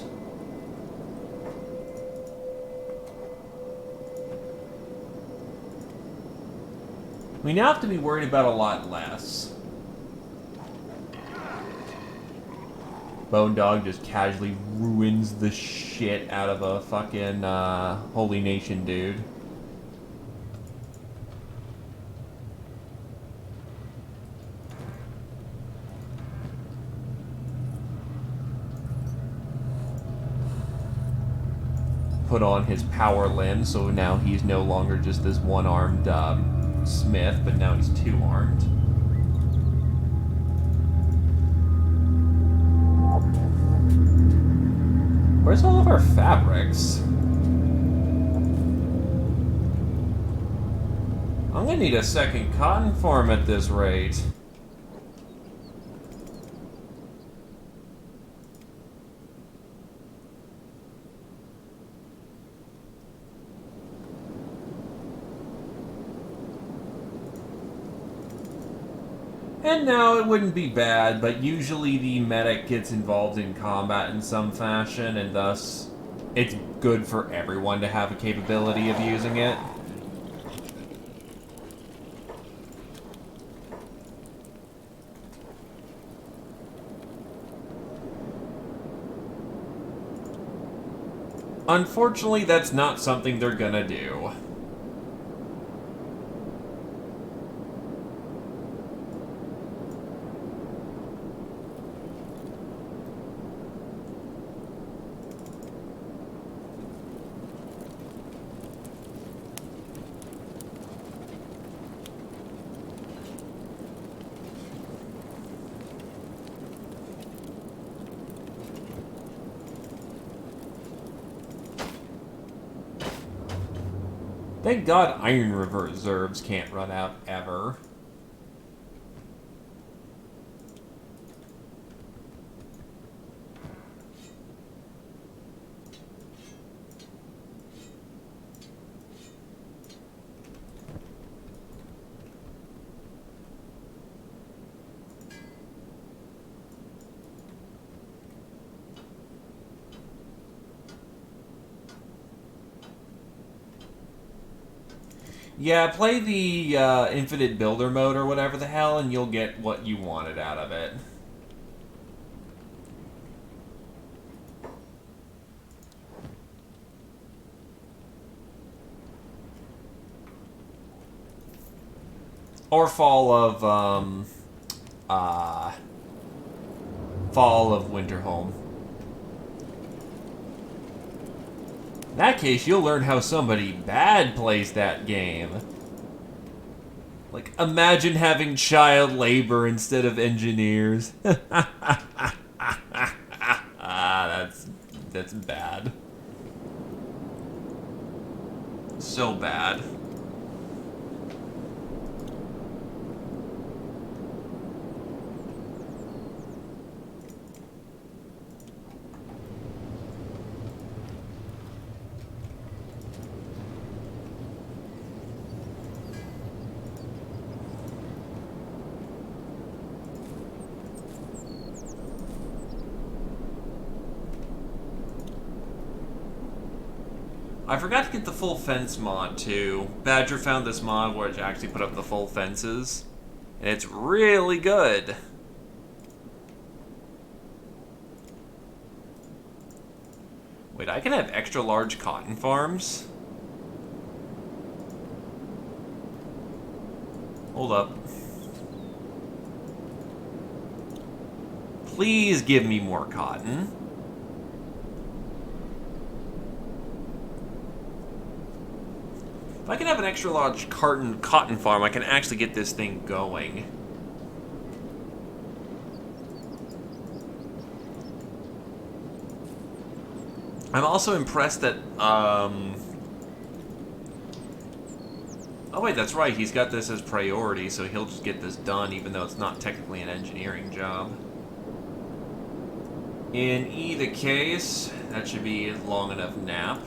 we now have to be worried about a lot less. Bone Dog just casually ruins the shit out of a fucking Holy Nation dude. Put on his power limb, so now he's no longer just this one-armed smith, but now he's two-armed. Where's all of our fabrics? I'm gonna need a second cotton farm at this rate. And no, it wouldn't be bad, but usually the medic gets involved in combat in some fashion, and thus it's good for everyone to have a capability of using it. Unfortunately, that's not something they're gonna do. Thank God iron reserves can't run out ever. Yeah, play the Infinite Builder mode or whatever the hell, and you'll get what you wanted out of it. Or Fall of Fall of Winterholm. In that case, you'll learn how somebody bad plays that game. Like, imagine having child labor instead of engineers. That's bad. So bad. I forgot to get the full fence mod too. Badger found this mod where it actually put up the full fences, and it's really good. Wait, I can have extra large cotton farms? Hold up. Please give me more cotton. If I can have an extra large cotton farm, I can actually get this thing going. I'm also impressed that, oh wait, that's right, he's got this as priority, so he'll just get this done, even though it's not technically an engineering job. In either case, that should be a long enough nap.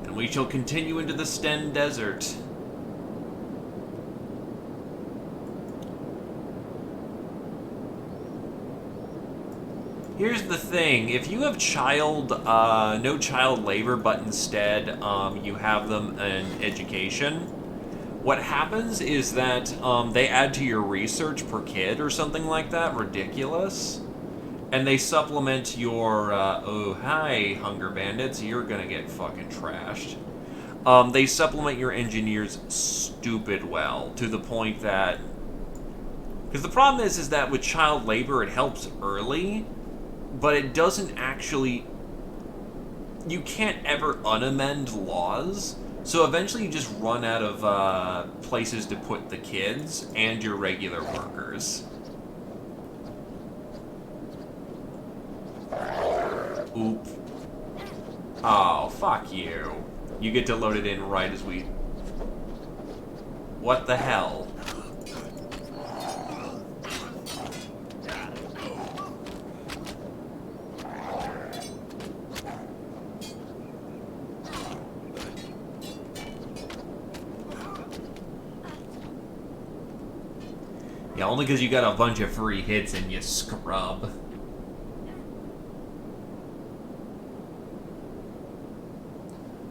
And we shall continue into the Sten Desert. Here's the thing, if you have no child labor, but instead you have them in education, what happens is that they add to your research per kid or something like that, ridiculous, and they supplement your, oh hi Hunger Bandits, you're gonna get fucking trashed. They supplement your engineers stupid well, to the point that, because the problem is that with child labor it helps early, but it doesn't actually, you can't ever unamend laws, so eventually you just run out of places to put the kids and your regular workers. Oop. Oh, fuck you. You get to load it in right as we... What the hell? Yeah, only because you got a bunch of free hits and you scrub.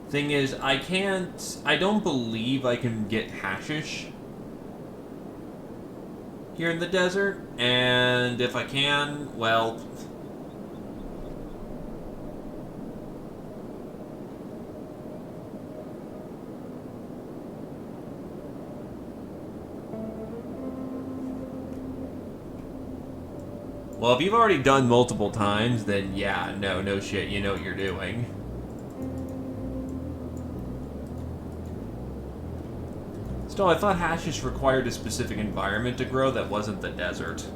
Thing is, I don't believe I can get hashish here in the desert, and if I can, well... Well, if you've already done multiple times, then yeah, no shit, you know what you're doing. Still, I thought hashish required a specific environment to grow that wasn't the desert.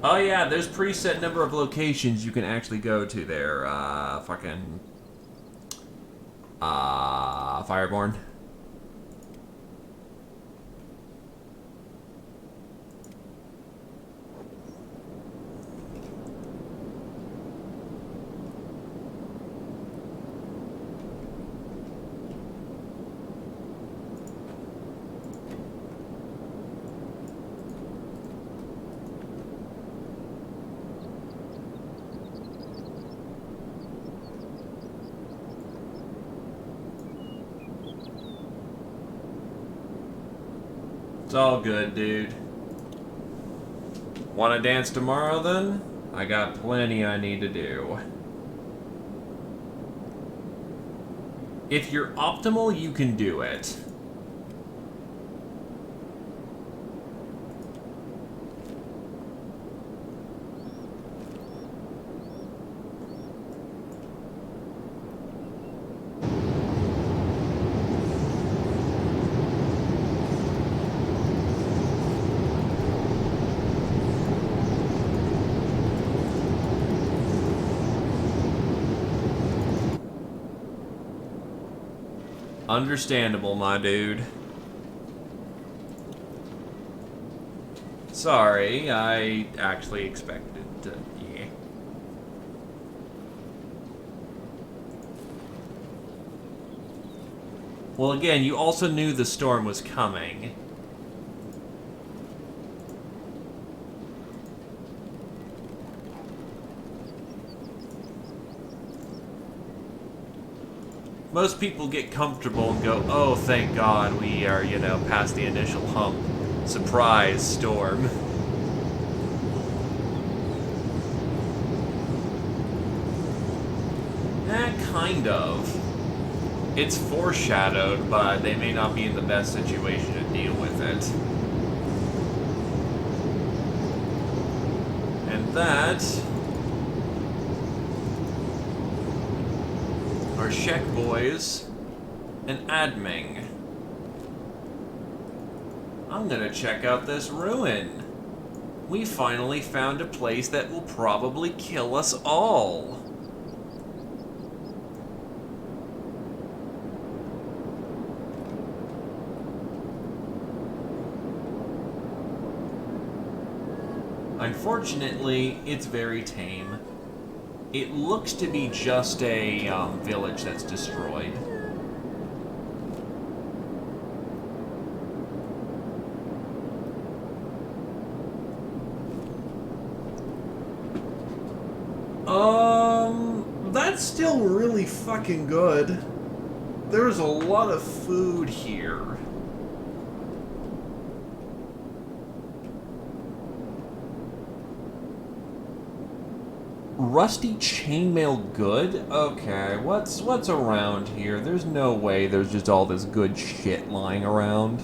Oh yeah, there's preset number of locations you can actually go to there, fucking... Fireborn. It's all good, dude. Wanna dance tomorrow, then? I got plenty I need to do. If you're optimal, you can do it. Understandable, my dude. Sorry, I actually expected to... Yeah. Well, again, you also knew the storm was coming. Most people get comfortable and go, oh, thank God we are, you know, past the initial hump. Surprise, storm. Kind of. It's foreshadowed, but they may not be in the best situation to deal with it. And that... are Shek boys and Adming. I'm gonna check out this ruin. We finally found a place that will probably kill us all. Unfortunately, it's very tame. It looks to be just a village that's destroyed. That's still really fucking good. There's a lot of food here. Rusty chainmail good? Okay, what's around here? There's no way there's just all this good shit lying around.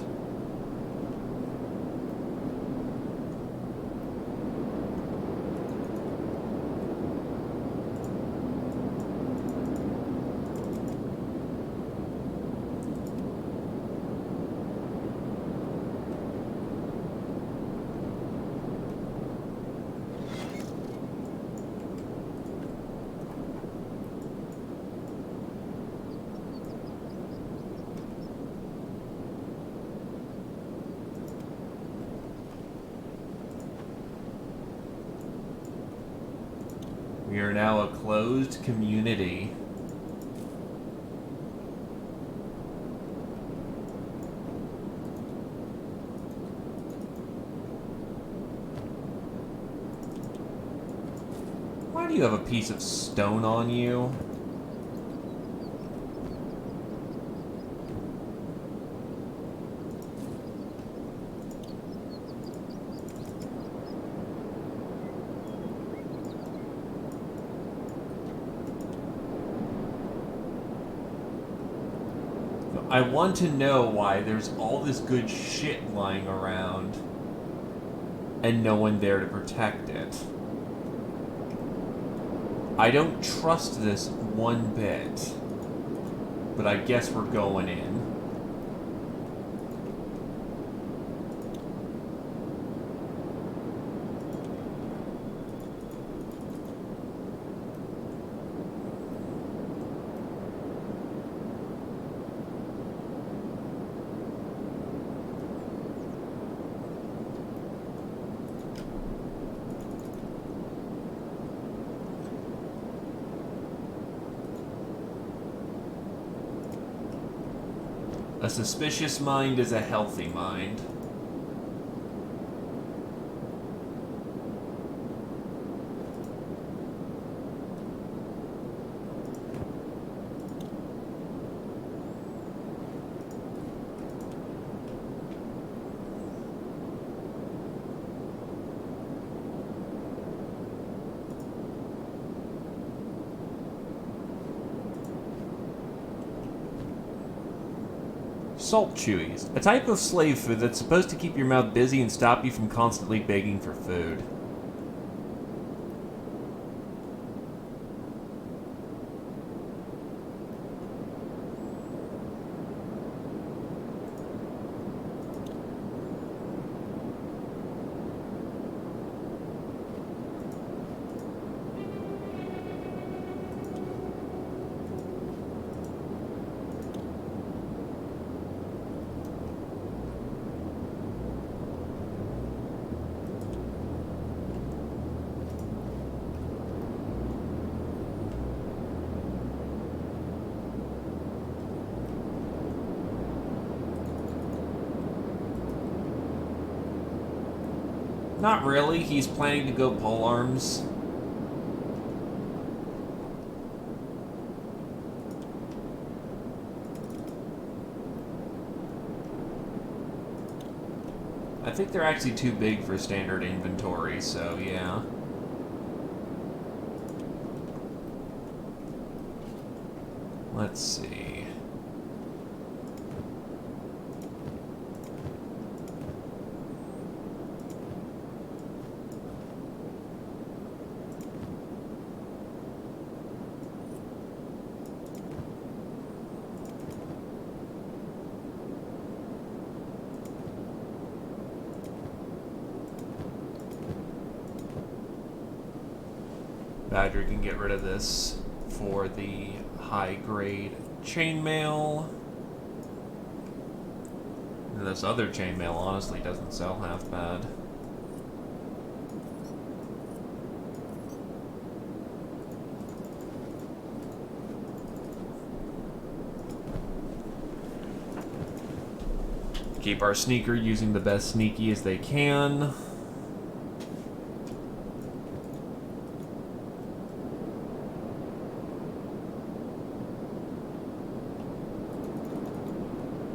We are now a closed community. Why do you have a piece of stone on you? I want to know why there's all this good shit lying around and no one there to protect it. I don't trust this one bit, but I guess we're going in. A suspicious mind is a healthy mind. Salt chewies. A type of slave food that's supposed to keep your mouth busy and stop you from constantly begging for food. Not really. He's planning to go polearms. I think they're actually too big for standard inventory, so yeah. Let's see. Badger can get rid of this for the high-grade chainmail. And this other chainmail honestly doesn't sell half bad. Keep our sneaker using the best sneaky as they can.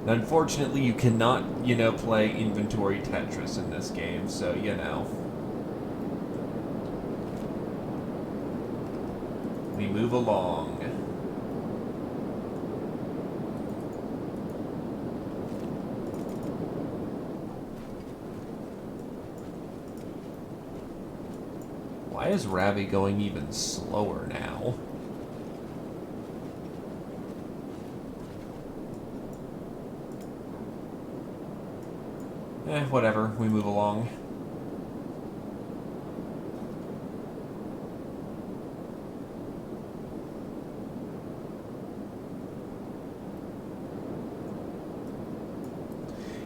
Unfortunately, you cannot, play inventory Tetris in this game, so, we move along. Why is Ravi going even slower now? Whatever, we move along.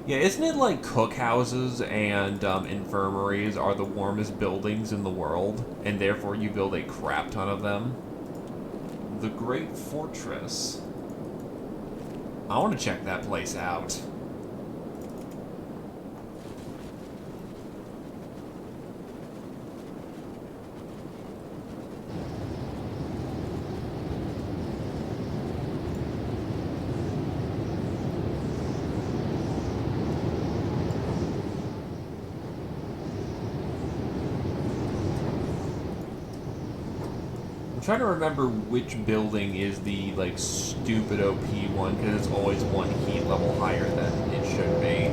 Yeah, isn't it like cookhouses and infirmaries are the warmest buildings in the world, and therefore you build a crap ton of them? The Great Fortress. I want to check that place out. I'm trying to remember which building is the, stupid OP one, because it's always one heat level higher than it should be.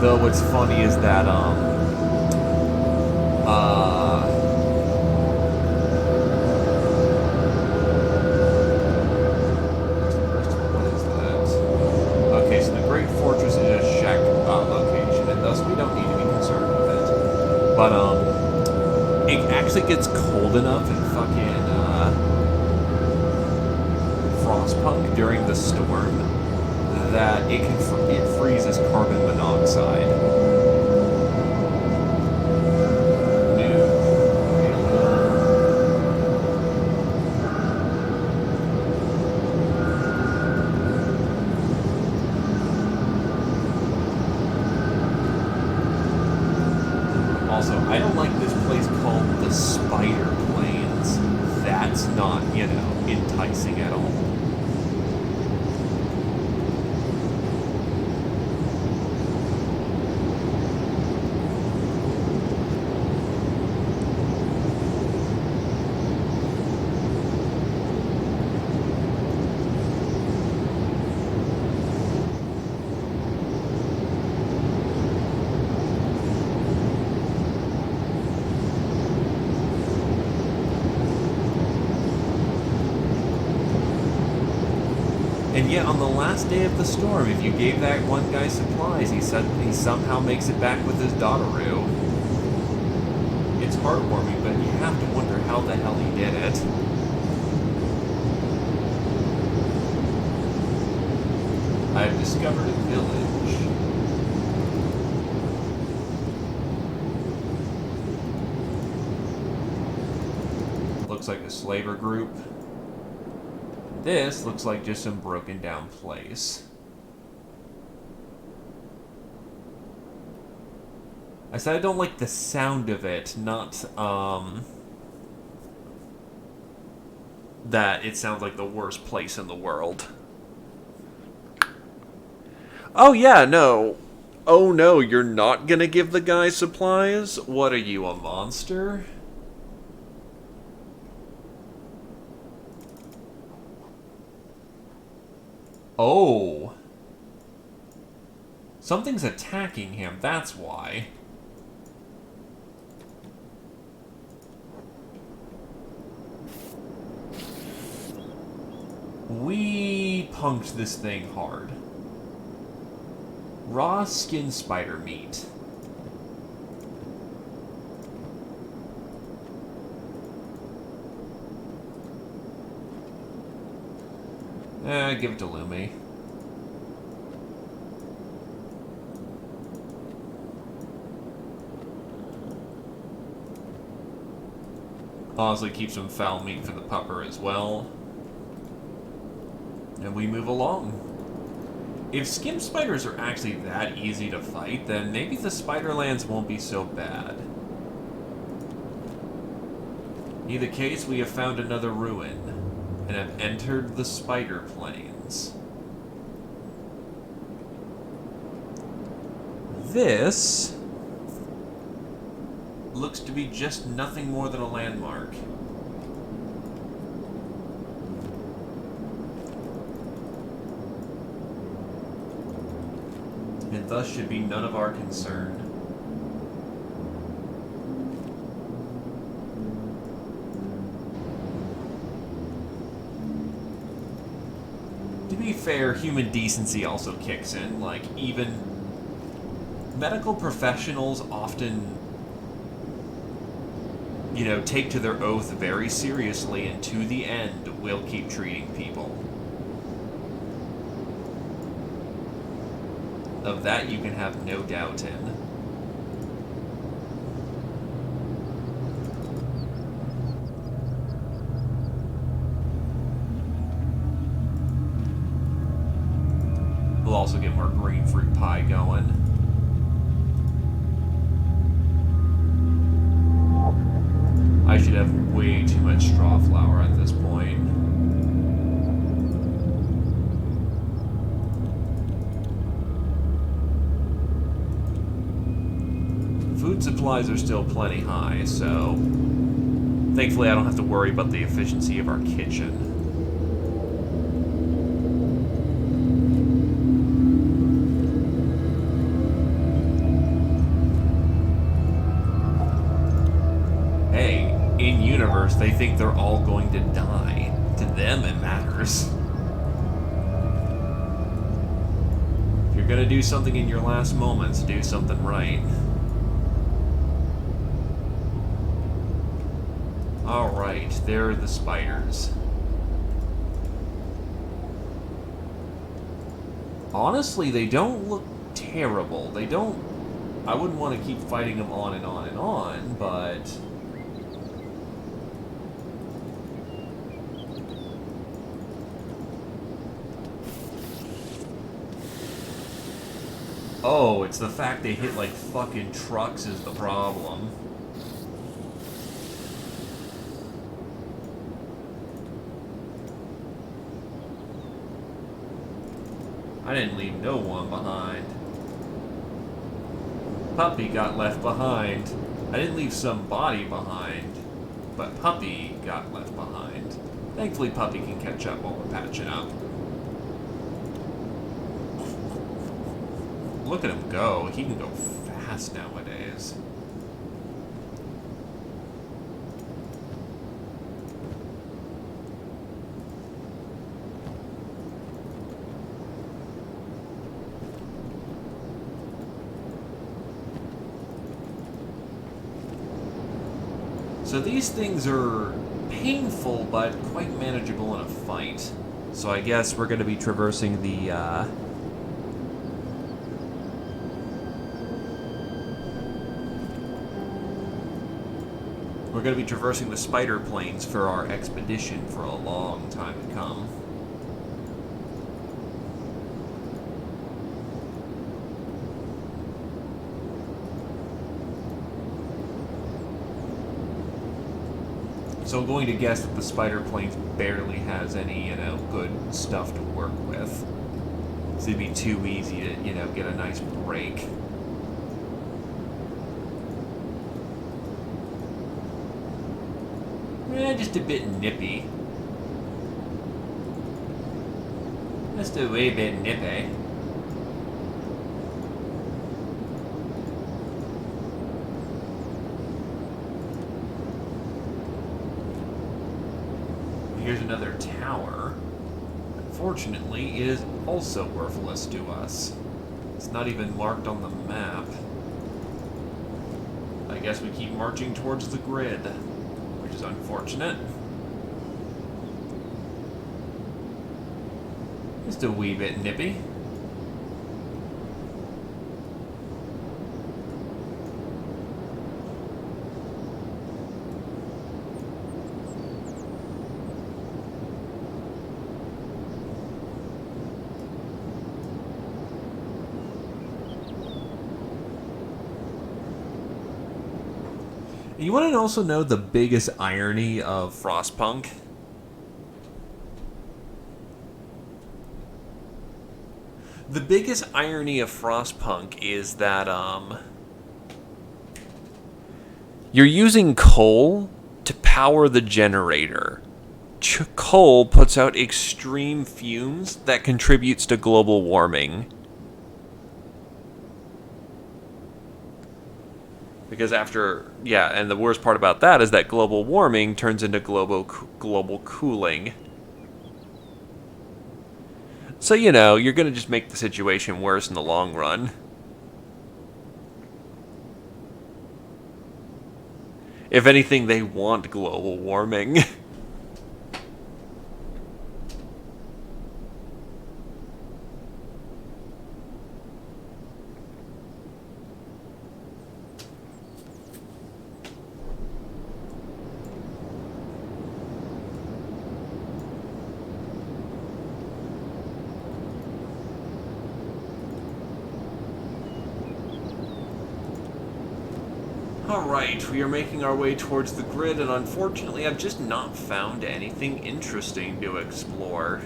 Though what's funny is that, it actually gets cold enough in fucking Frostpunk during the storm that it freezes carbon monoxide. Also, I don't like this place called the Spider Plains. That's not, enticing at all.
And yet, on the last day of the storm, if you gave that one guy supplies, he somehow makes it back with his Dotteroo. It's heartwarming, but you have to wonder how the hell he did it. I've discovered a village. Looks like a slaver group. This looks like just some broken down place. I said I don't like the sound of it, not, that it sounds like the worst place in the world. Oh yeah, no. Oh no, you're not gonna give the guy supplies? What are you, a monster? Oh. Something's attacking him, that's why. We punked this thing hard. Raw skin spider meat. Give it to Lumi. Honestly, keep some foul meat for the pupper as well. And we move along. If skin spiders are actually that easy to fight, then maybe the Spiderlands won't be so bad. In either case, we have found another ruin, and have entered the Spider Plains. This looks to be just nothing more than a landmark. And thus should be none of our concern. To be fair, human decency also kicks in. Like, even medical professionals often, you know, take to their oath very seriously, and to the end will keep treating people. Of that you can have no doubt in. We'll also get more green fruit pie going. I should have way too much straw flour at this point. Food supplies are still plenty high, so thankfully I don't have to worry about the efficiency of our kitchen. Hey, in universe, they think they're all going to die. To them, it matters. If you're gonna do something in your last moments, do something right. Alright, there are the spiders. Honestly, they don't look terrible. They don't... I wouldn't want to keep fighting them on and on and on, but... Oh, it's the fact they hit like fucking trucks is the problem. I didn't leave no one behind. Puppy got left behind. I didn't leave somebody behind, but Puppy got left behind. Thankfully, Puppy can catch up while we're patching up. Look at him go. He can go fast nowadays.
So these things are painful, but quite manageable in a fight. So I guess we're going to be traversing the, we're going to be traversing the spider plains for our expedition for a long time to come. So I'm going to guess that the spider plains barely has any, good stuff to work with. So it'd be too easy to, get a nice break. Just a bit nippy. Just a wee bit nippy. Here's another tower. Unfortunately, it is also worthless to us. It's not even marked on the map. I guess we keep marching towards the grid, which is unfortunate. Just a wee bit nippy. You want to also know the biggest irony of
Frostpunk. The biggest irony of Frostpunk is that, you're using coal to power the generator. Coal puts out extreme fumes that contributes to global warming. Because and the worst part about that is that global warming turns into global cooling. So, you're going to just make the situation worse in the long run. If anything, they want global warming. Alright, we are making our way towards the grid, and unfortunately I've just not found anything interesting to explore.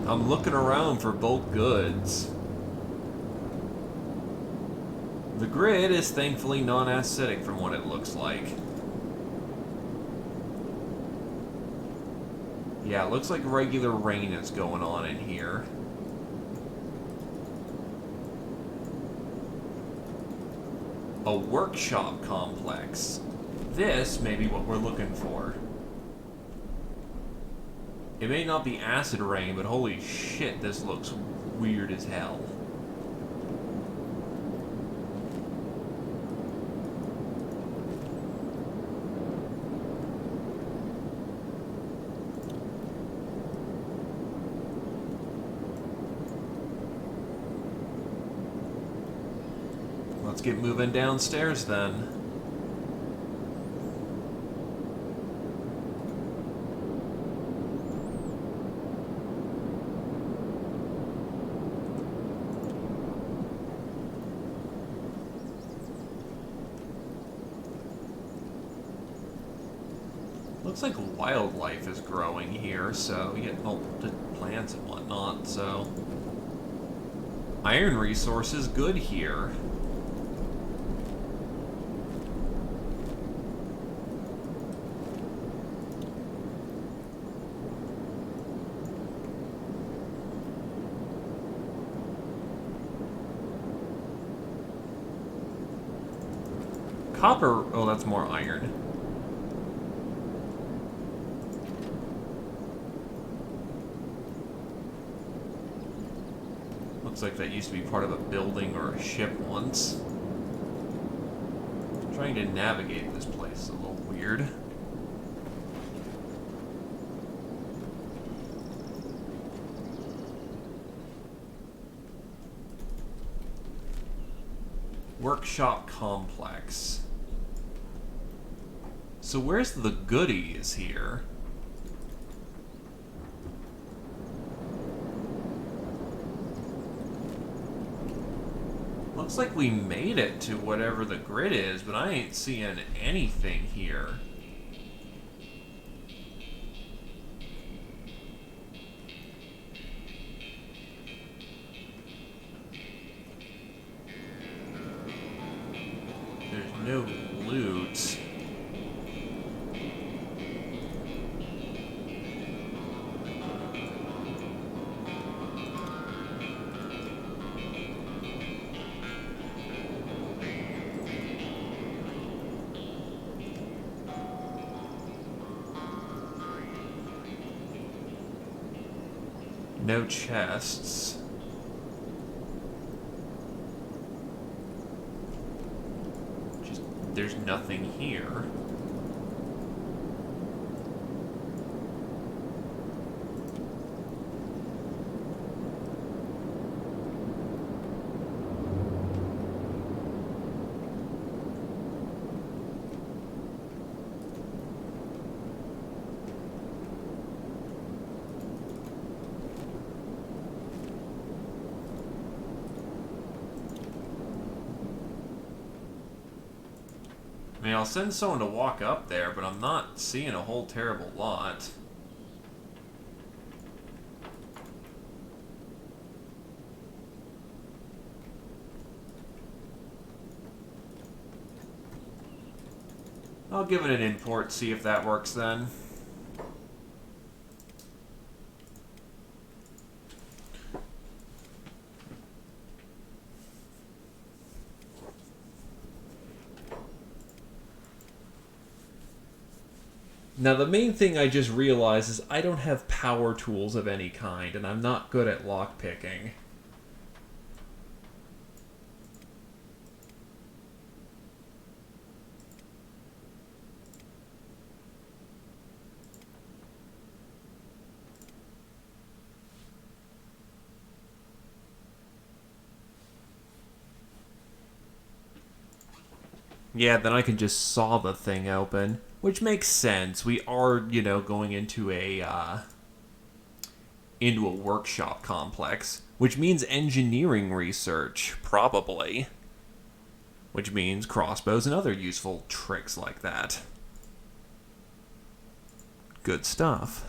I'm looking around for bulk goods. The grid is thankfully non-acidic from what it looks like. Yeah, it looks like regular rain is going on in here. A workshop complex. This may be what we're looking for. It may not be acid rain, but holy shit, this looks weird as hell. Let's get moving downstairs then. Looks like wildlife is growing here, so you get the plants and whatnot, so... Iron resource is good here. copper... Oh, that's more iron. Looks like that used to be part of a building or a ship once. Trying to navigate this place is a little weird. Workshop complex. So where's the goodies here? Looks like we made it to whatever the grid is, but I ain't seeing anything here. There's no loot. No chests. Just, there's nothing here. I mean, I'll send someone to walk up there, but I'm not seeing a whole terrible lot. I'll give it an import, see if that works then. Now, the main thing I just realized is I don't have power tools of any kind, and I'm not good at lockpicking. Yeah, then I can just saw the thing open. Which makes sense. We are, going into a workshop complex, which means engineering research, probably. Which means crossbows and other useful tricks like that. Good stuff.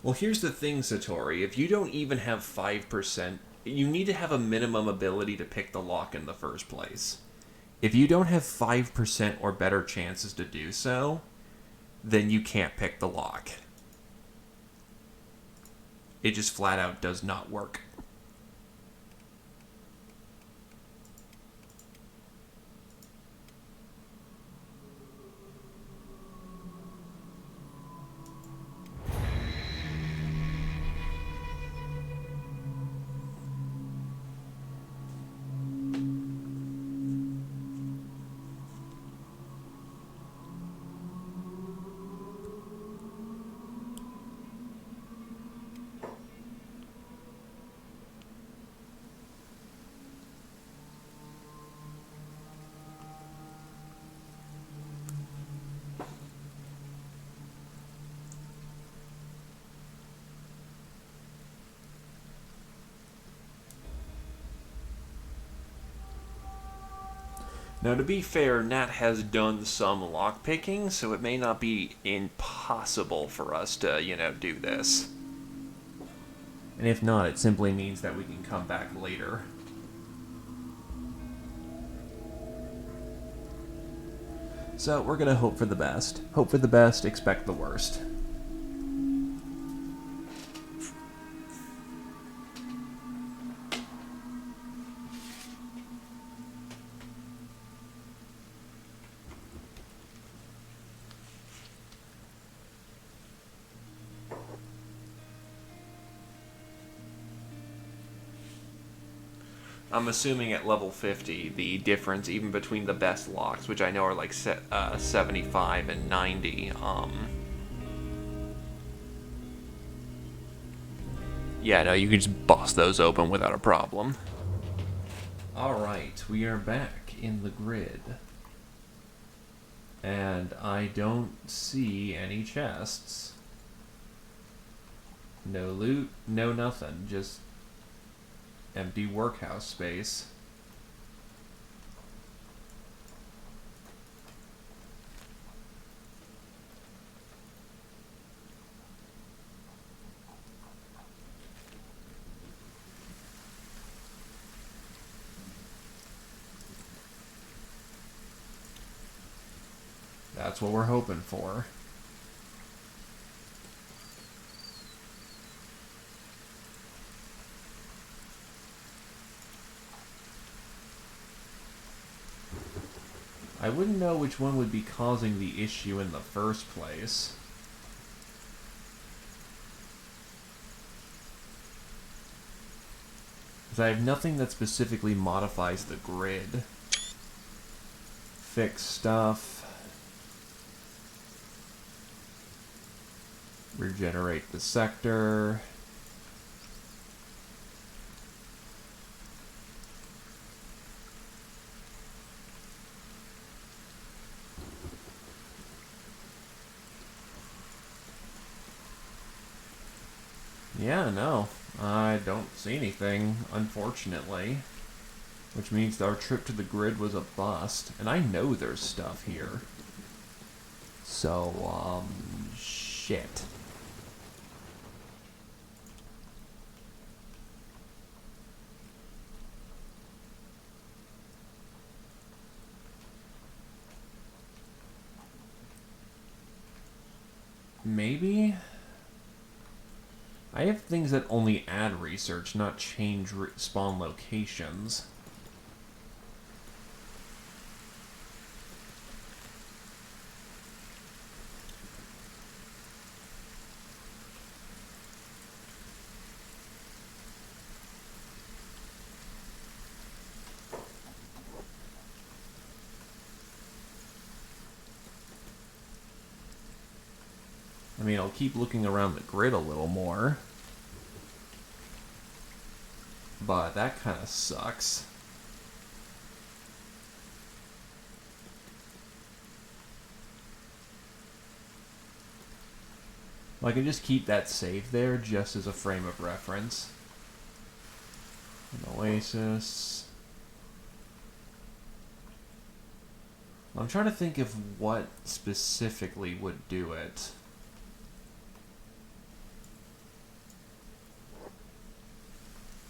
Well, here's the thing, Satori. If you don't even have 5%, you need to have a minimum ability to pick the lock in the first place. If you don't have 5% or better chances to do so, then you can't pick the lock. It just flat out does not work. Now, to be fair, Nat has done some lockpicking, so it may not be impossible for us to, do this.
And if not, it simply means that we can come back later. So we're gonna hope for the best. Hope for the best, expect the worst.
I'm assuming at level 50, the difference even between the best locks, which I know are like 75 and 90, yeah, no, you can just bust those open without a problem.
Alright, we are back in the grid. And I don't see any chests. No loot, no nothing, just empty workhouse space. That's what we're hoping for. I wouldn't know which one would be causing the issue in the first place. Because I have nothing that specifically modifies the grid. Fix stuff. Regenerate the sector. Yeah, no. I don't see anything, unfortunately. Which means our trip to the grid was a bust. And I know there's stuff here. So, shit. Maybe? I have things that only add research, not change spawn locations. I mean, I'll keep looking around the grid a little more. But that kind of sucks. Well, I can just keep that save there just as a frame of reference. An oasis. I'm trying to think of what specifically would do it.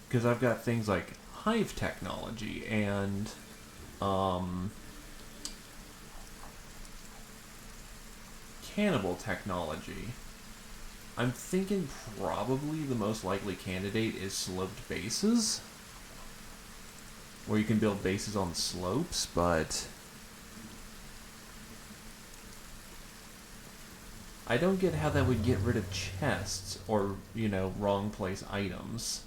Because I've got things like hive technology and cannibal technology. I'm thinking probably the most likely candidate is sloped bases, where you can build bases on slopes, but I don't get how that would get rid of chests or, you know, wrong place items.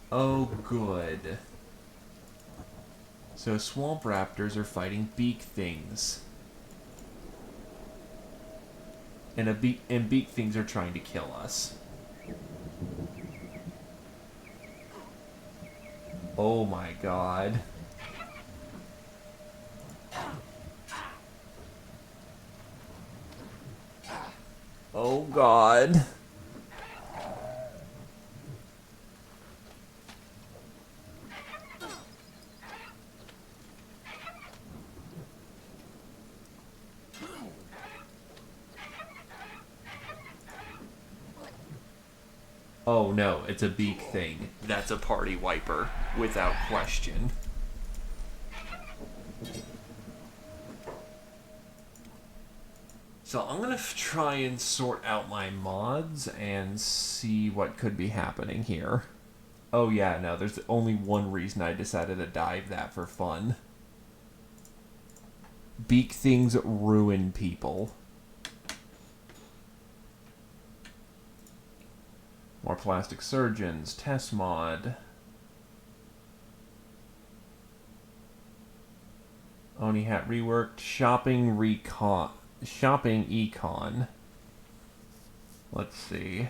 Oh, good. So swamp raptors are fighting beak things. And beak things are trying to kill us. Oh my god. Oh god. Oh no, it's a beak thing.
That's a party wiper, without question.
So I'm gonna try and sort out my mods and see what could be happening here. Oh yeah, no, there's only one reason I decided to dive that for fun. Beak things ruin people. More plastic surgeons, test mod. Oni hat reworked, shopping econ. Let's see.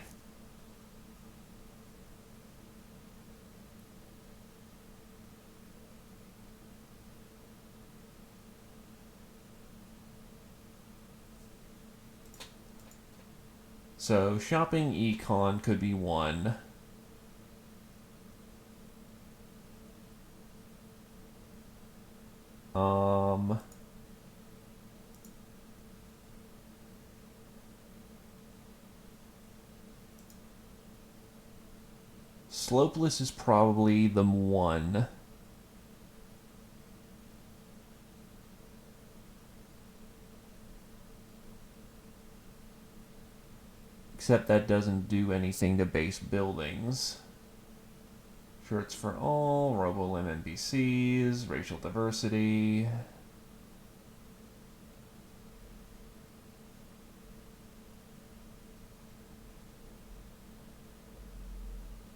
So shopping econ could be one. Slopeless is probably the one. Except that doesn't do anything to base buildings. Shirts for all, RoboLim NPCs, racial diversity.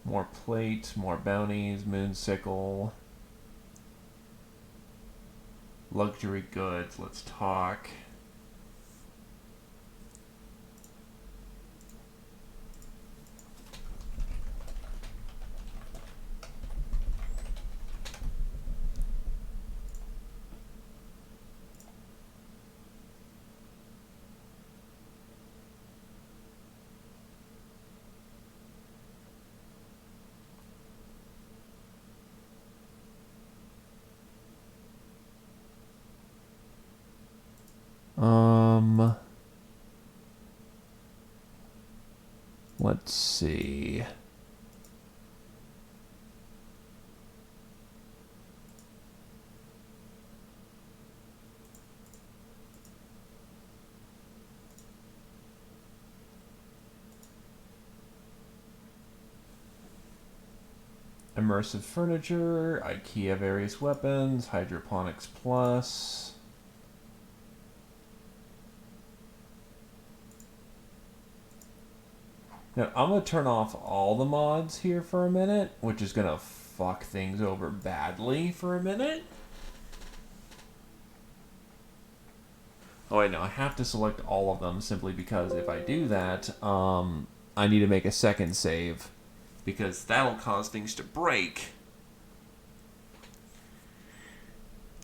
More plate, more bounties, moonsicle. Luxury goods, let's talk. Let's see. Immersive furniture, IKEA various weapons, hydroponics plus. Now, I'm going to turn off all the mods here for a minute, which is going to fuck things over badly for a minute. Oh, wait, no, I have to select all of them simply because if I do that, I need to make a second save. Because that'll cause things to break.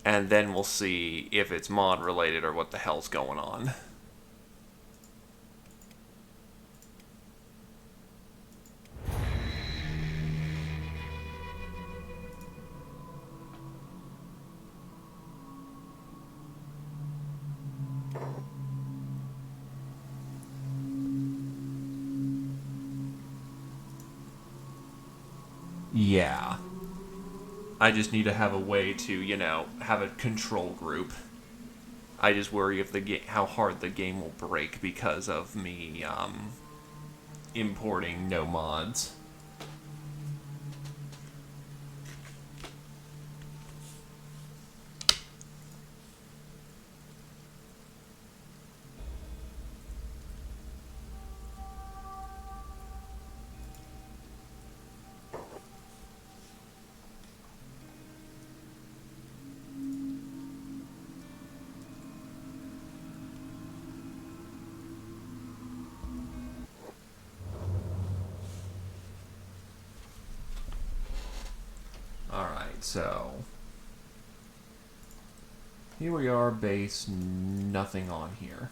And then we'll see if it's mod related or what the hell's going on.
Yeah. I just need to have a way to, have a control group. I just worry if how hard the game will break because of me importing no mods. Alright, so here we are, base, nothing on here.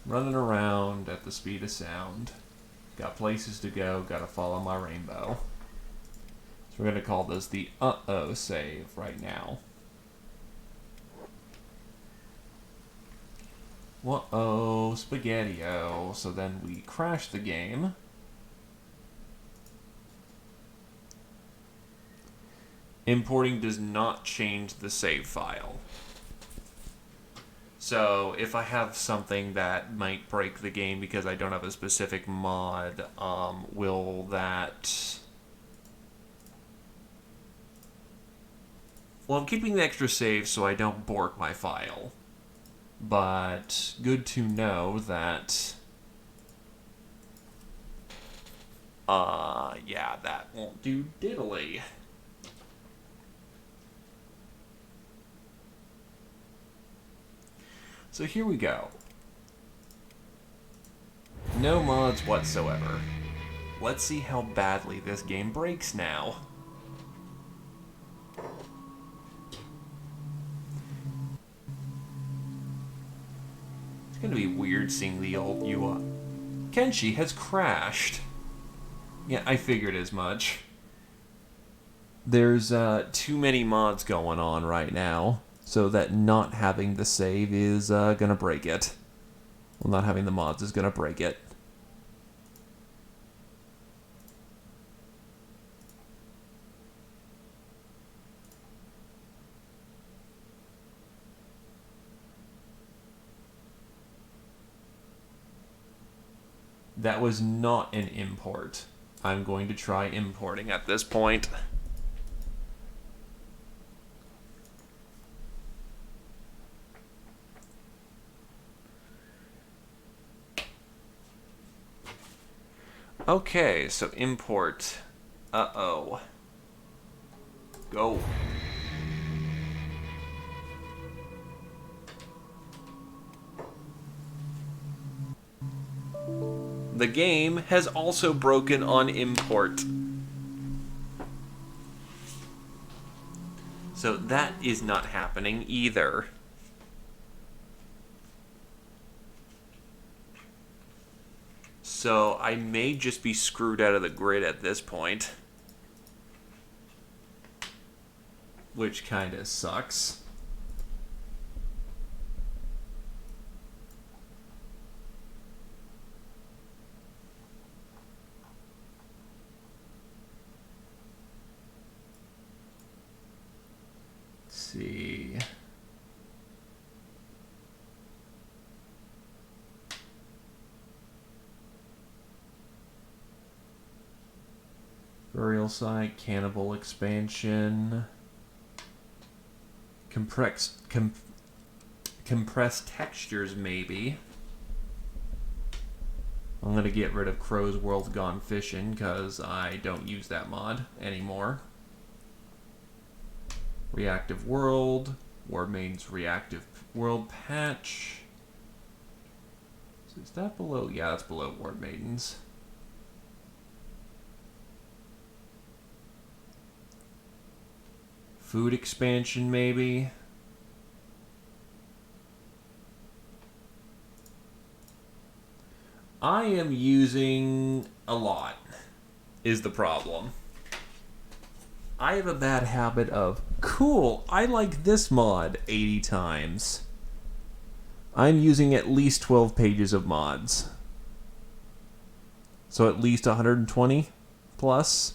Running around at the speed of sound. Got places to go, gotta follow my rainbow. So we're gonna call this the uh-oh save right now. Whoa, spaghetti-o. So then we crash the game. Importing does not change the save file. So if I have something that might break the game because I don't have a specific mod, will that... Well, I'm keeping the extra save so I don't bork my file. But good to know that... yeah, that won't do diddly. So here we go. No mods whatsoever. Let's see how badly this game breaks now. It's gonna be weird seeing the old UI. Kenshi has crashed. Yeah, I figured as much. There's too many mods going on right now, so that not having the save is gonna break it. Well, not having the mods is gonna break it. That was not an import. I'm going to try importing at this point. Okay, so import. Uh-oh. Go. The game has also broken on import. So that is not happening either. So I may just be screwed out of the grid at this point. Which kind of sucks. Let's see. Burial site, cannibal expansion, compressed textures maybe. I'm gonna get rid of Crow's World Gone Fishing because I don't use that mod anymore. Reactive World, War Maiden's Reactive World patch. So is that below? Yeah, that's below War Maiden's. Food expansion, maybe. I am using a lot, is the problem. I have a bad habit of, cool, I like this mod 80 times. I'm using at least 12 pages of mods. So at least 120 plus.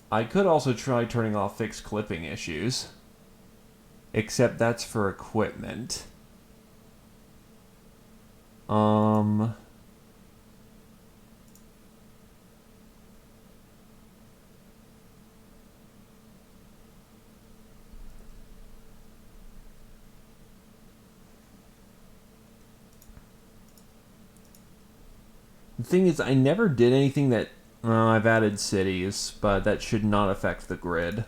I could also try turning off fixed clipping issues. Except that's for equipment. The thing is, I never did anything that... Well, I've added cities, but that should not affect the grid.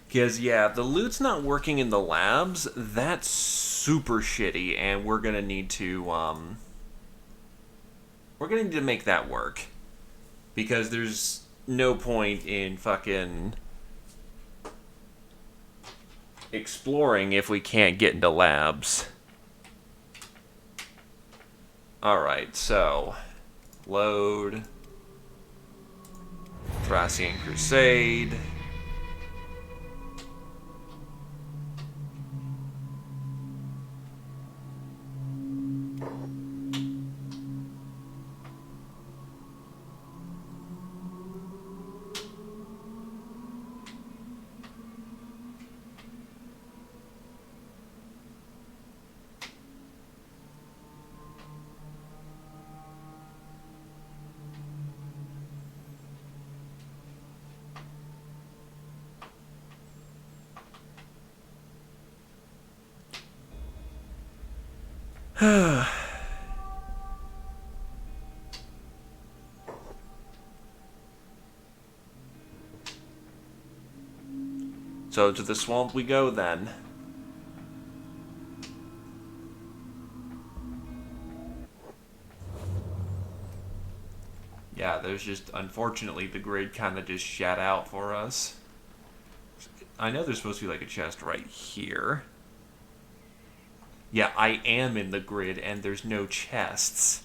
Because, yeah, the loot's not working in the labs. That's super shitty, and we're gonna need to, we're gonna need to make that work. Because there's no point in fucking exploring if we can't get into labs. Alright, so load Thracian Crusade. So to the swamp we go then. Yeah, there's just, unfortunately, the grid kind of just shat out for us. I know there's supposed to be like a chest right here. Yeah, I am in the grid and there's no chests.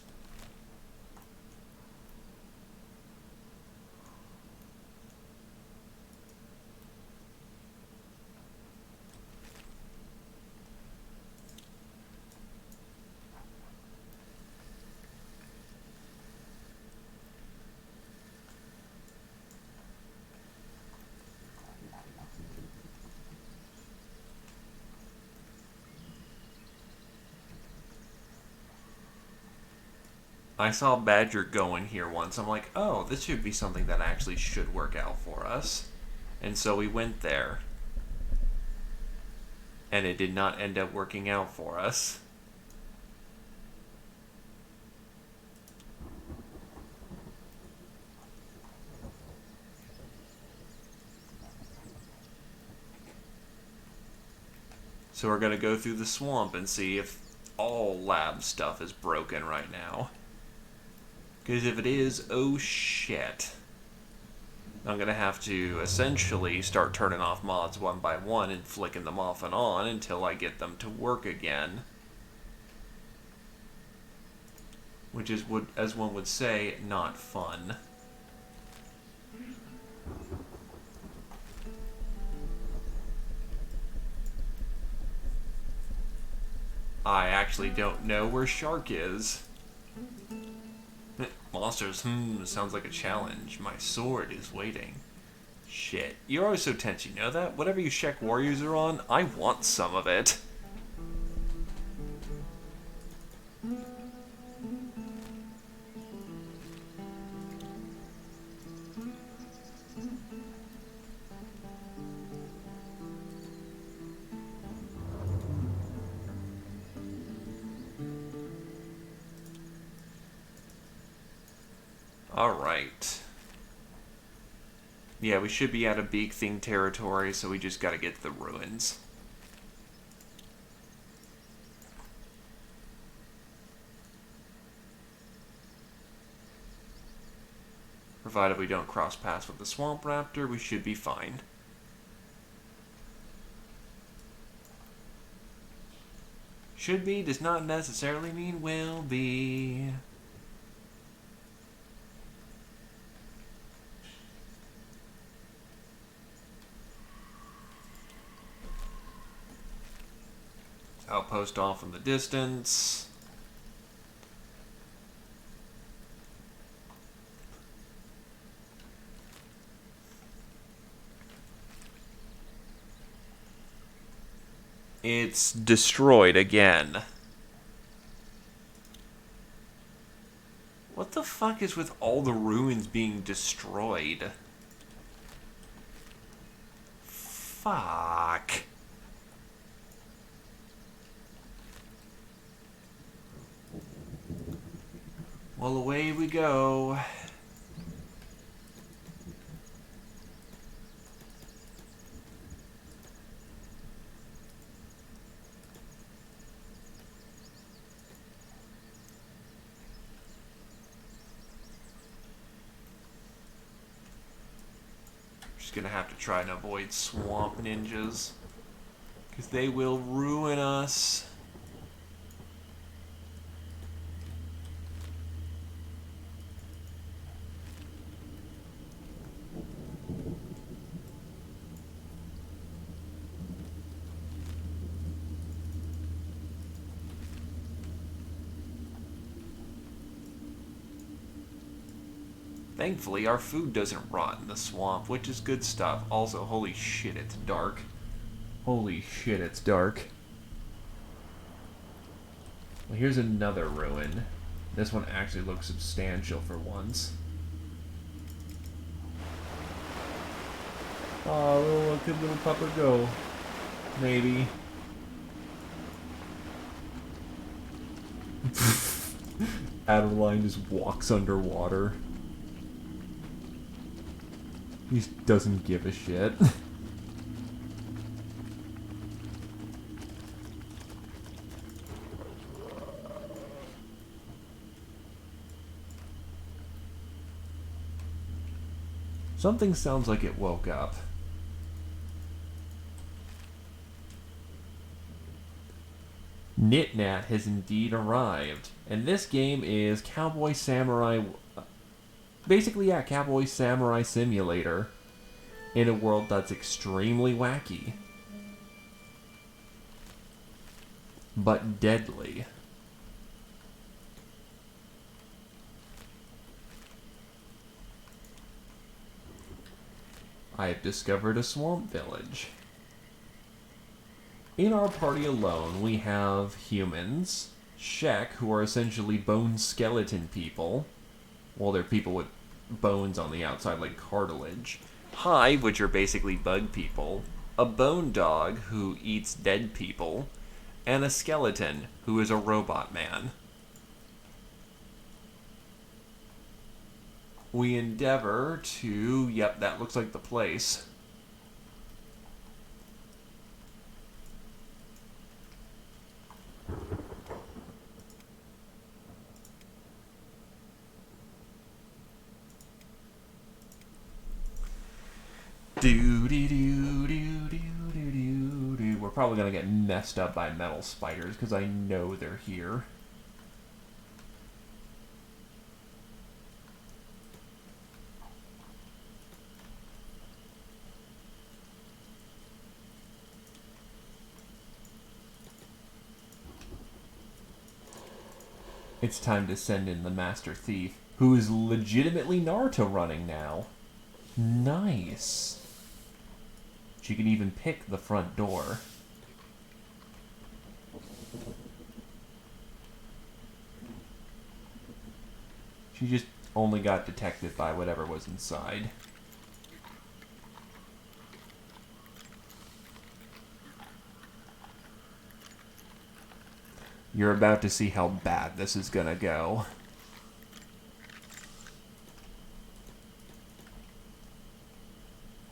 I saw Badger go in here once. I'm like, oh, this should be something that actually should work out for us. And so we went there. And it did not end up working out for us. So we're going to go through the swamp and see if all lab stuff is broken right now. Because if it is, oh shit. I'm going to have to essentially start turning off mods one by one and flicking them off and on until I get them to work again. Which is, as one would say, not fun. I actually don't know where Shark is. Monsters, sounds like a challenge. My sword is waiting. Shit. You're always so tense, you know that? Whatever you Shek warriors are on, I want some of it. Alright. Yeah, we should be out of Beak Thing territory, so we just gotta get to the ruins. Provided we don't cross paths with the Swamp Raptor, we should be fine. Should be does not necessarily mean will be. Outpost off in the distance. It's destroyed again. What the fuck is with all the ruins being destroyed? Fuck. Well, away we go. just gonna have to try and avoid swamp ninjas. Because they will ruin us. Thankfully, our food doesn't rot in the swamp, which is good stuff. Also, holy shit, it's dark.
Holy shit, it's dark. Well, here's another ruin. This one actually looks substantial for once. Oh, look at little Papa go. Maybe. Adeline just walks underwater. He just doesn't give a shit. Something sounds like it woke up. Nitnat has indeed arrived, and this game is Cowboy Samurai. Basically, yeah, Cowboy Samurai Simulator in a world that's extremely wacky, but deadly. I have discovered a swamp village. In our party alone, we have humans, Shek, who are essentially bone skeleton people. Well, they're people with bones on the outside like cartilage. Hive, which are basically bug people. A bone dog, who eats dead people. And a skeleton, who is a robot man. We endeavor to... Yep, that looks like the place. We're probably gonna get messed up by metal spiders because I know they're here. It's time to send in the Master Thief, who is legitimately Naruto running now. Nice. She can even pick the front door. She just only got detected by whatever was inside. You're about to see how bad this is gonna go.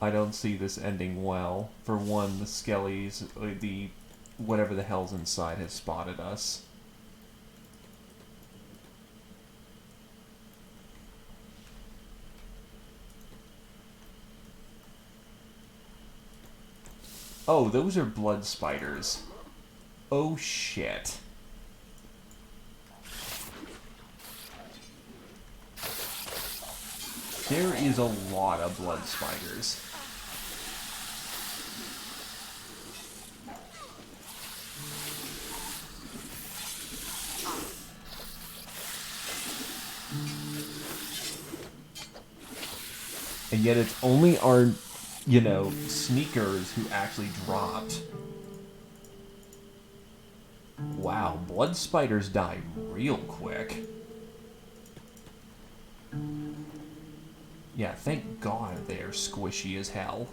I don't see this ending well. For one, the skellies, the whatever the hell's inside has spotted us. Oh, those are blood spiders. Oh shit. There is a lot of blood spiders. And yet it's only our, sneakers who actually dropped. Wow, blood spiders die real quick. Yeah, thank God they are squishy as hell.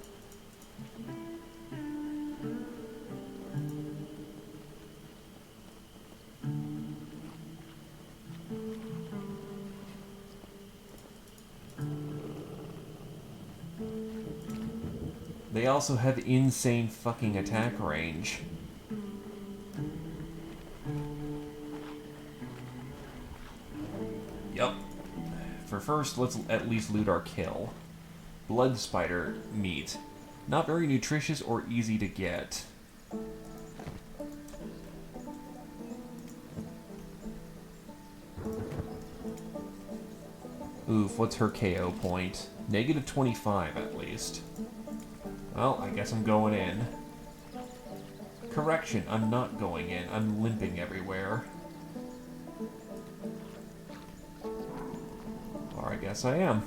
They also have insane fucking attack range. Yup. For first, let's at least loot our kill. blood spider meat. Not very nutritious or easy to get. Oof, what's her KO point? Negative 25 at least. Well, I guess I'm going in. Correction, I'm not going in. I'm limping everywhere. Or I guess I am.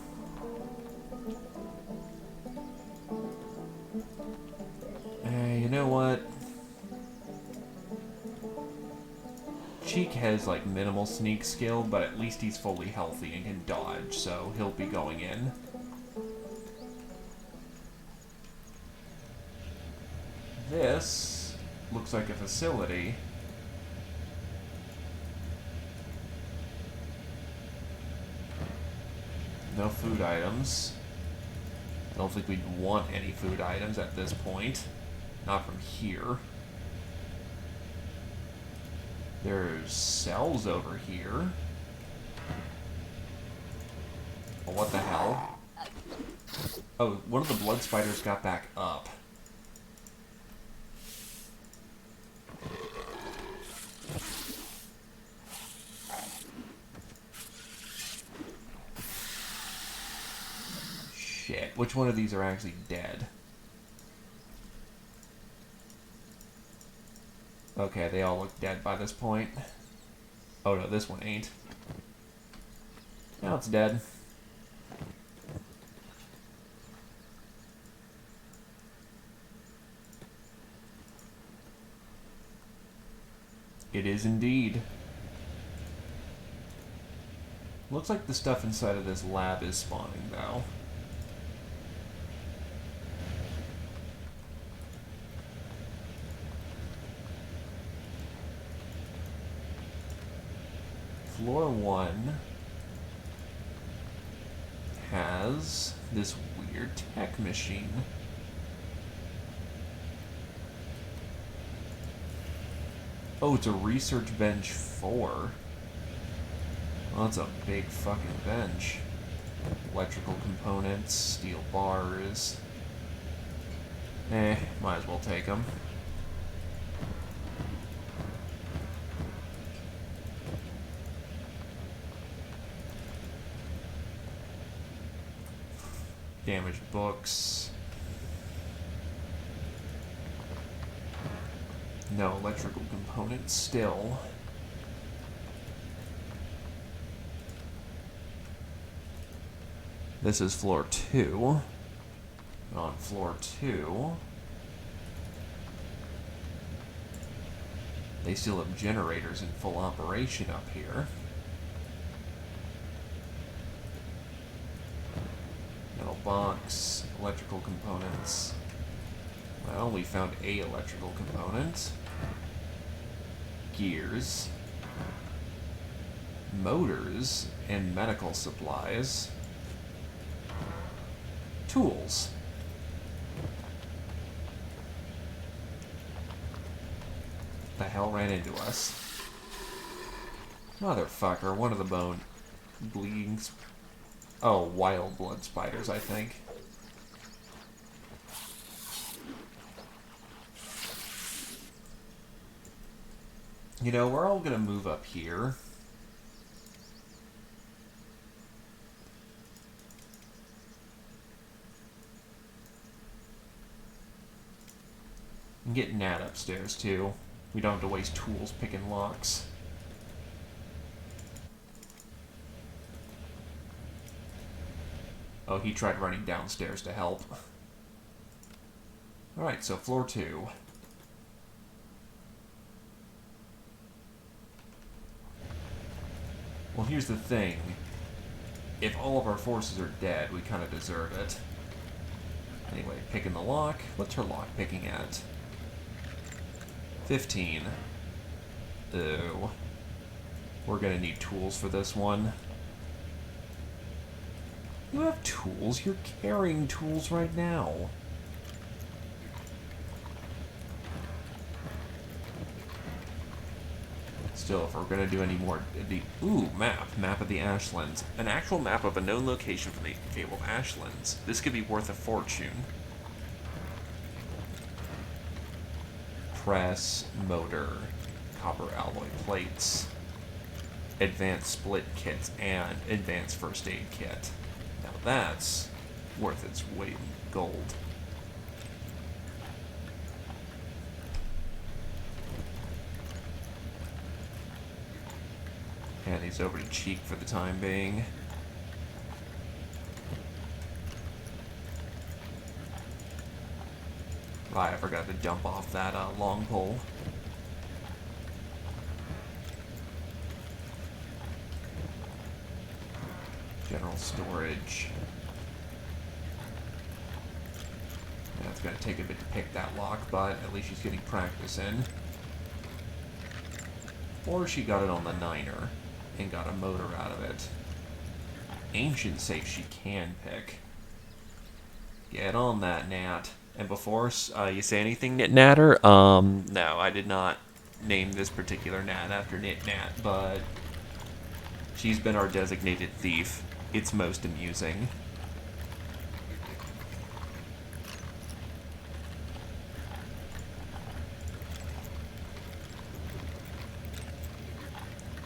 You know what? Cheek has like minimal sneak skill, but at least he's fully healthy and can dodge, so he'll be going in. This looks like a facility. No food items. I don't think we'd want any food items at this point. Not from here. There's cells over here. Oh, what the hell? Oh, one of the blood spiders got back up. Shit, which one of these are actually dead? Okay, they all look dead by this point. Oh no, this one ain't. Now it's dead. It is indeed. Looks like the stuff inside of this lab is spawning, though. Floor 1 has this weird tech machine. Oh, it's a research bench 4. Well, that's a big fucking bench. Electrical components, steel bars. Might as well take them. Damaged books. No electrical components still. This is floor 2. On floor 2, they still have generators in full operation up here. Metal box, electrical components. Well, we found a electrical component. Gears. Motors and medical supplies. Tools. The hell ran into us? Motherfucker, one of the bone bleeding. Oh, wild blood spiders, I think. You know, we're all gonna move up here. And get Nat upstairs, too. We don't have to waste tools picking locks. Oh, he tried running downstairs to help. Alright, so floor 2. Well, here's the thing. If all of our forces are dead, we kind of deserve it. Anyway, picking the lock. What's her lock picking at? 15. Ew. We're gonna need tools for this one. You have tools? You're carrying tools right now. still, if we're gonna do any more, map of the Ashlands, an actual map of a known location from the fabled Ashlands. This could be worth a fortune. Press, motor, copper alloy plates, advanced split kits, and advanced first aid kit. Now that's worth its weight in gold. And he's over to Cheek for the time being. I forgot to dump off that long pole. General storage. Yeah, it's going to take a bit to pick that lock, but at least she's getting practice in. Or she got it on the Niner and got a motor out of it. Ancient safe she can pick. Get on that, Nat. And before you say anything, Natter, no, I did not name this particular Nat after Nat, but she's been our designated thief. It's most amusing.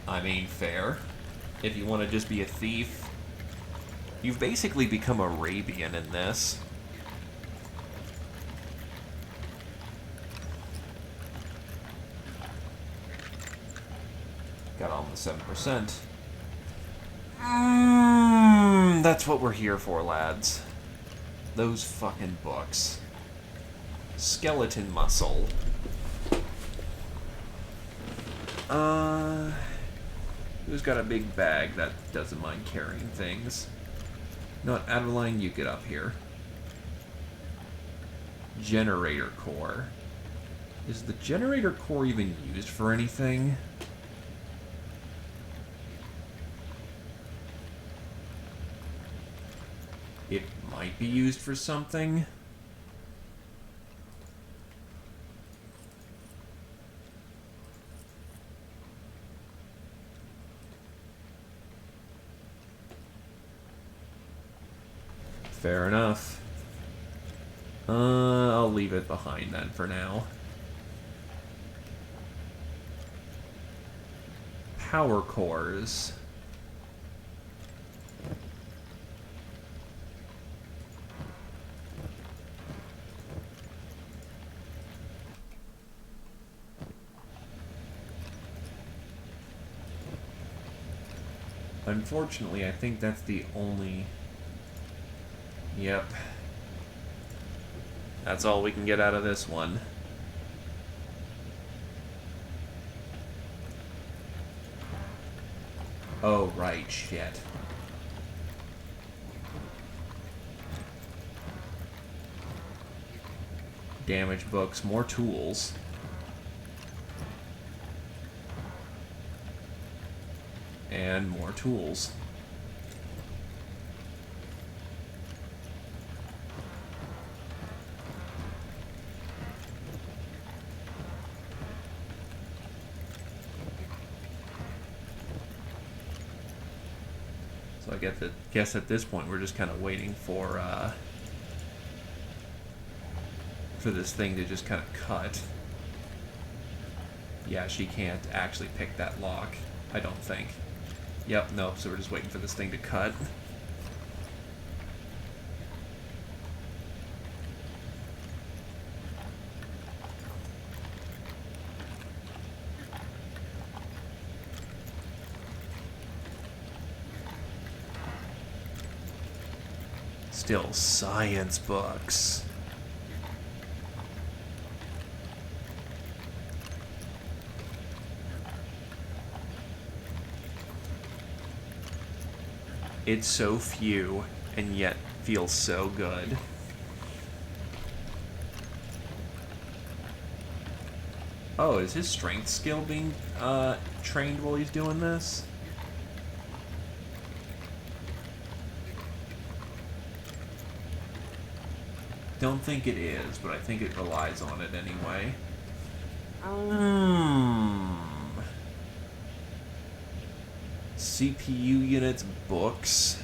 I mean, fair. If you want to just be a thief, you've basically become Arabian in this. Got almost 7%. That's what we're here for, lads. Those fucking books. Skeleton muscle. Who's got a big bag that doesn't mind carrying things? Not Adeline, you get up here. Generator core. Is the generator core even used for anything? It might be used for something. Fair enough. I'll leave it behind then for now. Power cores. Unfortunately, I think that's the only... Yep. That's all we can get out of this one. Oh, right, shit. Damage books, more tools. And more tools. So I guess at this point we're just kind of waiting for this thing to just kind of cut. Yeah, she can't actually pick that lock, I don't think. Yep, nope, so we're just waiting for this thing to cut. Still science books. It's so few, and yet feels so good. Oh, is his strength skill being trained while he's doing this? Don't think it is, but I think it relies on it anyway. CPU units, books.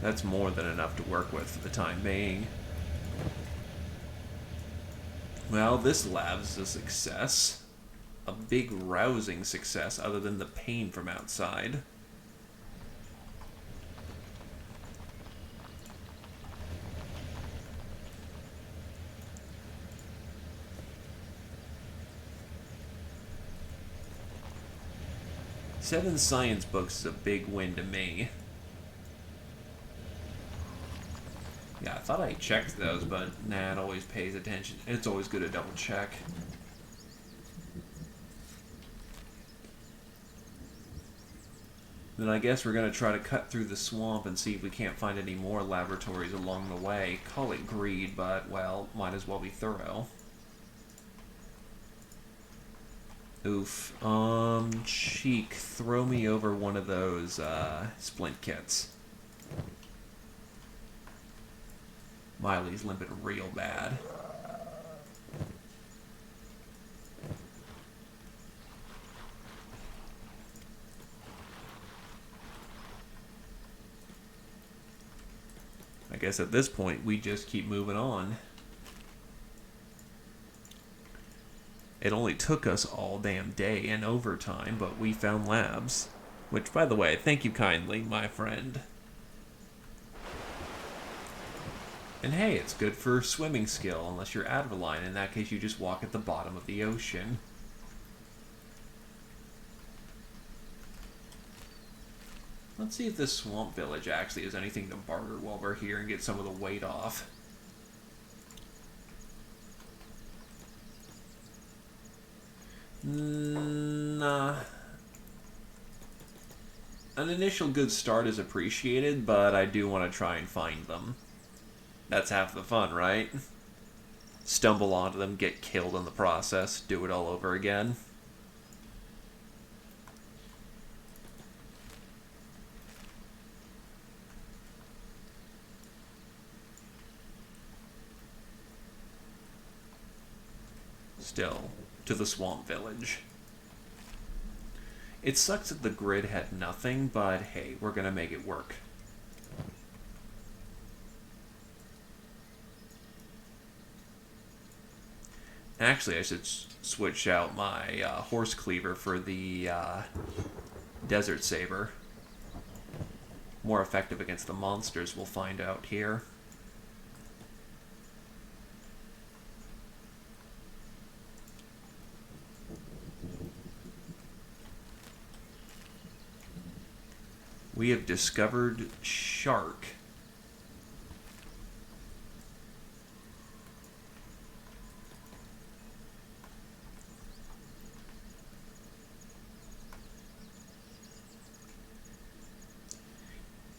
That's more than enough to work with for the time being. Well, this lab's a success. A big rousing success other than the pain from outside. Seven science books is a big win to me. Yeah, I thought I checked those, but nah, it always pays attention. It's always good to double check. Then I guess we're going to try to cut through the swamp and see if we can't find any more laboratories along the way. Call it greed, but, well, might as well be thorough. Oof. Cheek, throw me over one of those, splint kits. Miley's limping real bad. I guess at this point, we just keep moving on. It only took us all damn day and overtime, but we found labs. Which, by the way, thank you kindly, my friend. And hey, it's good for swimming skill, unless you're out of line. In that case, you just walk at the bottom of the ocean. Let's see if this swamp village actually has anything to barter while we're here and get some of the weight off. Nah. An initial good start is appreciated, but I do want to try and find them. That's half the fun, right? Stumble onto them, get killed in the process, do it all over again. Still, to the swamp village. It sucks that the grid had nothing, but hey, we're gonna make it work. Actually, I should switch out my horse cleaver for the desert saber. More effective against the monsters, we'll find out here. We have discovered shark.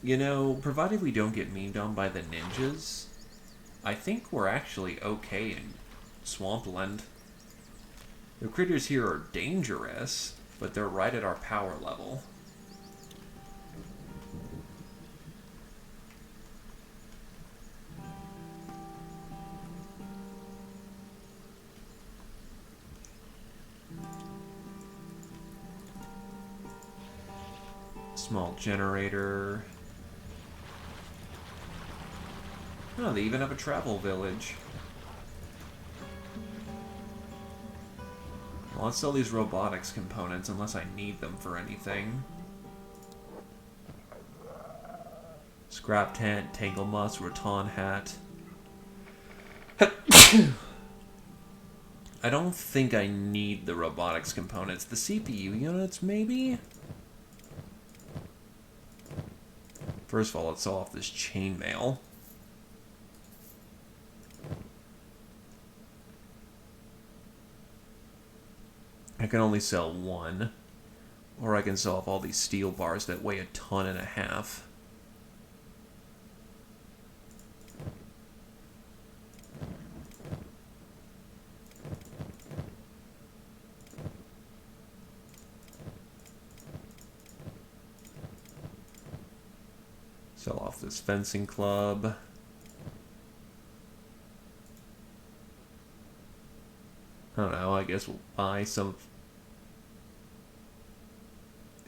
You know, provided we don't get memed on by the ninjas, I think we're actually okay in Swampland. The critters here are dangerous, but they're right at our power level. Small generator. Oh, they even have a travel village. Well, let's sell these robotics components unless I need them for anything. Scrap tent, tangle muss, rattan hat. I don't think I need the robotics components. The CPU units, maybe? First of all, let's sell off this chainmail. I can only sell one. Or I can sell off all these steel bars that weigh 1.5 tons. Sell off this fencing club. I don't know, I guess we'll buy some of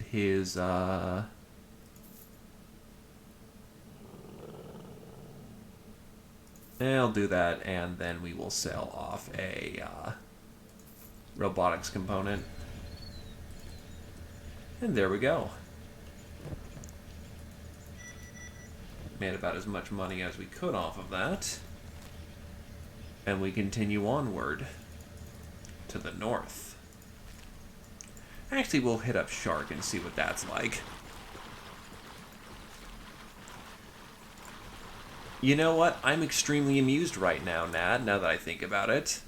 his, yeah, I'll do that, and then we will sell off a robotics component. And there we go. Made about as much money as we could off of that. And we continue onward to the north. Actually, we'll hit up Shark and see what that's like. You know what? I'm extremely amused right now, Nad, now that I think about it.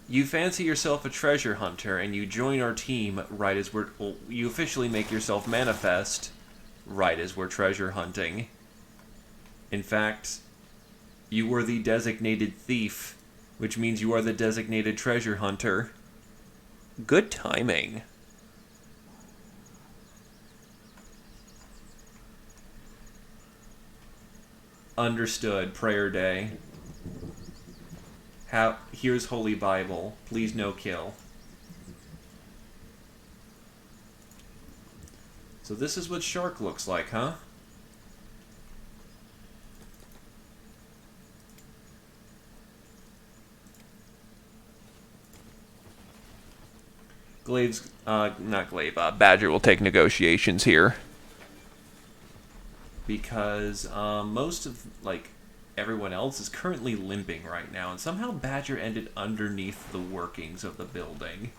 You fancy yourself a treasure hunter, and you join our team right as we're... Well, you officially make yourself manifest right as we're treasure hunting. In fact, you were the designated thief, which means you are the designated treasure hunter. Good timing. Understood. Prayer day. Here's Holy Bible. Please no kill. So this is what Shark looks like, huh? Badger will take negotiations here. Because most of, everyone else is currently limping right now, and somehow Badger ended underneath the workings of the building.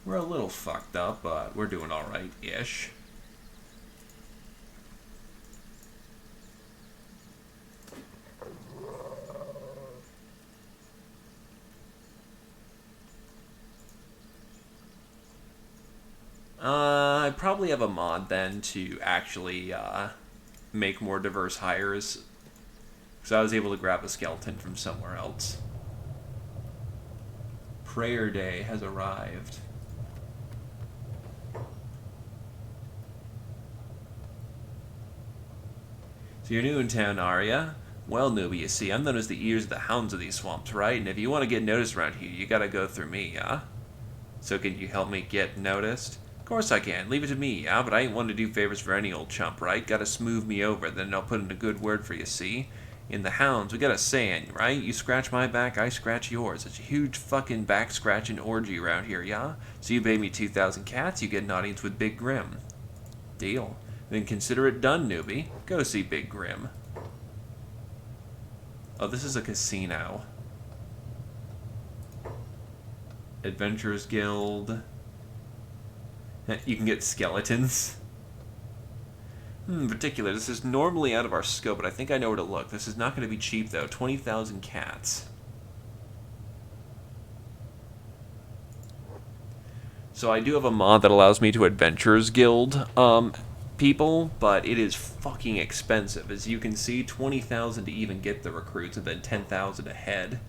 We're a little fucked up, but we're doing alright-ish. I probably have a mod then to actually make more diverse hires, because I was able to grab a skeleton from somewhere else. Prayer day has arrived. So you're new in town, are ya? Well, newbie, you see, I'm known as the ears of the hounds of these swamps, right? And if you want to get noticed around here, you gotta go through me, yeah? So can you help me get noticed? Of course I can. Leave it to me, yeah? But I ain't one to do favors for any old chump, right? Gotta smooth me over, then I'll put in a good word for you, see? In the hounds, we got a saying, right? You scratch my back, I scratch yours. It's a huge fucking back-scratching orgy around here, yeah? So you pay me 2,000 cats, you get an audience with Big Grim. Deal. Then consider it done, newbie. Go see Big Grim. Oh, this is a casino. Adventurers Guild. You can get skeletons. Particular. This is normally out of our scope, but I think I know where to look. This is not going to be cheap, though. 20,000 cats. So I do have a mod that allows me to Adventurers Guild people, but it is fucking expensive. As you can see, 20,000 to even get the recruits, and then 10,000 a head.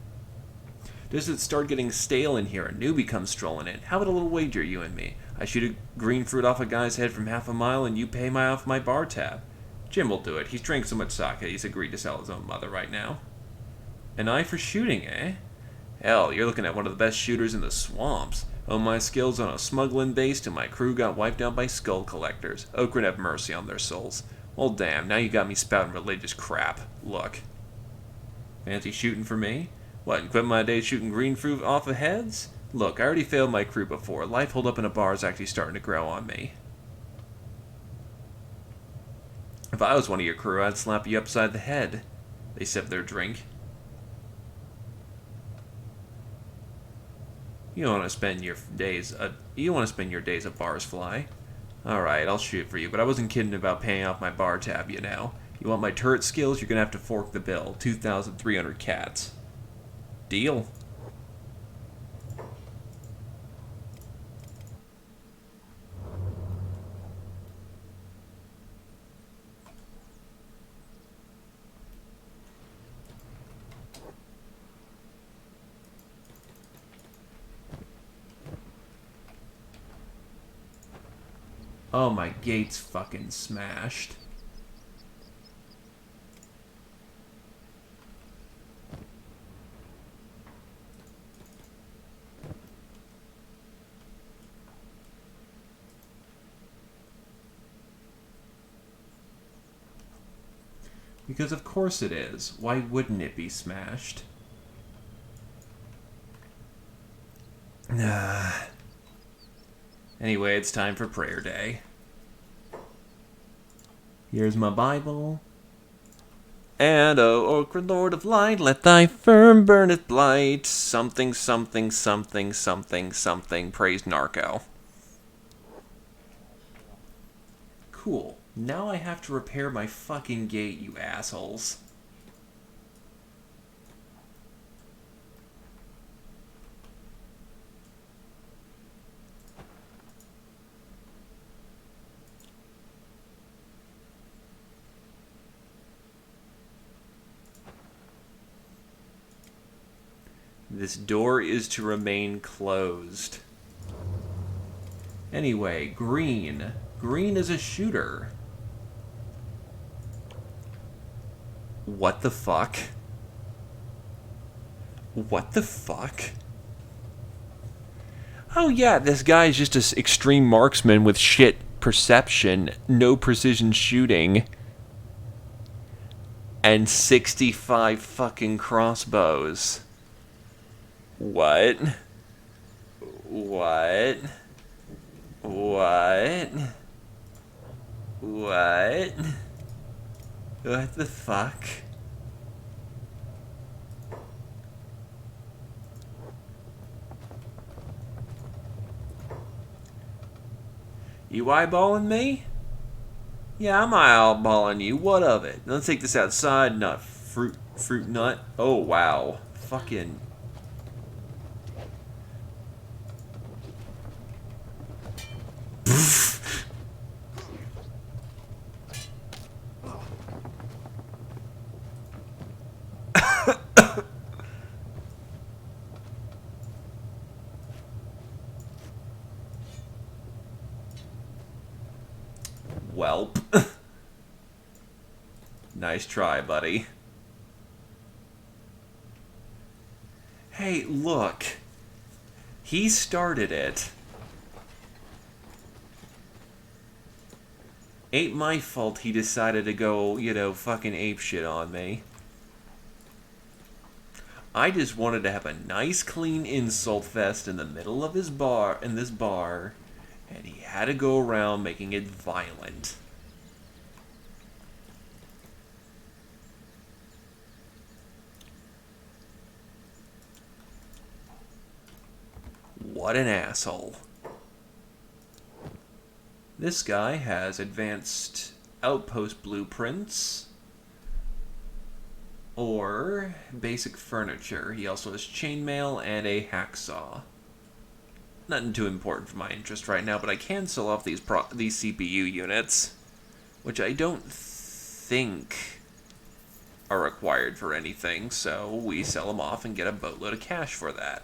Does it start getting stale in here? A newbie comes strolling in. How about a little wager, you and me? I shoot a green fruit off a guy's head from half a mile, and you pay my off my bar tab. Jim will do it. He's drank so much sake, he's agreed to sell his own mother right now. An eye for shooting, eh? Hell, you're looking at one of the best shooters in the swamps. Oh, my skills on a smuggling base till my crew got wiped out by skull collectors. Okran have mercy on their souls. Well, damn, now you got me spouting religious crap. Look. Fancy shooting for me? What, and quit my day shooting green fruit off of heads? Look, I already failed my crew before. Life holed up in a bar is actually starting to grow on me. If I was one of your crew, I'd slap you upside the head. They sip their drink. You don't want to spend your days at bars fly. Alright, I'll shoot for you, but I wasn't kidding about paying off my bar tab, you know. You want my turret skills, you're gonna have to fork the bill. 2,300 cats. Deal. Oh, my gate's fucking smashed. Because of course it is. Why wouldn't it be smashed? Anyway, it's time for prayer day. Here's my Bible.
And, O Lord of light, let thy firm burneth blight. Something, something, something, something, something. Praise Narco.
Cool. Now I have to repair my fucking gate, you assholes.
This door is to remain closed.
Anyway, green. Green is a shooter.
What the fuck? What the fuck? Oh yeah, this guy's just an extreme marksman with shit perception, no precision shooting, and 65 fucking crossbows. What? What? What? What? What the fuck? You eyeballing me? Yeah, I'm eyeballing you. What of it? Let's take this outside. Nut. Fruit nut. Oh, wow. Fucking... Welp. Nice try, buddy. Hey, look. He started it. Ain't my fault he decided to go, you know, fucking apeshit on me. I just wanted to have a nice, clean insult fest in the middle of his bar, in this bar, and he had to go around making it violent. What an asshole. This guy has advanced outpost blueprints or basic furniture. He also has chainmail and a hacksaw. Nothing too important for my interest right now, but I can sell off these CPU units, which I don't think are required for anything, so we sell them off and get a boatload of cash for that.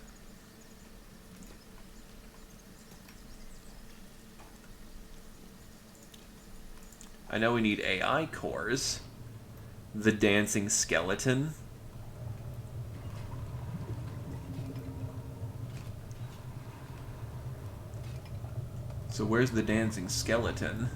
I know we need AI cores. The dancing skeleton. So where's the dancing skeleton?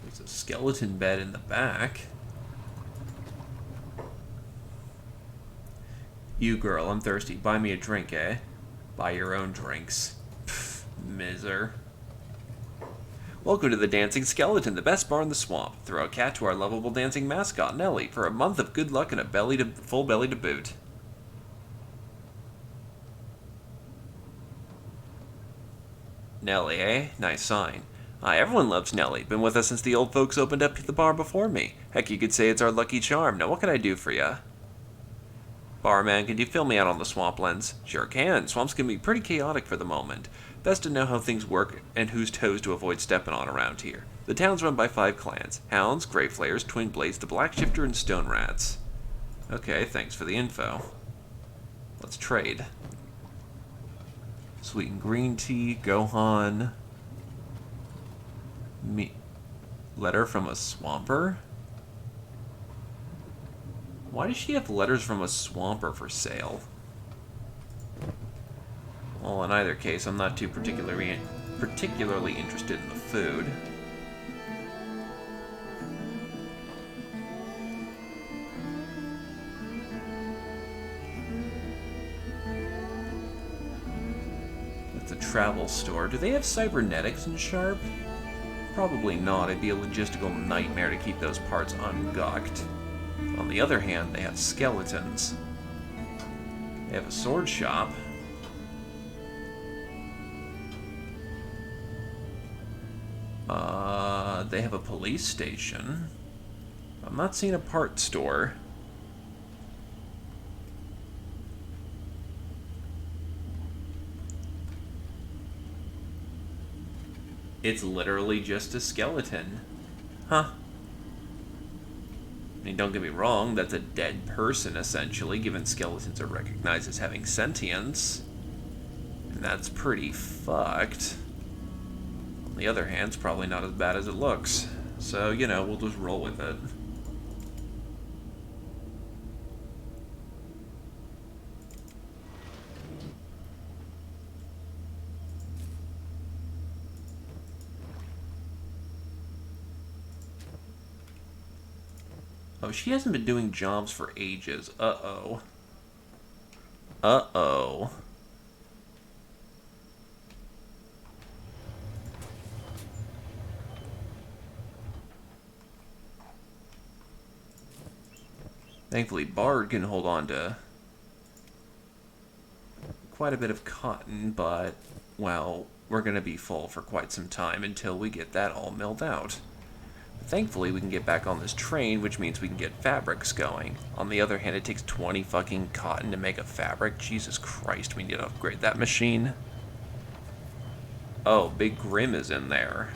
There's a skeleton bed in the back. You girl, I'm thirsty. Buy me a drink, eh? Buy your own drinks. Pfft, miser. Welcome to the Dancing Skeleton, the best bar in the swamp. Throw a cat to our lovable dancing mascot, Nelly, for a month of good luck and a full belly to boot. Nelly, eh? Nice sign. Everyone loves Nelly. Been with us since the old folks opened up the bar before me. Heck, you could say it's our lucky charm. Now, what can I do for ya? Barman, can you fill me out on the swamplands? Sure can. Swamps can be pretty chaotic for the moment. Best to know how things work and whose toes to avoid stepping on around here. The town's run by 5 clans. Hounds, Grey Flayers, Twin Blades, the Black Shifter, and Stone Rats. Okay, thanks for the info. Let's trade. Sweet and green tea, Gohan. Letter from a swamper? Why does she have letters from a swamper for sale? Well, in either case, I'm not too particularly interested in the food. It's a travel store. Do they have cybernetics in Sharp? Probably not. It'd be a logistical nightmare to keep those parts ungucked. On the other hand, they have skeletons. They have a sword shop. They have a police station. I'm not seeing a part store. It's literally just a skeleton. Huh. I mean, don't get me wrong, that's a dead person, essentially, given skeletons are recognized as having sentience. And that's pretty fucked. On the other hand, it's probably not as bad as it looks. So, you know, we'll just roll with it. Oh, she hasn't been doing jobs for ages. Uh-oh. Uh-oh. Thankfully, Bard can hold on to quite a bit of cotton, but, well, we're going to be full for quite some time until we get that all milled out. Thankfully, we can get back on this train, which means we can get fabrics going. On the other hand, it takes 20 fucking cotton to make a fabric. Jesus Christ, we need to upgrade that machine. Oh, Big Grim is in there.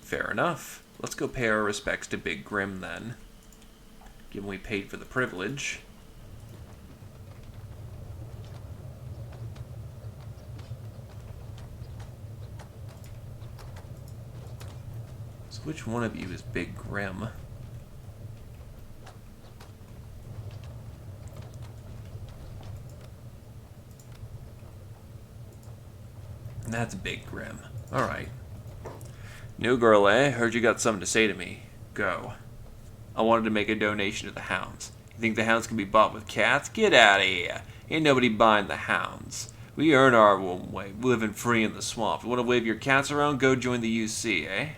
Fair enough. Let's go pay our respects to Big Grim, then. Given we paid for the privilege. So which one of you is Big Grim? That's Big Grim. Alright. New girl, eh? Heard you got something to say to me. Go. I wanted to make a donation to the hounds. You think the hounds can be bought with cats? Get out of here. Ain't nobody buying the hounds. We earn our own way, living free in the swamp. You want to wave your cats around? Go join the UC, eh?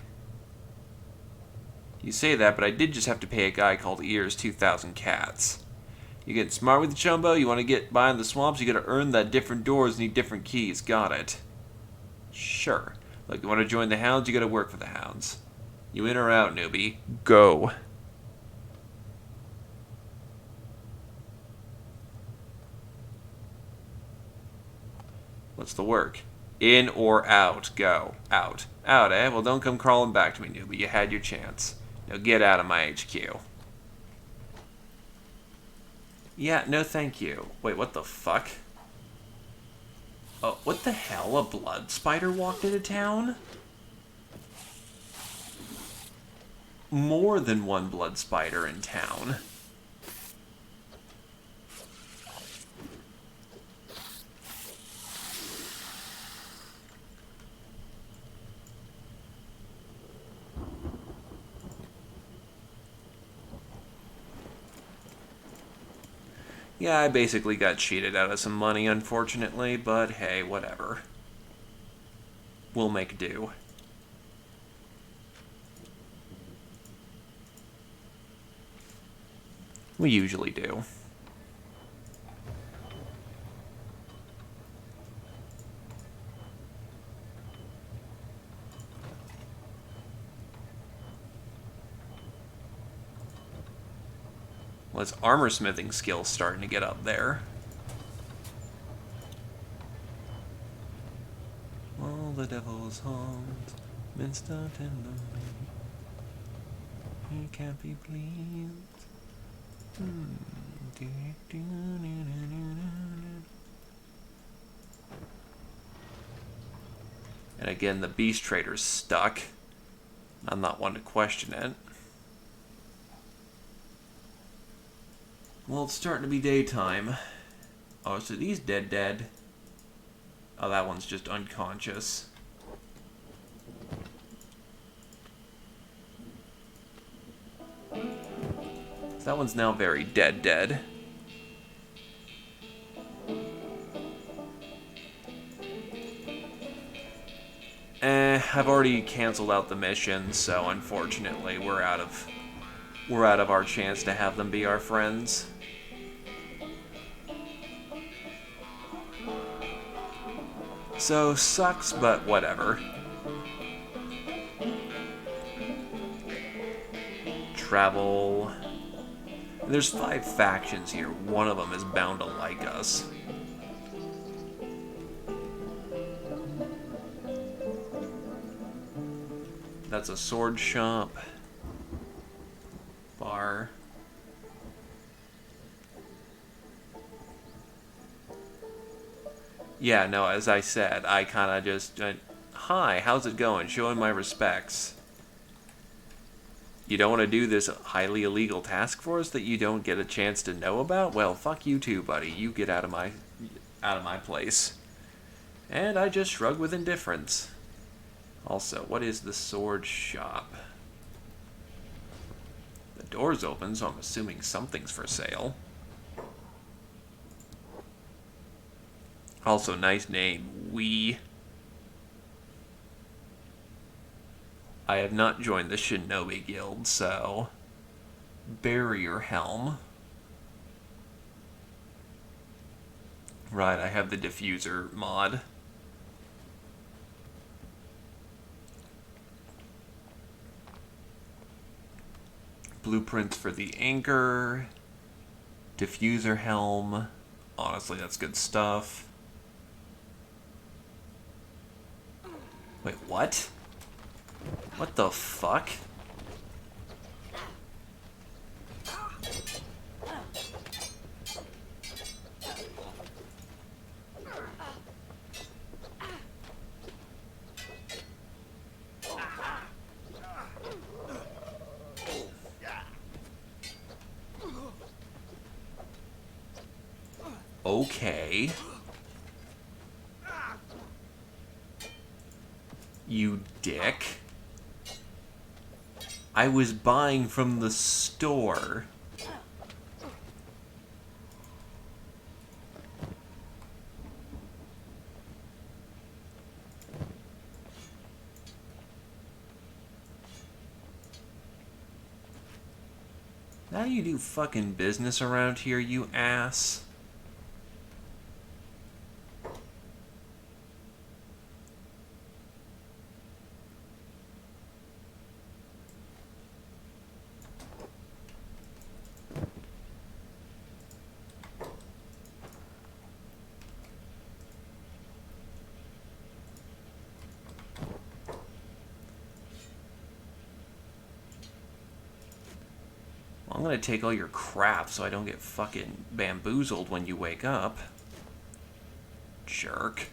You say that, but I did just have to pay a guy called Ears 2,000 cats. You getting smart with the chumbo? You want to get by in the swamps? You gotta earn that different doors need different keys. Got it. Sure. Look, you want to join the hounds? You gotta work for the hounds. You in or out, newbie? Go. What's the work? In or out? Go. Out. Out, eh? Well, don't come crawling back to me, newbie. You had your chance. Now get out of my HQ. Yeah, no thank you. Wait, what the fuck? Oh, what the hell? A blood spider walked into town? More than one blood spider in town. Yeah, I basically got cheated out of some money, unfortunately, but hey, whatever. We'll make do. We usually do. Well, his armor smithing skill's starting to get up there. All the devil's haunt, minced out tenderly. He can't be pleased. And again, the beast trader's stuck. I'm not one to question it. Well, it's starting to be daytime. Oh, so he's dead. Oh, that one's just unconscious. That one's now very dead. I've already canceled out the mission, so unfortunately we're out of our chance to have them be our friends. So, sucks, but whatever. Travel. There's 5 factions here. One of them is bound to like us. That's a sword shop. Bar. Yeah, no, as I said, I kind of just... hi, how's it going? Showing my respects. You don't want to do this highly illegal task for us that you don't get a chance to know about? Well, fuck you too, buddy. You get out of my place. And I just shrug with indifference. Also, what is the sword shop? The door's open, so I'm assuming something's for sale. Also, nice name, We. I have not joined the Shinobi Guild, so... Barrier Helm. Right, I have the diffuser mod. Blueprints for the anchor. Diffuser helm. Honestly, that's good stuff. Wait, what? What the fuck? Okay. You dick. I was buying from the store. Now you do fucking business around here, you ass. I'm gonna take all your crap so I don't get fucking bamboozled when you wake up. Jerk.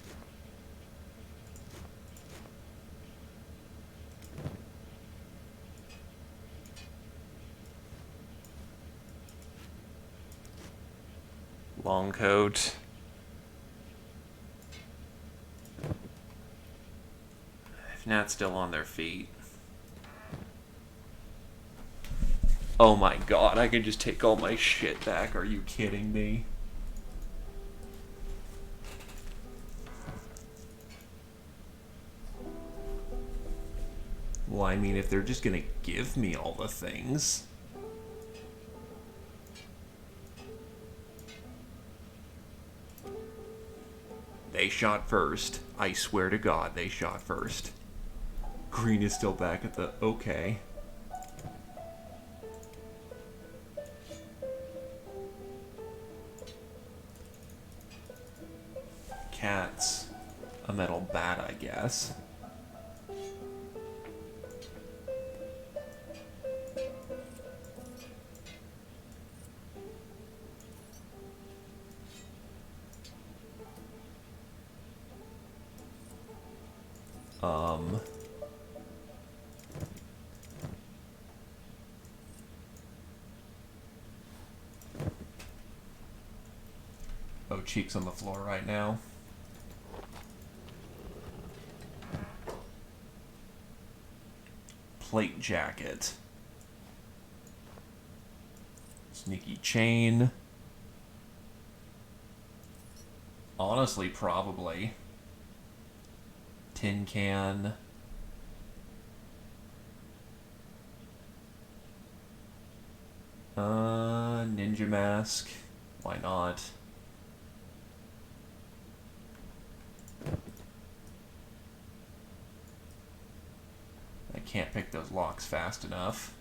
Long coat. If Nat's still on their feet. Oh my god, I can just take all my shit back. Are you kidding me? Well, I mean, if they're just gonna give me all the things... They shot first. I swear to God, they shot first. Green is still back at the... Okay.
cat's a metal bat, I guess. Oh, Cheek's on the floor right now. Plate jacket. Sneaky chain. Honestly, probably. Tin can. Ninja mask. Why not? I can't pick those locks fast enough.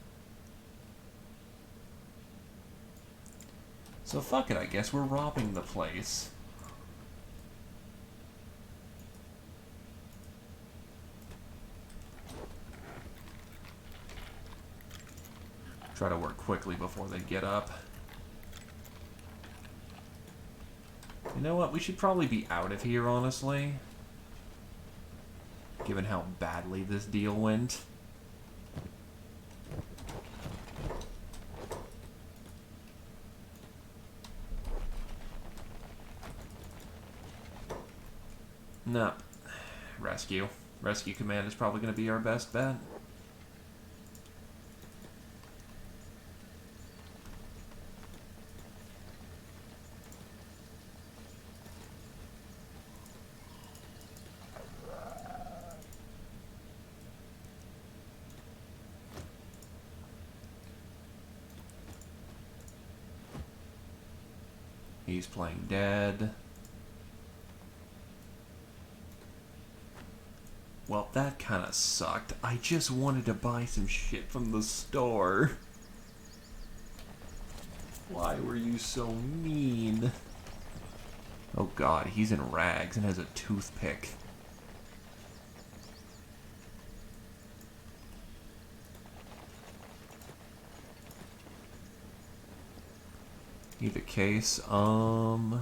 So fuck it, I guess we're robbing the place. Try to work quickly before they get up. You know what? We should probably be out of here, honestly. Given how badly this deal went. No. Rescue. Rescue command is probably going to be our best bet. He's playing dead. Well, that kind of sucked. I just wanted to buy some shit from the store. Why were you so mean? Oh god, he's in rags and has a toothpick. Either case, Lumi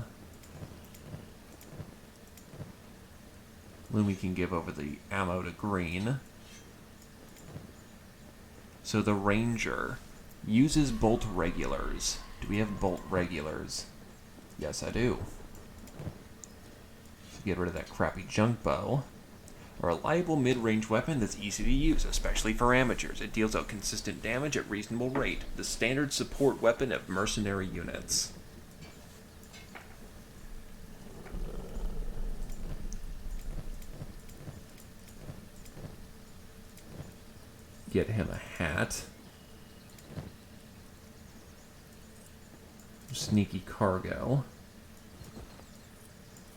can give over the ammo to Green. So the Ranger uses bolt regulars. Do we have bolt regulars? Yes, I do. So get rid of that crappy junk bow. A reliable mid-range weapon that's easy to use, especially for amateurs. It deals out consistent damage at reasonable rate. The standard support weapon of mercenary units. Get him a hat. Sneaky cargo.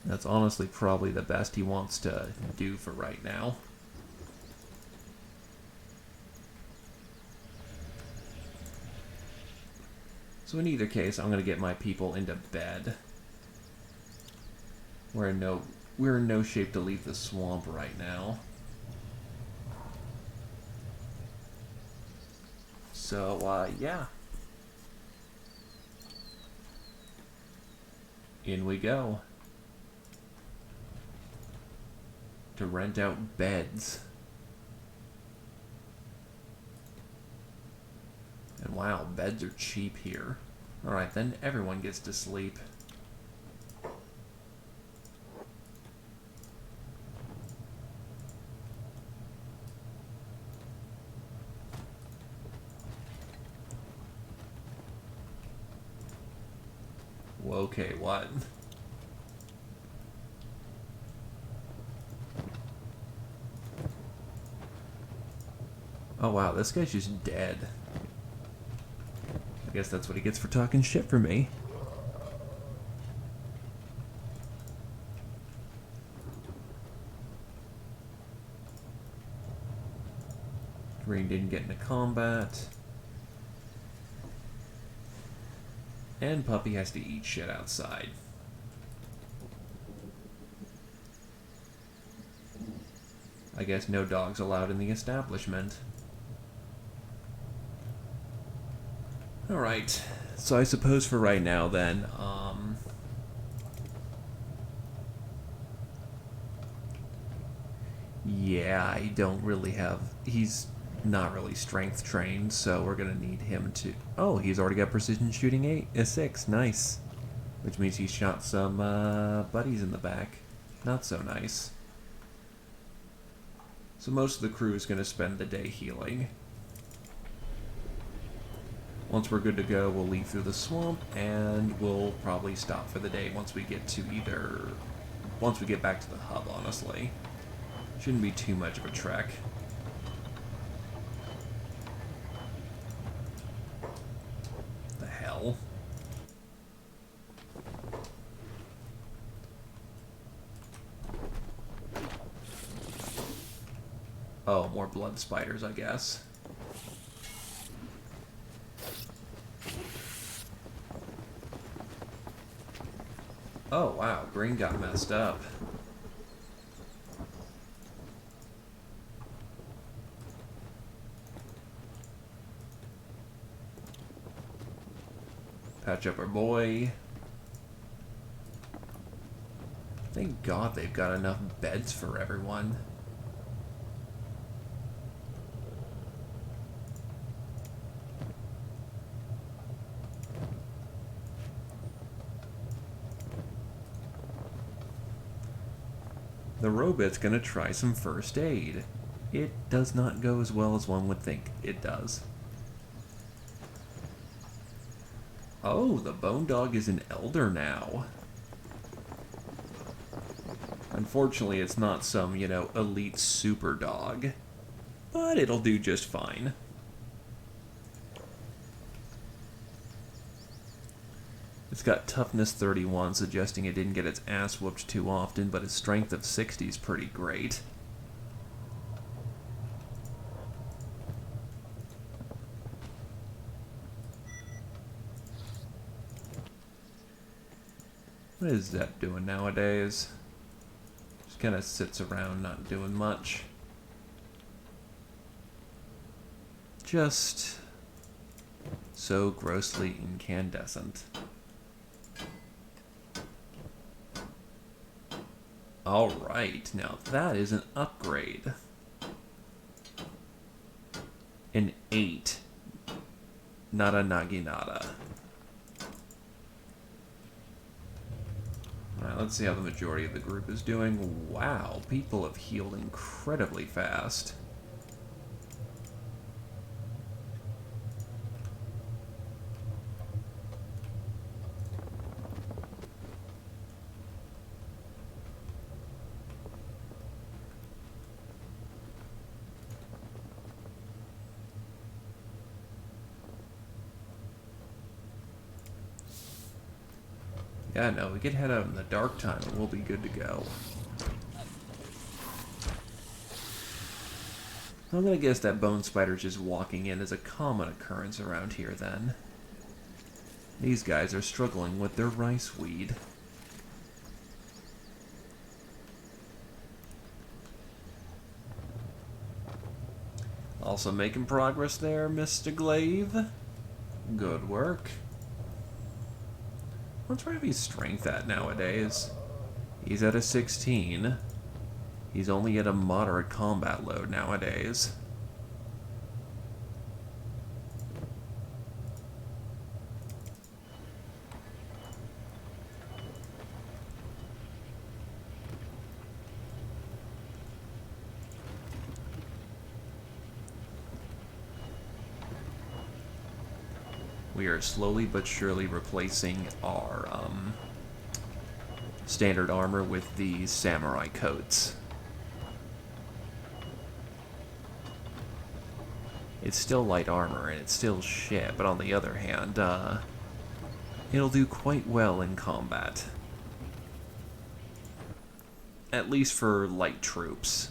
That's honestly probably the best he wants to do for right now. So in either case, I'm going to get my people into bed. We're in no shape to leave the swamp right now. So, yeah. In we go. To rent out beds. And wow, beds are cheap here. Alright then, everyone gets to sleep. Okay, what? Oh wow, this guy's just dead. I guess that's what he gets for talking shit for me. Green didn't get into combat. And Puppy has to eat shit outside. I guess no dogs allowed in the establishment. Alright, so I suppose for right now then, yeah, I don't really have... He's not really strength trained, so we're gonna need him to... Oh, he's already got precision shooting 6, nice. Which means he shot some buddies in the back. Not so nice. So most of the crew is gonna spend the day healing. Once we're good to go, we'll leave through the swamp, and we'll probably stop for the day once we get to once we get back to the hub, honestly. Shouldn't be too much of a trek. The hell? Oh, more blood spiders, I guess. Oh, wow, green got messed up. Patch up our boy. Thank God they've got enough beds for everyone. The robot's gonna try some first aid. It does not go as well as one would think it does. Oh, the bone dog is an elder now. Unfortunately, it's not some, elite super dog. But it'll do just fine. It's got toughness 31, suggesting it didn't get its ass whooped too often, but its strength of 60 is pretty great. What is Zep doing nowadays? Just kind of sits around not doing much. Just so grossly incandescent. Alright, now that is an upgrade. An 8. Not a naginata. Alright, let's see how the majority of the group is doing. Wow, people have healed incredibly fast. Yeah, no, we could head out in the dark time and we'll be good to go. I'm gonna guess that bone spider just walking in is a common occurrence around here then. These guys are struggling with their rice weed. Also making progress there, Mr. Glaive. Good work. What's Ravi's strength at nowadays? He's at a 16. He's only at a moderate combat load nowadays. We are slowly but surely replacing our standard armor with the samurai coats. It's still light armor and it's still shit, but on the other hand, it'll do quite well in combat. At least for light troops.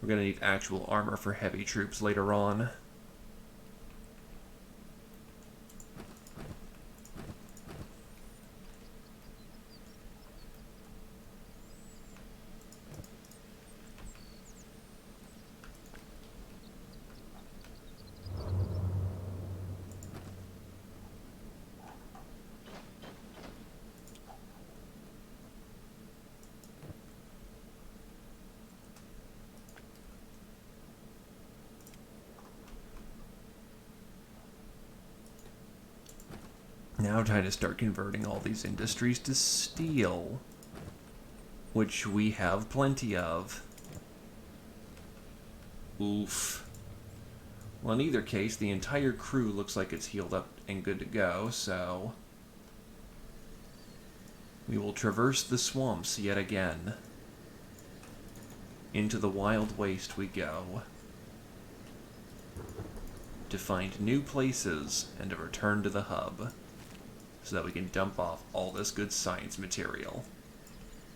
We're gonna need actual armor for heavy troops later on. Now time to start converting all these industries to steel, which we have plenty of. Oof. Well, in either case, the entire crew looks like it's healed up and good to go, so we will traverse the swamps yet again. Into the wild waste we go, to find new places and to return to the hub, so that we can dump off all this good science material,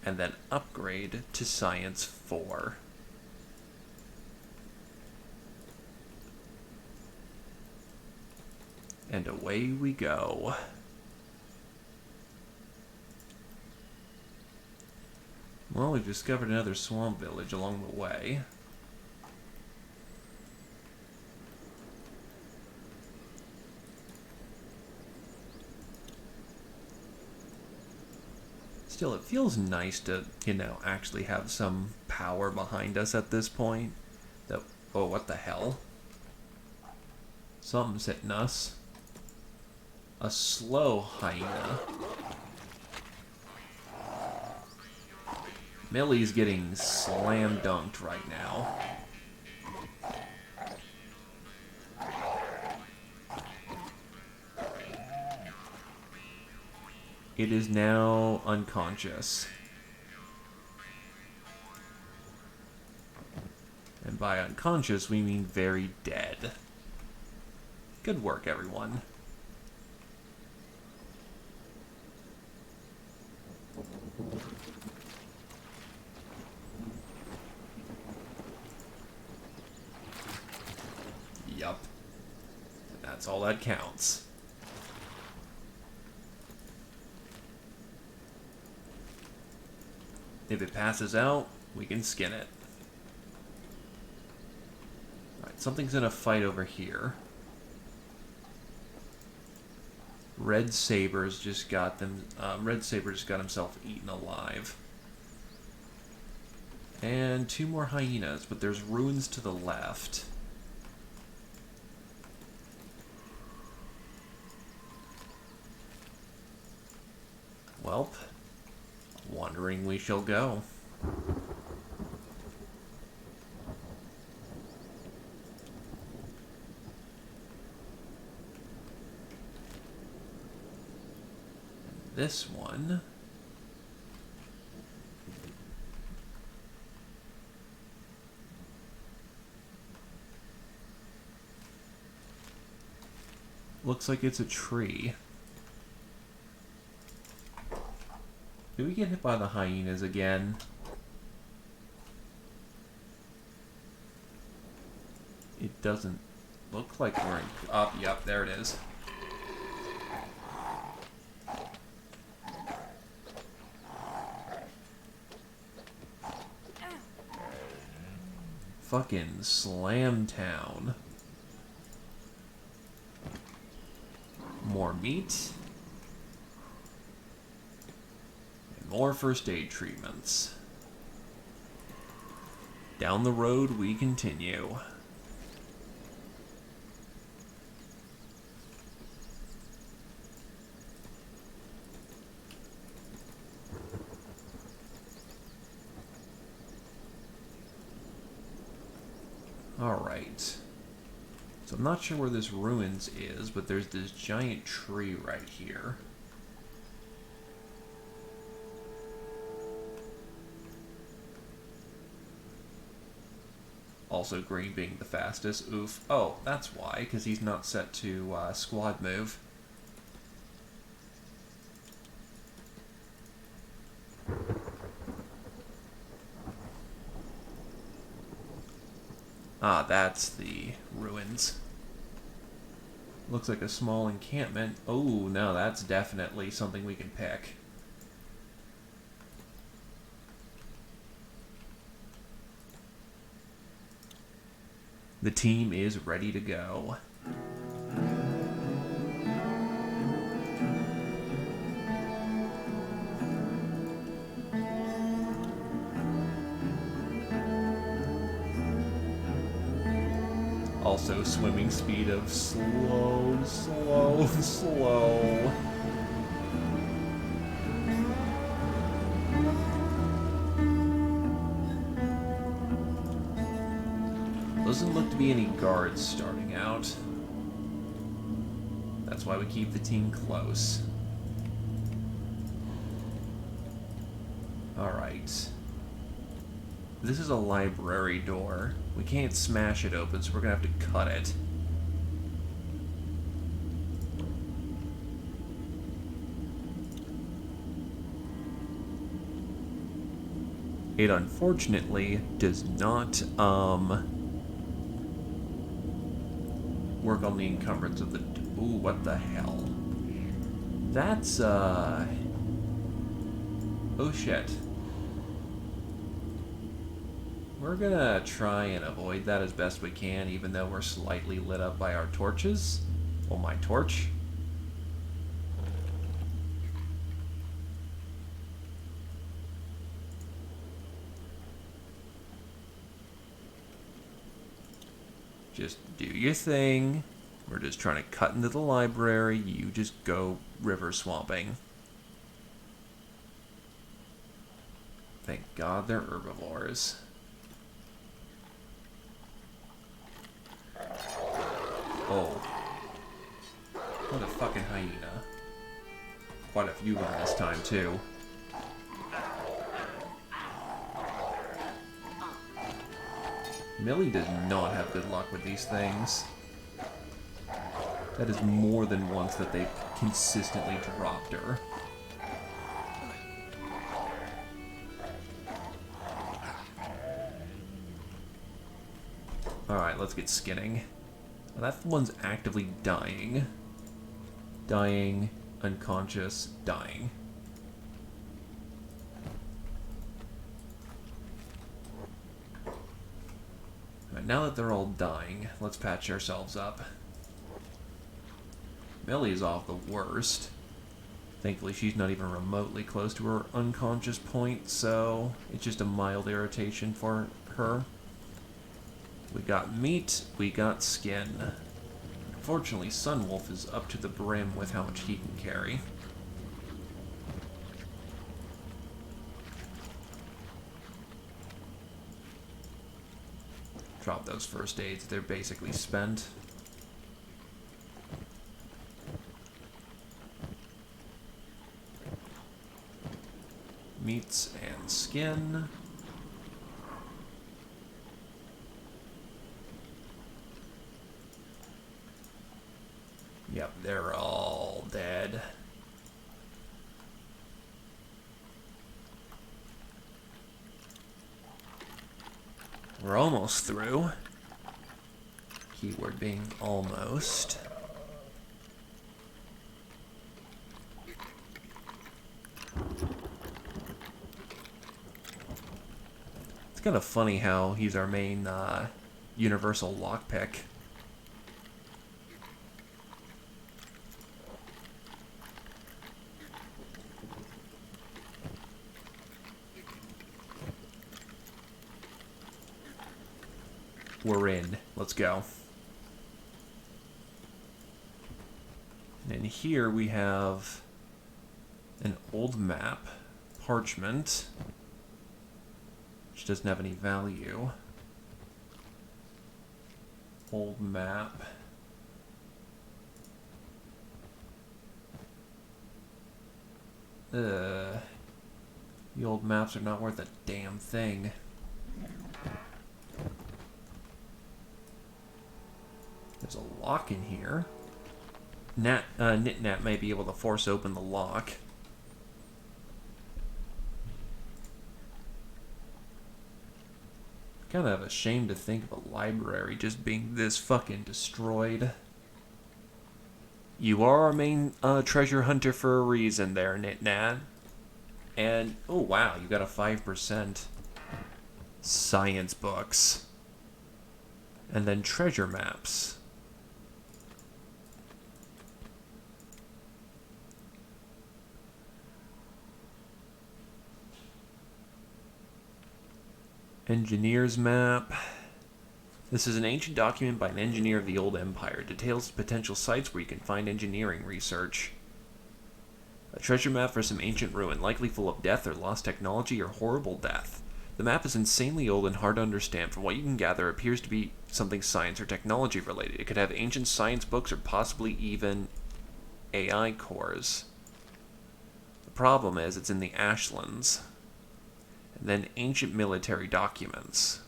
and then upgrade to Science 4. And away we go. Well, we've discovered another swamp village along the way. Still, it feels nice to, actually have some power behind us at this point. Oh, what the hell? Something's hitting us. A slow hyena. Millie's getting slam dunked right now. It is now unconscious. And by unconscious, we mean very dead. Good work, everyone. Yup. And that's all that counts. If it passes out, we can skin it. Alright, something's in a fight over here. Red Saber's just got himself eaten alive. And 2 more hyenas, but there's ruins to the left. Welp. Wandering we shall go. This one looks like it's a tree. Did we get hit by the hyenas again? It doesn't look like we're in... Oh, yep, there it is. Fucking Slam Town. More meat. More first aid treatments. Down the road we continue. Alright. So I'm not sure where this ruins is, but there's this giant tree right here. Also, green being the fastest. Oof. Oh, that's why, because he's not set to squad move. Ah, that's the ruins. Looks like a small encampment. Oh, no, that's definitely something we can pick. The team is ready to go. also swimming speed of slow, slow, slow. Doesn't look to be any guards starting out. That's why we keep the team close. Alright. This is a library door. We can't smash it open, so we're gonna have to cut it. It unfortunately does not, work on the encumbrance of the... Ooh, what the hell? That's, Oh, shit. We're gonna try and avoid that as best we can, even though we're slightly lit up by our torches. Well, my torch. Just do your thing. We're just trying to cut into the library. You just go river swamping. Thank God they're herbivores. Oh. What a fucking hyena. Quite a few of them this time, too. Millie does not have good luck with these things. That is more than once that they've consistently dropped her. Alright, let's get skinning. Well, that one's actively dying. Dying, unconscious, dying. Alright, now that they're all dying, let's patch ourselves up. Millie's off the worst. Thankfully, she's not even remotely close to her unconscious point, so it's just a mild irritation for her. We got meat, we got skin. Unfortunately, Sunwolf is up to the brim with how much he can carry. Drop those first aids, they're basically spent. Meats and skin. Yep, they're all dead. We're almost through. Keyword being almost. It's kind of funny how he's our main universal lockpick. We're in. Let's go. And here we have an old map, parchment, which doesn't have any value. Old map. The old maps are not worth a damn thing. There's a lock in here. Knit-Nat may be able to force open the lock. Kind of ashamed to think of a library just being this fucking destroyed. You are our main treasure hunter for a reason there, Knit-Nat. And, oh wow, you got a 5%. Science books. And then treasure maps. Engineer's map.
This is an ancient document by an engineer of the Old Empire. It details potential sites where you can find engineering research. A treasure map for some ancient ruin, likely full of death or lost technology or horrible death. The map is insanely old and hard to understand. From what you can gather, it appears to be something science or technology related. It could have ancient science books or possibly even AI cores. The problem is it's in the Ashlands. And then ancient military documents.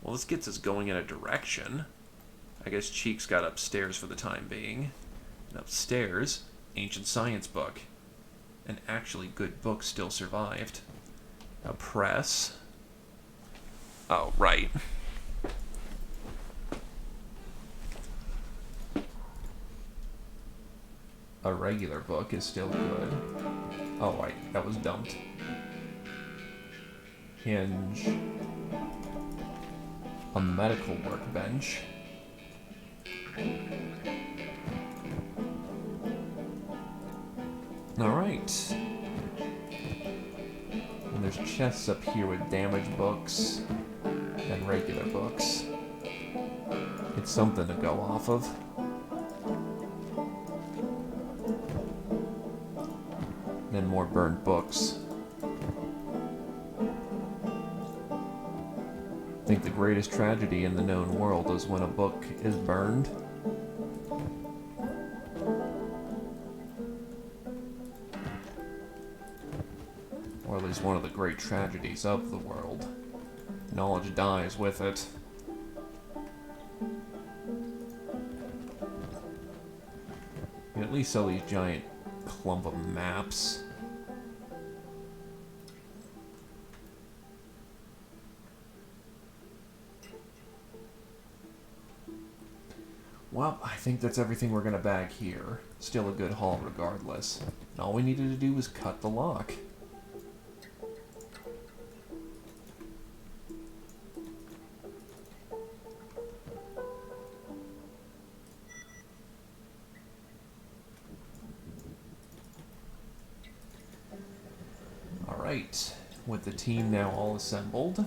Well, this gets us going in a direction. I guess Cheek's got upstairs for the time being. And upstairs, ancient science book. An actually good book still survived. A press. Oh, right. A regular book is still good. Oh, wait, that was dumped. Hinge. A medical workbench. Alright. And there's chests up here with damaged books and regular books. It's something to go off of. And then more burnt books. I think the greatest tragedy in the known world is when a book is burned. Or at least one of the great tragedies of the world. Knowledge dies with it. You can at least sell these giant clump of maps. Well, I think that's everything we're gonna bag here. Still a good haul regardless. And all we needed to do was cut the lock. Alright, with the team now all assembled,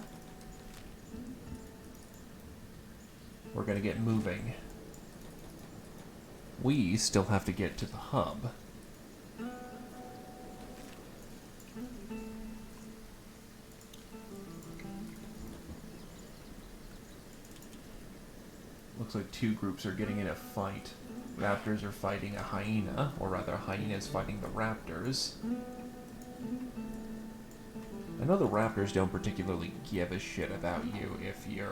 we're gonna get moving. We still have to get to the hub. Looks like two groups are getting in a fight. Raptors are fighting a hyena, or rather, a hyena is fighting the raptors. I know the raptors don't particularly give a shit about you if you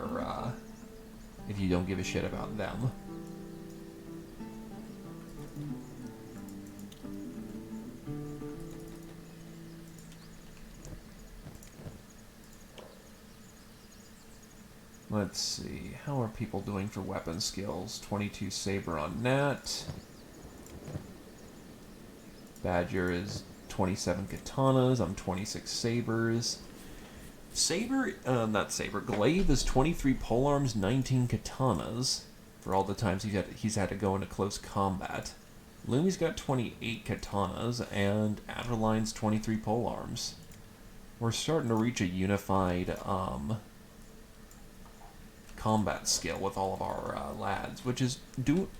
don't give a shit about them. Let's see, how are people doing for weapon skills? 22 saber on Nat. Badger is 27 katanas, I'm 26 sabers. Glaive is 23 polearms, 19 katanas, for all the times he's had to go into close combat. Lumi's got 28 katanas, and Adreline's 23 polearms. We're starting to reach a unified, combat skill with all of our lads, which is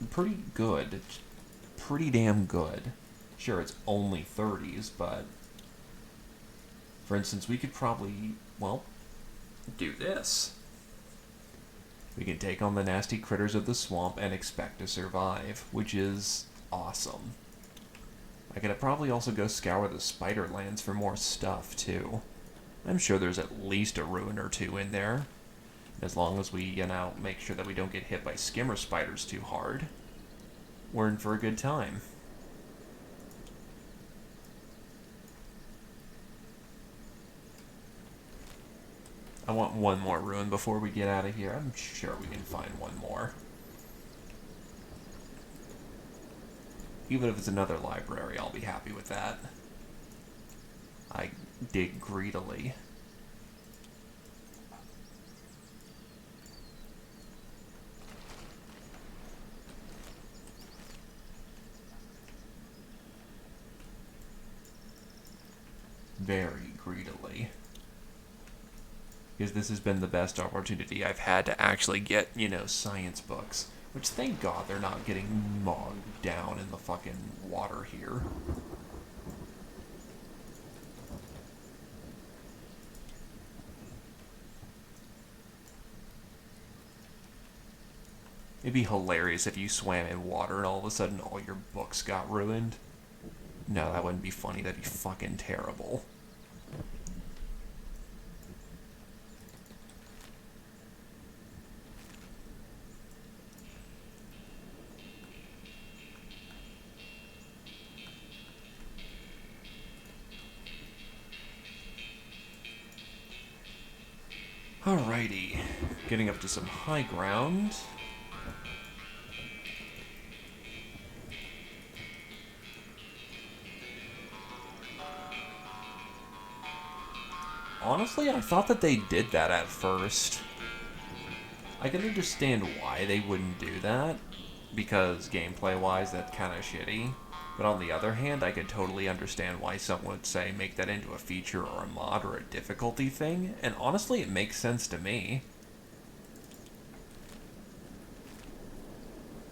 pretty good. Pretty damn good. Sure, it's only 30s, but for instance, we could probably, well, do this. We can take on the nasty critters of the swamp and expect to survive, which is awesome. I could probably also go scour the spider lands for more stuff, too. I'm sure there's at least a ruin or two in there. As long as we, make sure that we don't get hit by skimmer spiders too hard, we're in for a good time. I want one more ruin before we get out of here. I'm sure we can find one more. Even if it's another library, I'll be happy with that. I dig greedily. Very greedily. Because this has been the best opportunity I've had to actually get, science books. Which, thank God, they're not getting bogged down in the fucking water here. It'd be hilarious if you swam in water and all of a sudden all your books got ruined. No, that wouldn't be funny. That'd be fucking terrible. Alrighty. Getting up to some high ground. Honestly, I thought that they did that at first. I can understand why they wouldn't do that, because gameplay-wise, that's kind of shitty. But on the other hand, I could totally understand why someone would say make that into a feature or a mod or a difficulty thing, and honestly, it makes sense to me.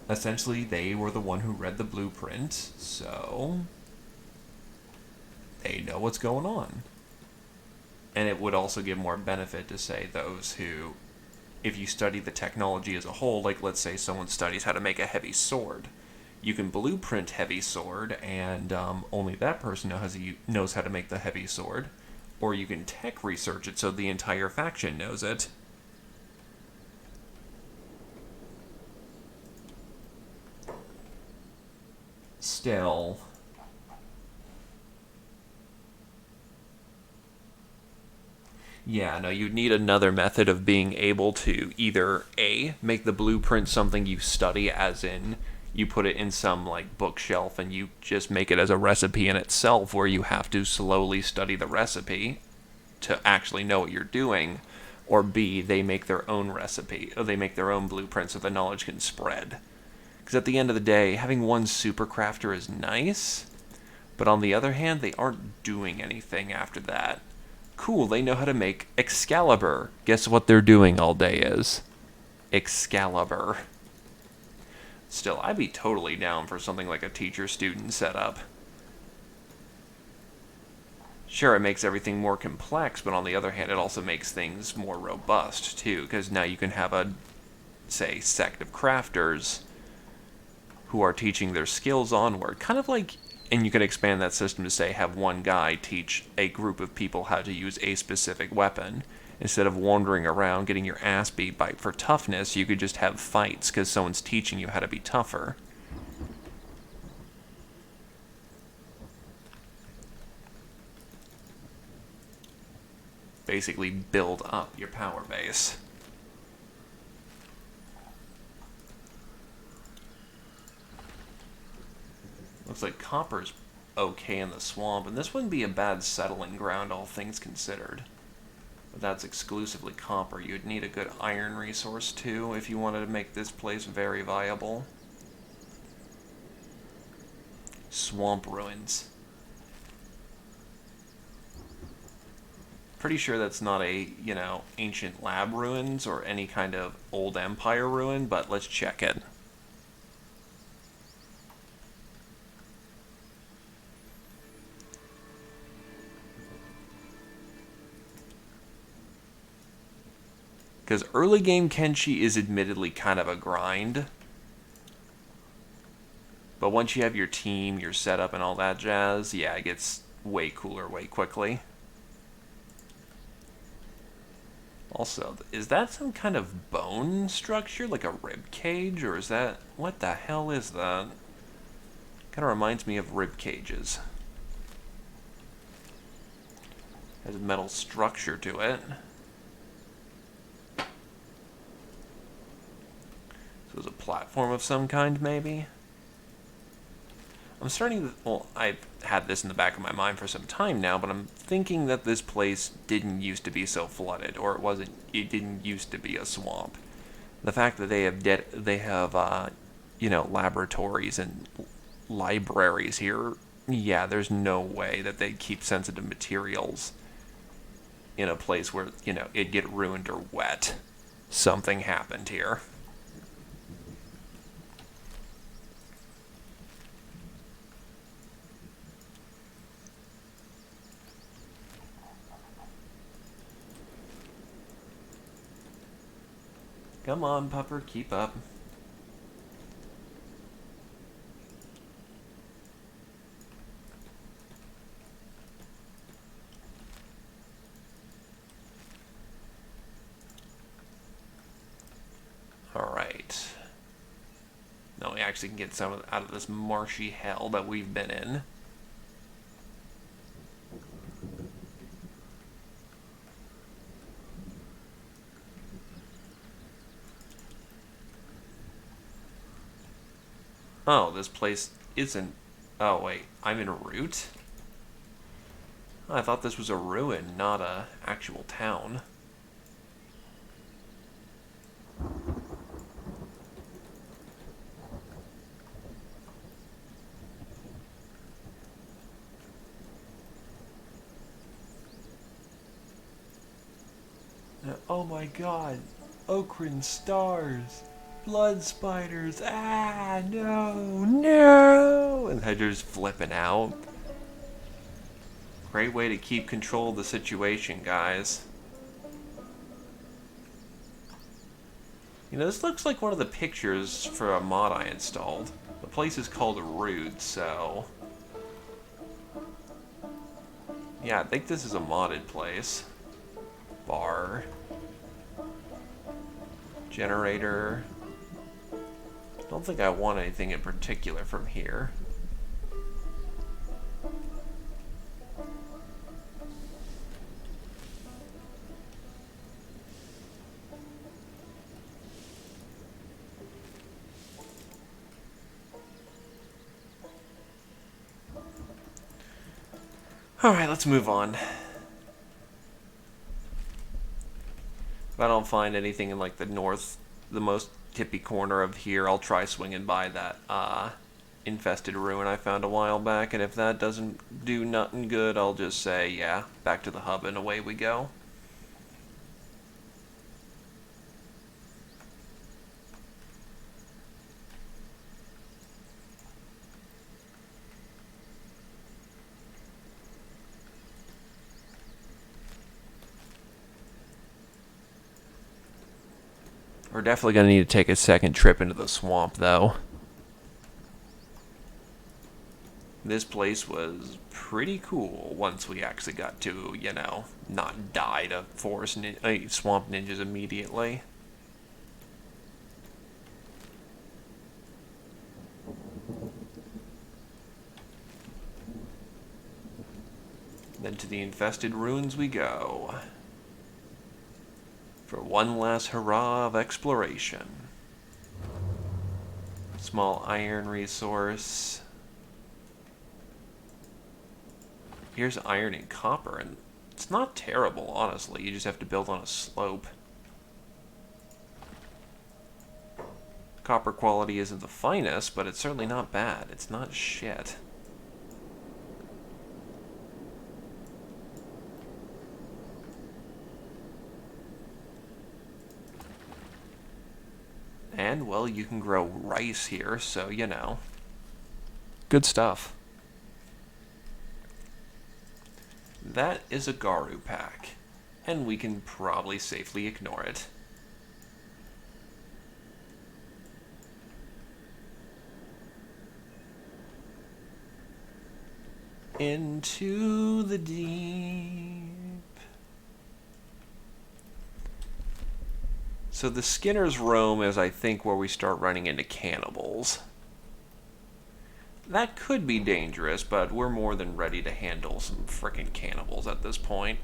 Essentially, they were the one who read the blueprint, so they know what's going on. And it would also give more benefit to, say, those who, if you study the technology as a whole, like let's say someone studies how to make a heavy sword, you can blueprint heavy sword, and only that person knows how to make the heavy sword, or you can tech research it so the entire faction knows it. Still, yeah, no, you'd need another method of being able to either A, make the blueprint something you study, as in you put it in some like bookshelf and you just make it as a recipe in itself, where you have to slowly study the recipe to actually know what you're doing, or B, they make their own recipe, or they make their own blueprint so the knowledge can spread. Because at the end of the day, having one super crafter is nice, but on the other hand, they aren't doing anything after that. Cool, they know how to make Excalibur. Guess what they're doing all day is Excalibur. Still, I'd be totally down for something like a teacher-student setup. Sure, it makes everything more complex, but on the other hand, it also makes things more robust, too, because now you can have a, say, sect of crafters who are teaching their skills onward, kind of like. And you can expand that system to, say, have one guy teach a group of people how to use a specific weapon. Instead of wandering around getting your ass beat by for toughness, you could just have fights because someone's teaching you how to be tougher. Basically build up your power base. Looks like copper's okay in the swamp, and this wouldn't be a bad settling ground, all things considered. But that's exclusively copper. You'd need a good iron resource, too, if you wanted to make this place very viable. Swamp ruins. Pretty sure that's not a, ancient lab ruins or any kind of old empire ruin, but let's check it. Because early game Kenshi is admittedly kind of a grind. But once you have your team, your setup, and all that jazz, yeah, it gets way cooler way quickly. Also, is that some kind of bone structure? Like a rib cage? Or is that... What the hell is that? Kind of reminds me of rib cages. Has a metal structure to it. So it's a platform of some kind, maybe? I'm starting to... Well, I've had this in the back of my mind for some time now, but I'm thinking that this place didn't used to be so flooded, or it didn't used to be a swamp. The fact that they have laboratories and libraries here, yeah, there's no way that they'd keep sensitive materials in a place where, it'd get ruined or wet. Something happened here. Come on, pupper, keep up. Alright. Now we actually can get some out of this marshy hell that we've been in. Oh, this place isn't... Oh, wait. I'm in a route? I thought this was a ruin, not a actual town. Oh my god. Okran stars. Blood spiders. Ah, no, no. And they're just flipping out. Great way to keep control of the situation, guys. This looks like one of the pictures for a mod I installed. The place is called Rude, so... Yeah, I think this is a modded place. Bar. Generator. Don't think I want anything in particular from here. Alright, let's move on. If I don't find anything in like the most tippy corner of here, I'll try swinging by that infested ruin I found a while back, and if that doesn't do nothing good, I'll just say, yeah, back to the hub and away we go. We're definitely going to need to take a second trip into the swamp, though. This place was pretty cool once we actually got to, not die to swamp ninjas immediately. Then to the infested ruins we go. For one last hurrah of exploration. Small iron resource. Here's iron and copper, and it's not terrible, honestly. You just have to build on a slope. Copper quality isn't the finest, but it's certainly not bad. It's not shit. And, well, you can grow rice here, so, good stuff. That is a Garu pack, and we can probably safely ignore it. Into the deep. So the Skinner's Roam is, I think, where we start running into cannibals. That could be dangerous, but we're more than ready to handle some frickin' cannibals at this point.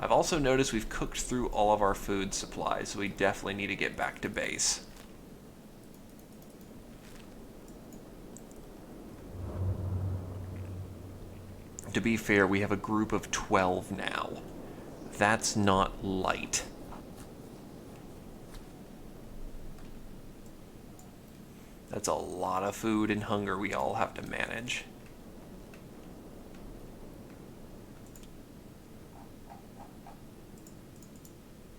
I've also noticed we've cooked through all of our food supplies, so we definitely need to get back to base. To be fair, we have a group of 12 now. That's not light. That's a lot of food and hunger we all have to manage.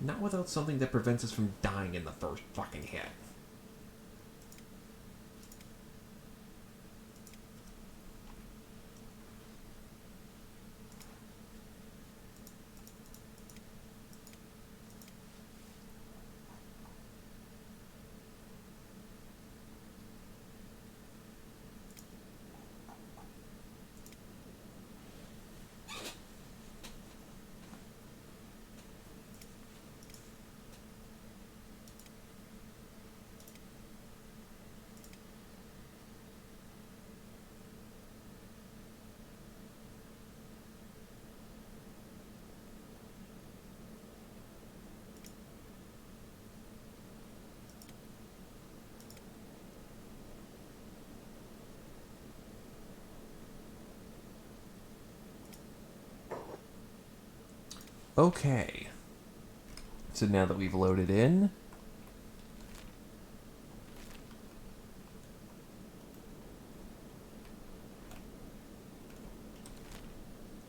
Not without something that prevents us from dying in the first fucking hit. Okay. So now that we've loaded in,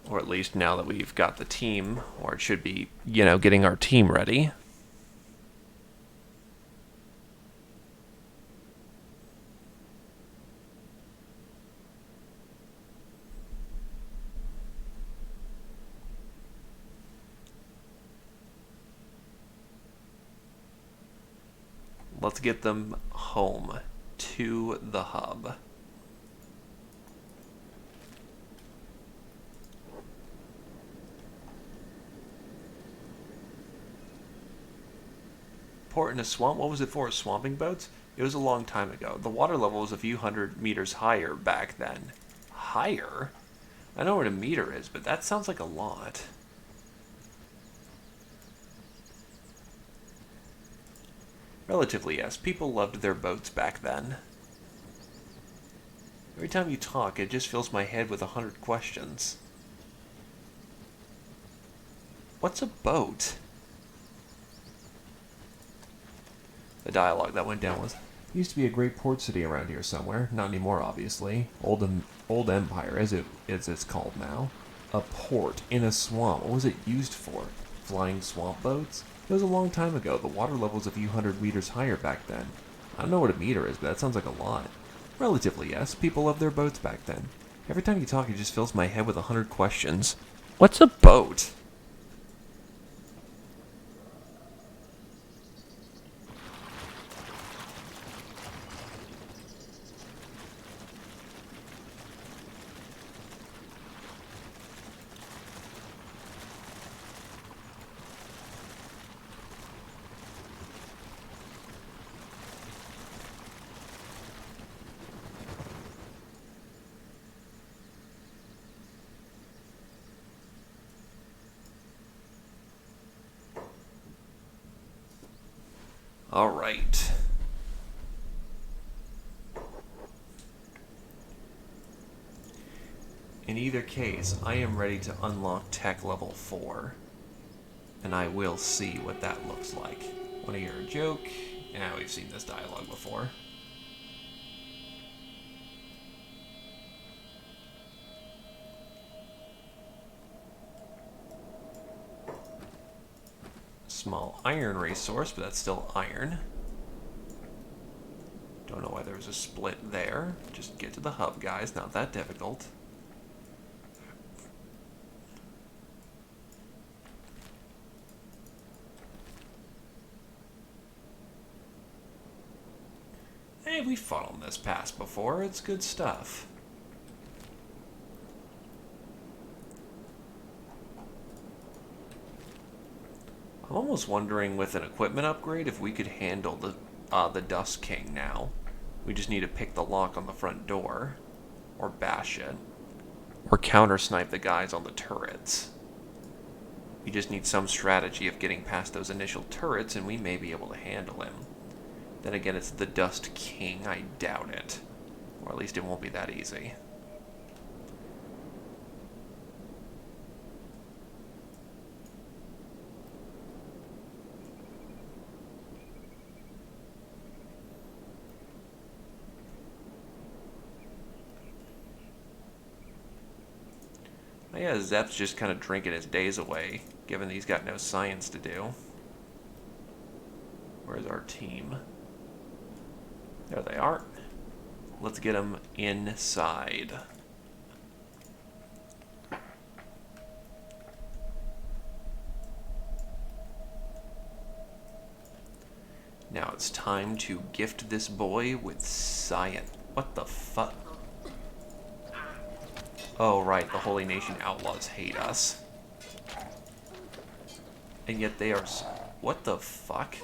Or at least now that we've got the team, or it should be, you know, getting our team ready. Let's get them home to the hub. Port in a swamp? What was it for? Swamping boats? It was a long time ago. The water level was a few hundred meters higher back then. Higher? I know what a meter is, but that sounds like a lot. Relatively, yes. People loved their boats back then. Every time you talk, it just fills my head with 100 questions. What's a boat? The dialogue that went down was,
used to be a great port city around here somewhere. Not anymore, obviously. Old Empire, as it's called now. A port in a swamp. What was it used for? Flying swamp boats? It was a long time ago. The water level was a few hundred meters higher back then. I don't know what a meter is, but that sounds like a lot. Relatively, yes. People loved their boats back then. Every time you talk, it just fills my head with 100 questions.
what's a boat? All right. In either case, I am ready to unlock tech level 4. And I will see what that looks like. Want to hear a joke? Yeah, we've seen this dialogue before. Small iron resource, but that's still iron. Don't know why there was a split there. Just get to the hub, guys. Not that difficult. Hey, we fought on this pass before. It's good stuff. I'm almost wondering with an equipment upgrade if we could handle the Dust King now. We just need to pick the lock on the front door. Or bash it. Or counter-snipe the guys on the turrets. We just need some strategy of getting past those initial turrets and we may be able to handle him. Then again, it's the Dust King. I doubt it. Or at least it won't be that easy. Oh yeah, Zep's just kind of drinking his days away, given he's got no science to do. Where's our team? There they are. Let's get them inside. Now it's time to gift this boy with science. What the fuck? Oh, right, the Holy Nation outlaws hate us. And yet they are... What the fuck?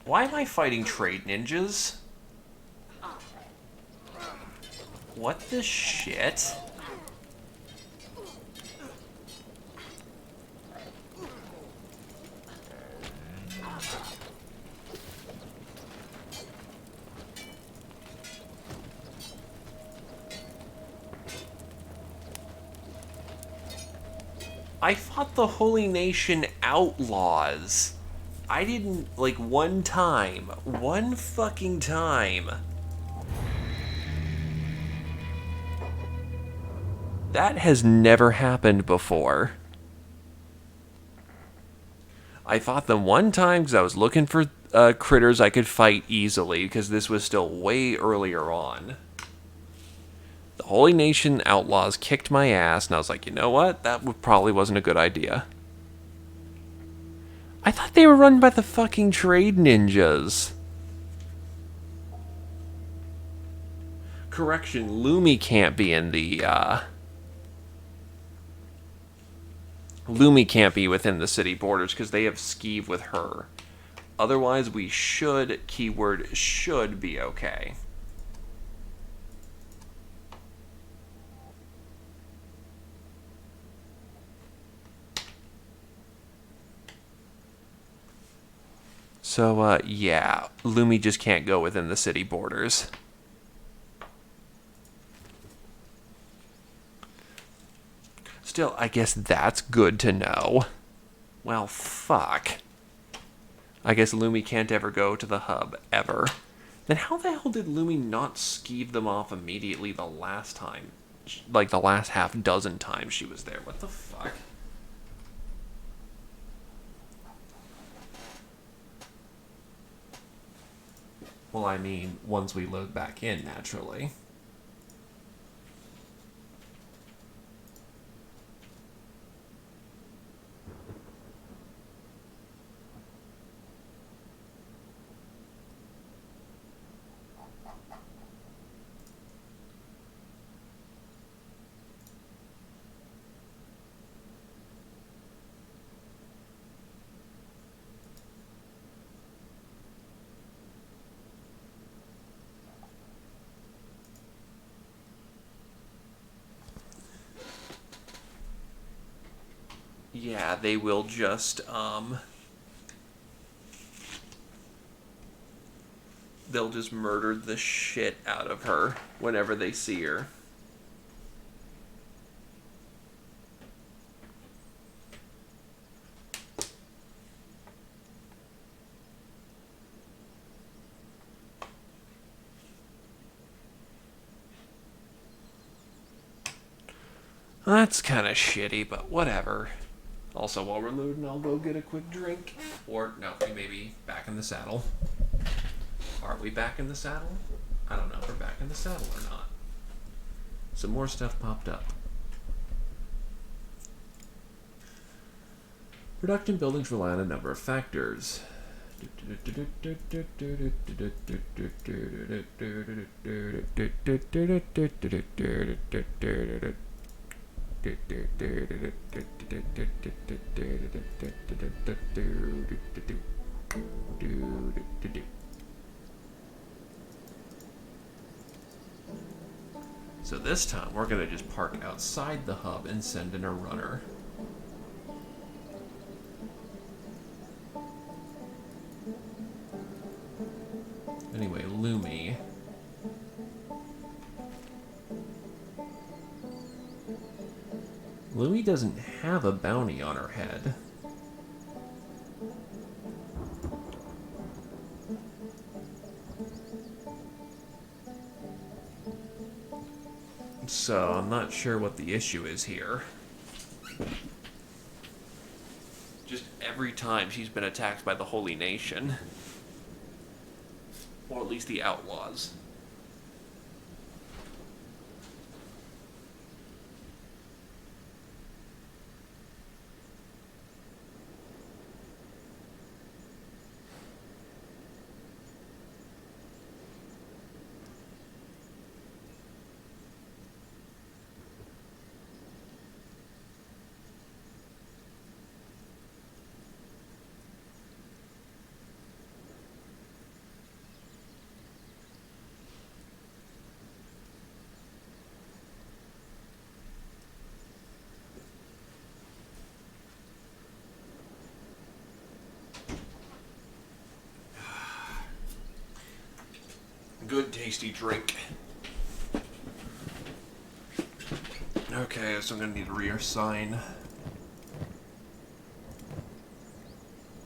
Why am I fighting trade ninjas? What the shit? I fought the Holy Nation outlaws. I didn't, like, one time. One fucking time. That has never happened before. I fought them one time because I was looking for critters I could fight easily, because this was still way earlier on. The Holy Nation outlaws kicked my ass, and I was like, you know what? That probably wasn't a good idea. I thought they were run by the fucking trade ninjas. Correction, Lumi can't be in the, Lumi can't be within the city borders because they have skeeve with her. Otherwise, we should, keyword should, be okay. So, yeah, Lumi just can't go within the city borders. Still, I guess that's good to know. Well, fuck. I guess Lumi can't ever go to the hub, ever. Then how the hell did Lumi not skeeve them off immediately the last time? Like, the last half dozen times she was there. What the fuck? Well, I mean, once we load back in, naturally. Yeah, they will just, they'll just murder the shit out of her whenever they see her. That's kind of shitty, but whatever. Also, while we're loading, I'll go get a quick drink. Or, no, we may be back in the saddle. Are we back in the saddle? I don't know if we're back in the saddle or not. Some more stuff popped up. Production buildings rely on a number of factors. So this time we're gonna just park outside the hub and send in a runner. Anyway, Lumi. Lumi doesn't have a bounty on her head. So, I'm not sure what the issue is here. Just every time she's been attacked by the Holy Nation. Or at least the outlaws. Good tasty drink. Okay, so I'm gonna need to reassign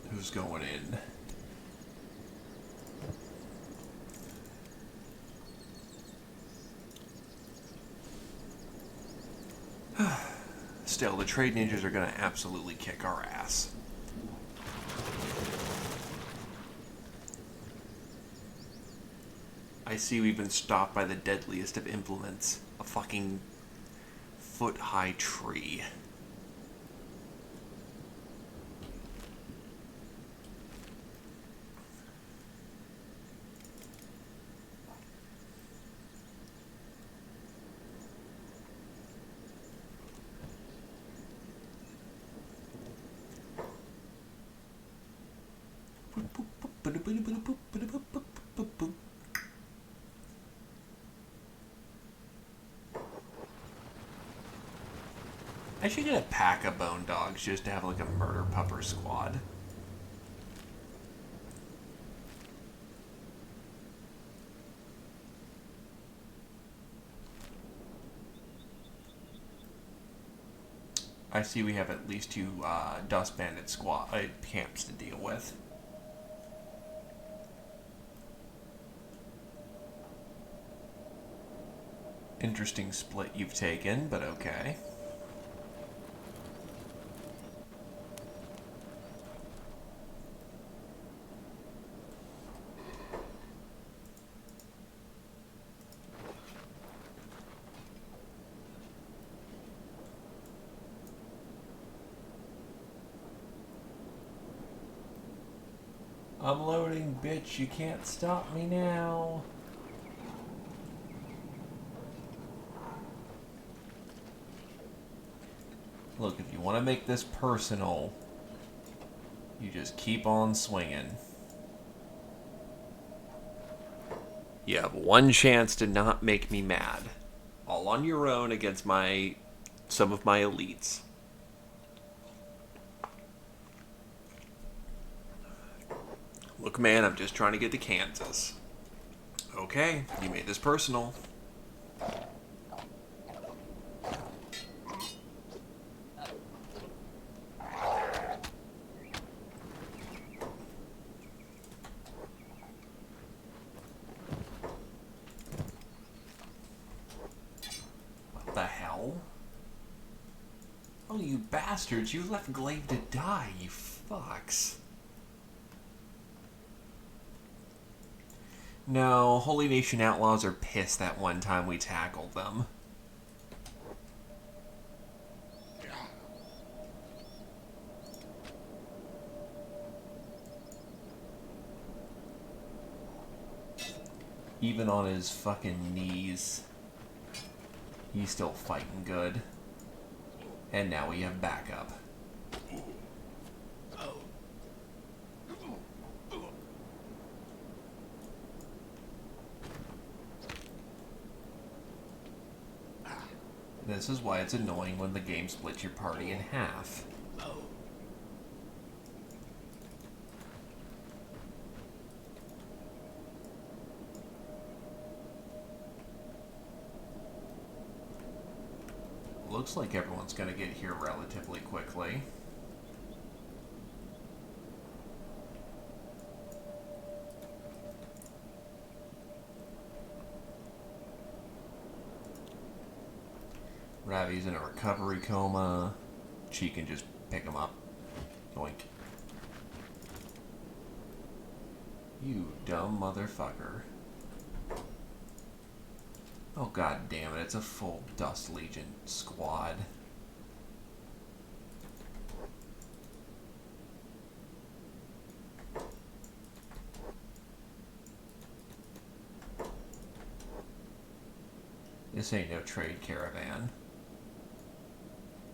who's going in. Still, the trade ninjas are gonna absolutely kick our ass. I see we've been stopped by the deadliest of implements. A fucking foot-high tree. I should get a pack of bone dogs just to have like a murder pupper squad. I see we have at least 2 dust bandit squad camps to deal with. Interesting split you've taken, but okay. I'm loading, bitch. You can't stop me now. Look, if you want to make this personal, you just keep on swinging. You have one chance to not make me mad. All on your own against some of my elites. Look, man, I'm just trying to get to Kansas. Okay, you made this personal. What the hell? Oh, you bastards, you left Glaive to die, you fucks. No, Holy Nation Outlaws are pissed that one time we tackled them. Even on his fucking knees, he's still fighting good. And now we have backup. This is why it's annoying when the game splits your party in half. Looks like everyone's gonna get here relatively quickly. Ravi's in a recovery coma. She can just pick him up.
Yoink. You dumb motherfucker. Oh god damn it, it's a full Dust Legion squad. This ain't no trade caravan.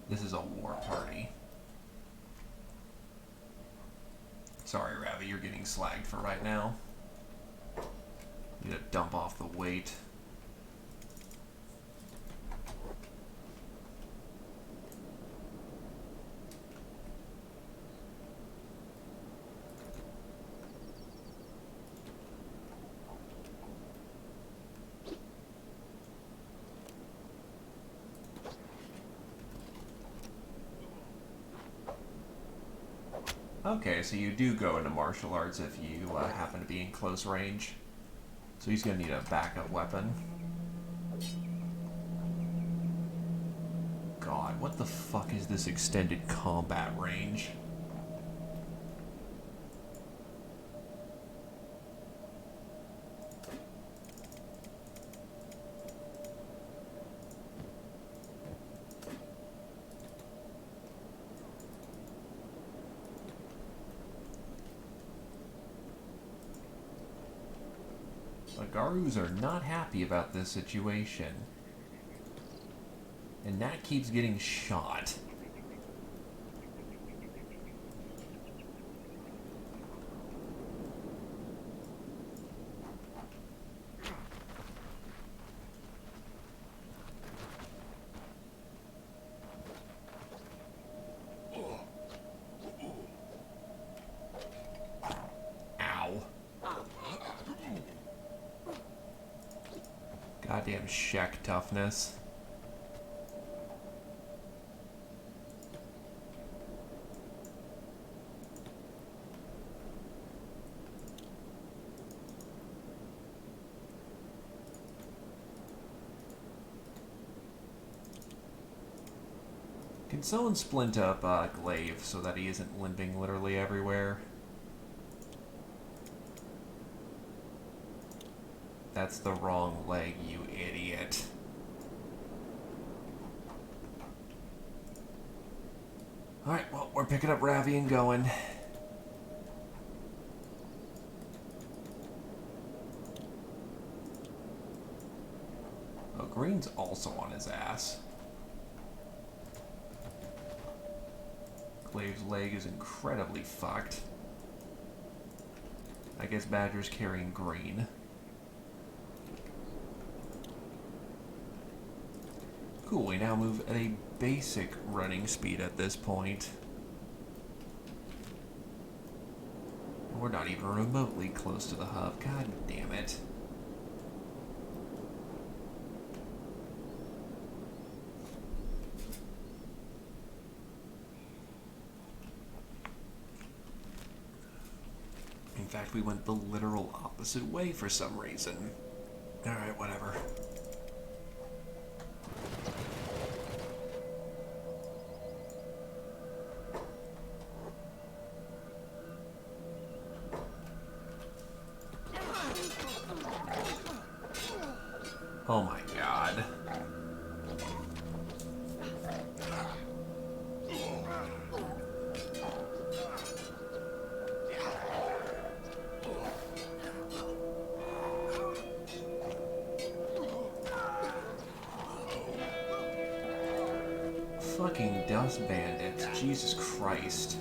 This is a war party. Sorry, Ravi, you're getting slagged for right now. You need to dump off the weight. Okay, so you do go into martial arts if you happen to be in close range. So he's going to need a backup weapon. God, what the fuck is this extended combat range? The Garus are not happy about this situation. And Nat keeps getting shot. Ow. Goddamn Shek toughness. Can someone splint up Glaive so that he isn't limping literally everywhere? That's the wrong leg, you idiot. Alright, well, we're picking up Ravi and going. Oh, Green's also on his ass. Glaive's leg is incredibly fucked. I guess Badger's carrying Green. Cool, we now move at a basic running speed at this point. We're not even remotely close to the hub. God damn it. In fact, we went the literal opposite way for some reason. Alright, whatever. Oh my god. Fucking dust bandits, Jesus Christ.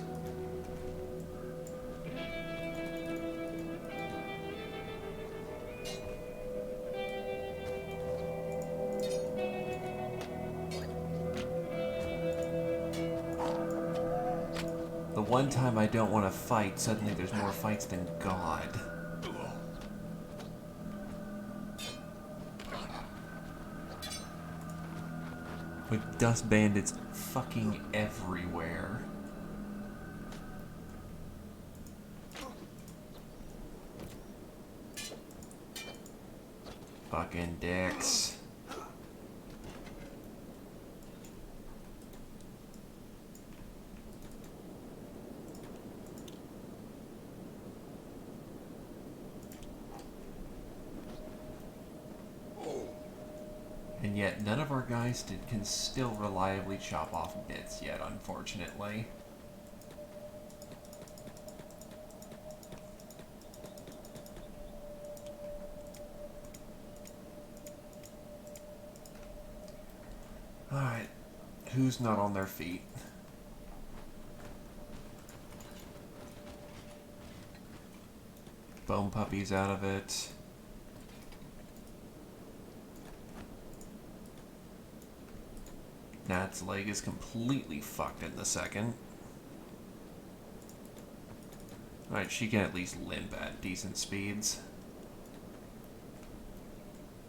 The one time I don't want to fight, suddenly there's more fights than God. With dust bandits fucking everywhere. Fucking dicks. And yet, none of our guys can still reliably chop off bits yet, unfortunately. Alright, who's not on their feet? Bone Puppy's out of it. Nat's leg is completely fucked in the second. Alright, she can at least limp at decent speeds.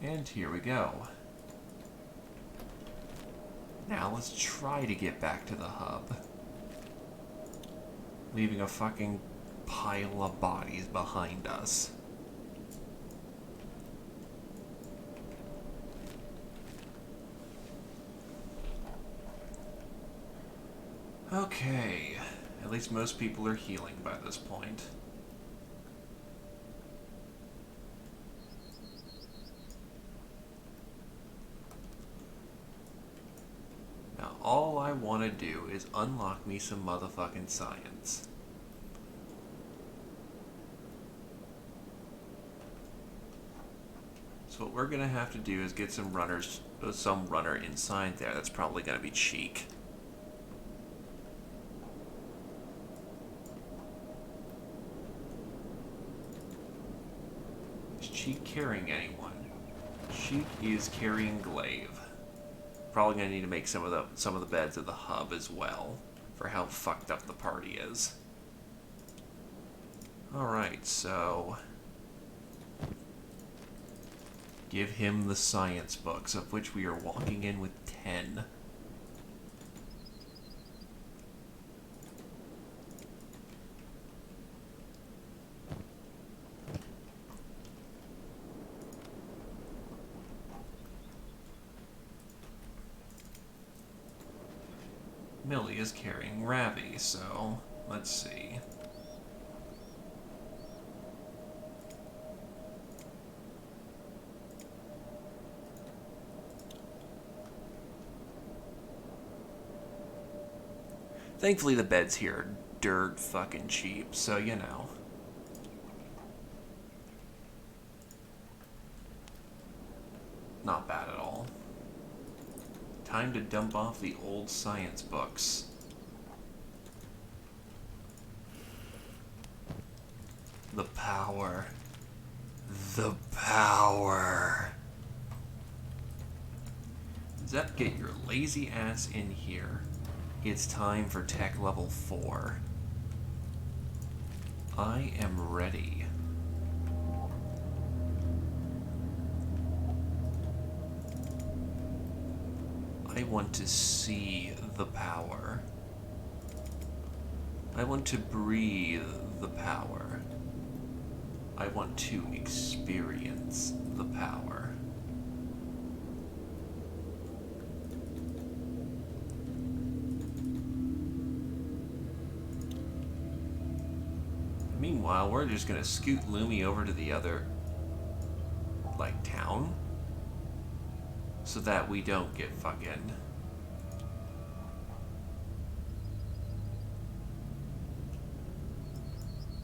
And here we go. Now let's try to get back to the hub. Leaving a fucking pile of bodies behind us. Okay, at least most people are healing by this point. Now all I want to do is unlock me some motherfucking science. So what we're gonna have to do is get some runner inside there. That's probably gonna be Cheek. Is Cheek carrying anyone? Cheek is carrying Glaive. Probably gonna need to make some of the beds at the hub as well, for how fucked up the party is. Alright, so give him the science books, of which we are walking in with 10. Millie is carrying Ravi, so let's see. Thankfully the beds here are dirt fucking cheap, so you know. Not bad at all. Time to dump off the old science books. The power. The power. Zep, get your lazy ass in here. It's time for tech level 4. I am ready. I want to see the power. I want to breathe the power. I want to experience the power. Meanwhile, we're just gonna scoot Lumi over to the other, like, town, so that we don't get fucking...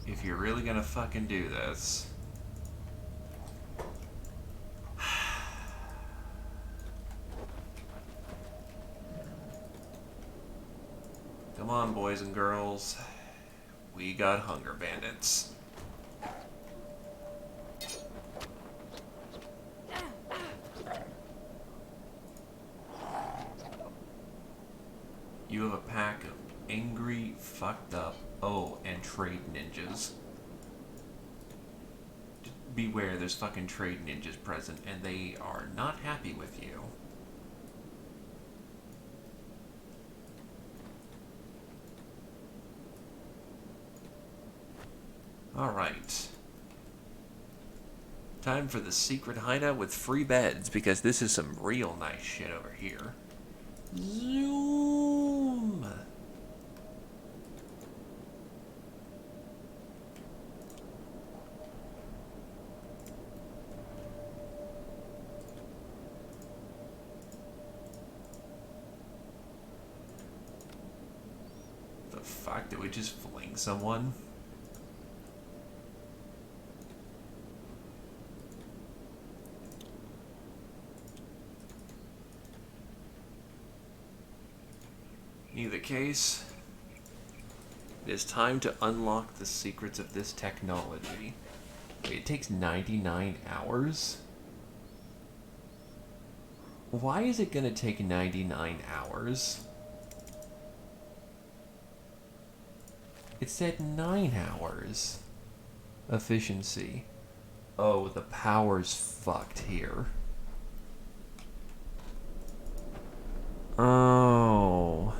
If you're really gonna fucking do this... Come on, boys and girls. We got hunger bandits. You have a pack of angry, fucked up, and trade ninjas. Beware, there's fucking trade ninjas present, and they are not happy with you. Alright. Time for the secret hideout with free beds, because this is some real nice shit over here. Zoom! Did we just fling someone? In either case, it is time to unlock the secrets of this technology. Wait, it takes 99 hours? Why is it gonna take 99 hours? It said 9 hours. Efficiency. Oh, the power's fucked here. Oh.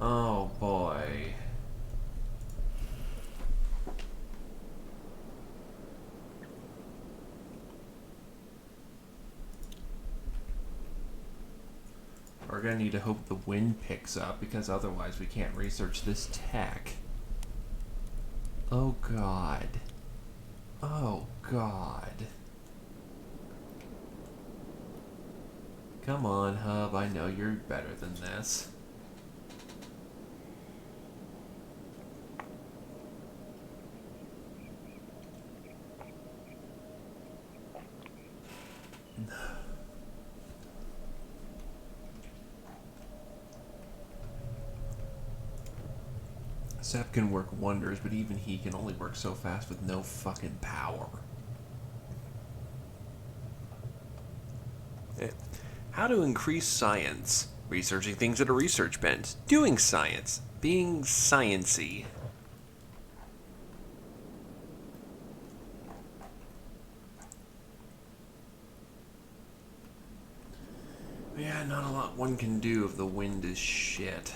Oh boy. We're gonna need to hope the wind picks up, because otherwise we can't research this tech. Oh god. Oh god. Come on, Hub, I know you're better than this. Sep can work wonders, but even he can only work so fast with no fucking power.
How to increase science. Researching things at a research bench. Doing science. Being sciency.
Yeah, not a lot one can do if the wind is shit.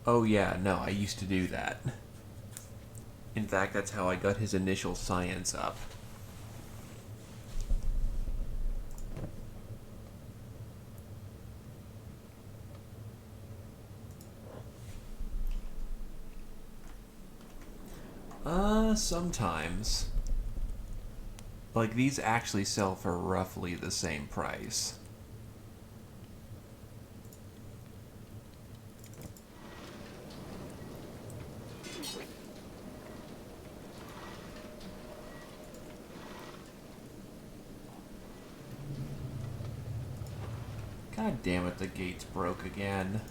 Oh yeah, no, I used to do that. In fact, that's how I got his initial science up. Sometimes. Like, these actually sell for roughly the same price. God damn it, the gate's broke again.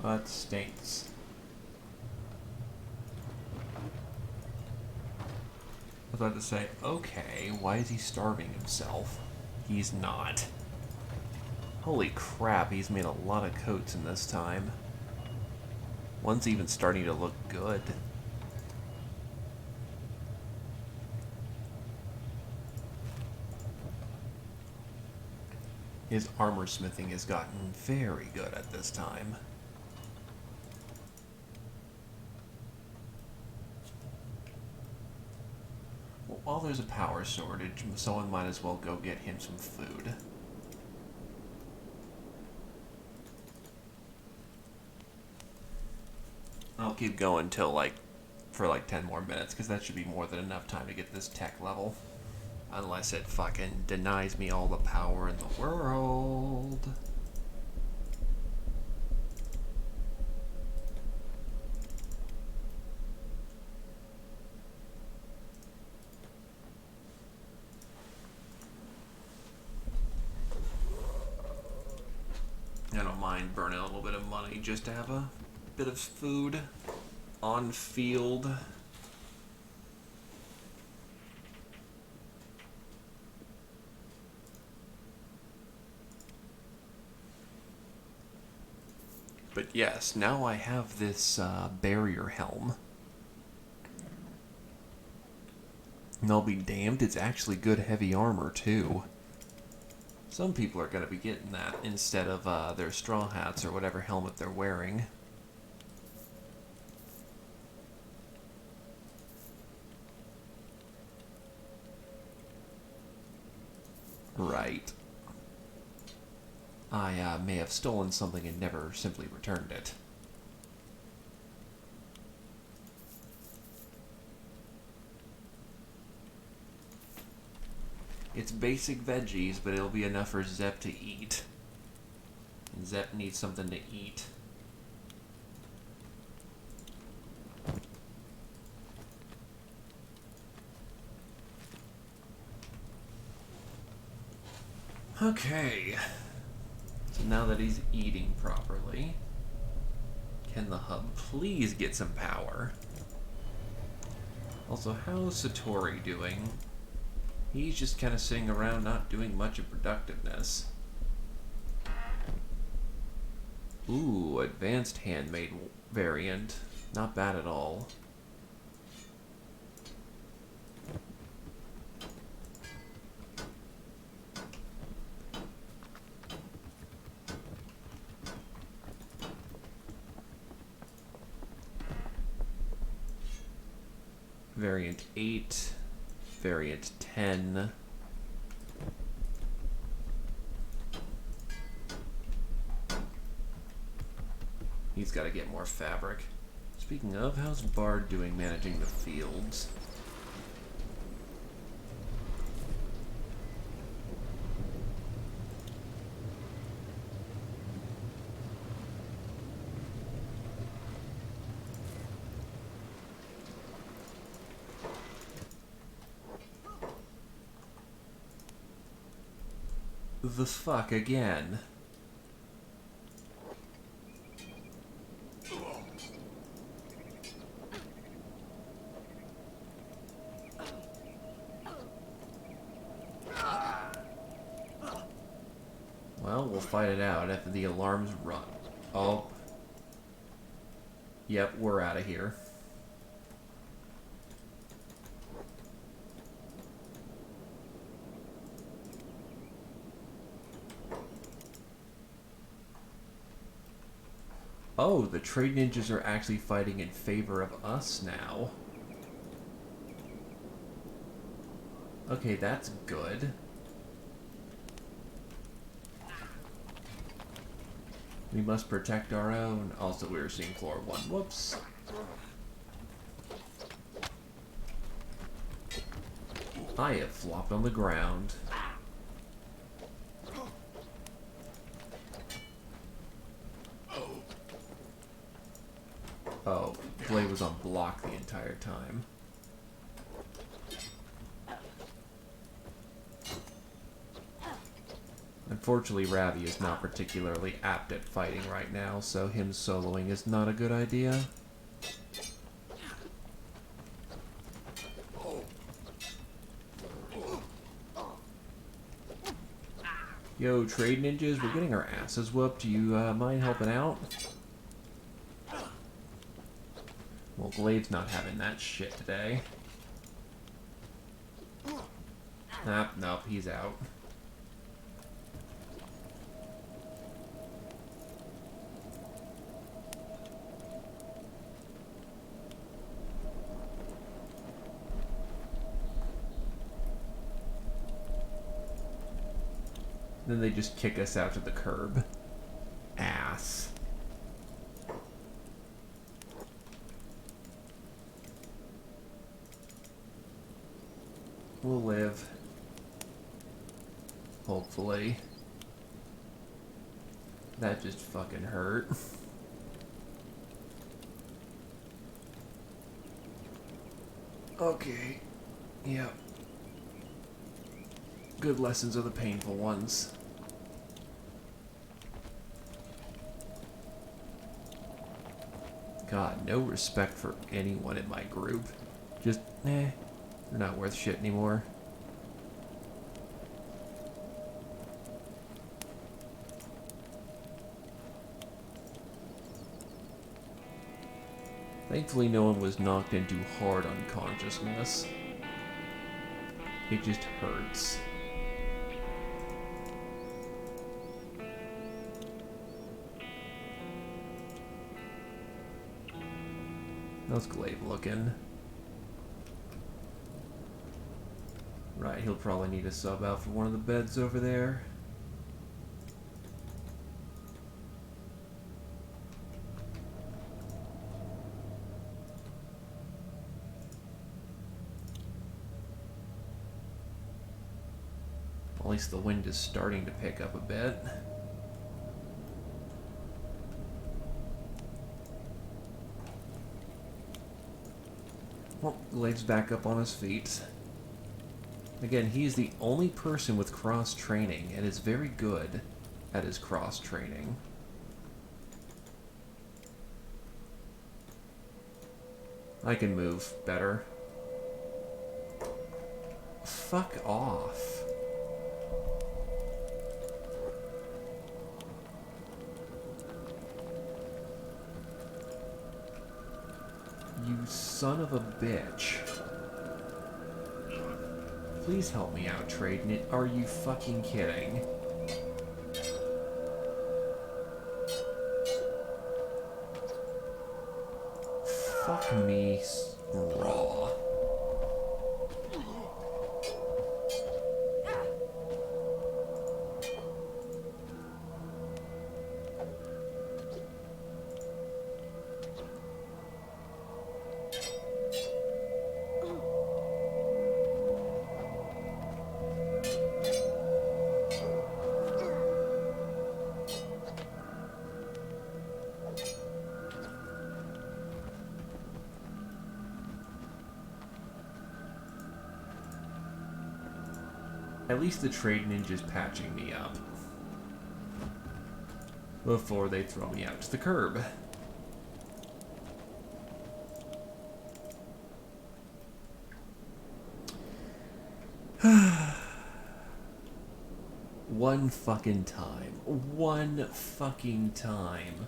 That stinks. I was about to say, okay, why is he starving himself? He's not. Holy crap, he's made a lot of coats in this time. One's even starting to look good. His armor smithing has gotten very good at this time. Well, while there's a power shortage, someone might as well go get him some food. I'll keep going till for 10 more minutes, because that should be more than enough time to get this tech level. Unless it fucking denies me all the power in the world. I don't mind burning a little bit of money just to have a bit of food on field. But yes, now I have this barrier helm. And I'll be damned, it's actually good heavy armor, too. Some people are going to be getting that instead of their straw hats or whatever helmet they're wearing. Right. I may have stolen something and never simply returned it. It's basic veggies, but it'll be enough for Zep to eat. And Zep needs something to eat. Okay. So now that he's eating properly, can the hub please get some power? Also, how's Satori doing? He's just kind of sitting around not doing much of productiveness. Ooh, advanced handmade variant. Not bad at all. Variant 8. Variant 10. He's got to get more fabric. Speaking of, how's Bard doing managing the fields? The fuck again? Well, we'll fight it out after the alarms run. Oh. Yep, we're out of here. Oh, the trade ninjas are actually fighting in favor of us now. Okay, that's good. We must protect our own. Also, we were seeing floor 1. Whoops. I have flopped on the ground. Oh, Blade was on block the entire time. Unfortunately, Ravi is not particularly apt at fighting right now, so him soloing is not a good idea. Yo, trade ninjas, we're getting our asses whooped. Do you mind helping out? Well, Glade's not having that shit today. Nope, he's out. Then they just kick us out to the curb. Ass. We'll live. Hopefully. That just fucking hurt. Okay. Yep. Good lessons are the painful ones. God, no respect for anyone in my group. Just, they're not worth shit anymore. Thankfully, no one was knocked into hard unconsciousness. It just hurts. How's Glaive looking? Right, he'll probably need a sub out for one of the beds over there. At least the wind is starting to pick up a bit. Well, Glaive's back up on his feet. Again, he's the only person with cross training and is very good at his cross training. I can move better. Fuck off. You son of a bitch. Please help me out, Trade. Are you fucking kidding? Fuck me raw. At least the trade ninja's patching me up before they throw me out to the curb. One fucking time. One fucking time.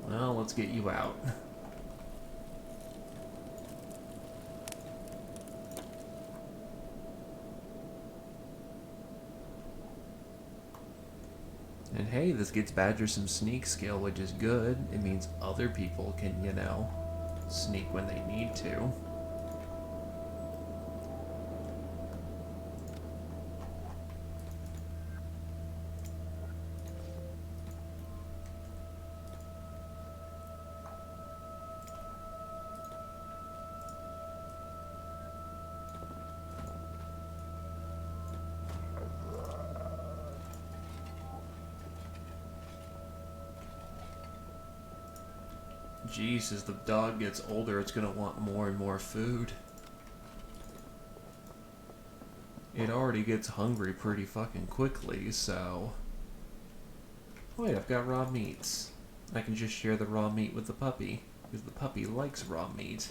Well, let's get you out. And hey, this gets Badger some sneak skill, which is good. It means other people can, you know, sneak when they need to. Jeez, as the dog gets older, it's gonna want more and more food. It already gets hungry pretty fucking quickly, so... Wait, I've got raw meats. I can just share the raw meat with the puppy, because the puppy likes raw meat.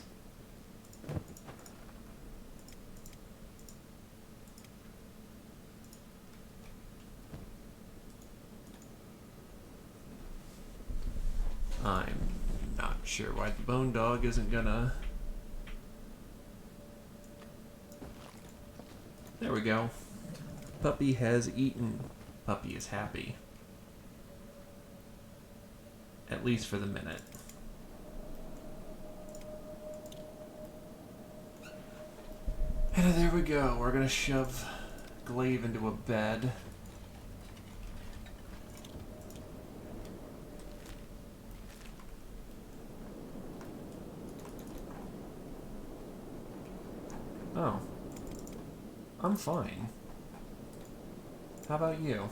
I'm not sure why the bone dog isn't gonna... There we go. Puppy has eaten. Puppy is happy. At least for the minute. And there we go. We're gonna shove Glaive into a bed. Oh. I'm fine. How about you?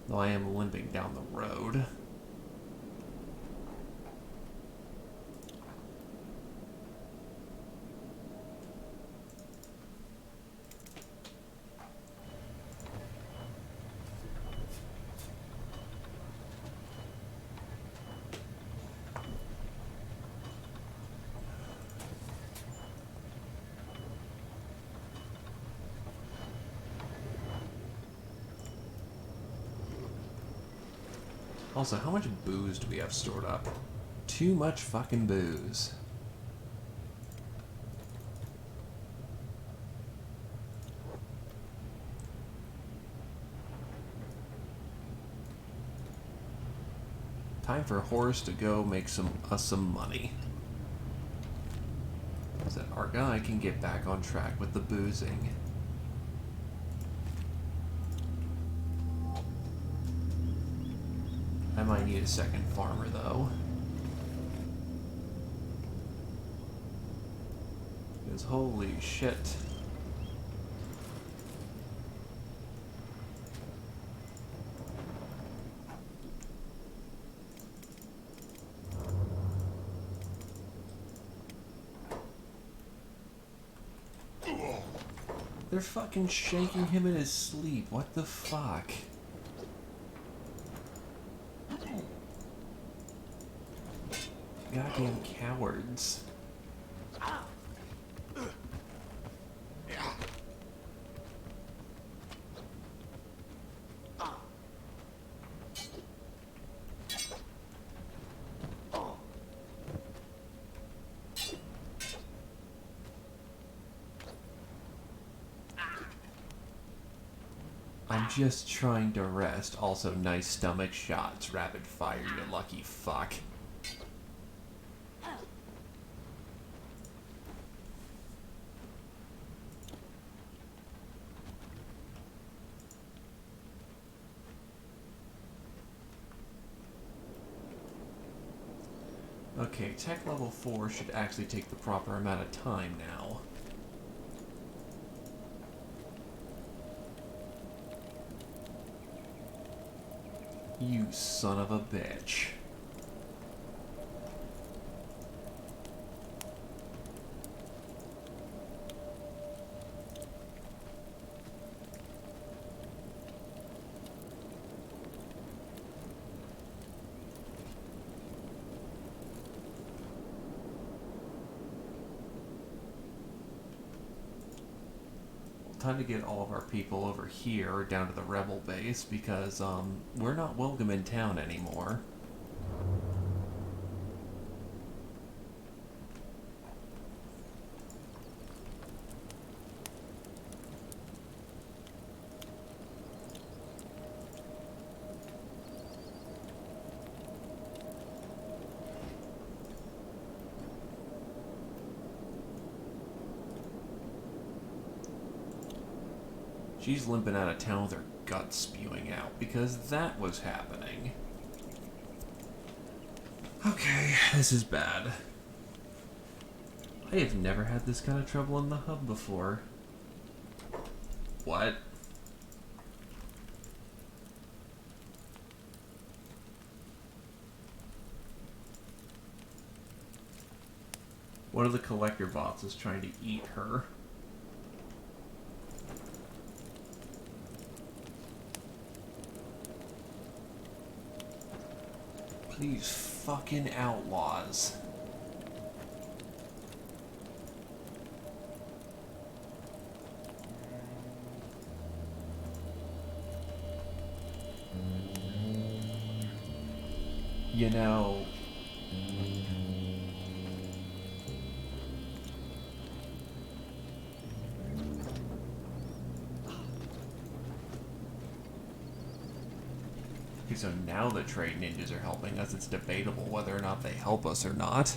Though I am limping down the road. Also, how much booze do we have stored up? Too much fucking booze. Time for Horace to go make us some money. So that our guy can get back on track with the boozing. I might need a second farmer, though. Because holy shit. They're fucking shaking him in his sleep. What the fuck? Goddamn cowards. I'm just trying to rest. Also, nice stomach shots. Rapid fire, you lucky fuck. Okay, tech level 4 should actually take the proper amount of time now. You son of a bitch. Time to get all of our people over here down to the rebel base because we're not welcome in town anymore. She's limping out of town with her guts spewing out because that was happening. Okay, this is bad. I have never had this kind of trouble in the hub before. What? One of the collector bots is trying to eat her. These fucking outlaws. You know... Okay, so now the trade ninjas are helping us. It's debatable whether or not they help us or not.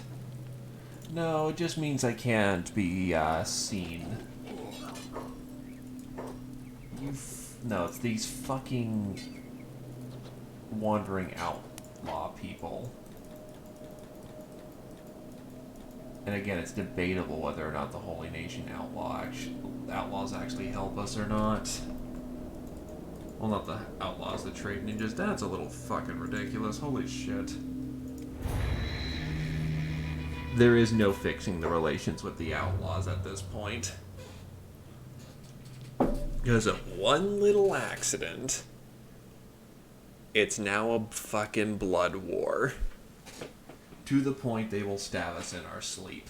No, it just means I can't be seen. No, it's these fucking wandering outlaw people. And again, it's debatable whether or not the Holy Nation outlaws actually help us or not. Well, not the outlaws, the trade ninjas. That's a little fucking ridiculous. Holy shit. There is no fixing the relations with the outlaws at this point. Because of one little accident, it's now a fucking blood war. To the point they will stab us in our sleep.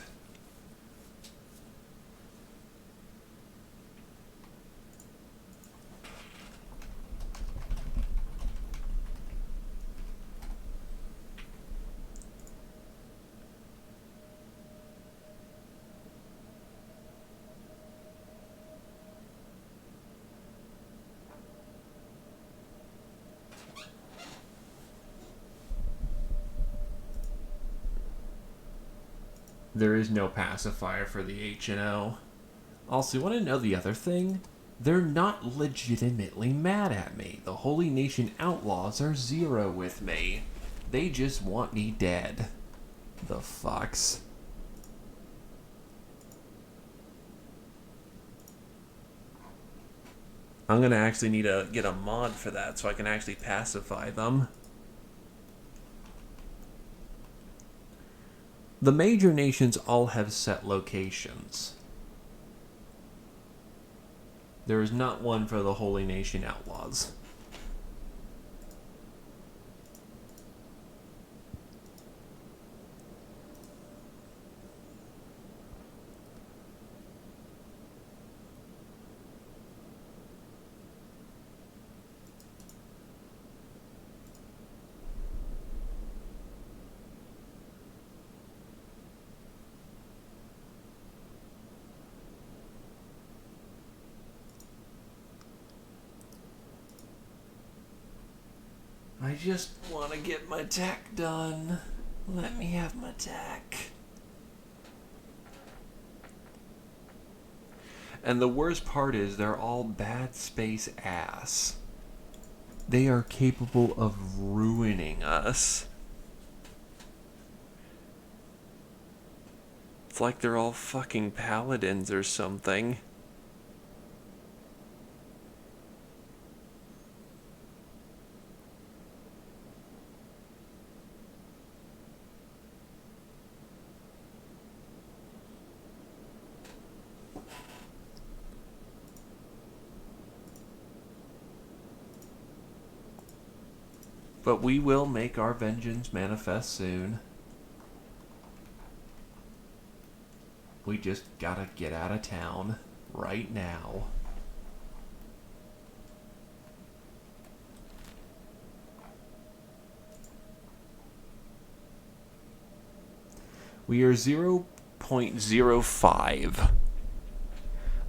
There is no pacifier for the H&O. Also, you want to know the other thing? They're not legitimately mad at me. The Holy Nation outlaws are zero with me. They just want me dead. The fucks. I'm gonna actually need to get a mod for that so I can actually pacify them. The major nations all have set locations. There is not one for the Holy Nation outlaws. I just want to get my tech done. Let me have my tech. And the worst part is they're all bad space ass. They are capable of ruining us. It's like they're all fucking paladins or something. But we will make our vengeance manifest soon. We just gotta get out of town right now. We are 0.05.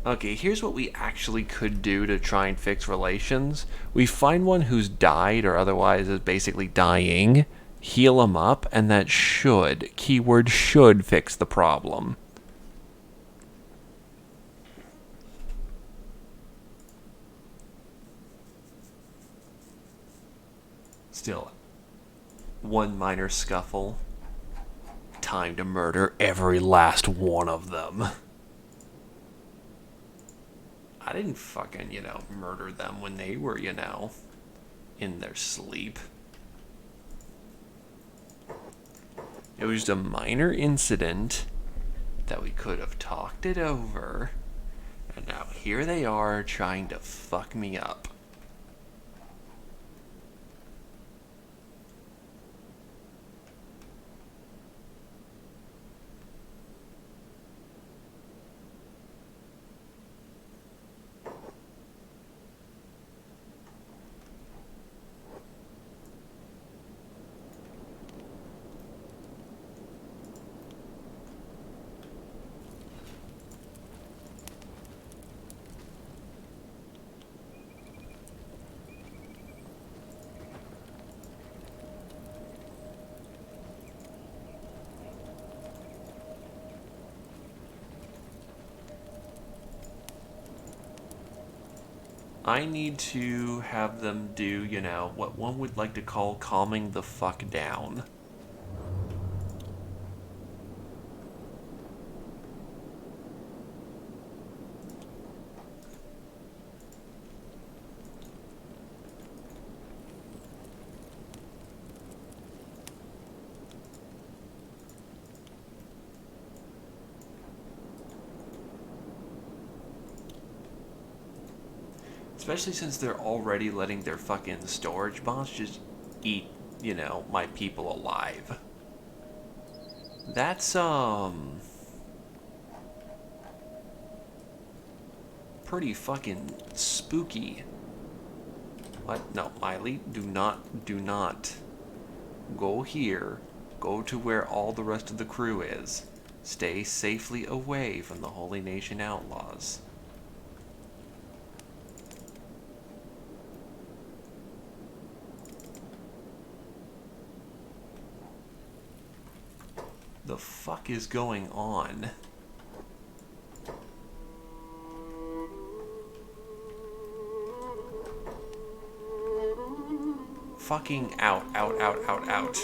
Okay, here's what we actually could do to try and fix relations. We find one who's died or otherwise is basically dying, heal them up, and that should, keyword should, fix the problem. Still, one minor scuffle. Time to murder every last one of them. I didn't fucking, murder them when they were, in their sleep. It was just a minor incident that we could have talked it over, and now here they are trying to fuck me up. I need to have them do, what one would like to call calming the fuck down.
Especially since they're already letting their fucking storage bots just eat, you know, my people alive. That's, pretty fucking spooky. What? No, Miley, do not go here. Go to where all the rest of the crew is. Stay safely away from the Holy Nation outlaws. The fuck is going on? Fucking out, out, out, out, out.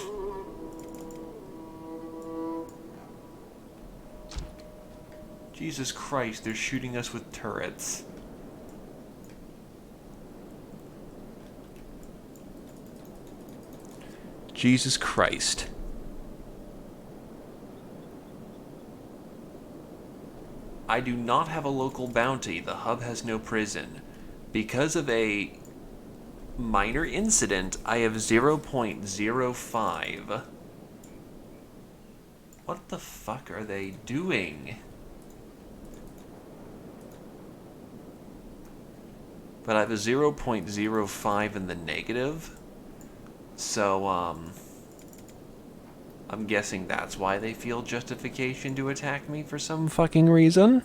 Jesus Christ, they're shooting us with turrets. Jesus Christ. I do not have a local bounty. The hub has no prison. Because of a minor incident, I have 0.05. What the fuck are they doing? But I have a 0.05 in the negative. So, I'm guessing that's why they feel justification to attack me for some fucking reason.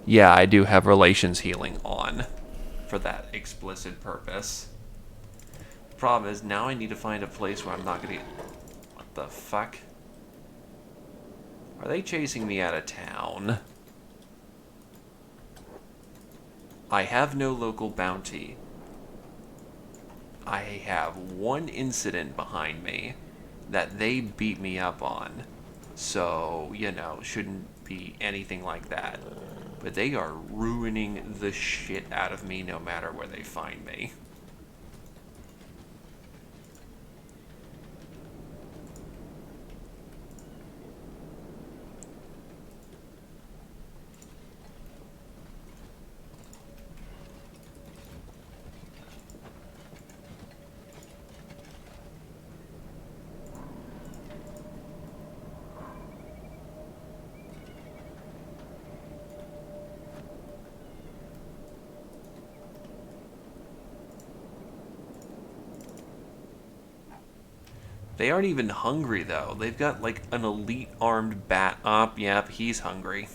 Yeah, I do have relations healing on for that explicit purpose. Problem is, now I need to find a place where I'm not gonna get... What the fuck? Are they chasing me out of town? I have no local bounty. I have one incident behind me that they beat me up on. So, you know, shouldn't be anything like that. But they are ruining the shit out of me no matter where they find me. They aren't even hungry, though. They've got, like, an elite armed bat up. Yep, he's hungry.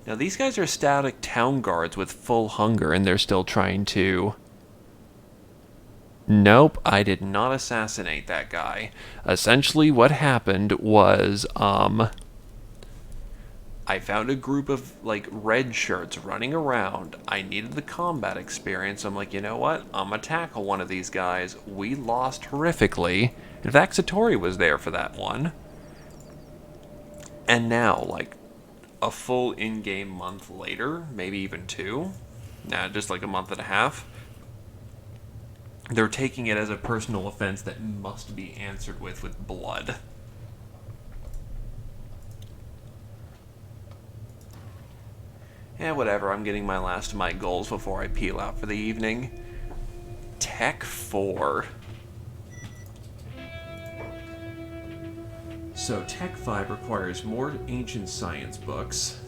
Now, these guys are static town guards with full hunger, and they're still trying to... Nope, I did not assassinate that guy. Essentially, what happened was, I found a group of, like, red shirts running around. I needed the combat experience. I'm like, you know what? I'm gonna tackle one of these guys. We lost horrifically. In fact, Satori was there for that one. And now, like, a full in-game month later, maybe even 2, nah, just like a month and a half, they're taking it as a personal offense that must be answered with blood. Yeah, whatever, I'm getting my last of my goals before I peel out for the evening. Tech 4. So, Tech 5 requires more ancient science books.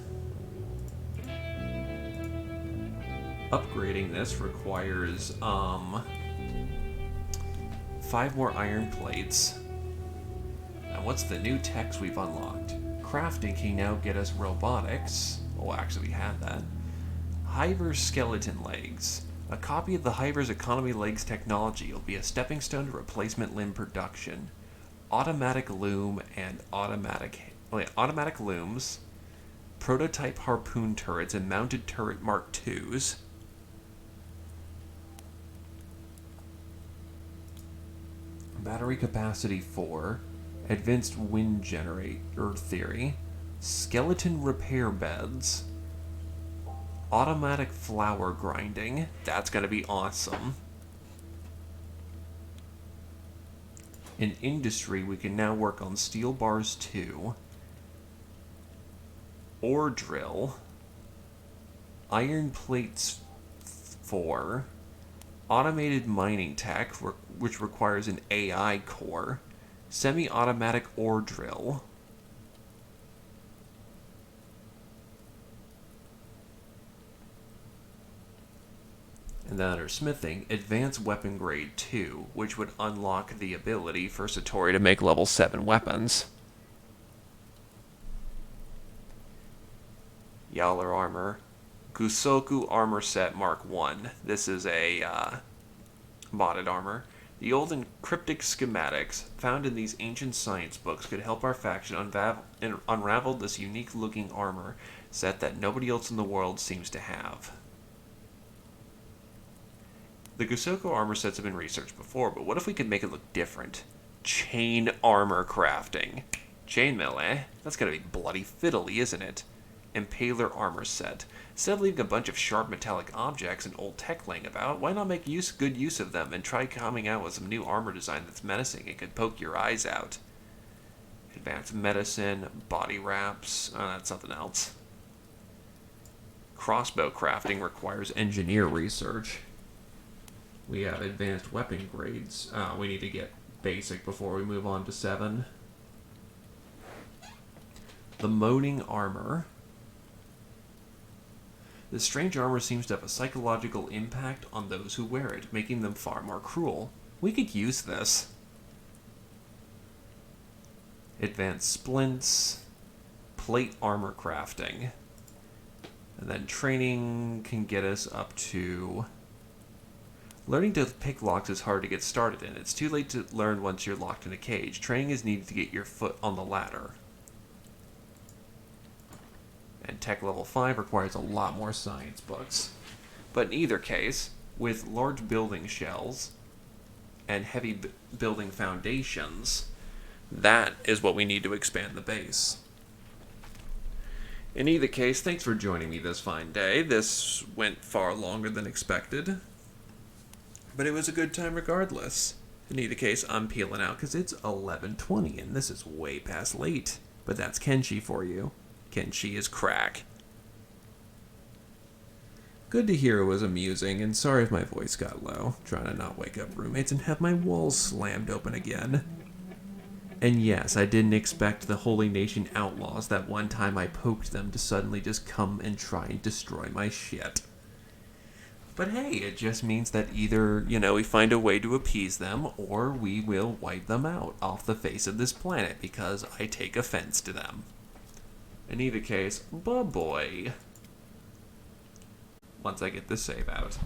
Upgrading this requires, 5 more iron plates. And what's the new techs we've unlocked? Crafting can now get us robotics. Oh, actually, we had that. Hyver's skeleton legs. A copy of the Hyver's economy legs technology will be a stepping stone to replacement limb production. Automatic loom and automatic looms. Prototype harpoon turrets and mounted turret Mark IIs. Battery capacity 4. Advanced wind generator theory. Skeleton repair beds. Automatic flour grinding. That's going to be awesome. In industry, we can now work on steel bars 2, ore drill, iron plates 4, automated mining tech, which requires an AI core, semi-automatic ore drill, and then under smithing, advanced weapon grade 2, which would unlock the ability for Satori to make level 7 weapons. Yaller armor. Gusoku armor set Mark 1. This is a modded armor. The old and cryptic schematics found in these ancient science books could help our faction unravel this unique looking armor set that nobody else in the world seems to have. The Gusoku armor sets have been researched before, but what if we could make it look different? Chain armor crafting. Chainmail, eh? That's gonna be bloody fiddly, isn't it? Impaler armor set. Instead of leaving a bunch of sharp metallic objects and old tech laying about, why not make good use of them and try coming out with some new armor design that's menacing and could poke your eyes out? Advanced medicine, body wraps, that's something else. Crossbow crafting requires engineer research. We have advanced weapon grades. We need to get basic before we move on to 7. The moaning armor. This strange armor seems to have a psychological impact on those who wear it, making them far more cruel. We could use this. Advanced splints, plate armor crafting. And then training can get us up to... Learning to pick locks is hard to get started in. It's too late to learn once you're locked in a cage. Training is needed to get your foot on the ladder. And tech level 5 requires a lot more science books. But in either case, with large building shells and heavy building foundations, that is what we need to expand the base. In either case, thanks for joining me this fine day. This went far longer than expected, but it was a good time regardless. In either case, I'm peeling out because it's 11:20 and this is way past late. But that's Kenshi for you. Kenshi is crack. Good to hear it was amusing, and sorry if my voice got low. Trying to not wake up roommates and have my walls slammed open again. And yes, I didn't expect the Holy Nation outlaws that one time I poked them to suddenly just come and try and destroy my shit. But hey, it just means that either, we find a way to appease them, or we will wipe them out off the face of this planet because I take offense to them. In either case, bye-boy. Once I get this save out.